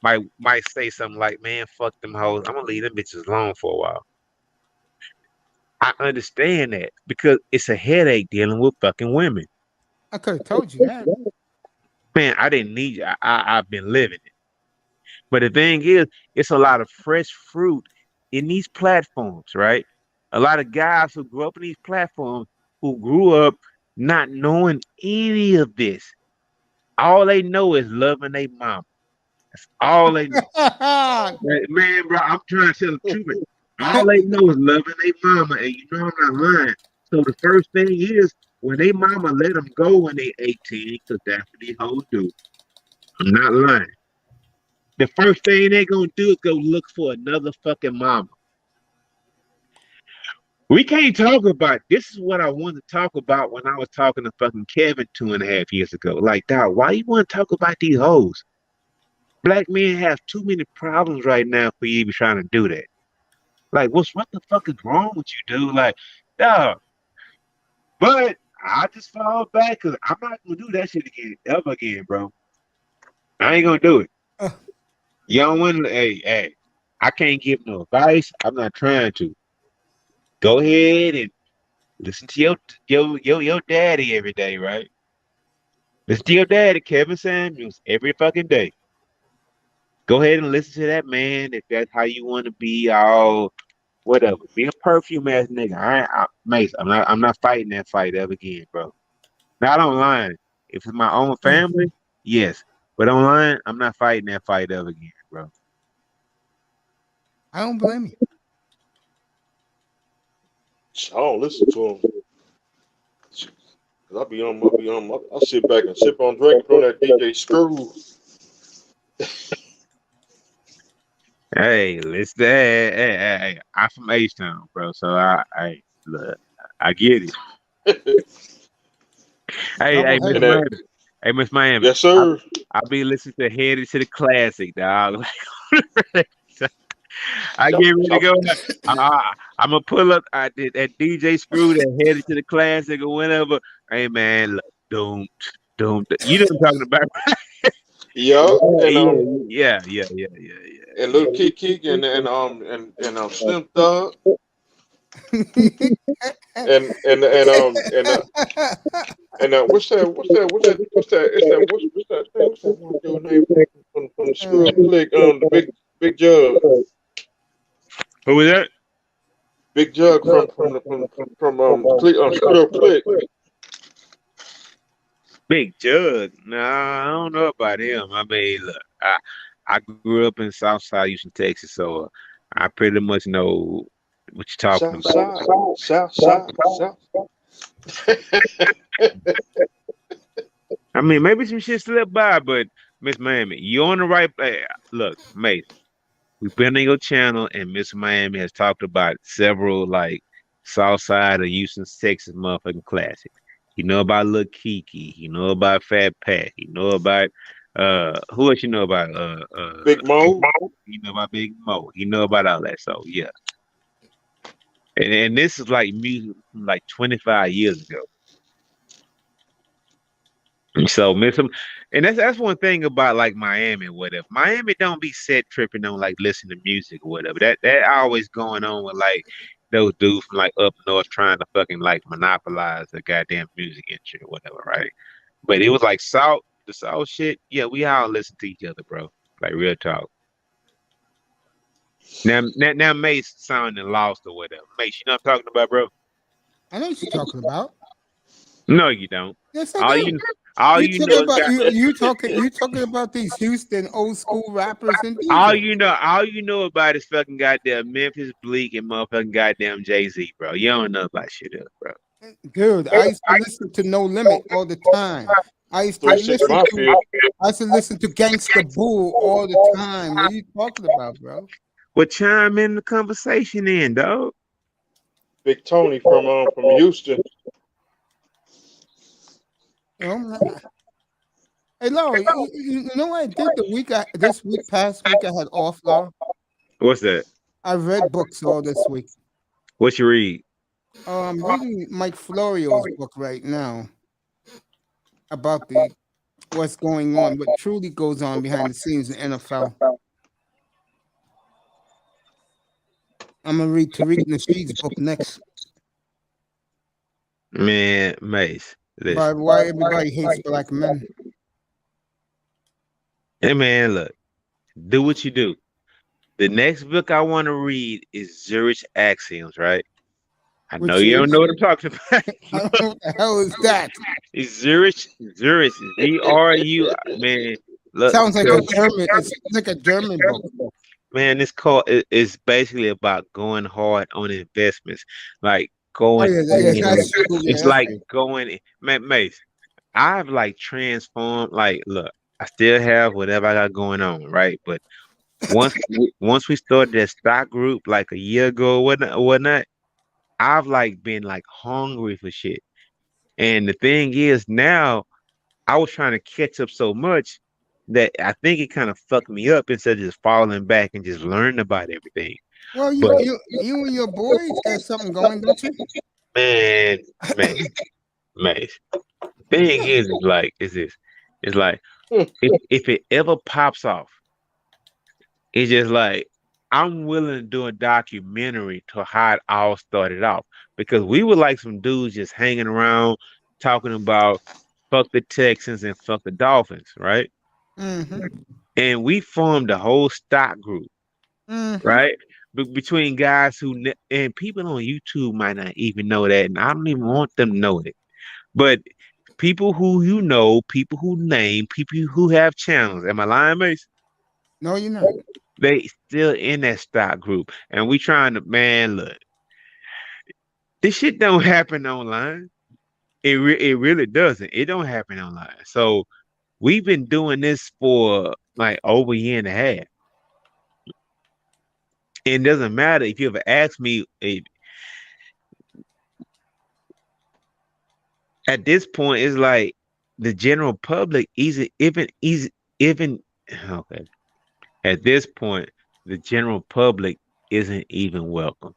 might say something like, man, fuck them hoes. I'm gonna leave them bitches alone for a while. I understand that because it's a headache dealing with fucking women. I could have told you that. Man, I didn't need you. I've been living it. But the thing is, it's a lot of fresh fruit in these platforms, right? A lot of guys who grew up in these platforms who grew up not knowing any of this. All they know is loving their mom. That's all they know. Man, bro, I'm trying to tell the truth. All they know is loving their mama, and you know I'm not lying. So the first thing is, when they mama let them go when they 18, because that's what these hoes do. I'm not lying. The first thing they're gonna do is go look for another fucking mama. We can't talk about this. Is what I wanted to talk about when I was talking to fucking Kevin 2.5 years ago. Like, dog, why you want to talk about these hoes? Black men have too many problems right now for you even trying to do that. Like, what the fuck is wrong with you, dude? Like, dog. But I just fall back because I'm not gonna do that shit again, ever again, bro. I ain't gonna do it. You don't want to, hey, I can't give no advice. I'm not trying to. Go ahead and listen to your daddy every day, right? Listen to your daddy, Kevin Samuels, every fucking day. Go ahead and listen to that, man. If that's how you want to be, all whatever. Be a perfume ass nigga. Mace, I'm not fighting that fight ever again, bro. Not online. If it's my own family, yes. But online, I'm not fighting that fight ever again, bro. I don't blame you. I don't listen to him. I sit back and sip on drinking from that DJ Screw. Hey, listen, hey, I'm from H-Town, bro. So look, I get it. Hey, Miss Double Miami. Hey, Miss Miami. Yes, sir. I be listening to Headed to the Classic, dog. I get ready to go. I'm gonna pull up that DJ Screw that Headed to the Classic or whatever. Hey man, look, doom. You know what I'm talking about? Yeah, Yeah. and Little Kiki and Slim Thug and what's that one dude name from the Screw Click the big Jug. Who was that? Big Jug from Screw Click. Big Jug. Nah, I don't know about him. I mean, look, I grew up in Southside Houston, Texas, so I pretty much know what you're talking about. South side. I mean, maybe some shit slipped by, but Miss Miami, you're on the right. Look, mate, we've been on your channel, and Miss Miami has talked about several like Southside or Houston, Texas motherfucking classics. You know about Lil Kiki. You know about Fat Pat. You know about who else you know about? Big Mo. You know about Big Mo. You know about all that. So yeah. And this is like music from like 25 years ago. So miss them, and that's one thing about like Miami or whatever. Miami don't be set tripping on like listening to music or whatever. That always going on with like those dudes from like up north trying to fucking like monopolize the goddamn music industry or whatever, right? But it was like the South shit. Yeah, we all listen to each other, bro. Like real talk. Now Mace sounding lost or whatever. Mace, you know what I'm talking about, bro? I know what you're talking about. No, you don't. Yes, I All do. you know is You talking about these Houston old school rappers and all DJs. you know about is fucking goddamn Memphis Bleak and motherfucking goddamn Jay-Z, bro. You don't know about shit else, bro. Dude, I used to listen to No Limit all the time. I used to 3-6 Mafia. listen to Gangsta Bull all the time. What are you talking about, bro? Well, chime in the conversation in, dog. Big Tony from Houston. Hey, Laura, you know what I did past week I had off, Laura? What's that? I read books all this week. What you read? I'm reading Mike Florio's book right now about what's going on, what truly goes on behind the scenes in the NFL. I'm gonna read Tariq Nasheed's book next. Man, Mace. By why everybody hates black men. Hey man, look, do what you do. The next book I want to read is Zurich Axioms, right? I know you don't know what I'm talking about. What the hell is that? It's Zurich, ZRU. Man, look. Sounds like a German. It's like a German book. Man, it's basically about going hard on investments, like going. It's like going, man, Mace. I've like transformed. Like, look, I still have whatever I got going on, right? But once we started that stock group like a year ago, or whatnot, I've like been like hungry for shit. And the thing is, now I was trying to catch up so much that I think it kind of fucked me up instead of just falling back and just learning about everything. Well, you and your boys got something going, don't you? Man. Thing is like, is this? It's like if it ever pops off, it's just like I'm willing to do a documentary to how it all started off because we were like some dudes just hanging around talking about fuck the Texans and fuck the Dolphins, right? Mm-hmm. and we formed a whole stock group, right? Between guys and people on YouTube might not even know that, and I don't even want them to know it. But people who people who name, people who have channels. Am I lying, Mace? No, you're not. They still in that stock group, and we trying to look. This shit don't happen online. It really doesn't. It don't happen online. So we've been doing this for like over a year and a half. It doesn't matter if you ever ask me. At this point, it's like the general public even okay. At this point, the general public isn't even welcome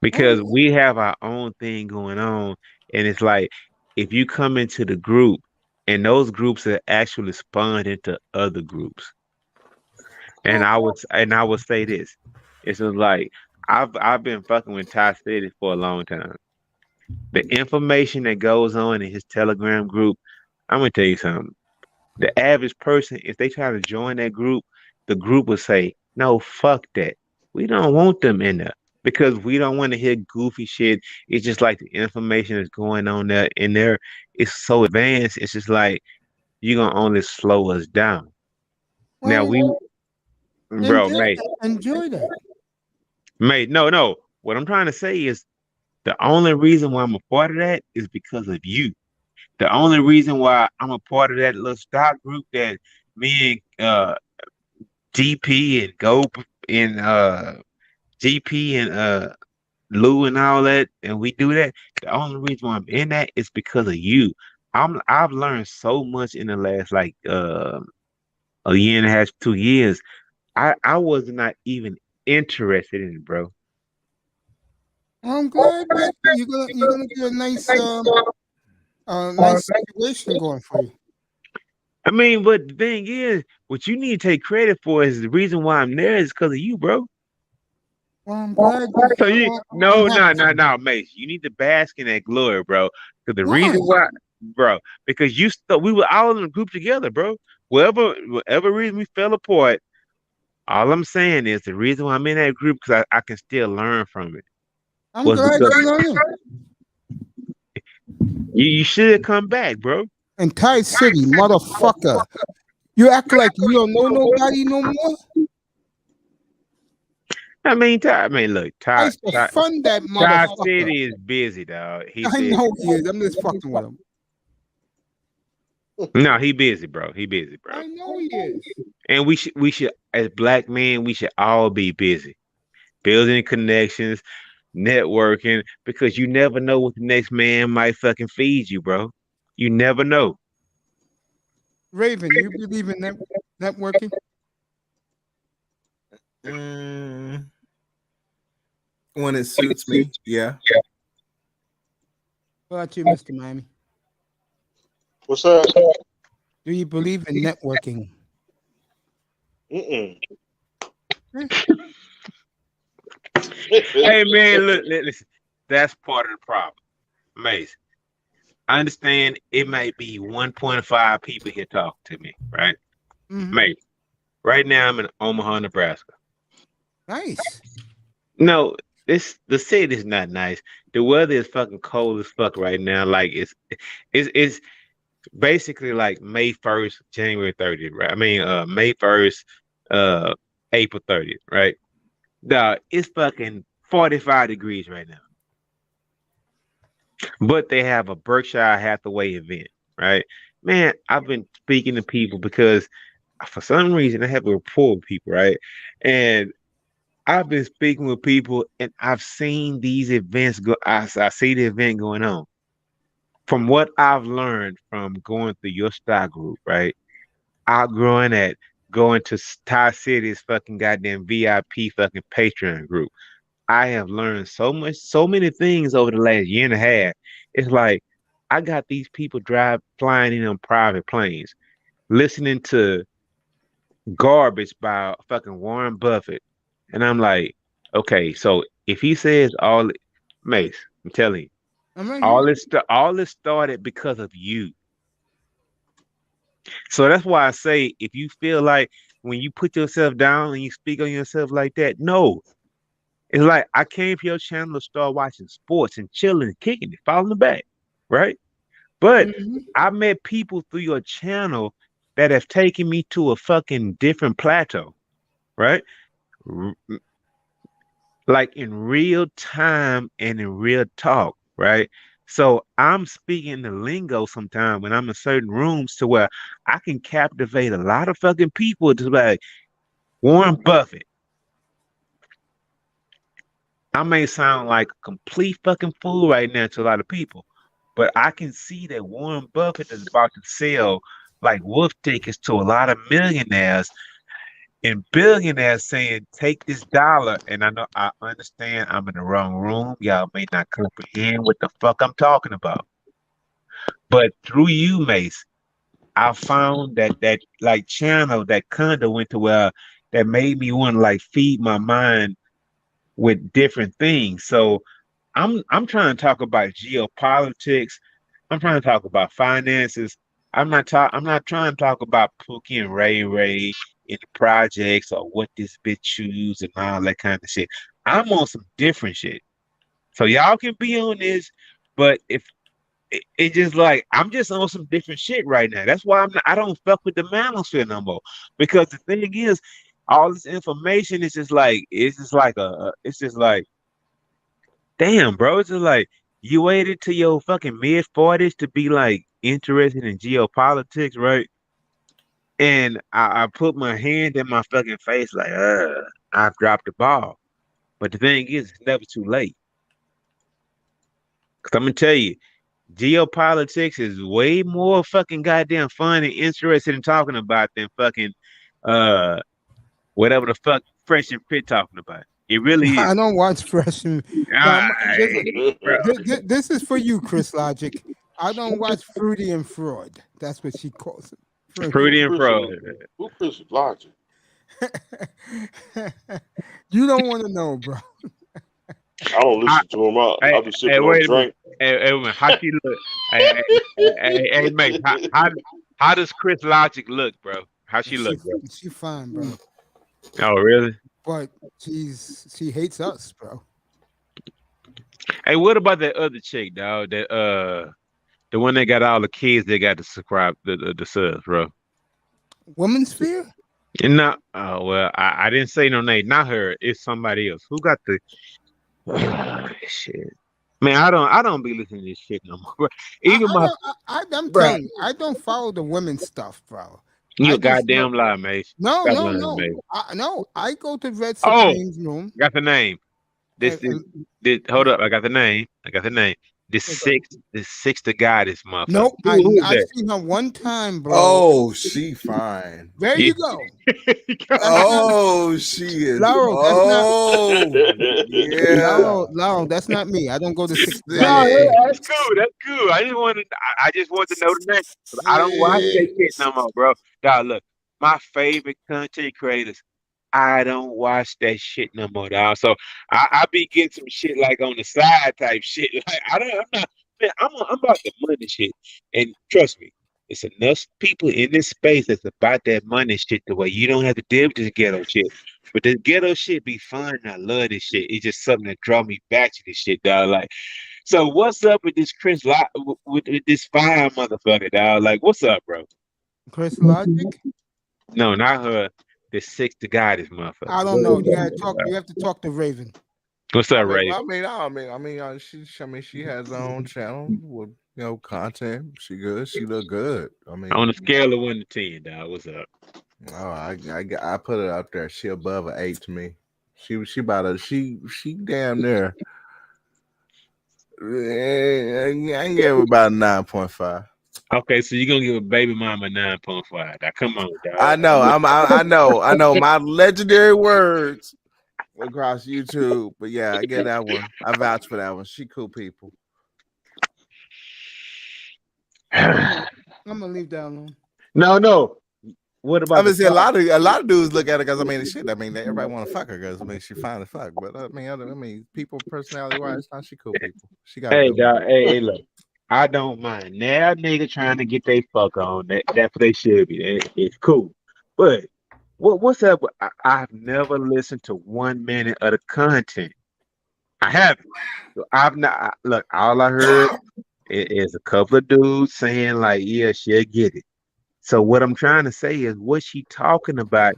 because we have our own thing going on, and it's like if you come into the group, and those groups are actually spawned into other groups. And I would say this. It's just like I've been fucking with Ty City for a long time. The information that goes on in his Telegram group, I'm gonna tell you something. The average person, if they try to join that group, the group will say, "No, fuck that. We don't want them in there because we don't want to hear goofy shit." It's just like the information that's going on there in there is so advanced. It's just like you're gonna only slow us down. Now bro, Enjoy that. mate, no. What I'm trying to say is the only reason why I'm a part of that is because of you. The only reason why I'm a part of that little stock group that me and GP and Gope and GP and Lou and all that, and we do that. The only reason why I'm in that is because of you. I've learned so much in the last like a year and a half, 2 years. I was not even interested in it, bro. I'm glad that you're gonna get a nice situation going for you. I mean, but the thing is, what you need to take credit for is the reason why I'm there is because of you, bro. Well, I'm glad. So no, Mace. You need to bask in that glory, bro. Because the reason why, bro, because we were all in a group together, bro. Whatever reason we fell apart, all I'm saying is the reason why I'm in that group because I can still learn from it. I'm glad you're learning. You should come back, bro. Entire city, motherfucker. You act like you don't know nobody no more. I mean, look, Ty fund that motherfucker. Ty City is busy, dog. I know he is. I'm just fucking with him. No, he busy, bro. He busy, bro. I know he is. And we should, as black men, we should all be busy, building connections, networking, because you never know what the next man might fucking feed you, bro. You never know. Raven, you believe in networking? When it suits me, yeah. What about you, Mr. Miami? What's up? Do you believe in networking? Mm-mm. Hey man, look, listen. That's part of the problem. Mace, I understand it might be 1.5 people here talking to me, right? Mm-hmm. Mace, right now I'm in Omaha, Nebraska. Nice. No, the city is not nice. The weather is fucking cold as fuck right now. Like it's basically like May 1st, January 30th, right? I mean May 1st, April 30th, right? Dog, it's fucking 45 degrees right now. But they have a Berkshire Hathaway event, right? Man, I've been speaking to people because for some reason I have a rapport with people, right? And I've been speaking with people and I've seen these events go. I see the event going on. From what I've learned from going through your stock group, right? Outgrowing that, going to Ty City's fucking goddamn VIP fucking Patreon group. I have learned so many things over the last year and a half. It's like I got these people flying in on private planes, listening to garbage by fucking Warren Buffett. And I'm like, okay, so if he says Mace, I'm telling you, all this started because of you. So that's why I say if you feel like when you put yourself down and you speak on yourself like that, no. It's like I came to your channel to start watching sports and chilling, kicking it, falling back, right? But Mhm. I met people through your channel that have taken me to a fucking different plateau, right? R- Like in real time and in real talk, right? So I'm speaking the lingo sometimes when I'm in certain rooms to where I can captivate a lot of fucking people to like Warren Buffett. I may sound like a complete fucking fool right now to a lot of people, but I can see that Warren Buffett is about to sell like wolf tickets to a lot of millionaires and billionaires saying, take this dollar. And I know I understand I'm in the wrong room. Y'all may not comprehend what the fuck I'm talking about. But through you, Mace, I found that like channel, that conduit to where that made me want to like feed my mind with different things. So I'm trying to talk about geopolitics. I'm trying to talk about finances. I'm not trying to talk about Pookie and Ray Ray in the projects or what this bitch choose and all that kind of shit. I'm on some different shit. So y'all can be on this, but if it just like I'm just on some different shit right now. That's why I don't fuck with the manosphere no more. Because the thing is, all this information is just like it's just like damn, bro. It's just like you waited to your fucking mid 40s to be like interested in geopolitics, right? And I put my hand in my fucking face like, I've dropped the ball. But the thing is, it's never too late. Cause I'm gonna tell you, geopolitics is way more fucking goddamn fun and interested in talking about than fucking uh whatever the fuck Fresh and Fit talking about. It really is. I don't watch Fresh. Now, Bro. this is for you, Chris Logic. I don't watch Fruity and Fraud. That's what she calls it. Fruity and Pro. Who Chris Logic? You don't want to know, bro. I don't listen to him. I'll be sipping on wait a drink. minute. Hey, wait, how she look? Hey, mate, how does Chris Logic look, bro? How she look, bro? She fine, bro. Oh, really? But she hates us, bro. Hey, what about that other chick, dog? That the one that got all the kids that got to subscribe the subs, bro. Woman's Sphere? And not well, I didn't say no name, not her. It's somebody else. Who got the shit? Man, I don't be listening to this shit no more. Bro. Even I'm bro. telling you, I don't follow the women's stuff, bro. You I a just goddamn know- lie, mate. No, Stop no, lying, no. mate. No, I go to Red Oh, Supreme's room. got the name. This hold up, I got the name. The sixth to God is motherfucker. Nope, Who's I've that? seen her one time, bro. Oh, she fine. There you go. Oh, she is. Laurel, that's not. Yeah. Laurel, that's not me. I don't go to six. No, Sick. that's cool. That's cool. I just wanted. I just want to know the name. I don't watch that shit no more, bro. Dog, look, my favorite content creators. I don't watch that shit no more, dog. So I be getting some shit like on the side type shit. Like I'm not. Man, I'm about the money shit. And trust me, it's enough people in this space that's about that money shit the way you don't have to deal with this ghetto shit. But this ghetto shit be fun. And I love this shit. It's just something that draw me back to this shit, dog. Like, so what's up with this Chris with this fine motherfucker, dog? Like, what's up, bro? Chris Logic? No, not her. The sixth to God is motherfucker. I don't know. You gotta talk. You have to talk to Raven. What's up, Ray? She has her own channel with content. She good. She look good. On a scale of 1 to 10, dog, what's up? Oh, I put it up there. She above an 8 to me. She damn near. I can give her about 9.5. Okay, so you're gonna give a baby mama 9.5. Now come on, dog. I know my legendary words across YouTube, but yeah, I get that one. I vouch for that one. She cool people. I'm gonna leave that alone. No. What about? I mean, see, a lot of dudes look at her because everybody want to fuck her because she fine as fuck. But people personality wise, she cool people. She got. Hey, dog. Hey, look. I don't mind. Now nigga trying to get their fuck on. That's what they should be. It's cool. But what's up? I've never listened to 1 minute of the content. I haven't. So I've not look, all I heard is a couple of dudes saying like, yeah, she'll get it. So what I'm trying to say is what she talking about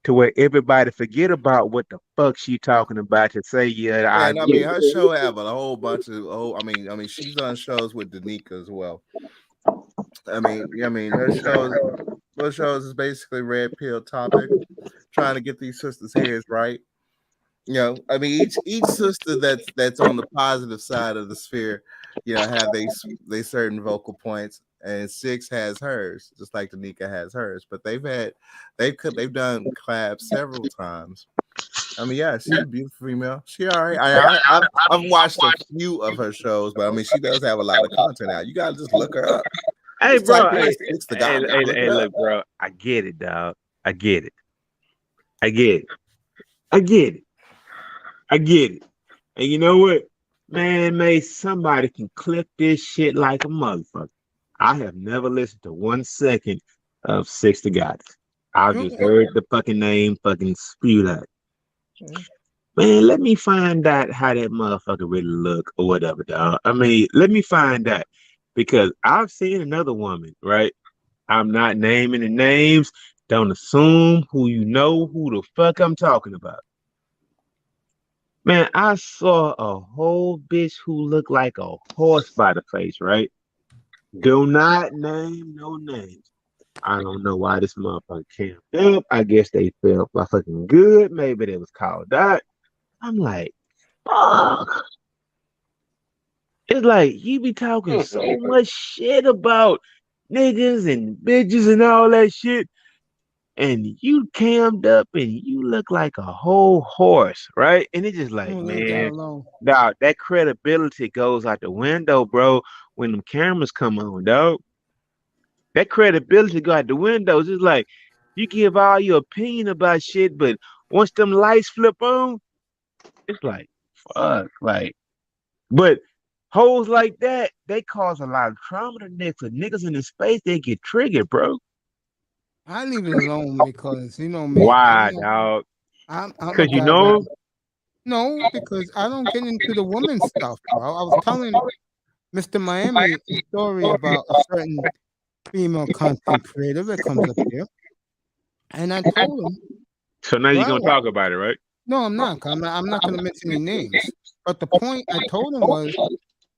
to where everybody forget about what the fuck she talking about to say, yeah, I And I mean, get her it. show have a whole bunch of. Oh, I mean, she's done shows with Danica as well. I mean, her shows is basically red pill topic, trying to get these sisters' heads right. I mean, each sister that's on the positive side of the sphere, have they certain vocal points, and Six has hers, just like Danica has hers. But they've done collabs several times. I mean, yeah, she's a beautiful female. She all right. I've watched a few of her shows, but I mean, she does have a lot of content out. You gotta just look her up. Hey, Just type bro. in Hey, Six the hey, Goddess. hey, Look hey, it up. look, bro. I get it, dog. I get it. I get it. I get it. I get it. And you know what? Man, somebody can clip this shit like a motherfucker. I have never listened to 1 second of Six to God. I just heard the fucking name fucking spewed out. Man, let me find out how that motherfucker really look or whatever, dog. I mean, let me find out. Because I've seen another woman, right? I'm not naming the names. Don't assume who you know who the fuck I'm talking about. Man, I saw a whole bitch who looked like a horse by the face, right? Do not name no names. I don't know why this motherfucker camped up. I guess they felt fucking good. Maybe they was called out. I'm like, fuck. It's like you be talking so much shit about niggas and bitches and all that shit, and you cammed up and you look like a whole horse, right? And it's just like, Leave that man, alone. dog, that credibility goes out the window, bro, when them cameras come on, dog. That credibility go out the window. It's just like you give all your opinion about shit, but once them lights flip on, it's like, fuck, like, but hoes like that, they cause a lot of trauma to niggas. Niggas in the space, they get triggered, bro. I leave it alone because you know me. Why, dog? I'm a Cause you guy know that 'em? no, because I don't get into the woman stuff, bro. I was telling Mr. Miami a story about a certain female content creator that comes up here, and I told him, So now you're well, gonna talk about it, right? no, I'm not. I'm not going to mention any names. But the point I told him was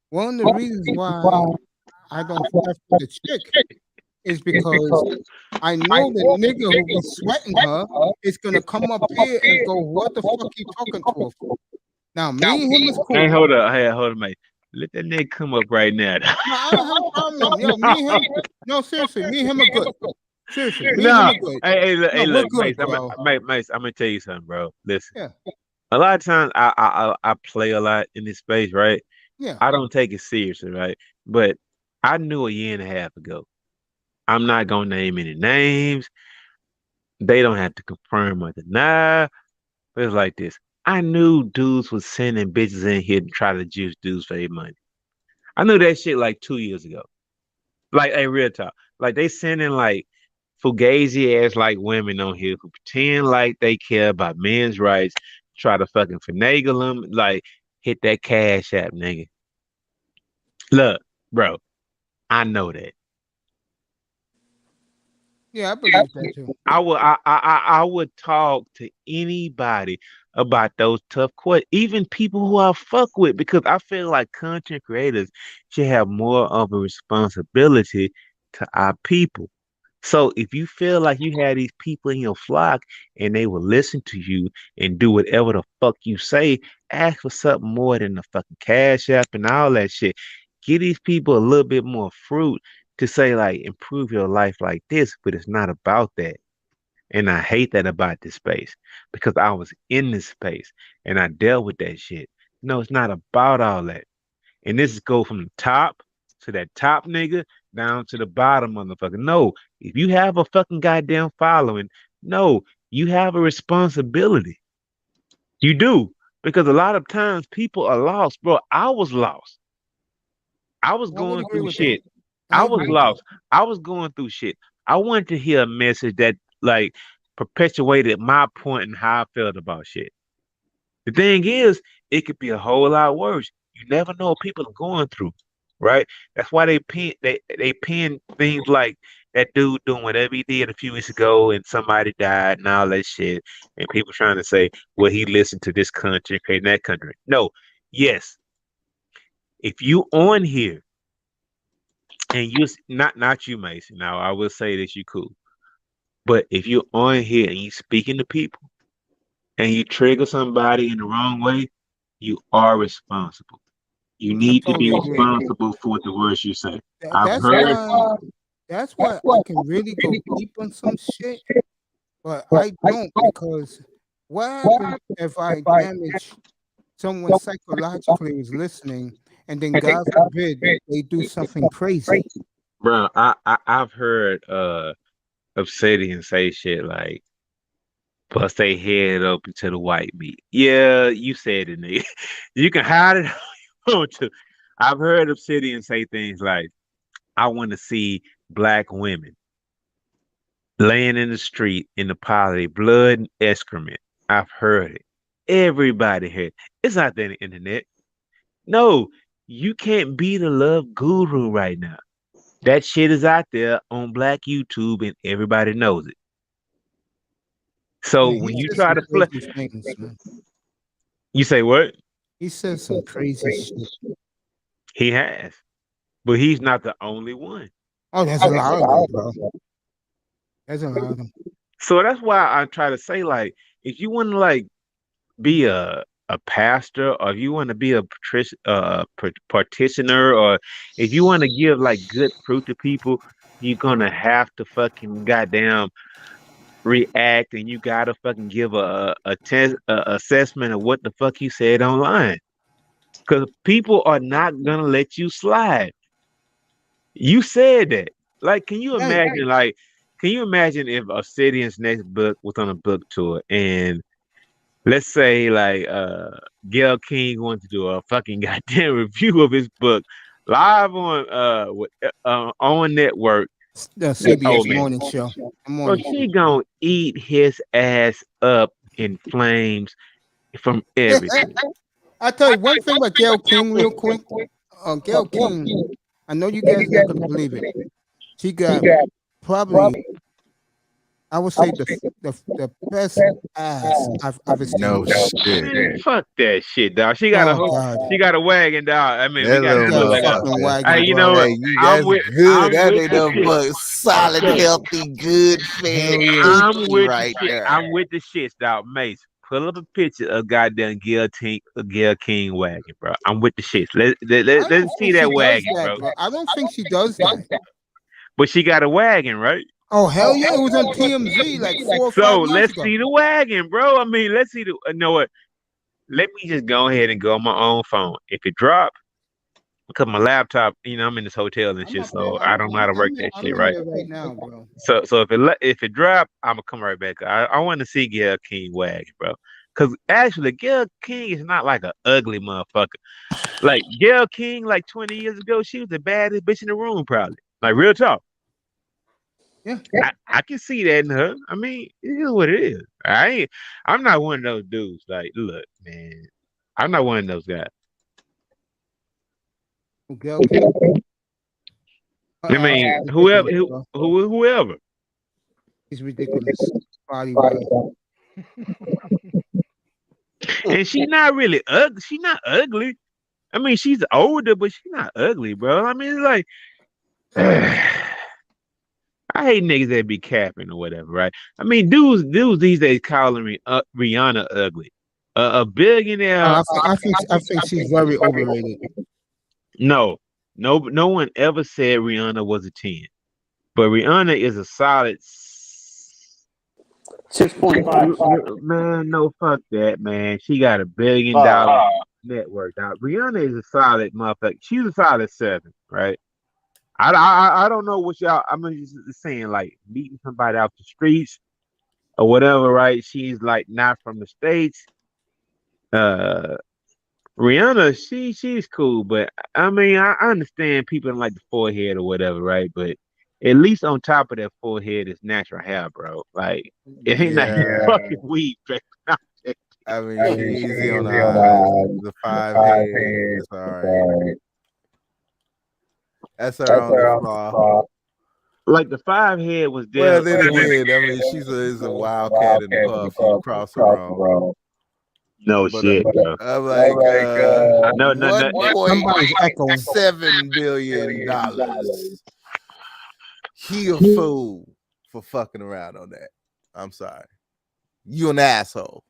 one of the reasons why I don't fuck with the chick is because I know the nigga who be sweating her is gonna come up here and go, "What the fuck you talking to her for?" Now, me and him is cool. Hey, hold up, mate. Let that nigga come up right now. No, I don't have a problem with him. Yo, me and him. No, seriously, me and him are good. Seriously, me and him No, are good. hey, No, we're look, good, Mace, bro. Mace, I'm gonna tell you something, bro. Listen, Yeah, a lot of times I play a lot in this space, right? yeah. I don't take it seriously, right? But I knew a year and a half ago. I'm not gonna name any names. They don't have to confirm or deny. But it's like this. I knew dudes was sending bitches in here to try to juice dudes for their money. I knew that shit like 2 years ago. Like, a real talk. Like they sending like fugazi ass like women on here who pretend like they care about men's rights, try to fucking finagle them, like hit that cash app, nigga. Look, bro, I know that. Yeah, I believe that too. I would talk to anybody about those tough questions, even people who I fuck with, because I feel like content creators should have more of a responsibility to our people. So if you feel like you have these people in your flock and they will listen to you and do whatever the fuck you say, ask for something more than the fucking cash app and all that shit. Give these people a little bit more fruit to say like improve your life like this, but it's not about that. And I hate that about this space because I was in this space and I dealt with that shit. No, it's not about all that. And this is go from the top to that top nigga down to the bottom motherfucker. No, if you have a fucking goddamn following, no, you have a responsibility. You do. Because a lot of times people are lost, bro. I was lost. I was I would going agree through with that. shit. I I agree was with that. lost. I was going through shit. I wanted to hear a message that like perpetuated my point and how I felt about shit. The thing is, it could be a whole lot worse. You never know what people are going through, right? That's why they pin things like that dude doing whatever he did a few weeks ago and somebody died and all that shit. And people trying to say, well, he listened to this country, creating that country. No, yes. If you on here and not you, Mason. Now I will say that you cool. But if you're on here and you speaking to people and you trigger somebody in the wrong way, you are responsible. You I need to be totally agree. responsible for the words you say. I've That's heard, why. That's why I can really go deep on some shit, but I don't because what happens if I damage someone psychologically who's listening, and then God forbid they do something crazy? bro. I've heard Obsidian say shit like bust they head up into the white meat. Yeah, you said it, nigga. You can hide it all you want to. I've heard Obsidian say things like, I want to see black women laying in the street in the pile of their blood and excrement. I've heard it. Everybody heard it. It's out there on the internet. No, you can't be the love guru right now. That shit is out there on black YouTube and everybody knows it. So Yeah, he when you says try some to crazy things, man. you say what? He says some crazy shit. He has. But he's not the only one. Oh, there's a lot of them, bro. There's a lot of them. So that's why I try to say, like, if you want to like be a pastor, or if you want to be a partitioner, or if you want to give like good fruit to people, you're gonna have to fucking goddamn react, and you gotta fucking give a test assessment of what the fuck you said online, because people are not gonna let you slide. You said that. Like, can you Right. imagine? Like, can you imagine if Obsidian's next book was on a book tour, and let's say like Gail King wanted to do a fucking goddamn review of his book live on network The with CBS Old Man. morning show. The Bro, morning she show. gonna eat his ass up in flames from everything. I tell you one thing about Gail King, real quick. Gail King, I know you guys not gonna believe it. She got probably, I would say, the best ass I've ever seen. No shit. Man, fuck that shit, dog. She got a Oh whole, God, she got a wagon, dog. I mean, we That gotta she little do got it a like a. fucking motherfucker. Hey, wagon, you know bro. what? Hey, you I'm that's with, good. I'm That with ain't the nothing shit. but solid, Look, healthy, good fed Hell yeah. I'm cookie with the right shit. there. I'm with the shits, dog. Mace, pull up a picture of goddamn Gail King wagon, bro. I'm with the shits. I don't Let's see think she that does wagon, that, bro. bro. I don't think she does that. But she got a wagon, right? Oh hell yeah, it was on TMZ like 4 or 5 So years let's ago. see the wagon, bro. I mean, let's see the. You know what? Let me just go ahead and go on my own phone. If it drop, because my laptop, I'm in this hotel and I'm shit, up there. so I don't know how to work that I'm shit, in right? there right now, bro. So if it drop, I'm gonna come right back. I want to see Gail King wagon, bro. Cause actually, Gail King is not like a ugly motherfucker. Like Gail King, like 20 years ago, she was the baddest bitch in the room, probably. Like real talk. Yeah. I can see that in her. I mean, it is what it is. I'm not one of those dudes. Like, look, man, I'm not one of those guys. Gail King. I mean, whoever, Ridiculous, bro. whoever. He's ridiculous. Body wise. And she's not really ugly. She's not ugly. I mean, she's older, but she's not ugly, bro. I mean, it's like, I hate niggas that be capping or whatever, right? I mean, dudes these days calling Rihanna ugly. A billionaire. I think she's very overrated. No one ever said Rihanna was a 10, but Rihanna is a solid 6.5. Man, no, fuck that, man. She got $1 billion network. Now, Rihanna is a solid motherfucker. She's a solid 7, right? I don't know what y'all. I'm just saying, like meeting somebody out the streets or whatever, right? She's like not from the States. Uh, Rihanna, she's cool, but I mean, I understand people don't like the forehead or whatever, right? But at least on top of that forehead is natural hair, bro. Like it ain't like you Yeah. fucking weed. I mean, she easy on the eyes. The 5 head. That's all right. That's her only flaw. Like the 5 head was there. Well, then again, I mean, is a wildcat in the puff. You cross her wrong. No But shit, bro. I'm like, No, Somebody's echoing. $1.7 billion. He a fool for fucking around on that. I'm sorry. You an asshole.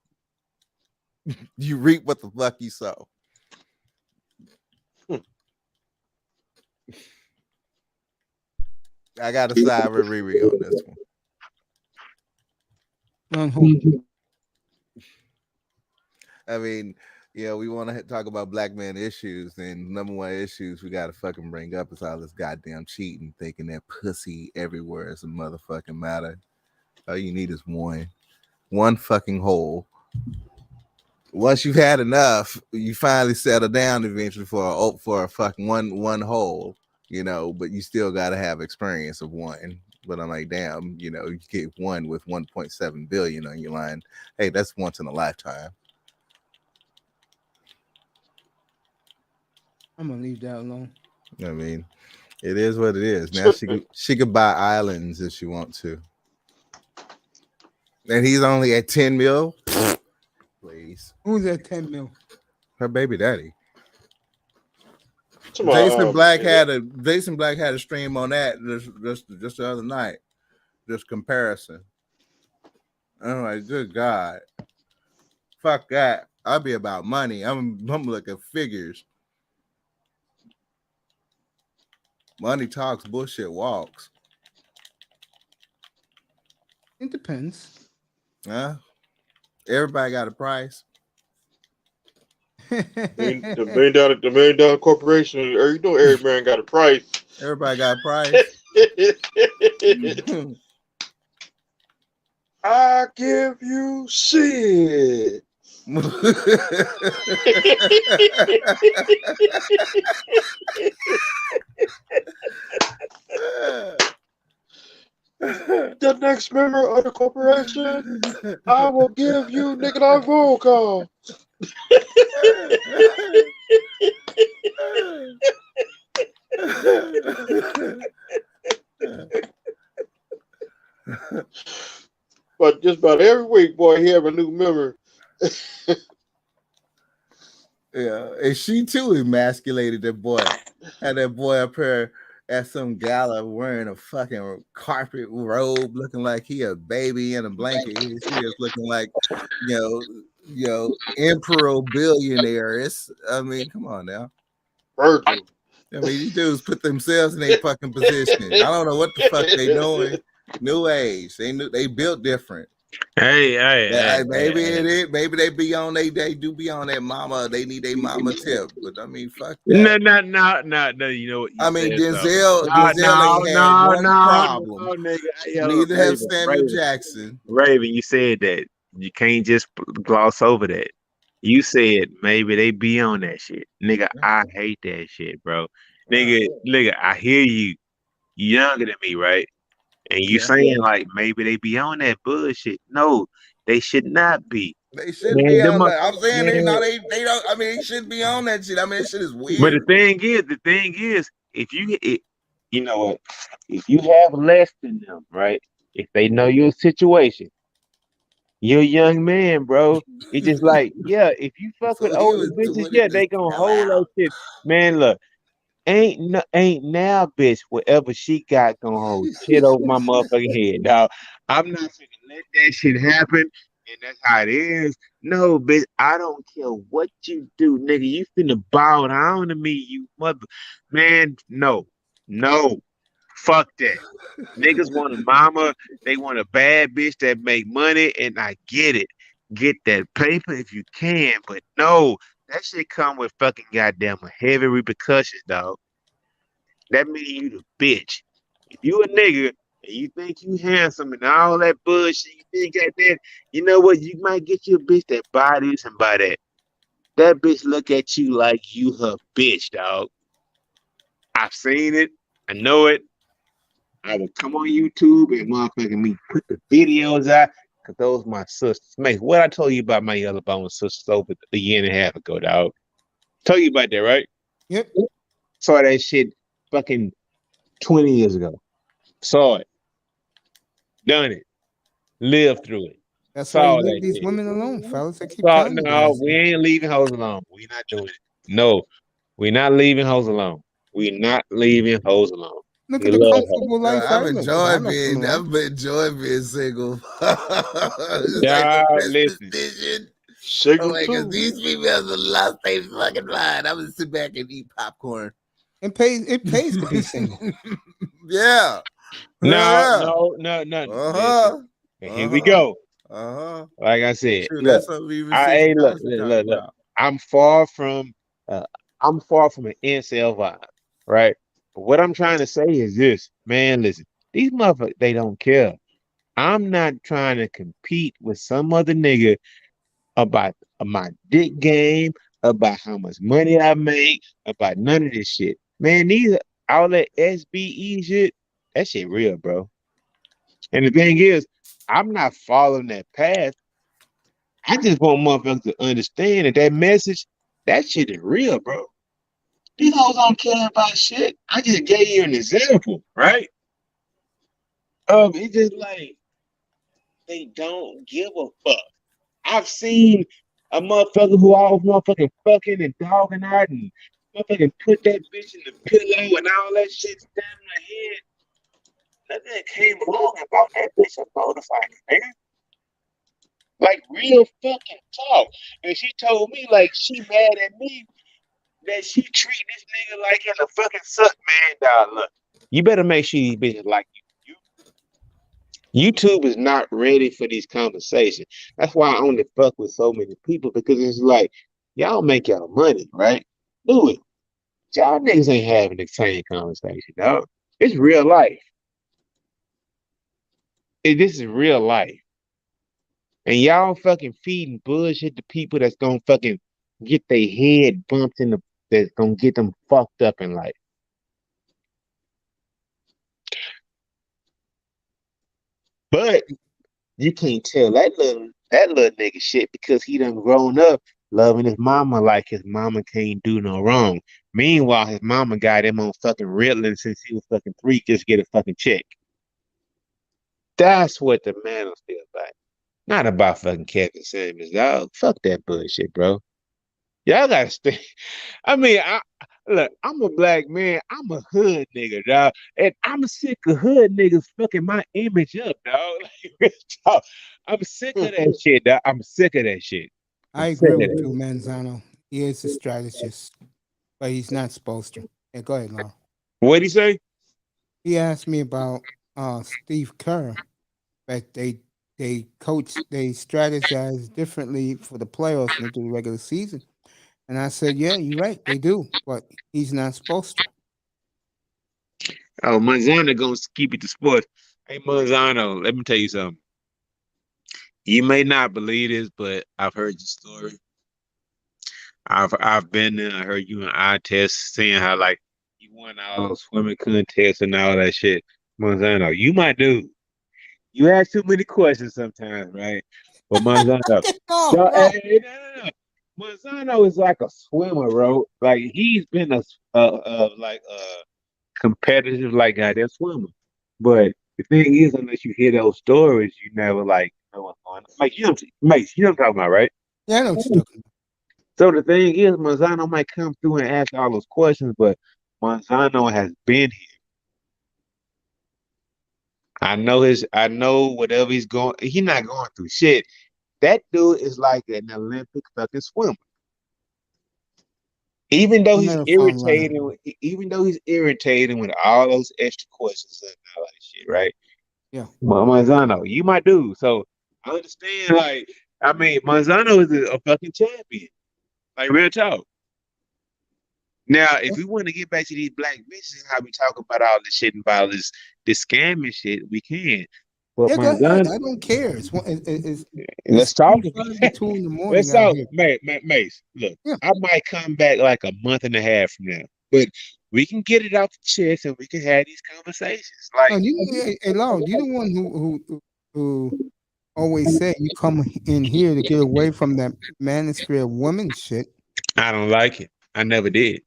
You reap what the fuck you sow. I got to side with Riri on this one. I mean, yeah, we want to talk about black man issues, and number one issues we got to fucking bring up is all this goddamn cheating, thinking that pussy everywhere is a motherfucking matter. All you need is one fucking hole. Once you've had enough, you finally settle down eventually for a fucking one hole, you know, but you still got to have experience of one. But I'm like, damn, you know, you get one with 1.7 billion on your line. Hey, that's once in a lifetime. I'm gonna leave that alone. I mean, it is what it is. Now she could buy islands if she wants to. And he's only at 10 mil. Please. Who's at 10 mil? Her baby daddy. Jason Black had a stream on that just the other night. Just comparison. I'm like, good God. Fuck that. I'll be about money. I'm looking figures. Money talks, bullshit walks. It depends. Huh? Everybody got a price. The million dollar corporation, you know, every man got a price. Everybody got a price. I give you shit. The next member of the corporation, I will give you Nikolai Volkov. But just about every week, boy, he have a new member. Yeah, and she too emasculated that boy. Had that boy up here at some gala wearing a fucking carpet robe, looking like he a baby in a blanket. She is looking like, you know, emperor billionaires. I mean, come on now. Virgil. I mean, these dudes put themselves in their fucking position. I don't know what the fuck they doing. New age. They built different. Hey, maybe it is. Maybe they be on they do be on that mama. They need a mama tip. But I mean, fuck that. No. You know what? I mean, Denzel ain't had one problem. Nigga. Neither have Samuel Jackson. Raven, you said that. You can't just gloss over that. You said maybe they be on that shit. Nigga, I hate that shit, bro. Nigga, I hear you. You younger than me, right? And you saying like maybe they be on that bullshit. No, they should not be. They shouldn't be on that. I'm saying they don't. I mean, they shouldn't be on that shit. I mean, that shit is weird. But the thing is, if you know what, if you have less than them, right? If they know your situation, you're a young man, bro. It's just like, yeah, if you fuck with older bitches, yeah, they gonna hold that shit. Man, look. Ain't now, bitch. Whatever she got gonna hold shit over my motherfucking head, dog. I'm not gonna let that shit happen, and that's how it is. No, bitch. I don't care what you do, nigga. You finna bow down to me, you mother. Man, no. Fuck that. Niggas want a mama. They want a bad bitch that make money, and I get it. Get that paper if you can, but no. That shit come with fucking goddamn heavy repercussions, dog. That mean you the bitch. If you a nigga and you think you handsome and all that bullshit, you think that, you know what? You might get you a bitch that buy this and buy that. that bitch look at you like you her bitch, dog. I've seen it. I know it. I would come on YouTube and motherfucking me put the videos out because those my sisters. Mate, what I told you about my yellow bone sisters over a year and a half ago, dog. Told you about that, right? Yep. Saw that shit fucking 20 years ago. Saw it. Done it. Lived through it. That's why Saw you leave that these shit. women alone, fellas. I keep Saw, telling you no, guys. we ain't leaving hoes alone. We not doing it. No, we not leaving hoes alone. We not leaving hoes alone. Look We at the love hoes. comfortable life I live. I'm not coming along. I've enjoying being single. It's like Yeah, the Christmas listen. vision. Oh Single my god, too. these females have lost their fucking mind. I'm gonna sit back and eat popcorn. It pays to be single. Yeah. No. Uh-huh. Listen. And here we go. Uh-huh. Like I said, Shoot, look. that's something even Hey, look, Johnson talking look. about. I'm far from an incel vibe, right? But what I'm trying to say is this, man. Listen, these motherfuckers, they don't care. I'm not trying to compete with some other nigga about my dick game, about how much money I make, about none of this shit. Man, all that SBE shit, that shit real, bro. And the thing is, I'm not following that path. I just want motherfuckers to understand that message, that shit is real, bro. These hoes don't care about shit. I just gave you an example, right? It's just like they don't give a fuck. I've seen a motherfucker who always motherfucking fucking and dogging out and motherfucking put that bitch in the pillow and all that shit stabbing her head. Nothing came along and bought that bitch a motorcycle, nigga. Like real fucking talk. And she told me like she mad at me that she treat this nigga like in a fucking suck, man. Dog, look, you better make sure these bitches like you. YouTube is not ready for these conversations. That's why I only fuck with so many people because it's like y'all make y'all money, right? Do it. Y'all niggas ain't having the same conversation, dog. It's real life. This is real life. And y'all fucking feeding bullshit to people that's gonna fucking get their head bumped that's gonna get them fucked up in life. But you can't tell that little nigga shit because he done grown up loving his mama like his mama can't do no wrong. Meanwhile, his mama got him on fucking Ritalin since he was fucking 3 just to get a fucking check. That's what the man was still about. Not about fucking Kevin Samuels, dog. Fuck that bullshit, bro. Y'all gotta stay. I mean, look, I'm a black man. I'm a hood nigga, dog. And I'm sick of hood niggas fucking my image up, dog. Like, real talk. I'm sick of that shit, dog. I'm sick of that shit. I I'm sick agree of with that. you, Manzano. He is a strategist, but he's not supposed to. Yeah, go ahead, Laura. What'd he say? He asked me about Steve Kerr, but they strategize differently for the playoffs than they do the regular season. And I said, yeah, you're right, they do, but he's not supposed to. Oh, Manzano gonna keep it to sports. Hey, Manzano, let me tell you something. You may not believe this, but I've heard your story. I've been there. I heard you in eye test, seeing how like you won all those swimming contests and all that shit. Manzano, you my dude. You ask too many questions sometimes, right? But Manzano, Oh, no, no. no. Manzano is like a swimmer, bro. Like he's been a competitive like goddamn swimmer. But the thing is, unless you hear those stories, you never like know what's going on. Like you know what I'm talking about, right? Yeah, I know what you're talking about. So the thing is, Manzano might come through and ask all those questions, but Manzano has been here. I know whatever he's not going through shit. That dude is like an Olympic fucking swimmer. Even though I'm he's not a fun runner. irritating with all those extra questions and all that shit, right? Yeah. Manzano, you my dude. So I understand, like, I mean, Manzano is a fucking champion. Like real talk. Now, if we want to get back to these black bitches, how we talk about all this shit and about this scamming shit, we can. But Yeah, go ahead. Montgomery, I don't care. It's let's talk. 2:45 to 2 in the Let's morning out talk, here. Mace. Look, Yeah. I might come back like a month and a half from now, but we can get it off the chest and we can have these conversations. No, hey, Lord, you the one who always say you come in here to get away from that manosphere of women shit. I don't like it. I never did.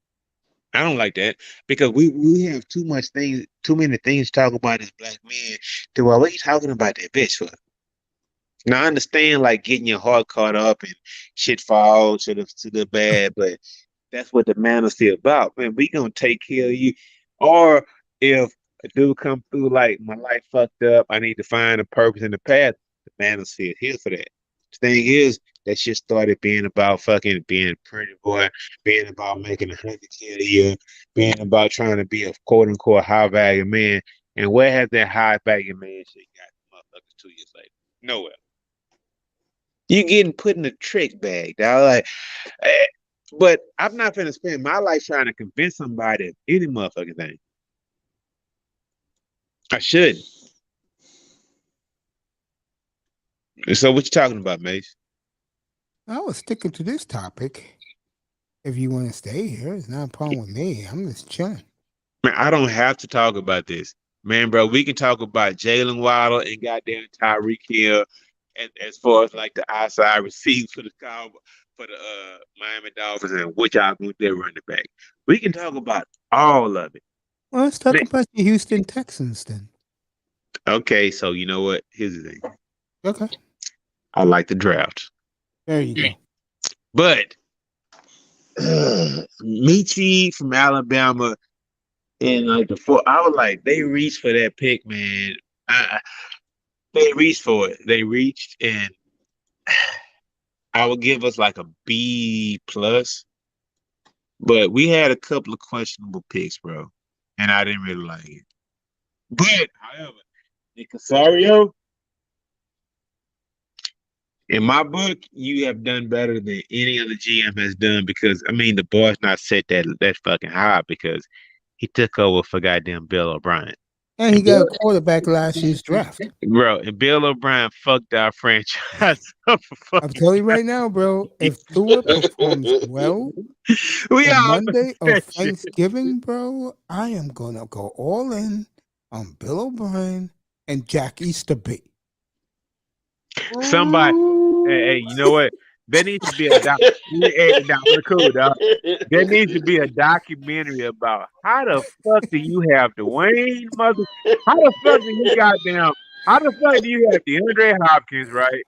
I don't like that because we have too many things to talk about as black men. To what are you talking about that bitch for? Now I understand like getting your heart caught up and shit fall to the bad, but that's what the manosphere about. Man, we gonna take care of you. Or if a dude come through like my life fucked up, I need to find a purpose in the path. The manosphere is here for that. The thing is, that shit started being about fucking being a pretty boy, being about making $100K a year, being about trying to be a quote unquote high value man. And where has that high value man shit got motherfuckers 2 years later? Nowhere. You getting put in a trick bag, dog. Like, but I'm not gonna spend my life trying to convince somebody of any motherfucking thing. I shouldn't. So what you talking about, Mace? I was sticking to this topic. If you want to stay here, it's not a problem with me. I'm just chilling. Man, I don't have to talk about this. Man, bro, we can talk about Jalen Waddle and goddamn Tyreek Hill as far as like the outside receivers for the Miami Dolphins and which y'all going to running back. We can talk about all of it. Well, let's talk about the Houston Texans then. Okay, so you know what? Here's the thing. Okay. I like the draft. There you go. But Michi from Alabama and like I was like, they reached for that pick, man. They reached for it. They reached, and I would give us like a B plus. But we had a couple of questionable picks, bro, and I didn't really like it. But however, Nick Casario, in my book, you have done better than any other GM has done because I mean the boy's not set that fucking high because he took over for goddamn Bill O'Brien. And he got a quarterback last year's draft. Bro, and Bill O'Brien fucked our franchise up. I'm telling you right now, bro, if Tua performs well on Monday of Thanksgiving, bro, I am going to go all in on Bill O'Brien and Jack Easterby. Somebody, hey, you know what? There needs to be a There needs to be a documentary about how the fuck do you have Dwayne How the fuck do you have DeAndre Hopkins, right?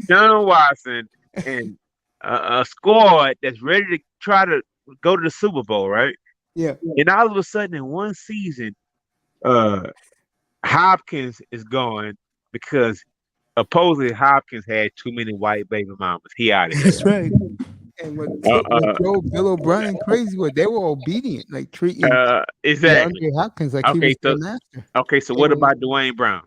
John Watson and a squad that's ready to try to go to the Super Bowl, right? Yeah. And all of a sudden in one season, Hopkins is gone because supposedly Hopkins had too many white baby mamas. He out of here. That's right. And what drove Bill O'Brien crazy was they were obedient, like treating exactly DeAndre Hopkins like he was their master. Okay, so what about Dwayne Brown?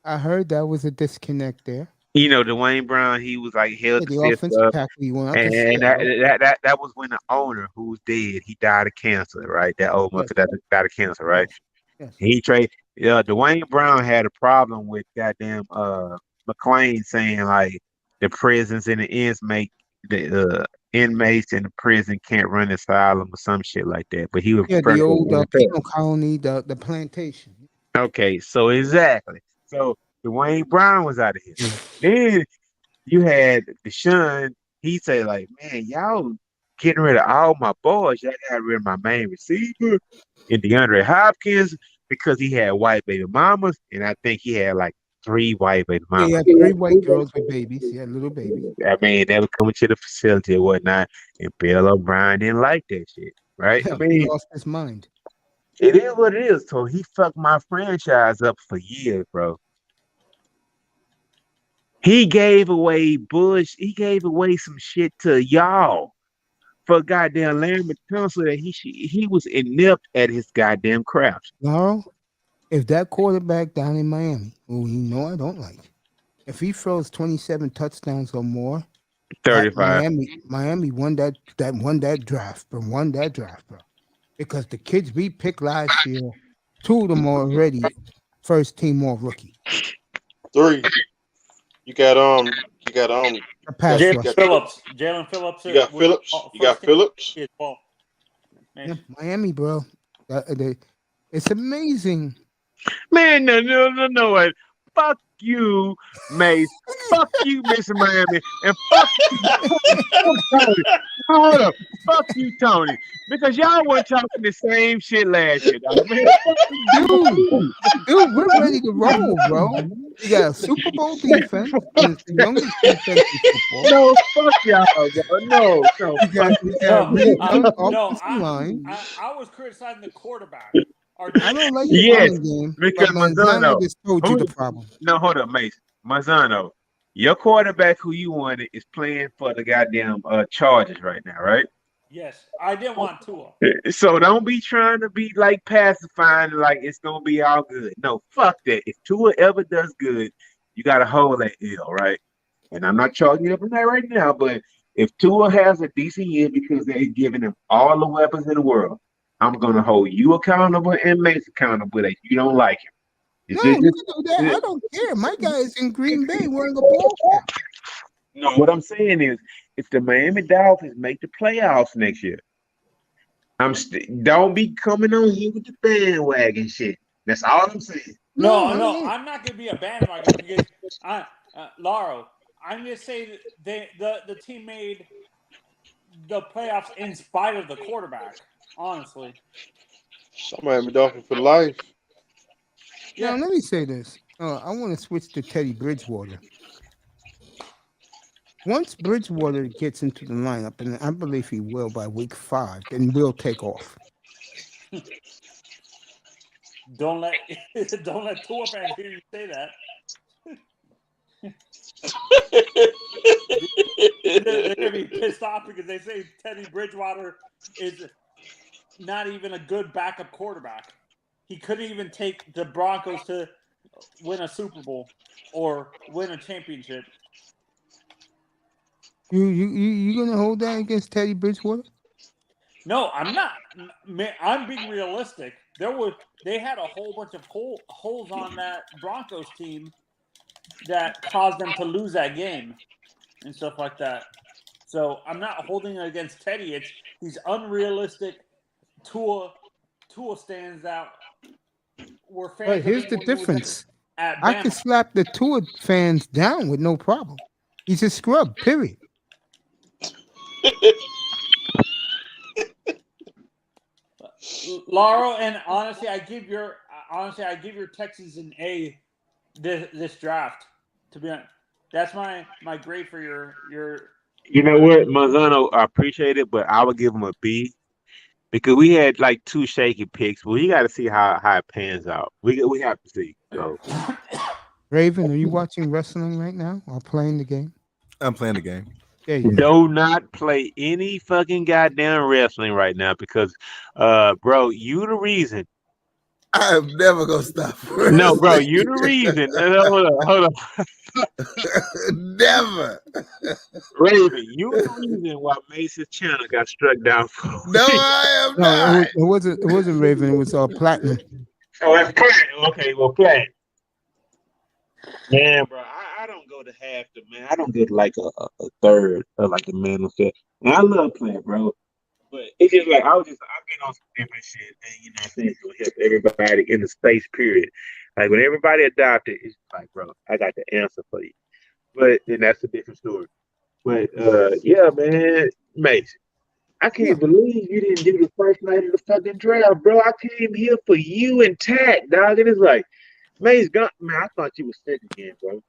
I heard that was a disconnect there. You know, Dwayne Brown, he was like held the offensive tackle he went out and that was when the owner who's dead, he died of cancer, right? That old mother that died of cancer, right? Yes. He Dwayne Brown had a problem with goddamn McClain saying like the prisons and the inmates in the prison can't run asylum or some shit like that. But he was the old penal colony, the plantation. Okay, so exactly. So Dwayne Brown was out of here. Then you had Deshaun. He said like, man, y'all getting rid of all my boys. Y'all got rid of my main receiver and DeAndre Hopkins because he had white baby mamas, and I think he had like 3 white baby mamas. Yeah, he had 3 white girls with babies. He had little babies. I mean, they were coming to the facility and whatnot, and Bill O'Brien didn't like that shit, right? Yeah, I mean, he lost his mind. It is what it is. So he fucked my franchise up for years, bro. He gave away Bush. He gave away some shit to y'all for goddamn Larry Tunsil that he was inept at his goddamn craft. No, if that quarterback down in Miami, who you know I don't like, if he throws 27 touchdowns or more, 35. Miami won that draft, bro. Because the kids we picked last year, 2 of them already first team all rookie. 3. You got A pass Jalen rusher. Phillips. Jalen Phillips. You got was Phillips. You got first team Phillips. as well. Yeah, Miami, bro. It's amazing. Man, no. Fuck you, Mace. Fuck you, Miss Miami. And fuck Tony. Hold up. Fuck you, Tony. Because y'all weren't talking the same shit last year, dog. Man, Dude, we're ready to roll, bro. You got a Super Bowl defense. And it's the youngest defense in football. no, fuck y'all, bro. No. You got a really young offensive line. I was criticizing the quarterback. I don't like the Yes, running game, because but Manzano Manzano- just told you the problem. No, hold up, Mace. Mazzano, your quarterback who you wanted is playing for the goddamn Chargers right now, right? Yes, I didn't want Tua. So don't be trying to be like pacifying, like it's gonna be all good. No, fuck that. If Tua ever does good, you gotta hold that L, right? And I'm not charging you up on that right now, but if Tua has a decent year because they're giving him all the weapons in the world, I'm gonna hold you accountable and Mace accountable that you don't like him. No, you can do that. I don't care. My guy is in Green Bay wearing a ball cap. No, what I'm saying is, if the Miami Dolphins make the playoffs next year, don't be coming on here with the bandwagon shit. That's all I'm saying. No, I'm not gonna be a bandwagon because Lauro, I'm gonna say that the team made the playoffs in spite of the quarterback. Honestly, Miami Dolphins for life. Now, let me say this. I want to switch to Teddy Bridgewater. Once Bridgewater gets into the lineup, and I believe he will by week 5, then we'll take off. don't let Tua fans hear you say that. They're gonna be pissed off because they say Teddy Bridgewater is not even a good backup quarterback. He couldn't even take the Broncos to win a Super Bowl or win a championship. You gonna hold that against Teddy Bridgewater? No, I'm not. I'm being realistic. They had a whole bunch of holes on that Broncos team that caused them to lose that game and stuff like that. So I'm not holding it against Teddy. It's these unrealistic Tua stands out. Where fans But here's the difference. I can slap the Tua fans down with no problem. He's a scrub, period. Lauro, and honestly, I give your Texans an A this draft. To be honest, that's my grade for your. You know what, Manzano, I appreciate it, but I would give him a B because we had like 2 shaky picks. But we got to see how it pans out. We have to see. So, Raven, are you watching wrestling right now or playing the game? I'm playing the game. There you go. do not play any fucking goddamn wrestling right now because, bro, you the reason. I'm never gonna stop. No, bro, you the reason. Hold on. Never. Raven, you the reason why Mace's channel got struck down. No, I am No, not. it wasn't Raven. It was Platinum. Oh, it's Platinum. Okay, well, Platinum. Man, bro, I don't go to half the man. I don't get like a third or like a man of that. And I love playing, bro. But it's just like I've been on some different shit, and you know what I'm saying, it's gonna help everybody in the space period. Like when everybody adopted, it's like, bro, I got the answer for you. But then that's a different story. But yeah, man, Mason, I can't believe you didn't do the first night of the fucking draft, bro. I came here for you and Tack, dog. And it's like, Mace got man, I thought you was sick again, bro.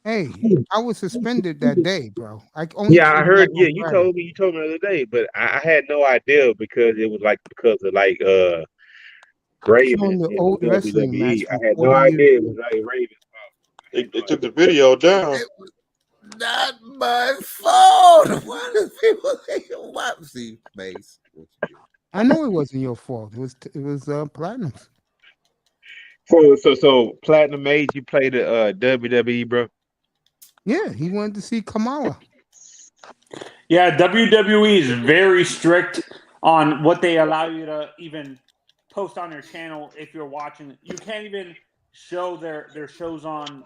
Hey, I was suspended that day, bro. I heard. Yeah, you told me the other day, but I had no idea because it was because of like Raven. The old wrestling match. I had no idea it was like Raven. They took the video down. It was not my fault. Why do people think what? See, Mace. I know it wasn't your fault. It was Platinum. So Platinum made you play the WWE, bro. Yeah, he wanted to see Kamala. Yeah, WWE is very strict on what they allow you to even post on their channel if you're watching. You can't even show their shows on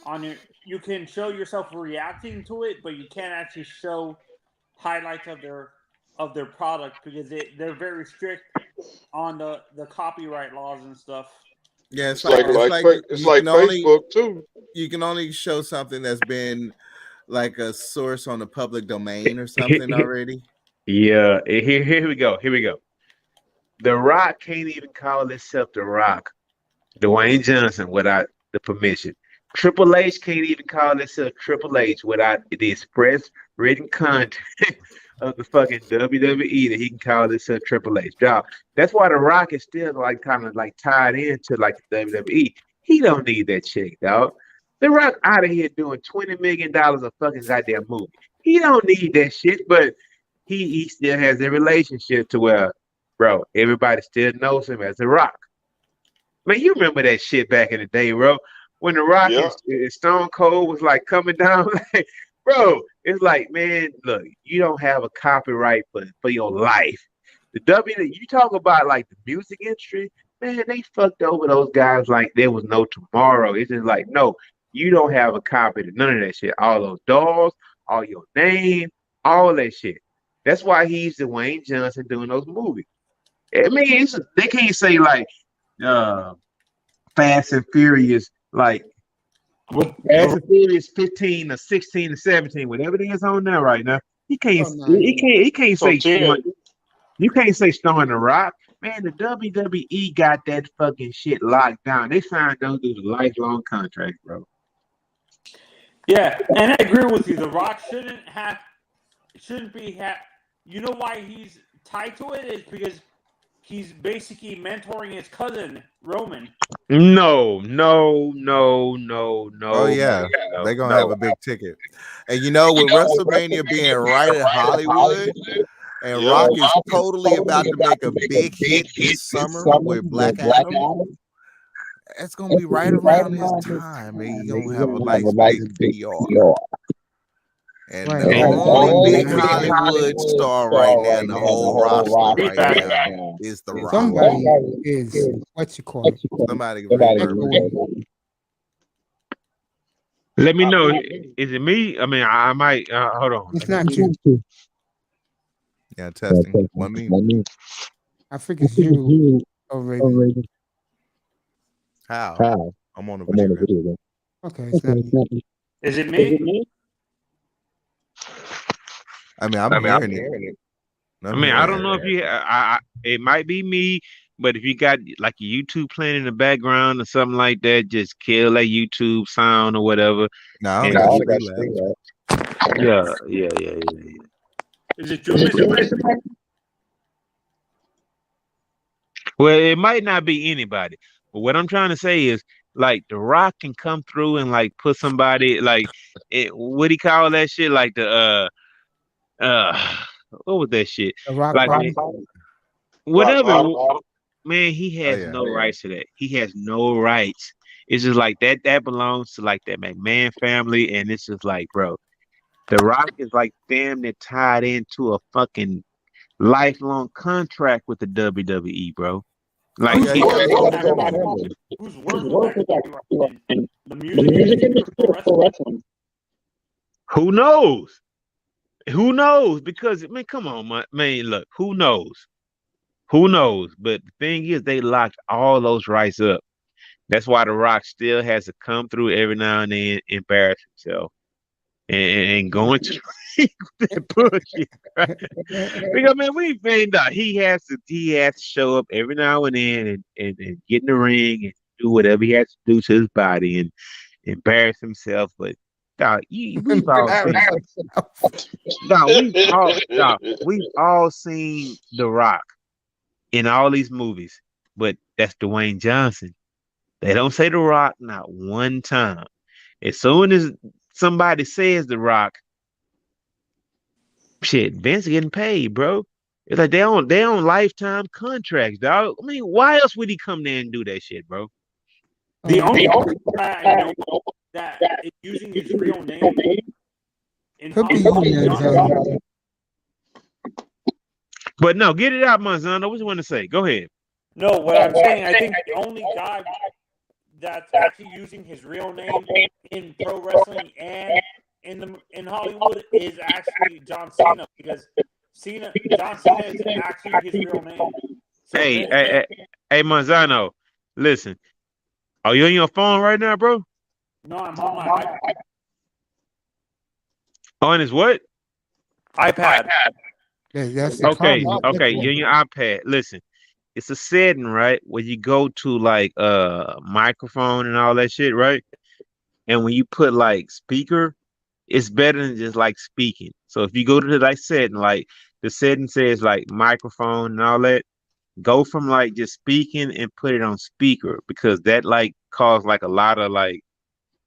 your. You can show yourself reacting to it, but you can't actually show highlights of their product because they're very strict on the copyright laws and stuff. Yeah, It's like Facebook too. You can only show something that's been like a source on the public domain or something already. Yeah, here we go. Here we go. The Rock can't even call himself The Rock, Dwayne Johnson, without the permission. Triple H can't even call himself Triple H without the express written content of the fucking WWE that he can call himself Triple H. Dog. That's why The Rock is still like kind of like tied into like the WWE. He don't need that check, dog. The Rock out of here doing $20 million a fucking goddamn movie. He don't need that shit, but he still has a relationship to where, bro, everybody still knows him as The Rock. Man, you remember that shit back in the day, bro? When The Rock and Stone Cold was like coming down, like, bro, it's like, man, look, you don't have a copyright for your life. You talk about like the music industry, man, they fucked over those guys like there was no tomorrow. It's just like, no, you don't have a copy to none of that shit. All those dolls, all your name, all that shit. That's why he's Dwayne Johnson doing those movies. I mean, they can't say like Fast and Furious, like Fast and Furious 15 or 16 or 17, whatever it is on there right now. He can't say you can't say starring The Rock. Man, the WWE got that fucking shit locked down. They signed those dudes a lifelong contract, bro. Yeah, and I agree with you. The Rock shouldn't be. You know why he's tied to it is because he's basically mentoring his cousin Roman. No. Oh yeah, they're gonna have a big ticket. And you know, with WrestleMania being right in Hollywood, and Rock is totally about to make a big hit this summer with Black Adam, it's gonna be right around his time, and he's gonna have a nice big PR. And the only big Hollywood star right now in the whole roster right now is The Rock. Somebody is what you call it. Somebody. Let me know. Is it me? I mean, I might hold on. It's not you. Yeah, testing. 1 minute. I think it's you already. How? I'm on a video. Okay, it's not you. Is it me? I mean, I'm hearing it. I mean, I don't know if you. It might be me, but if you got like a YouTube playing in the background or something like that, just kill that YouTube sound or whatever. No, Yeah. Is it you, Mr. Well, it might not be anybody, but what I'm trying to say is, like, The Rock can come through and like put somebody like, what do you call that shit? Like the what was that shit? The Rock Like Bottom. whatever. Man, he has no rights to that. He has no rights. It's just like that belongs to like that McMahon family, and it's just like, bro, The Rock is like damn near tied into a fucking lifelong contract with the WWE, bro. Like who's working the music for wrestling? Who knows? Who knows? Because man, come on, man. Look, who knows? Who knows? But the thing is, they locked all those rights up. That's why The Rock still has to come through every now and then, embarrass himself, and go into that bullshit. Right? Because man, we found out he has to show up every now and then and get in the ring and do whatever he has to do to his body and embarrass himself. But we've all seen The Rock in all these movies, but that's Dwayne Johnson. They don't say The Rock not one time. As soon as somebody says The Rock, shit, Vince getting paid, bro. It's like they on lifetime contracts, dog. I mean, why else would he come there and do that shit, bro? The only I know that is using his real name in But no, get it out, Monzano. What you want to say? Go ahead. No, what I'm saying, I think the only guy that's actually using his real name in pro wrestling and in Hollywood is actually John Cena, because John Cena is actually his real name. So Hey, Manzano, listen. Are you on your phone right now, bro? no, I'm on my iPad. On his what? iPad. That's the Okay, problem. okay. You're on your iPad. Listen, it's a setting, right, where you go to like microphone and all that shit, right? And when you put like speaker, it's better than just like speaking. So if you go to the like setting, like the setting says like microphone and all that, go from like just speaking and put it on speaker, because that like caused like a lot of like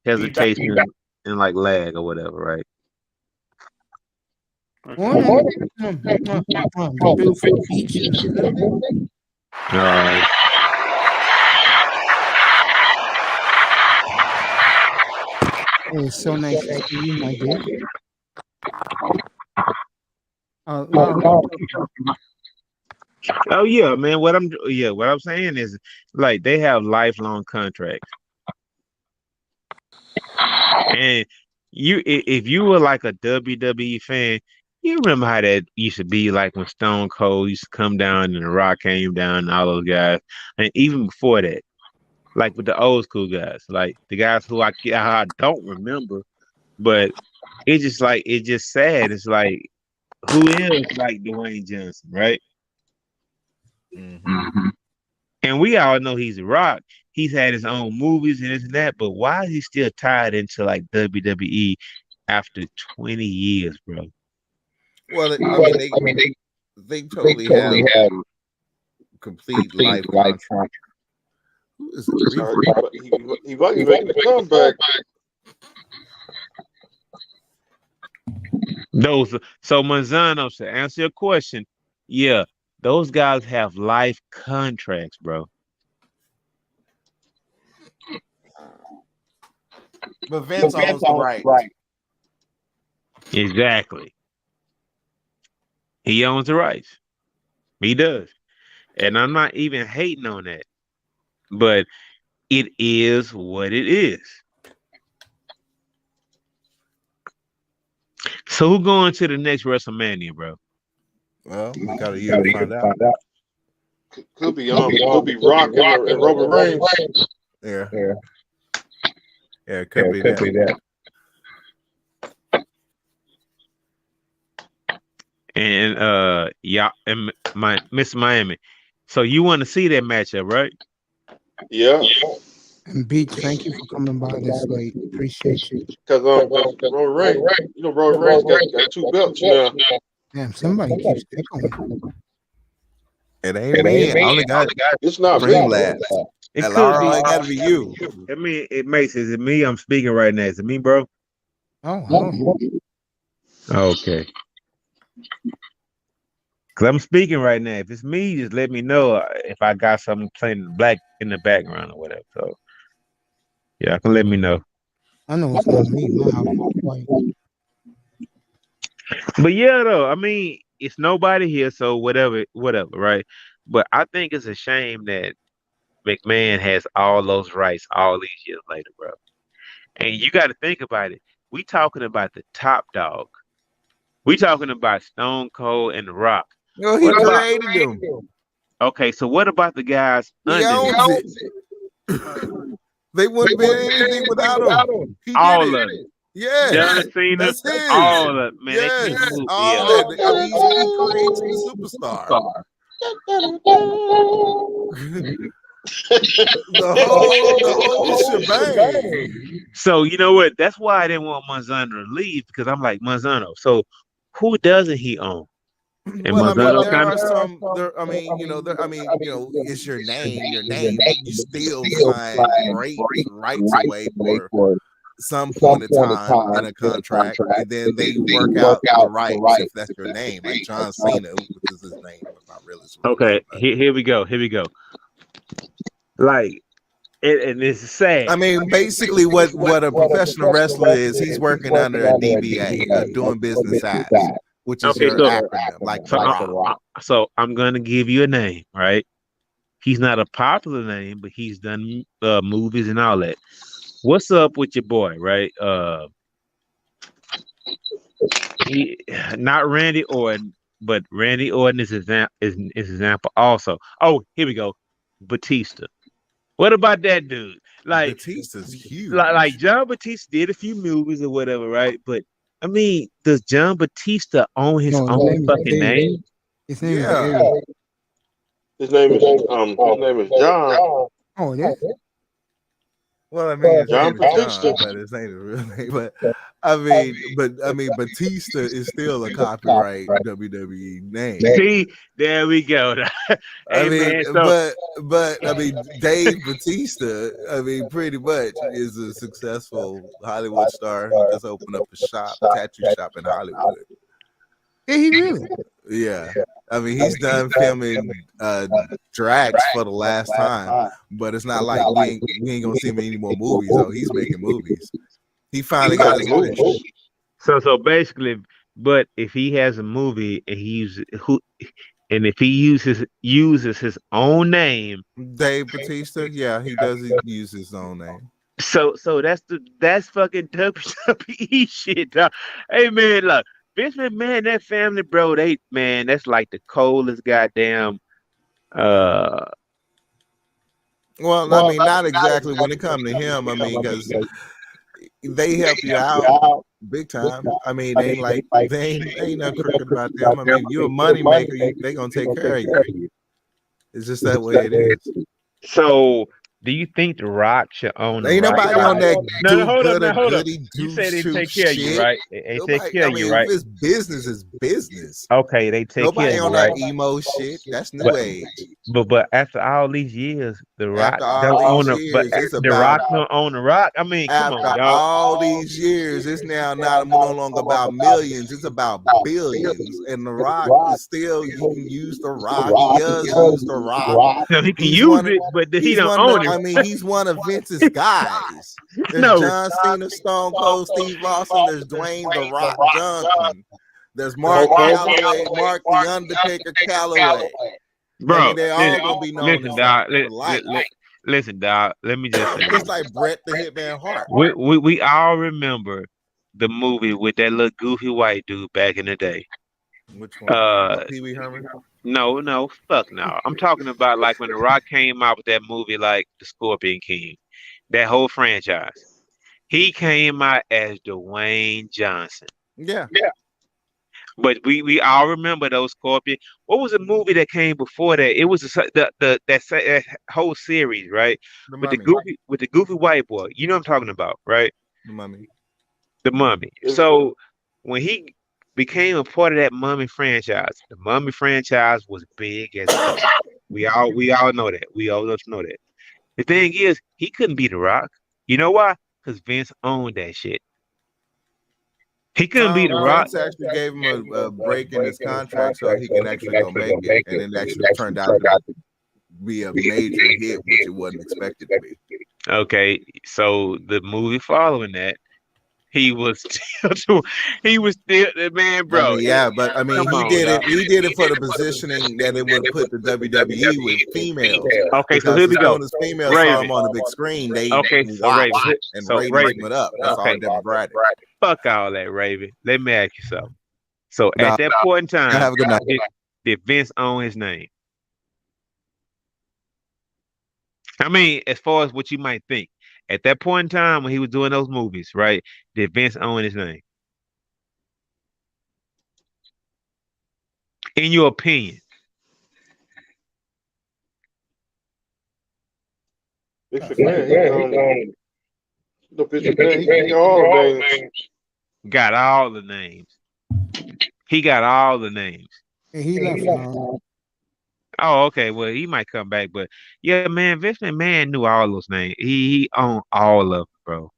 hesitation and like lag or whatever, right? The beautiful beach in the building. It was so nice to see you, my dear. Oh yeah, man. What I'm saying is, like, they have lifelong contracts, and if you were like a WWE fan, you remember how that used to be, like when Stone Cold used to come down and The Rock came down and all those guys, and even before that, like with the old school guys, like the guys who I don't remember, but it's just sad. It's like, who is like Dwayne Johnson, right? Mm-hmm. And we all know he's a Rock. He's had his own movies and this and that, but why is he still tied into like WWE after 20 years, bro? Well, they totally have complete life contract. Who is it? He might be making a comeback. So Manzano, to answer your question, yeah, those guys have life contracts, bro. But Vince owns the right. Exactly. He owns the rights. He does. And I'm not even hating on that. But it is what it is. So who going to the next WrestleMania, bro? Well, we got a year to find out. Could be Rock and Roman Reigns. Yeah, it could be that. And and Miss Miami. So you want to see that matchup, right? Yeah. And Beach, thank you for coming by this late. Appreciate you. Because Roman Reigns, Roman Reigns got 2 belts now. Damn, somebody keeps echoing. It ain't me. I only got it's not Dream Labs. It could Laura, be. it gotta be you. I mean, it makes. Is it me? I'm speaking right now. Is it me, bro? Oh. Okay. Because I'm speaking right now. If it's me, just let me know if I got something playing black in the background or whatever. So, yeah, I can let me know. I know it's not me. My house is white. But yeah, though, I mean, it's nobody here, so whatever, right? But I think it's a shame that McMahon has all those rights all these years later, bro. And you got to think about it. We talking about the top dog. We talking about Stone Cold and The Rock. No, he created them. Okay, so what about the guys He owns it. They wouldn't be anything without him. He all did of it. it. Yeah, John Cena, that's his. all of it, man. Yes, all of it. I mean, he creates the superstar. the whole shebang. So you know what? That's why I didn't want Manzano to leave, because I'm like, Manzano, so who doesn't he own? And Well, Manzano there are some. It's your name. But you still sign great rights away for some point in time in a contract, and then they work out the rights if that's your name, like John Cena, which is his name, but not really. Okay, here we go. Like, and it's sad. I mean, basically, what a professional wrestler is, he's working under a DBA, doing business as, which is your acronym, like so I'm gonna give you a name, right? He's not a popular name, but he's done movies and all that. What's up with your boy, right? He not Randy Orton, but Randy Orton is example also. Oh, here we go, Batista. What about that dude? Like, Batista's huge. like John Batista did a few movies or whatever, right? But I mean, does John Batista own his No, his own name is fucking Abe. name? His name is Yeah. Abe. His name is John. Oh, it is? Well, I mean, his John name is Batista. John, but his name is real name. But I mean, Batista is still a copyright WWE name. See, there we go. I Hey, mean, man, so but I mean, Dave Batista, I mean, pretty much is a successful Hollywood star. He just opened up a tattoo shop in Hollywood. Yeah, he really. Yeah. I mean, he's done filming Drax for the last time, but it's not like we ain't gonna see him in any more movies. So he's making movies. He finally got his wish. so basically, but if he has a movie and and if he uses his own name, Dave Batista, yeah, he does use his own name. so that's fucking WWE shit, dog. Hey man, look, Vince McMahon, that family, bro, that's like the coldest goddamn Well, I mean, not exactly when it comes to him. I mean, because they help you out big time. I mean, they ain't no crooked about them. I mean, you're a money maker, they gonna take care of you. It's just that way it is. So do you think The Rock should own the Ain't Rock? nobody on that No, hold up, do-gooder, hold up. goody You said they two-shoe take care of you, shit. right? They take Nobody, care I of you, mean, right? if it's business, it's business. Okay, they take care Nobody of on you, right? that emo shit. That's new But age. but after all these years, The Rock After all don't own these the but years, it's The about Rock don't own The Rock. I mean, come on, after y'all. all these years, it's now not no longer about millions. It's about billions. And The Rock is still, you can use The Rock. He does use The Rock. So he can He's use one of, it, but he he's don't one own of, it. I mean, he's one of Vince's guys. There's No, John Cena, Stone Cold, Steve Austin. There's Dwayne The Rock Johnson. There's Mark Calloway, Mark the Undertaker Calloway. bro. I mean, they all gonna be known Listen, as dog. for life. Listen, dog. Let me just say, Just like Bret the Hitman Hart. we all remember the movie with that little goofy white dude back in the day. Which one? Pee Wee Herman? No, fuck no. I'm talking about like when The Rock came out with that movie, like The Scorpion King, that whole franchise. He came out as Dwayne Johnson. Yeah. But we all remember those Scorpion. What was the movie that came before that? It was that whole series, right? The With the Mummy. goofy white boy. You know what I'm talking about, right? The Mummy. The Mummy. So when he became a part of that Mummy franchise, the Mummy franchise was big as fuck. We all know that. We all know that. The thing is, he couldn't be The Rock. You know why? Because Vince owned that shit. He couldn't be The Rock. Vince actually gave him a break in his contract so he can actually go make it, and it actually turned out to be a major hit, which it wasn't expected to be. Okay, so the movie following that, he was still man, bro. I mean, yeah, but I mean, Come he on, did dog. it. He did it for the positioning that it would put the WWE with females. Okay, so Because here we as go. soon as females saw Raven. him on the big screen, they Okay, so watched Raven. and So ratings Raven. went up. That's all Okay. democratic. Fuck all that, Raven. Let me ask you something. So Nah, at that point in time, have a good night. did Vince own his name? I mean, as far as what you might think, at that point in time when he was doing those movies, right? Did Vince own his name? In your opinion? Vince McMahon, he all the names. Got all the names. He got all the names. And he left. Oh, okay. Well, he might come back, but yeah, man, Vince McMahon knew all those names. He owned all of them, bro.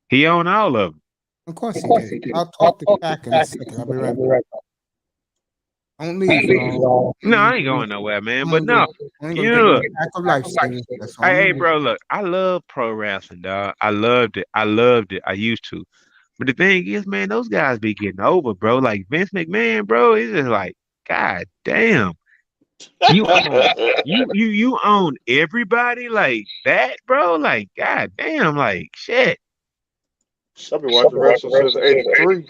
He owned all of them. Of course he did. I'll talk to Shaq in a second. I'll be right back. Don't leave. No, I ain't going nowhere, man. But no, you know, look, hey, bro, look, I love pro wrestling, dog. I loved it. I used to. But the thing is, man, those guys be getting over, bro. Like Vince McMahon, bro, it's just like, God damn. You own you own everybody like that, bro. Like, god damn, like shit. I've been watching wrestling since '83.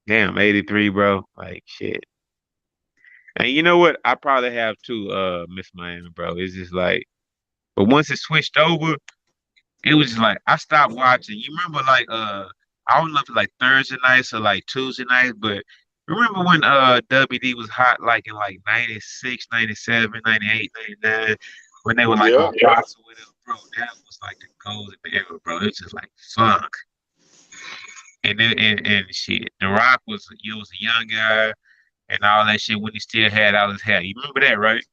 Damn, 83, bro. Like shit. And you know what? I probably have too, Miss Miami, bro. It's just like, but once it switched over, it was just like I stopped watching. You remember like I don't know if it's like Thursday nights or like Tuesday nights, but remember when WD was hot like in like 96, 97, 98, 99, when they were like Yeah. on Fox or whatever, bro, that was like the golden era, bro. It was just like fuck. And shit. The Rock was a young guy and all that shit when he still had all his hair. You remember that, right?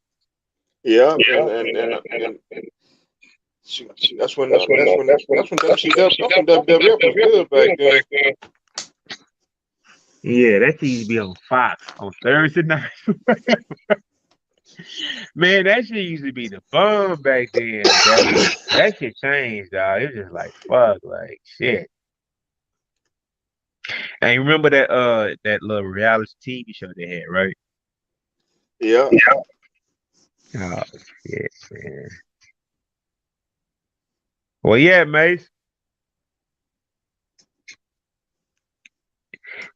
Yeah, and shoot, that's when WWF was good back then. Yeah, that shit used to be on Fox on Thursday night. Man, that shit used to be the fun back then. That shit changed, dog. It was just like fuck, like shit. And you remember that little reality TV show they had, right? Yeah. Oh shit, man. Well, yeah, Mace.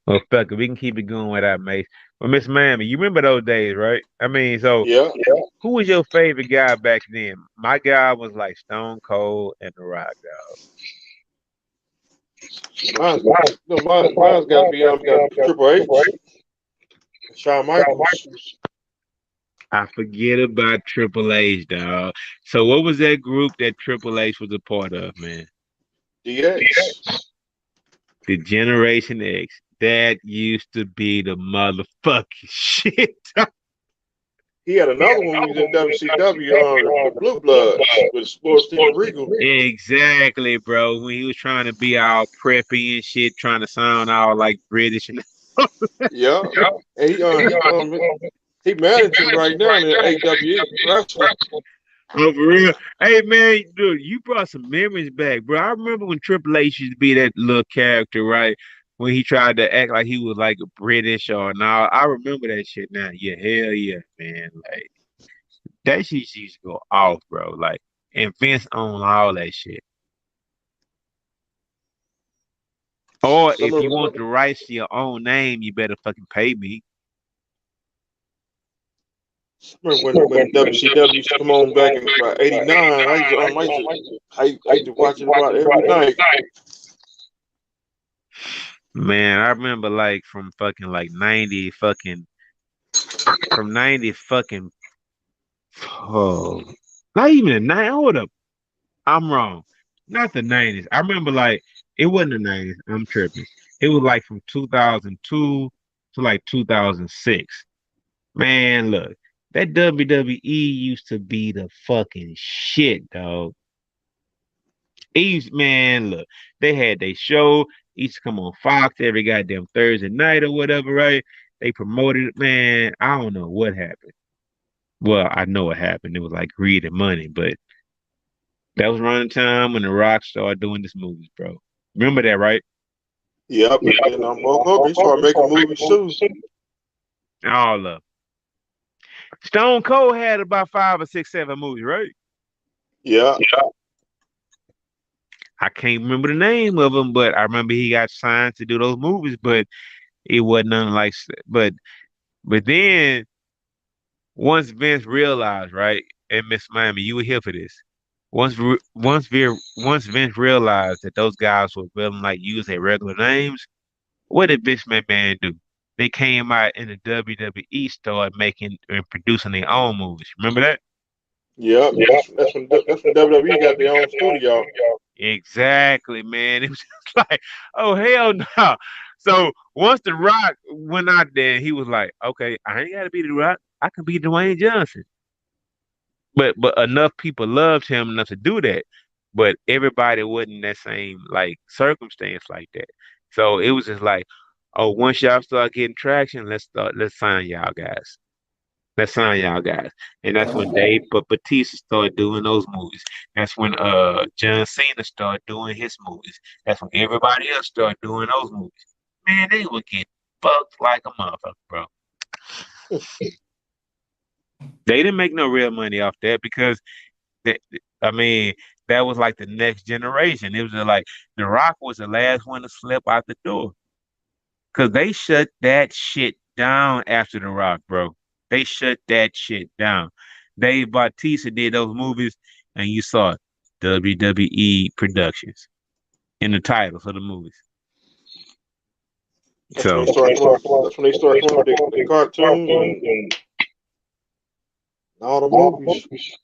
Well, fuck it, we can keep it going without Mace. Well, Miss Miami, you remember those days, right? I mean, so Yeah. who was your favorite guy back then? My guy was like Stone Cold and The Rock, dog. Mine's got to be Triple H, Shawn Michaels. I forget about Triple H, dog. So what was that group that Triple H was a part of, man? DX. The Generation X. That used to be the motherfucking shit. He had another one when he was in WCW, the Blue Bloods with Sports Steven Regal. Exactly, bro. When he was trying to be all preppy and shit, trying to sound all like British and Yeah. And he managing right now in AWE wrestling. Oh, for real? Hey, man, dude, you brought some memories back, bro. I remember when Triple H used to be that little character, right? When he tried to act like he was like British or now. I remember that shit now. Yeah, hell yeah, man. Like, that shit used to go off, bro. Like, and Vince owned all that shit. Or if you want the rights to your own name, you better fucking pay me. Remember when WCW used to come on back in about '89? I used to watch it about every night. Man, I remember like from fucking like 90 fucking from 90 fucking oh not even the 90. Hold up. I'm wrong. Not the 90s. I remember like it wasn't the 90s. I'm tripping. It was like from 2002 to like 2006. Man, look. That WWE used to be the fucking shit, dog. Man, look, they had their show. Used to come on Fox every goddamn Thursday night or whatever, right? They promoted it, man. I don't know what happened. Well, I know what happened. It was like greed and money, but that was around the time when The Rock started doing this movies, bro. Remember that, right? Yep. And Hulk Hogan started making movies too. All of. Stone Cold had about 5 or 6, 7 movies, right? Yeah. I can't remember the name of them, but I remember he got signed to do those movies, but it wasn't nothing like. But then once Vince realized, right, and Miss Miami, you were here for this. Once Vince realized that those guys were willing like use their regular names, what did Vince McMahon do? They came out in the WWE, started making and producing their own movies. Remember that? Yeah. That's when WWE got their own studio. Exactly, man. It was just like, oh hell no. So once The Rock went out there, he was like, okay, I ain't gotta be The Rock. I can be Dwayne Johnson. But enough people loved him enough to do that. But everybody wasn't in that same like circumstance like that. So it was just like, oh, once y'all start getting traction, let's sign y'all guys. Let's sign y'all guys. And that's when Batista started doing those movies. That's when John Cena started doing his movies. That's when everybody else started doing those movies. Man, they would get fucked like a motherfucker, bro. They didn't make no real money off that because that I mean that was like the next generation. It was like The Rock was the last one to slip out the door because they shut that shit down after The Rock, bro. They shut that shit down. Dave Bautista did those movies, and you saw WWE Productions in the titles of the movies. That's when they start coming up with the cartoons and all the movies.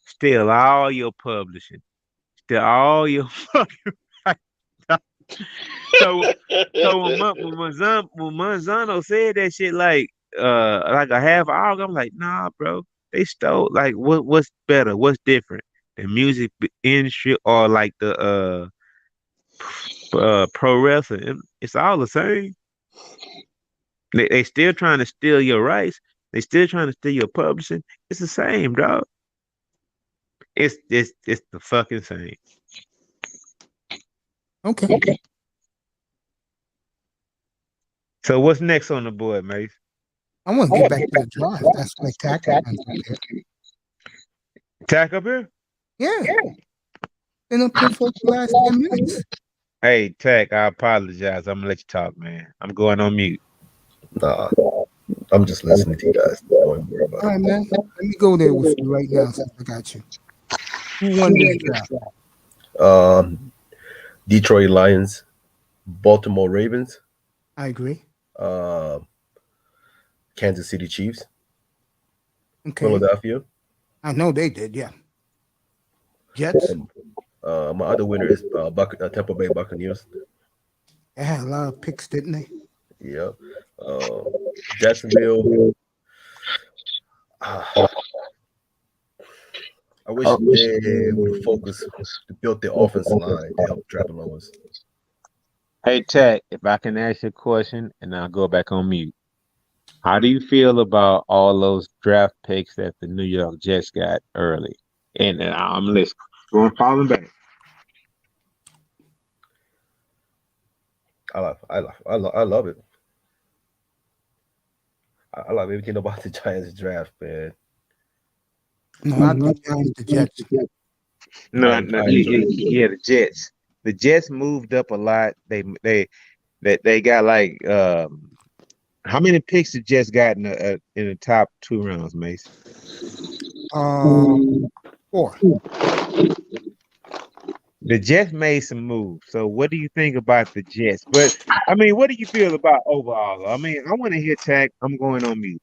Still all your publishing, still all your fucking. So when Monsanto said that shit like a half hour, I'm like, nah, bro. They stole like what's better? What's different? The music industry or like the pro wrestling? It's all the same. They still trying to steal your rights. They still trying to steal your publishing. It's the same, dog. It's the fucking same. Okay. So what's next on the board, Mace? I want to get back to the draft. That's like tackle. Tack up here? Yeah. Been up here for the last 10 minutes. Hey, Tack, I apologize. I'm gonna let you talk, man. I'm going on mute. Nah, I'm just listening to you guys. Don't worry about All it. right, man. Let me go there with you right now since I got you. Who won this draft? Detroit Lions, Baltimore Ravens, I agree. Kansas City Chiefs, Okay. Philadelphia. I know they did, yeah. Jets? And my other winner is Tampa Bay Buccaneers. They had a lot of picks, didn't they? Yeah. Jacksonville. I wish they would focus to build their offensive line to help Trevor Lawrence. Hey, Tack, if I can ask you a question, and I'll go back on mute. How do you feel about all those draft picks that the New York Jets got early? And I'm listening. Going falling back. I love it. I love everything about the Giants draft, man. No, not the Giants, the Jets. No, yeah, the Jets. The Jets moved up a lot. They got like how many picks the Jets got in the top 2 rounds, Mace? 4. The Jets made some moves. So what do you think about the Jets? But I mean, what do you feel about overall? I mean, I want to hear Tack. I'm going on mute.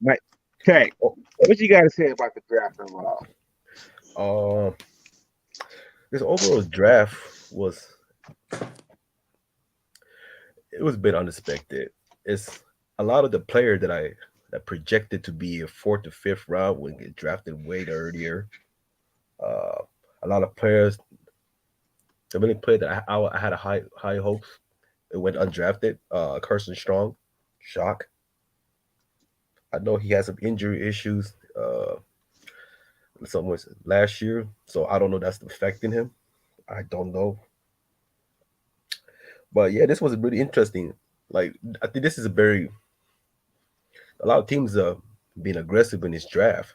Tack, what you got to say about the draft overall? This overall draft was a bit unexpected. It's a lot of the players that projected to be a 4th or 5th round would get drafted way earlier. A lot of players, the many players that I had a high hopes, it went undrafted. Carson Strong, shock. I know he has some injury issues. Somewhere last year, so I don't know that's affecting him. I don't know, but yeah, this was really interesting. Like I think this is a lot of teams are being aggressive in this draft.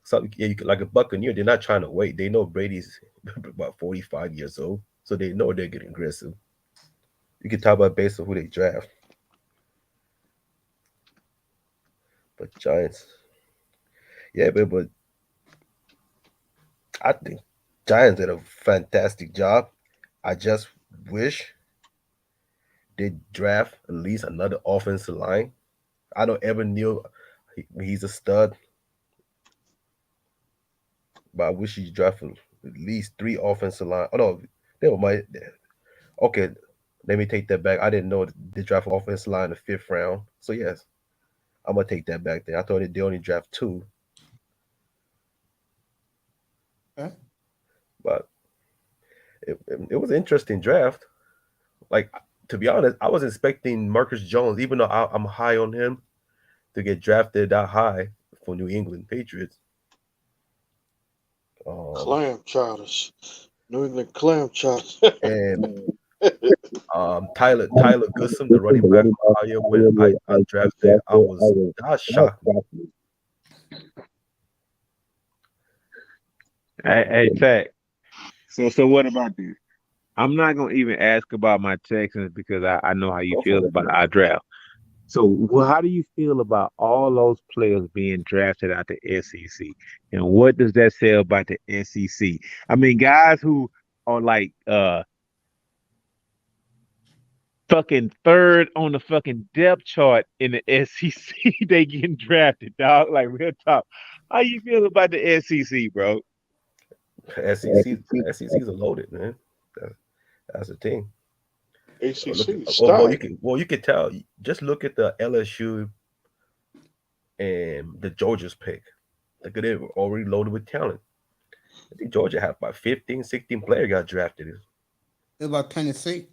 So yeah, like a Buccaneer, they're not trying to wait. They know Brady's about 45 years old, so they know they're getting aggressive. You can talk about based on who they draft, but Giants. Yeah, but I think Giants did a fantastic job. I just wish they draft at least another offensive line. I know Evan Neal, he's a stud, but I wish he drafted at least 3 offensive line. Oh no, they might. Okay, let me take that back. I didn't know they draft offensive line in the 5th round. So yes, I'm gonna take that back. Then I thought they only draft 2. Okay. But it was an interesting draft. Like, to be honest, I was expecting Marcus Jones, even though I'm high on him, to get drafted that high for New England Patriots. Clam chowders. New England clam chowders. And Tyler Goodson, the running back from Ohio, when I drafted, that shocked me. Hey, Tech. So what about this? I'm not gonna even ask about my Texans because I know how you Go feel for it. about our draft. So, how do you feel about all those players being drafted out the SEC? And what does that say about the SEC? I mean, guys who are like fucking third on the fucking depth chart in the SEC, they getting drafted, dog. Like real talk. How you feel about the SEC, bro? SEC's a loaded, man. That, that's the thing. Look, ACC well, stack. you can tell. Just look at the LSU and the Georgia's pick. Look at it, already loaded with talent. I think Georgia had about 15, 16 players got drafted. What about Tennessee?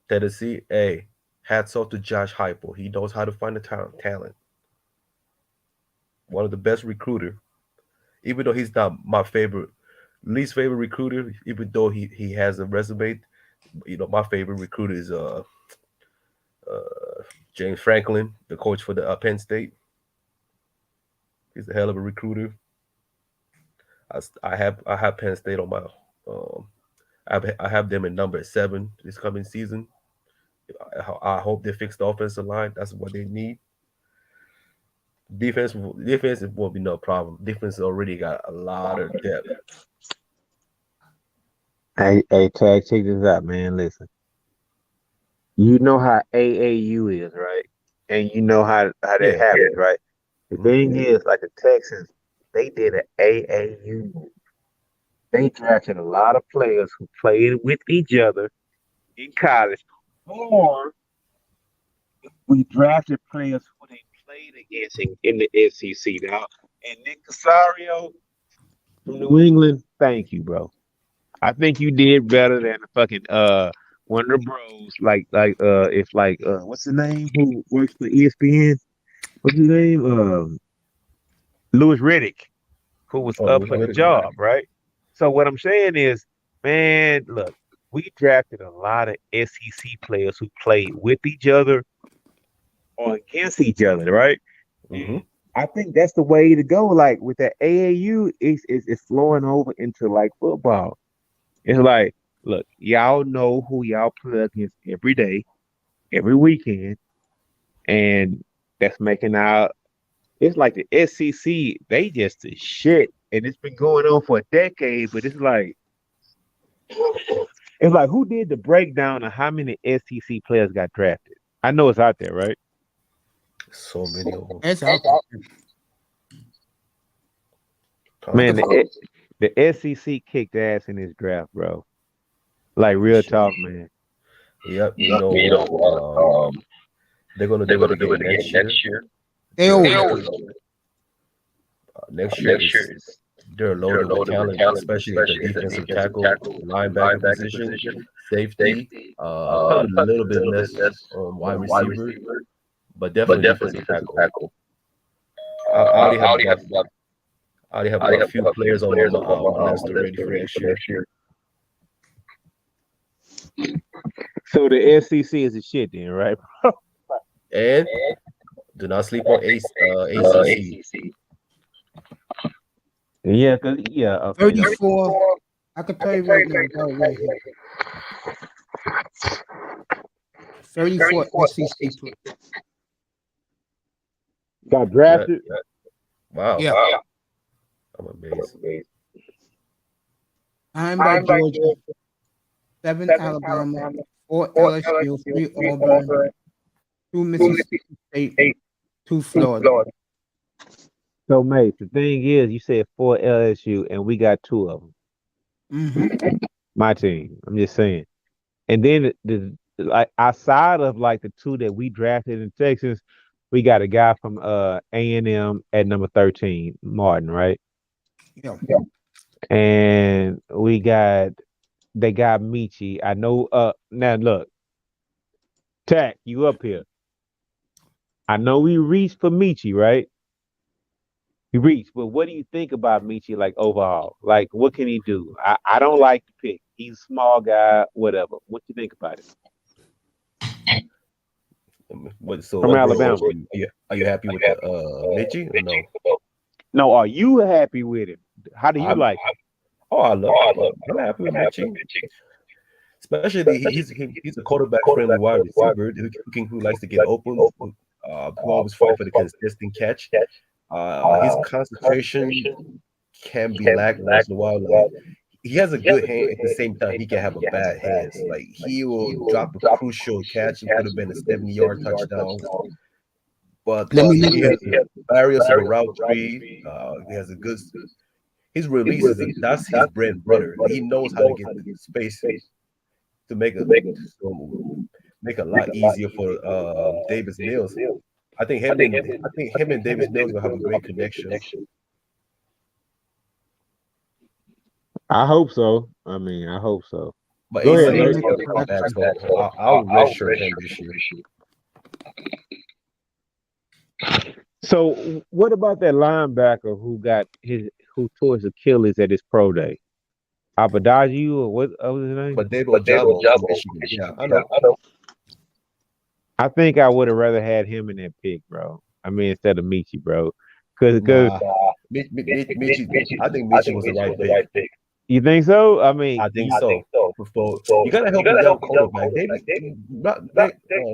Tennessee, hey, hats off to Josh Heupel. He knows how to find the talent. One of the best recruiter, even though he's not my least favorite recruiter. Even though he has a resume, my favorite recruiter is James Franklin, the coach for the Penn State. He's a hell of a recruiter. I have Penn State on my um, I have them in number 7 this coming season. I hope they fix the offensive line. That's what they need. Defense it won't be no problem. Defense already got a lot of depth. Hey, Tag, check this out, man. Listen, you know how AAU is, right? And you know how that Yeah. happens, right? The thing is, like the Texans, they did an AAU. They drafted a lot of players who played with each other in college, or we drafted players who they played against in the SEC now. And Nick Casario from New England, thank you, bro. I think you did better than the fucking one of the bros, if what's his name who works for ESPN? What's his name? Louis Riddick, who was Oh, up Louis for the Riddick, yeah. job, right? So what I'm saying is, man, look, we drafted a lot of SEC players who played with each other or against each other, right? Mm-hmm. I think that's the way to go. Like with that AAU, it's flowing over into like football. It's like, look, y'all know who y'all play against every day, every weekend, and that's making our. It's like the SEC, they just the shit, and it's been going on for a decade. But it's like who did the breakdown of how many SEC players got drafted? I know it's out there, right? So many of them. It's out there. Man, the SEC kicked ass in this draft, bro. Like real talk, man. Yep. You know, they're gonna do it again next year. They always Next year they're loaded with talent, especially at the defensive tackle, linebacker position, safety, probably a little bit less on wide receiver, but definitely defensive tackle. I already have a few players on my list already for next year. So the SEC is a shit then, right? And do not sleep on ACC. Yeah, okay. 34. I can tell you right now, got it right here. 34 SEC players. Got drafted. Wow. Yeah. I'm amazed. 9 by Georgia, 7 Alabama, 4 LSU, 3 Auburn, 2 Mississippi State, 2 Florida. So, mate, the thing is, you said 4 LSU, and we got 2 of them. Mm-hmm. My team. I'm just saying. And then like outside of like the 2 that we drafted in Texas, we got a guy from A&M at number 13, Martin, right? Yeah. And they got Michi. I know. Now look, Tack, you up here? I know we reached for Michi, right? He reached, but what do you think about Michi, like overall? Like, what can he do? I don't like the pick. He's a small guy, whatever. What you think about it? From Alabama. Are you happy with Mitchie or no? No, are you happy with him? How do you I'm, like it? oh, I love. I'm happy with Mitchie. Especially he's a quarterback friendly wide receiver who likes to get open, who always fight for the consistent catch. His concentration can be lack once in a while. Like he has a good hand at the same time he can have a bad hands. Like he will drop a crucial catch and could have been a 70-yard touchdown. But Let me he know. has barriers of a route tree. He has a good his releases. That's his bread and butter. He knows how to get the space to make a lot easier for Davis Mills. I think him and Davis Mills will have a great connection. I hope so. I mean, I hope so. But Go ahead, AC Nate. is going to come back, so I'll redshirt him this year. So, what about that linebacker who tore his Achilles at his pro day? Abadaji or what was his name? But Debo Jabo from Michigan. Yeah, I know. I think I would have rather had him in that pick, bro. I mean, instead of Michi, bro. Because Nah, Michi, I think Michi was the right pick. you think so? I mean, I think so. You gotta help a young quarterback. A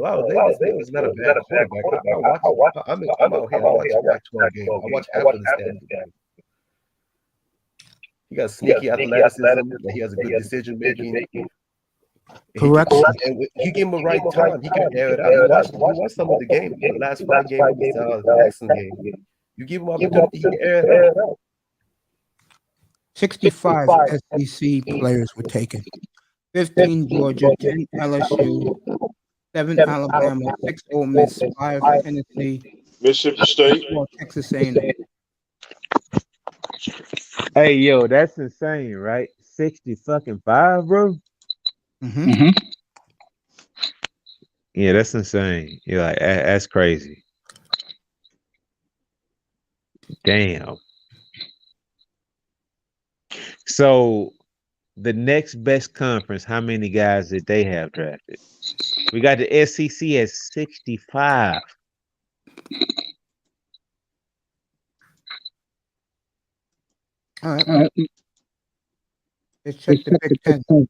lot of Davis Mills is not a bad quarterback. I'm out here. I watch Pac-12 games. I watch half of the Stanford game. He got sneaky athleticism. He has a good decision making. Correct. And you give him the right time, he can air it out. You watch some of the games, the last 5 games of the Jackson game. You give him opportunity, he can air it out. 65 SEC players were taken. 15 Georgia, 10 LSU, 7 Alabama, 6 Ole Miss, 5 Tennessee, Mississippi State. 4 Texas A&M. hey, yo, that's insane, right? 65, bro. Mm-hmm. Yeah, that's insane. You're like, that's crazy. Damn. So the next best conference, how many guys did they have drafted? We got the SEC at 65. All right. Let's check the Big Ten.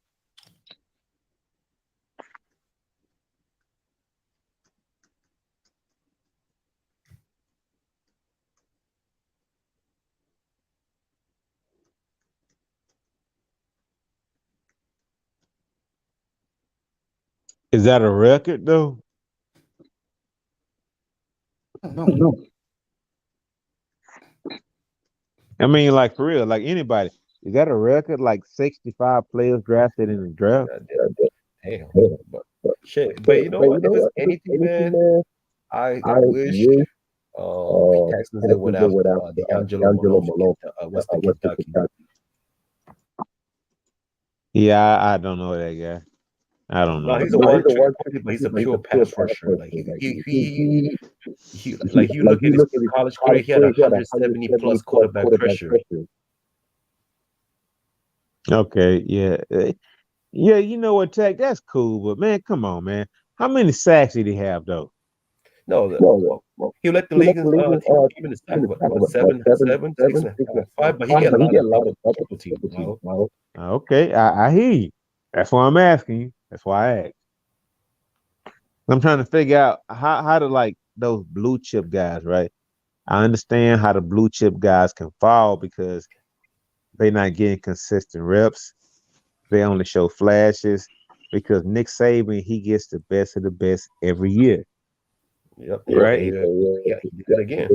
Is that a record though? No. I mean, like for real, like anybody. Is that a record? Like 65 players drafted in the draft? Damn. But shit. But you know what? If it's anything, man, I wish Texans that went after D'Angelo Malone from Western Kentucky. Yeah, I don't know that guy. I don't know. No, he's a one-trick pony, but he's a pure pass rusher. Like he like you look at his college career, he had 170 plus quarterback pressure. Okay, yeah. Yeah, you know what, Tech? That's cool, but man, come on, man. How many sacks did he have though? No, he led the league even the sack, what, 7, 6, 5, but he got a lot of triple teams. Okay, I hear you. That's why I'm asking you. That's why I asked. I'm trying to figure out how to like those blue chip guys, right? I understand how the blue chip guys can fall because they're not getting consistent reps. They only show flashes because Nick Saban, he gets the best of the best every year. Yep. Right? Yeah, he did it again.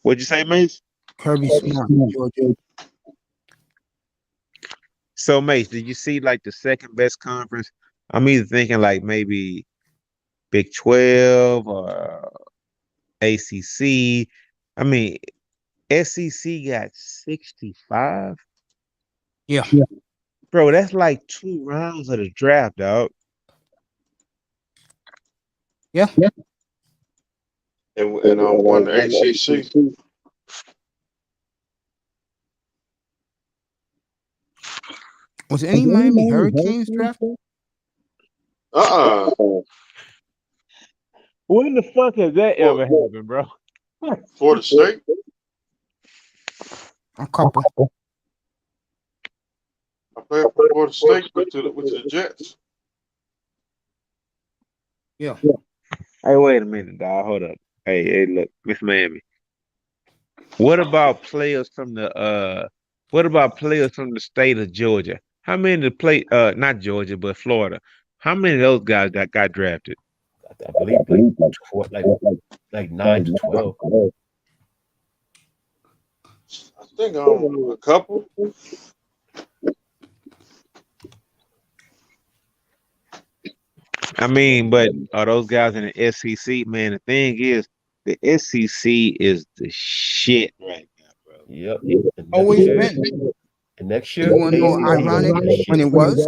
What'd you say, Mace? Kirby Smart, Georgia. So, Mace, did you see like the second best conference? I'm either thinking like maybe Big 12 or ACC. I mean, SEC got 65. Yeah. Bro, that's like 2 rounds of the draft, dog. Yeah. And won the ACC. Was any Miami Hurricanes drafted? When the fuck has that Well, ever happened, bro? Florida State. A couple. I played for Florida State with the Jets. Yeah. Hey, wait a minute, dog. Hold up. Hey, look, Miss Miami. What about players from the state of Georgia? How many play not Georgia, but Florida? How many of those guys got drafted? I believe like 9 to 12. I think a couple. I mean, but are those guys in the SEC? Man, the thing is, the SEC is the shit right now, bro. Yep. And next Always year, been. and next You year, want to know ACC gonna ironic be the when shit. it was?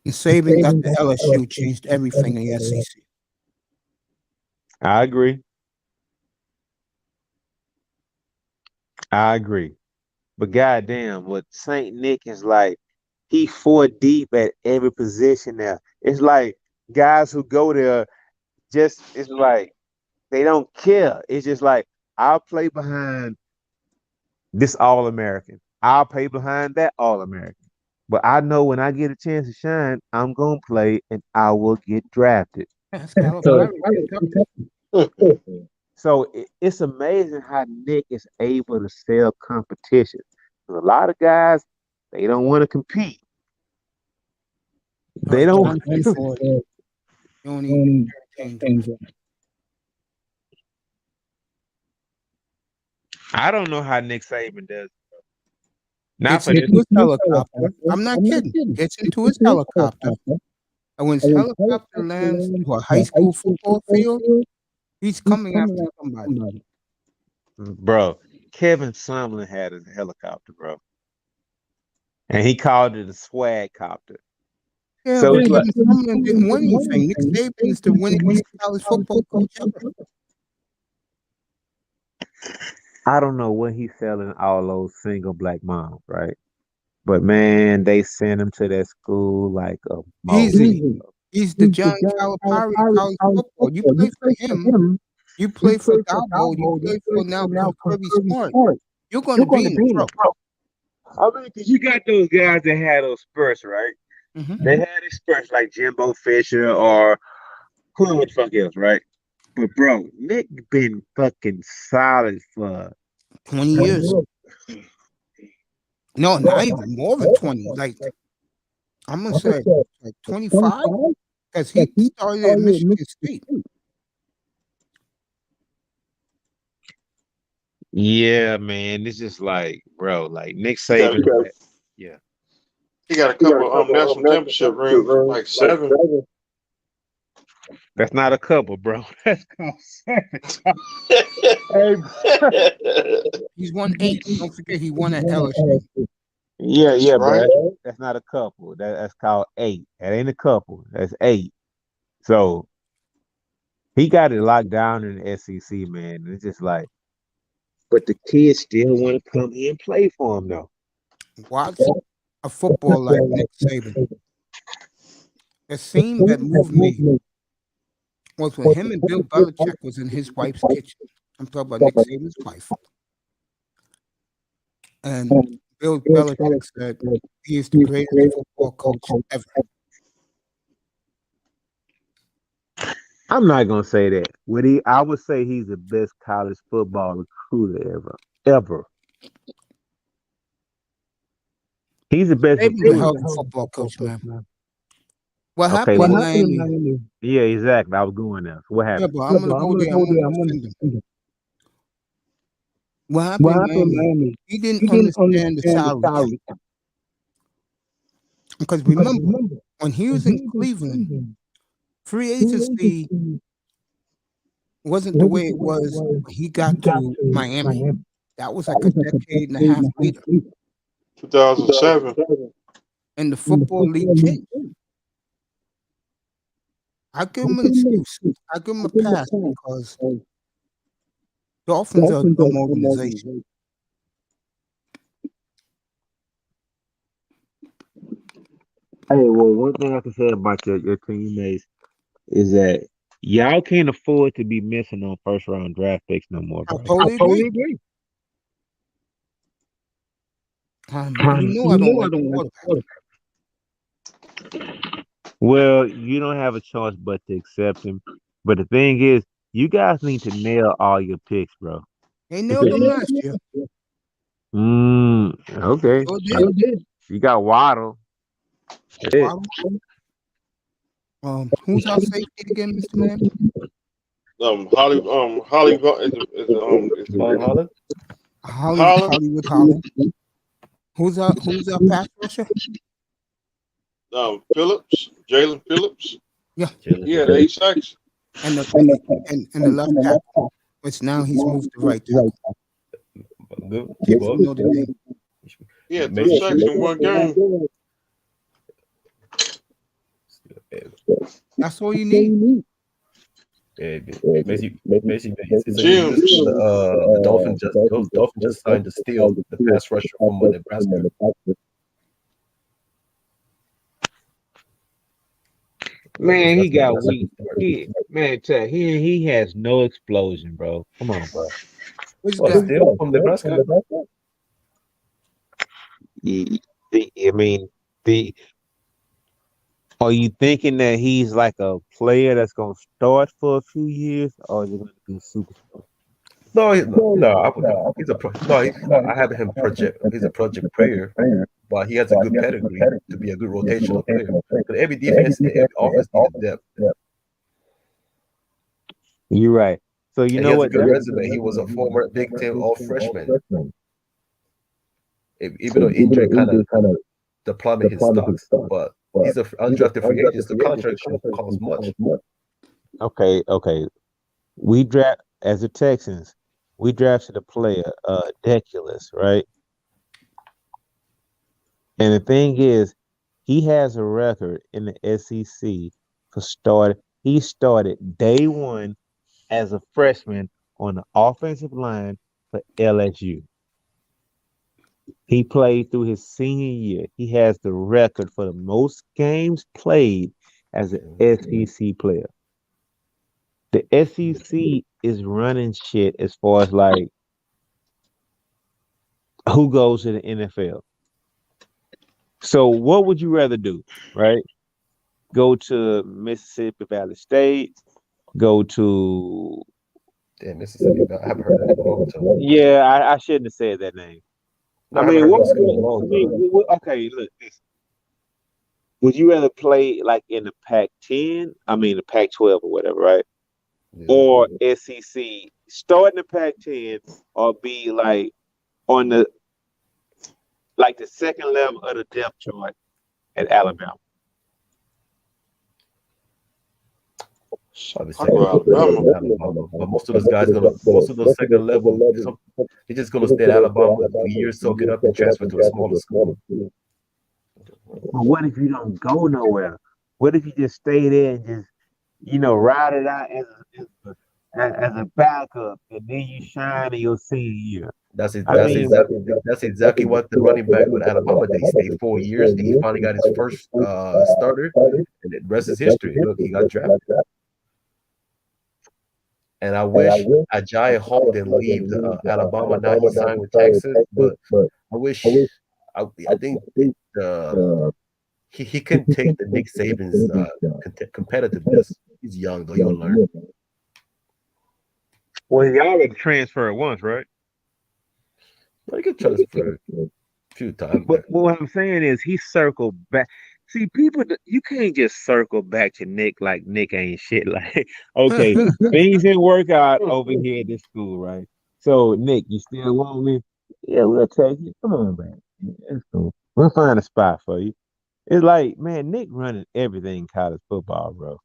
And Saban got the LSU, changed everything in the SEC. I agree. I agree. But goddamn, what Saint Nick is like, he 4 deep at every position now. It's like guys who go there just it's like they don't care. It's just like I'll play behind this All American. I'll play behind that All American. But I know when I get a chance to shine, I'm gonna play and I will get drafted. That's So, Calipari. so it's amazing how Nick is able to sell competition. 'Cause a lot of guys they don't want to compete. They don't. For it. You only entertain. I don't know how Nick Saban does. Gets into his helicopter. I'm not kidding. Gets into his helicopter. And when his helicopter lands to a high school football field, he's coming after somebody. Bro, Kevin Sumlin had a helicopter, bro. And he called it a swag copter. Yeah, So but it's like, Kevin Sumlin didn't win anything. Nick Saban is the winningest college football coach ever. I don't know what he's selling all those single black moms, right? But man, they send him to that school like a Easy. He's the John Calipari of college football. You play for him. You play for Dabo. You play for now Kirby Smart. You're going to be in the pro. I mean, because you got those guys that had those spurts, right? Mm-hmm. They had these spurts like Jimbo Fisher or whoever the fuck else, right? But bro, Nick been fucking solid for 20 years. No, not even more than 20. Like, I'm going to say like 25 because he started at Michigan State. Yeah, man. It's just like, bro, like Nick Saban. Yeah. He got a couple national championship rings, like 7. That's not a couple, bro. That's called 7. He's won 8. Don't forget he won at LSU. Yeah, right. bro. That's not a couple. That's called 8. That ain't a couple. That's 8. So he got it locked down in the SEC, man. It's just like, but the kids still want to come here and play for him, though. Watch a football like Nick Saban. The scene that moved me was when him and Bill Belichick was in his wife's kitchen. I'm talking about Nick Saban's wife. And Bill Belichick said he is the greatest football coach ever. I'm not gonna say that. I would say he's the best college football recruiter ever. He's the best Saban's a hell recruiter. of a football coach, man. What Okay, happened in Miami? Yeah, exactly. I was going there. So what Yeah, happened? but I'm gonna go there. I'm gonna defend him. What happened in Miami? He didn't understand the salary cap. Because remember, when he was in Cleveland, free agency wasn't the way it was when he got to Miami. That was like a decade and a half later. 2007. And the football league changed. I give him an excuse. I give him a pass because Dolphins are a dumb organization. Hey, well, one thing I can say about your teammates is that Y'all can't afford to be missing on first round draft picks no more, I bro. totally agree. You know I don't like the quarterback. Well, you don't have a choice but to accept him. But the thing is, you guys need to nail all your picks, bro. They nailed them last year. Okay. Sure did. You got Waddle. That's it. Who's our safety again, Mr. Man? Hollywood is Von Holland. Hollywood Holland. Who's our pass rusher? Phillips, Jalen Phillips. Yeah. He had 8 sacks. And the left tackle, which now he's moved to right tackle. Kid from Notre Dame. He had 3 sacks in one game. That's all you need. Basically, the Dolphins just signed to steal the pass rusher from Nebraska. Man, he got weak. He has no explosion, bro. Come on, bro. Steal from Nebraska. Are you thinking that he's like a player that's gonna start for a few years, or is he gonna be superstar? I have him project. He's a project player, but he has a good pedigree to be a good rotational player. But every defense, every offense needs depth. You're right. So you know what? He has a good resume. He was a former Big Ten All Freshman. Even though injury kind of deployed his stocks, but he's an undrafted free agent. The contract shouldn't cost much. Okay. We draft as the Texans. We drafted a player, Deculus, right? And the thing is, he has a record in the SEC for start. He started day one as a freshman on the offensive line for LSU. He played through his senior year. He has the record for the most games played as an SEC player. The SEC is running shit as far as like who goes to the NFL. So what would you rather do, right? Go to Mississippi Valley State, go to Mississippi. I haven't heard that in a long time. Yeah, I shouldn't have said that name. Okay, look. Would you rather play like in the Pac-10? I mean the Pac-12 or whatever, right? Yeah. Or SEC, start in the Pac-10, or be like on the second level of the depth chart at Alabama? Alabama. But most of those guys most of those second level, they're just gonna stay at Alabama for years, soak it up, and transfer to a smaller school. But what if you don't go nowhere? What if you just stay there and just, ride it out as a backup, and then you shine in your senior year? That's exactly what the running back with Alabama did. He stayed 4 years, and he finally got his first starter, and the rest is history. Look, he got drafted. And I wish Ajayi Hall didn't leave Alabama. Now he signed with Texas, but I think he couldn't take the Nick Saban's competitiveness. He's young, though. He'll learn. Well, he already transferred once, right? Well, he could transfer a few times. But what I'm saying is he circled back. See, people, you can't just circle back to Nick like Nick ain't shit. Like, okay, things didn't work out over here at this school, right? So, Nick, you still want me? Yeah, we'll take you. Come on, man. It's cool. We'll find a spot for you. It's like, man, Nick running everything in college football, bro.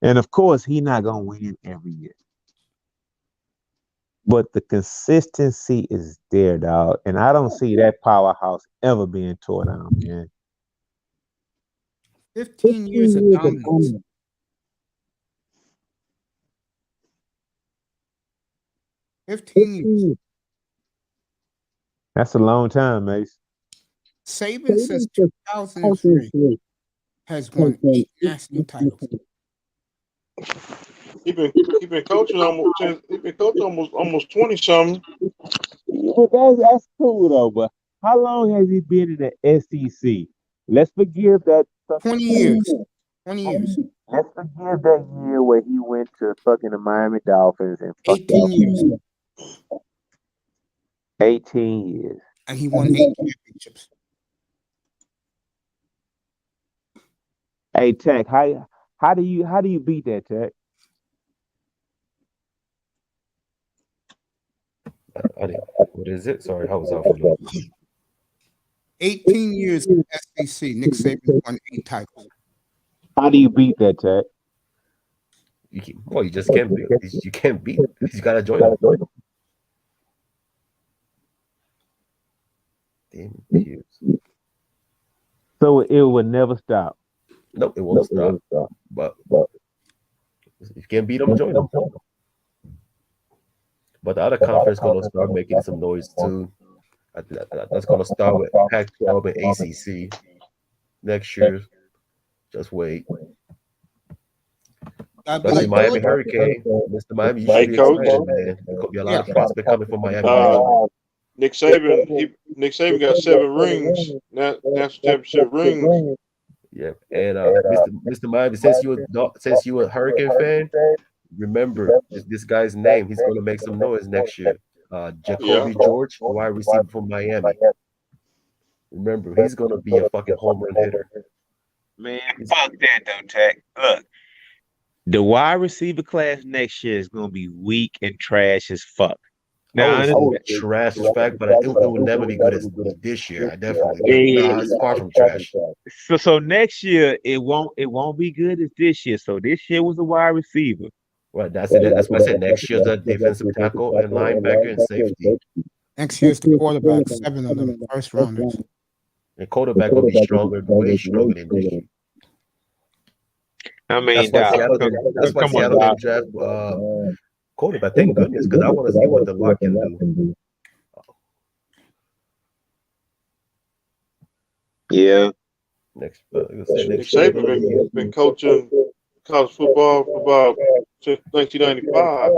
And of course, he's not gonna win every year. But the consistency is there, dog. And I don't see that powerhouse ever being torn down, man. 15 years of dominance. 15 years. That's a long time, Mace. Saban since 2003 has won 8 national titles. He been coaching almost 20 something. But that's cool though. But how long has he been in the SEC? Let's forgive that. 20 years. 20 years. Let's forgive that year where he went to fucking the Miami Dolphins and 18 years. 18 years. And he won 8 championships. Hey Tech, how do you beat that, Tech? What is it? Sorry, I was off a little. 18 years in SEC. Nick Saban won 8 titles. How do you beat that, Tech? You just can't beat. You can't beat. You gotta join them. Damn years. So it would never stop. Nope, it won't stop. But if you can't beat them, join them. But the other conference gonna start making some noise too. That's gonna start with Pac-12 and ACC next year. Just wait. Especially Miami Hurricane, Mr. Miami, you should be excited, man. There could be a lot of prospects coming from Miami. Nick Saban got 7 rings, national championship rings. Yeah, and Mr. Miami, since you a Hurricane fan, remember this guy's name. He's gonna make some noise next year. Jacoby George, wide receiver from Miami. Remember, he's gonna be a fucking home run hitter. Man, fuck that though, Tech. Look, the wide receiver class next year is gonna be weak and trash as fuck. Now, trash is fact, but it will never be good as this year. I definitely. Nah, it's far from trash. So next year it won't be good as this year. So this year was a wide receiver. Right, that's it. That's what I said. Next year's a defensive tackle and linebacker and safety. Next year's the quarterback, 7 of them first rounders. And quarterback will be stronger, way stronger than this year. I mean, that's why Seattle didn't draft quarterback. Thank goodness, because I want to see what the lock can do. Yeah. Nick Saban been coaching college football for about since 1995.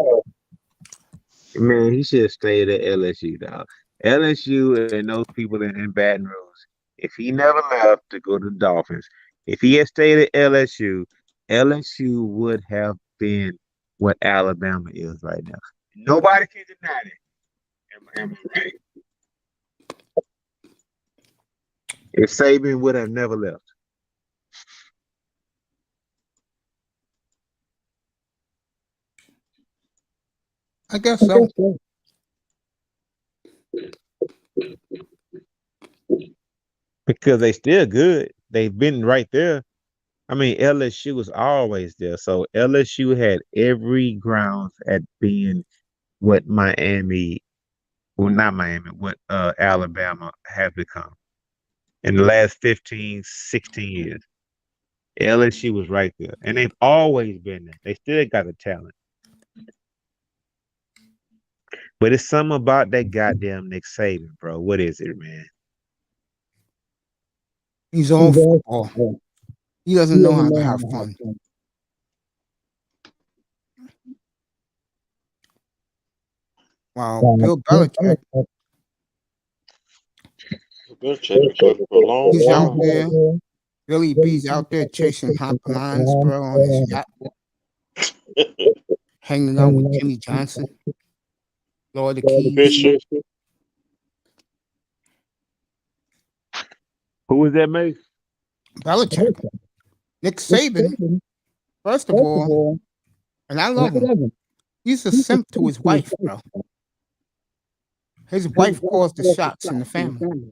Man, he should have stayed at LSU, dog. LSU and those people in Baton Rouge. If he never left to go to the Dolphins, if he had stayed at LSU, LSU would have been what Alabama is right now. Nobody can deny it. Am I right? If Saban would have never left. I guess so. Because they still good. They've been right there. I mean, LSU was always there. So LSU had every grounds at being what Miami, well, not Miami, what Alabama have become in the last 15, 16 years. LSU was right there. And they've always been there. They still got the talent. But it's something about that goddamn Nick Saban, bro. What is it, man? He's all football. He doesn't know how to have fun. Wow, Bill Belichick. He's out there. Billy B's out there chasing hot lines, bro, on his yacht. Hanging out with Jimmy Johnson. Lord of the Keys. Who was that, Mace? Belichick. Nick Saban, first of all, and I love him, he's a simp to his wife, bro. His wife calls the shots in the family.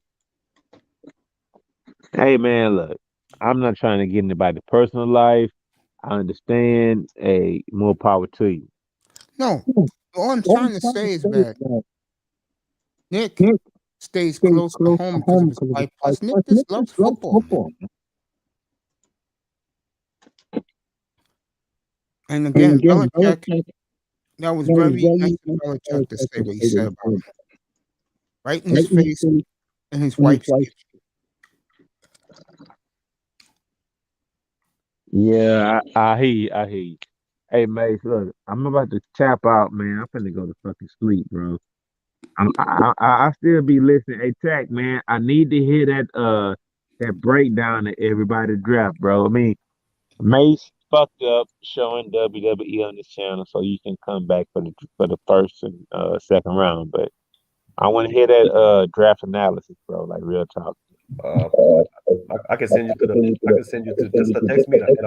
Hey, man, look, I'm not trying to get into anybody's personal life. I understand. More power to you. No, all I'm trying to say is that Nick stays close to home because of his wife. Plus, Nick just loves football. And again, Belichick, that was very nice of Belichick to say what he said about him. Right in his face and his wife's face. Yeah, I hear you. Hey, Mace, look, I'm about to tap out, man. I'm finna go to fucking sleep, bro. I still be listening. Hey, Tech, man, I need to hear that breakdown of everybody draft, bro. I mean, Mace fucked up showing WWE on this channel, so you can come back for the first and second round. But I want to hear that draft analysis, bro. Like real talk. Uh, I can send you to the. I can send you to just text me, and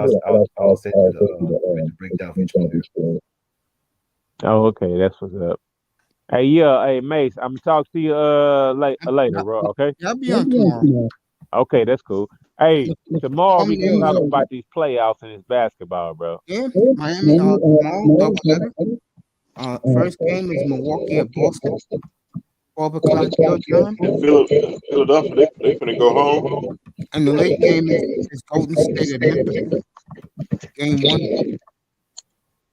I'll send you the breakdown for each player. Oh, okay, that's what's up. Hey, yeah, hey Mace, I'm gonna talk to you later, bro. Okay. I'll be on tomorrow. Okay, that's cool. Hey, tomorrow we can talk Thumbnails. about these playoffs and this basketball, bro. Yeah, Miami tomorrow, doubleheader. First game is Milwaukee at Boston, 12 o'clock your time. Philadelphia, they finna go home. And the late game is Golden State at Memphis, game 1.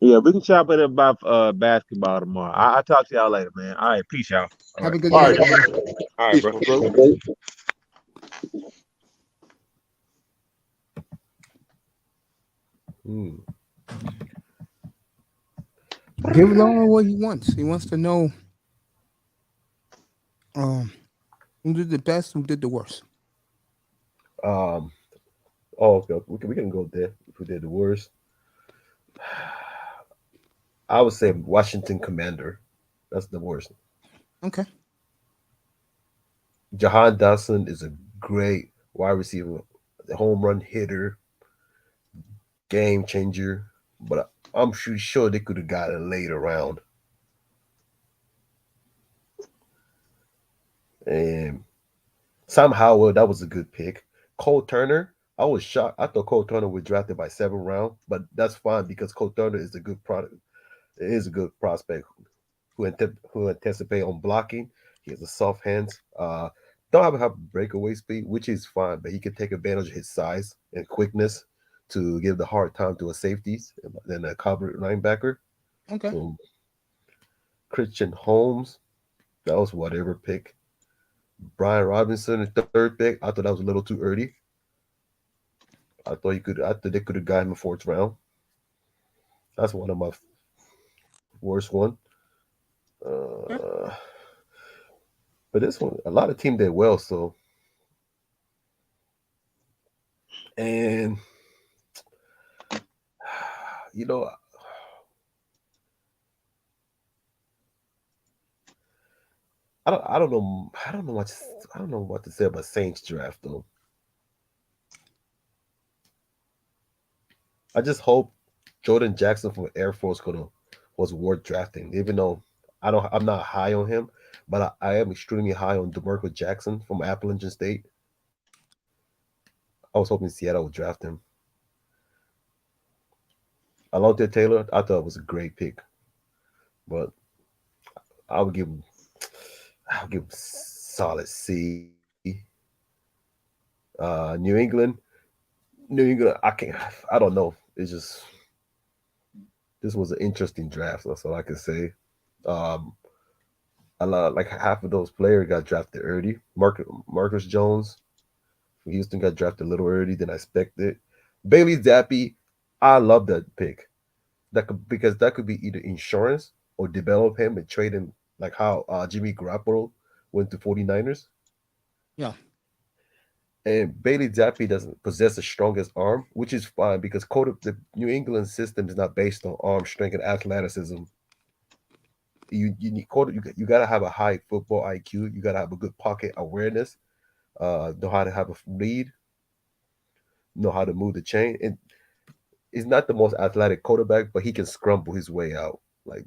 Yeah, we can chop it about basketball tomorrow. I'll talk to y'all later, man. All right, peace, y'all. Have a good All night. right, All right, peace, bro. my brother. Give Lauren what he wants. He wants to know who did the best, who did the worst. Oh, okay. We can go there. Who did the worst? I would say Washington Commander. That's the worst. Okay. Jahan Dotson is a great wide receiver, the home run hitter, game changer. But I'm sure they could have got a later round. And Sam Howell, that was a good pick. Cole Turner, I was shocked. I thought Cole Turner was drafted by 7th round, but that's fine because Cole Turner is a good product. It is a good prospect who anticipate on blocking. He has a soft hands. Don't have breakaway speed, which is fine, but he can take advantage of his size and quickness to give the hard time to a safeties and a cover linebacker. Okay. So Christian Holmes, that was whatever pick. Brian Robinson, the 3rd pick. I thought that was a little too early. I thought they could have got him in 4th round. That's one of my worst one. But this one, a lot of team did well. So, and you know, I don't know what to say about Saints draft though. I just hope Jordan Jackson from Air Force was worth drafting, even though I'm not high on him, but I am extremely high on DeMarco Jackson from Appalachian State. I was hoping Seattle would draft him. Alontae Taylor, I thought it was a great pick, but I'll give him solid C. New England, I don't know. It's just this was an interesting draft. That's all I can say. A lot, like half of those players got drafted early. Marcus Jones from Houston got drafted a little early than I expected. Bailey Zappi, I love that pick. Because that could be either insurance or develop him and trade him like how Jimmy Garoppolo went to 49ers. Yeah. And Bailey Zappi doesn't possess the strongest arm, which is fine because the New England system is not based on arm strength and athleticism. You need you gotta have a high football IQ. You gotta have a good pocket awareness. Know how to have a read. Know how to move the chain. And he's not the most athletic quarterback, but he can scramble his way out. Like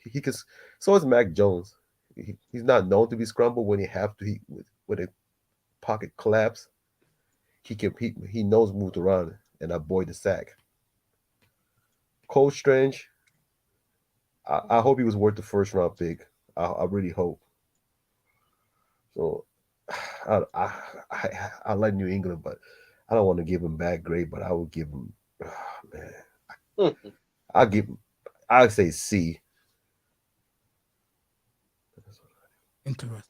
he can. So is Mac Jones. He's not known to be scramble when he have to. When a pocket collapse, he knows move around and avoid the sack. Cole Strange. I hope he was worth the 1st round pick. I really hope. So I like New England, but I don't want to give him bad grade. But I will give him, man. I'd say C. Interesting.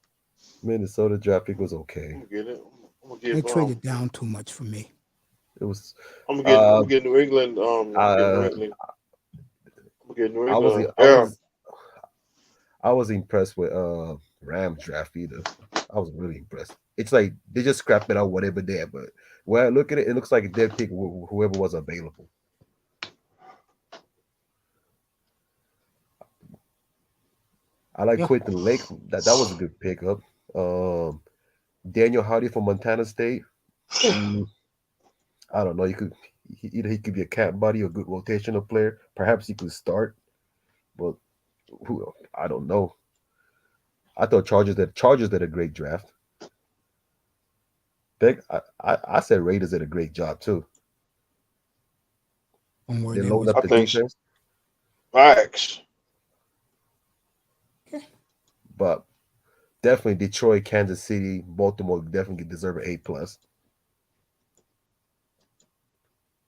Minnesota draft pick was okay. I'm gonna get it. They traded down too much for me. It was. I'm gonna get New England. get New I was England. I Yeah. was I was impressed with Rams draft either. I was really impressed. It's like they just scrapped it out whatever they have, but when I look at it, it looks like they'll pick whoever was available. I like Yeah. Quentin Lake. That was a good pickup. Um, Daniel Hardy from Montana State. Mm, I don't know. Either he could be a cat body or good rotational player. Perhaps he could start, but who I don't know. I thought Chargers did a great draft. I said Raiders did a great job too. On where They they loaded was. up I the think defense, facts. but definitely Detroit, Kansas City, Baltimore definitely deserve an A+.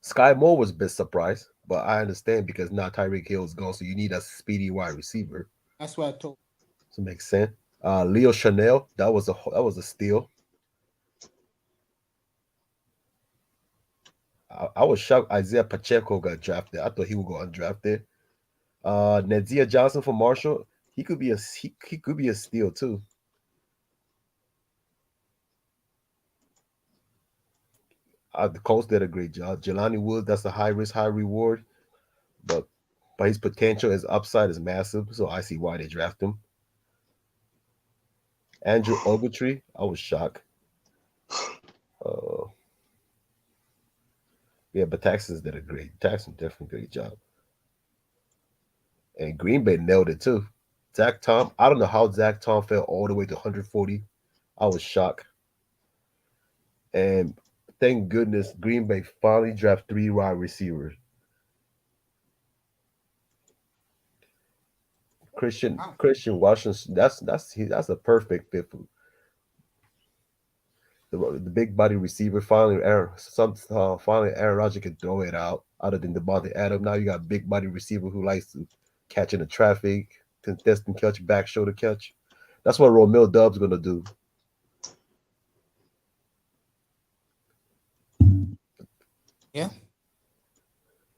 Sky Moore was a bit surprised, but I understand because now Tyreek Hill is gone, so you need a speedy wide receiver. That's what I told. So it makes sense. Leo Chanel, that was a steal. I was shocked Isaiah Pacheco got drafted. I thought he would go undrafted. Nadia Johnson from Marshall, he could be a steal too. The Colts did a great job. Jelani Woods, that's a high risk, high reward, but his potential, his upside is massive. So I see why they draft him. Andrew Ogletree, I was shocked. Uh, yeah, but Texans definitely great job. And Green Bay nailed it too. Zach Tom, I don't know how Zach Tom fell all the way to 140. I was shocked. And thank goodness Green Bay finally drafted 3 wide receivers. Christian Washington, that's a perfect fit for the big body receiver. Finally, Aaron Rodgers can throw it out. Other than Devontae Adams, now you got a big body receiver who likes to catch in the traffic, contesting catch, back shoulder catch. That's what Romeo Dub's gonna do. Yeah.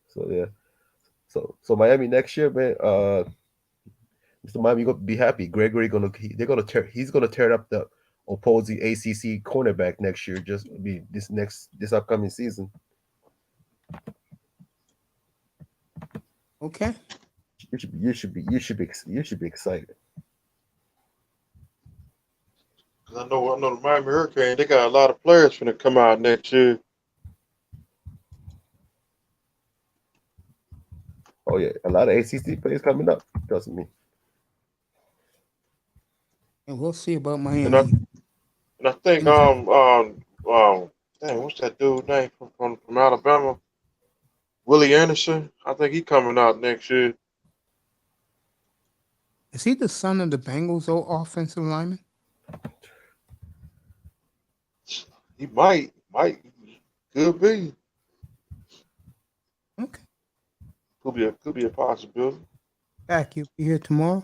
So yeah. So Miami next year, man. Mr. Miami gonna be happy. He's gonna tear up the opposing ACC cornerback next year. Just be this upcoming season. Okay. You should be excited. I know the Miami Hurricane. They got a lot of players finna come out next year. Oh yeah, a lot of ACC players coming up. Trust me. And we'll see about And Miami. I think dang, what's that dude name from Alabama? Willie Anderson. I think he coming out next year. Is he the son of the Bengals old offensive lineman? He might could be. Okay. Could be a possibility. Back, you be here tomorrow?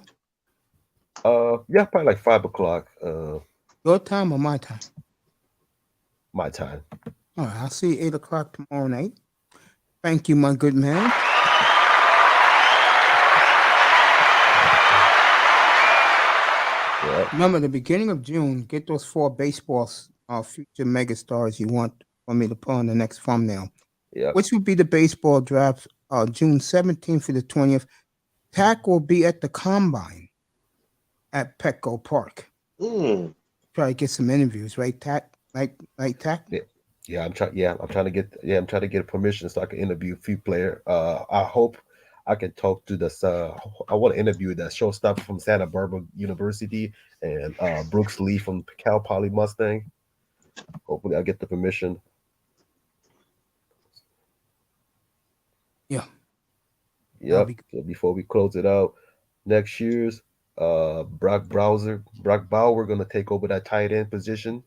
Yeah, probably like 5 o'clock. Your time or my time? My time. All right, I'll see you 8 o'clock tomorrow night. Thank you, my good man. Yeah. Remember, the beginning of June, get those 4 baseballs, future megastars you want for me to put on the next thumbnail. Yeah. Which would be the baseball draft, June 17th to the 20th. Tack will be at the Combine at Petco Park. Try to get some interviews, right, Tack? Like Tack? Yeah, I'm trying to get permission so I can interview a few players. I hope I can talk to this. I want to interview the shortstopper from Santa Barbara University and Brooks Lee from Cal Poly Mustang. Hopefully, I get the permission. Yeah. Yep. So before we close it out, next year's Brock Bauer going to take over that tight end position.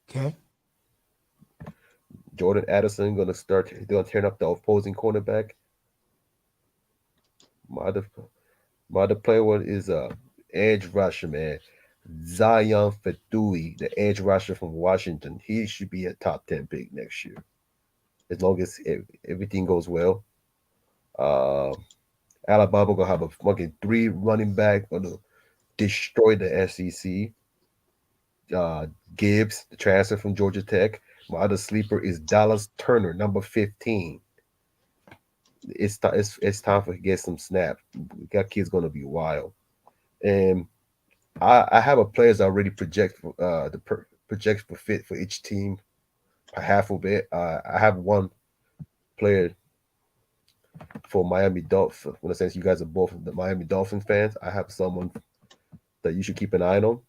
Okay. Jordan Addison going to turn up the opposing cornerback. My other player one is edge rusher, man. Zion Fatui, the edge rusher from Washington. He should be a top 10 pick next year. as long as everything goes well. Alabama gonna have a fucking 3 running back gonna destroy the SEC. Gibbs, the transfer from Georgia Tech. My other sleeper is Dallas Turner, number 15. It's time for to get some snaps. That kid's gonna be wild. And I have a players I already project for project for fit for each team by half of it. I have one player for Miami Dolphins. In a sense, you guys are both the Miami Dolphins fans. I have someone that you should keep an eye on.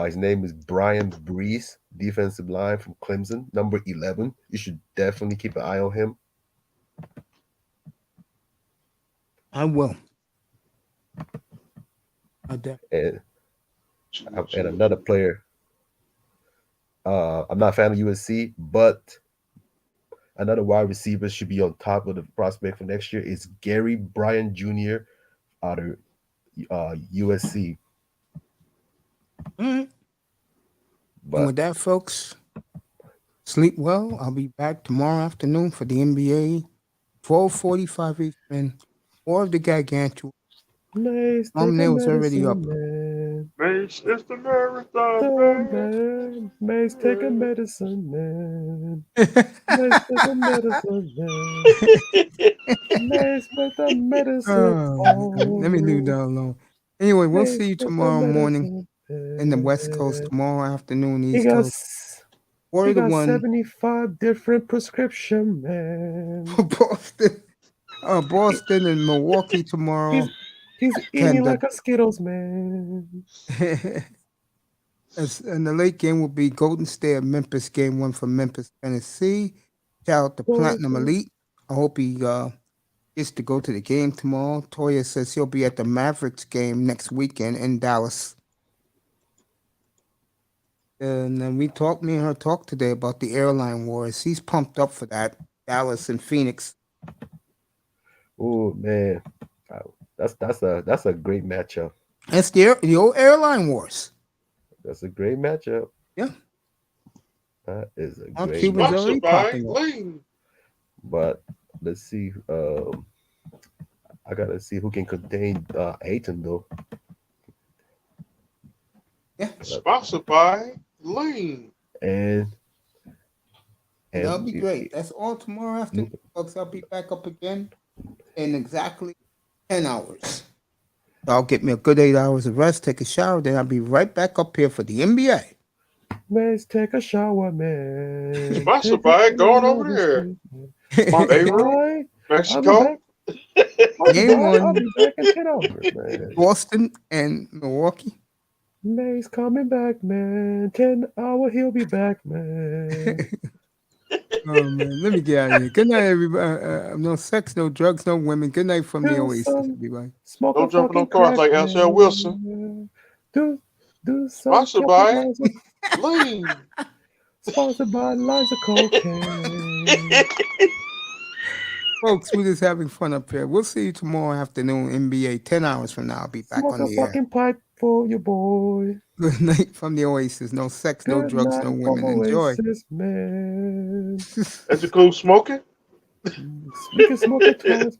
His name is Brian Brees, defensive line from Clemson, number 11. You should definitely keep an eye on him. I will. And another player. I'm not a fan of USC, but another wide receiver should be on top of the prospect for next year is Gary Bryant Jr. out of USC. All right. But And with that, folks, sleep well. I'll be back tomorrow afternoon for the NBA, 12:45 Eastern, or the Gargantua. Thumbnail's already up. Mace is the marathon man. Mace take a medicine man. Mace take a medicine man. Mace with a medicine. Let me leave that alone. Anyway, we'll see you tomorrow morning in the West Coast, tomorrow afternoon, East Coast. He got 75 different prescription, man. Boston and Milwaukee tomorrow. He's eating like a Skittles, man. And the late game will be Golden State Memphis, game 1 from Memphis, Tennessee. Shout out to Platinum Elite. I hope he gets to go to the game tomorrow. Toya says he'll be at the Mavericks game next weekend in Dallas. And then me and her talked today about the airline wars. He's pumped up for that. Dallas and Phoenix. Oh man, that's a great matchup. That's the old airline wars. That's a great matchup. Yeah, that is a Mark great Cuban's already matchup. popping up. But let's see. I gotta see who can contain Ayton though. Yeah, sponsored by Lean. And that'll be great. That's all tomorrow afternoon, folks. I'll be back up again in exactly 10 hours. I'll get me a good 8 hours of rest, take a shower, then I'll be right back up here for the NBA. Let's take a shower, man. Sponsored by going over there. My favorite, Mexico. Game I'll 1, be back in 10 hours, man. Boston and Milwaukee. May's coming back, man. 10 hour, he'll be back, man. Oh man, let me get out of here. Good night, everybody. No sex, no drugs, no women. Good night from the Oasis, everybody. Don't jump in no cars like L. Wilson. Do sponsored by Lean. Sponsored by lines of cocaine. Folks, we're just having fun up here. We'll see you tomorrow afternoon, NBA, 10 hours from now. I'll be back Smoke on a the air. fucking pipe for your boy. Good night from the Oasis. No sex, no Good drugs, night no from women. Enjoy. Oasis, man. That's a cool smoking. We can smoke it twice.